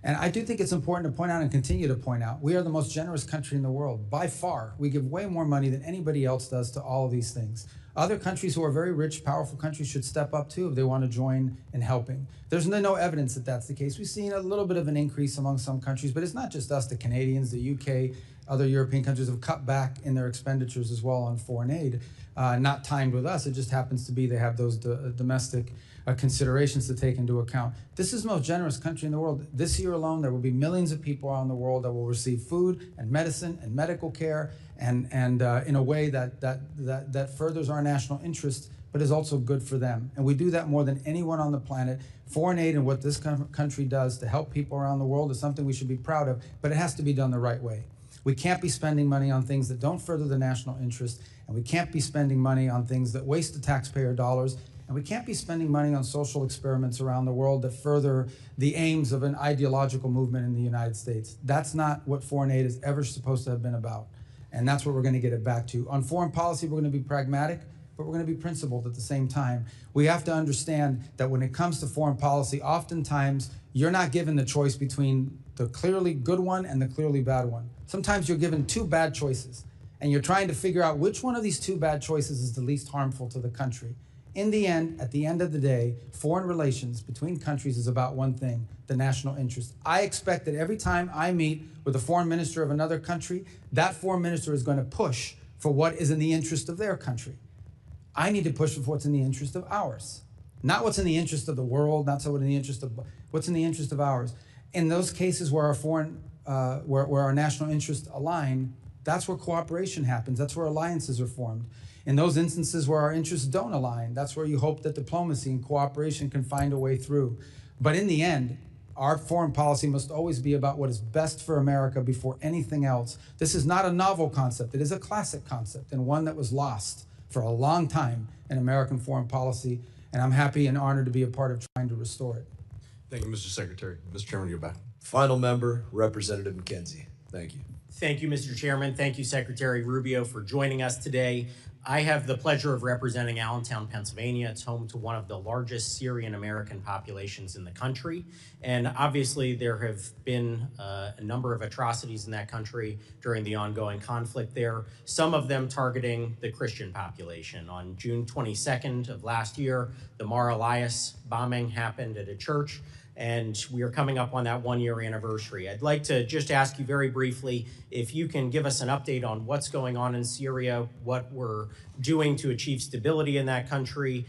And I do think it's important to point out and continue to point out, we are the most generous country in the world. By far, we give way more money than anybody else does to all of these things. Other countries who are very rich, powerful countries should step up too if they want to join in helping. There's no evidence that that's the case. We've seen a little bit of an increase among some countries, but it's not just us, the Canadians, the UK, other European countries have cut back in their expenditures as well on foreign aid. Not timed with us, it just happens to be they have those domestic considerations to take into account. This is the most generous country in the world. This year alone, there will be millions of people around the world that will receive food and medicine and medical care and in a way that furthers our national interest, but is also good for them. And we do that more than anyone on the planet. Foreign aid and what this country does to help people around the world is something we should be proud of, but it has to be done the right way. We can't be spending money on things that don't further the national interest, and we can't be spending money on things that waste the taxpayer dollars, and we can't be spending money on social experiments around the world that further the aims of an ideological movement in the United States. That's not what foreign aid is ever supposed to have been about, and that's what we're going to get it back to. On foreign policy, we're going to be pragmatic, but we're going to be principled at the same time. We have to understand that when it comes to foreign policy, oftentimes you're not given the choice between the clearly good one and the clearly bad one. Sometimes you're given two bad choices, and you're trying to figure out which one of these two bad choices is the least harmful to the country. In the end, at the end of the day, foreign relations between countries is about one thing, the national interest. I expect that every time I meet with a foreign minister of another country, that foreign minister is going to push for what is in the interest of their country. I need to push for what's in the interest of ours. Not what's in the interest of the world, not so what's in the interest of ours. In those cases where our foreign where our national interests align, that's where cooperation happens. That's where alliances are formed. In those instances where our interests don't align, that's where you hope that diplomacy and cooperation can find a way through. But in the end, our foreign policy must always be about what is best for America before anything else. This is not a novel concept. It is a classic concept and one that was lost for a long time in American foreign policy. And I'm happy and honored to be a part of trying to restore it. Thank you, Mr. Secretary. Mr. Chairman, you're back. Final member, Representative McKenzie. Thank you. Thank you, Mr. Chairman. Thank you, Secretary Rubio, for joining us today. I have the pleasure of representing Allentown, Pennsylvania. It's home to one of the largest Syrian American populations in the country. And obviously, there have been a number of atrocities in that country during the ongoing conflict there, some of them targeting the Christian population. On June 22nd of last year, the Mar Elias bombing happened at a church, and we are coming up on that one-year anniversary. I'd like to just ask you very briefly if you can give us an update on what's going on in Syria, what we're doing to achieve stability in that country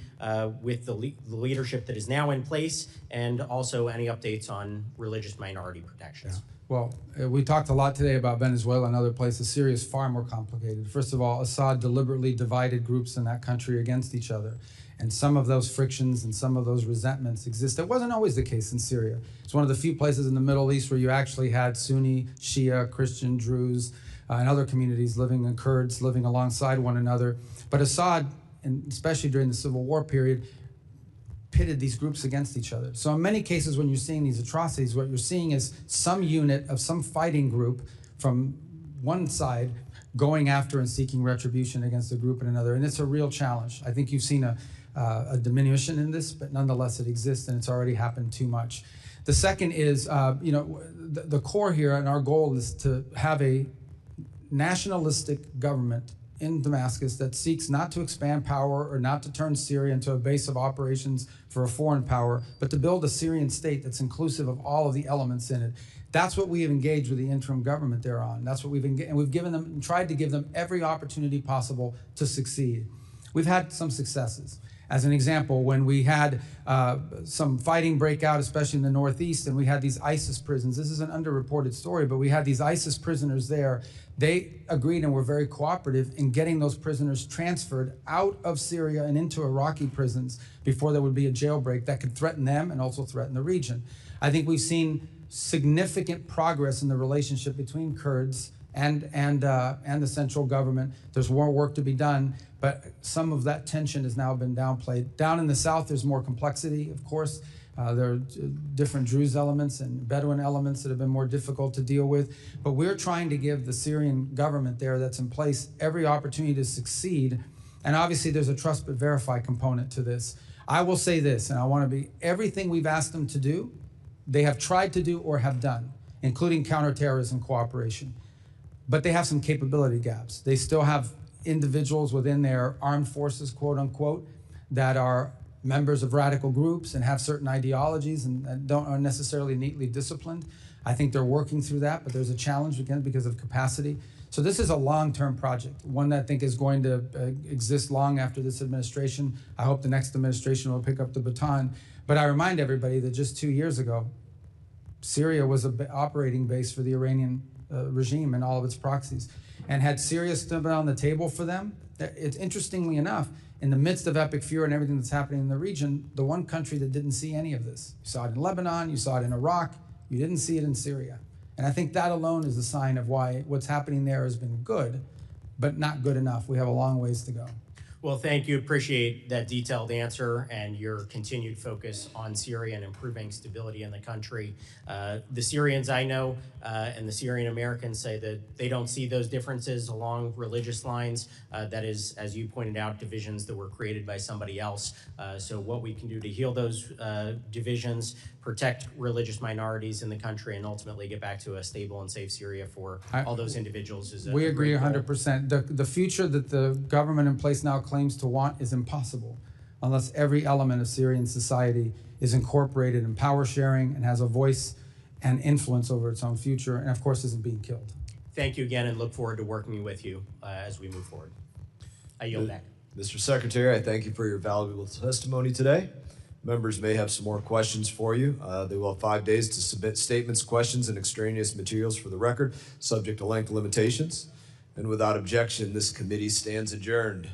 with the leadership that is now in place, and also any updates on religious minority protections. Well, we talked a lot today about Venezuela and other places. Syria is far more complicated. First of all, Assad deliberately divided groups in that country against each other. And some of those frictions and some of those resentments exist. That wasn't always the case in Syria. It's one of the few places in the Middle East where you actually had Sunni, Shia, Christian, Druze, and other communities living, and Kurds living alongside one another. But Assad, and especially during the civil war period, pitted these groups against each other. So in many cases when you're seeing these atrocities, what you're seeing is some unit of some fighting group from one side going after and seeking retribution against a group and another. And it's a real challenge. I think you've seen a diminution in this, but nonetheless it exists, and it's already happened too much. The second is, the core here, and our goal is to have a nationalistic government in Damascus that seeks not to expand power or not to turn Syria into a base of operations for a foreign power, but to build a Syrian state that's inclusive of all of the elements in it. That's what we have engaged with the interim government there on. That's what we've engaged, and we've given them, tried to give them every opportunity possible to succeed. We've had some successes. As an example, when we had some fighting break out, especially in the Northeast, and we had these ISIS prisons. This is an underreported story, but we had these ISIS prisoners there. They agreed and were very cooperative in getting those prisoners transferred out of Syria and into Iraqi prisons before there would be a jailbreak that could threaten them and also threaten the region. I think we've seen significant progress in the relationship between Kurds and the central government. There's more work to be done, but some of that tension has now been downplayed. Down in the south, there's more complexity, of course. There are different Druze elements and Bedouin elements that have been more difficult to deal with. But we're trying to give the Syrian government there that's in place every opportunity to succeed. And obviously, there's a trust but verify component to this. I will say this, and I want to be, everything we've asked them to do, they have tried to do or have done, including counterterrorism cooperation. But they have some capability gaps. They still have individuals within their armed forces, quote unquote, that are members of radical groups and have certain ideologies and aren't necessarily neatly disciplined. I think they're working through that, but there's a challenge again because of capacity. So this is a long-term project, one that I think is going to exist long after this administration. I hope the next administration will pick up the baton. But I remind everybody that just 2 years ago, Syria was an operating base for the Iranian regime and all of its proxies. And had Syria stood on the table for them, it's interestingly enough, in the midst of epic fear and everything that's happening in the region, the one country that didn't see any of this. You saw it in Lebanon, you saw it in Iraq, you didn't see it in Syria. And I think that alone is a sign of why what's happening there has been good, but not good enough. We have a long ways to go. Well, thank you. Appreciate that detailed answer and your continued focus on Syria and improving stability in the country. The Syrians I know and the Syrian Americans say that they don't see those differences along religious lines. That is, as you pointed out, divisions that were created by somebody else. So what we can do to heal those divisions, protect religious minorities in the country, and ultimately get back to a stable and safe Syria for all those individuals is a We agree great goal. 100%. The future that the government in place now claims to want is impossible unless every element of Syrian society is incorporated in power sharing and has a voice and influence over its own future, and of course isn't being killed. Thank you again and look forward to working with you as we move forward. I yield back. Mr. Secretary, I thank you for your valuable testimony today. Members may have some more questions for you. They will have 5 days to submit statements, questions, and extraneous materials for the record, subject to length limitations. And without objection, this committee stands adjourned.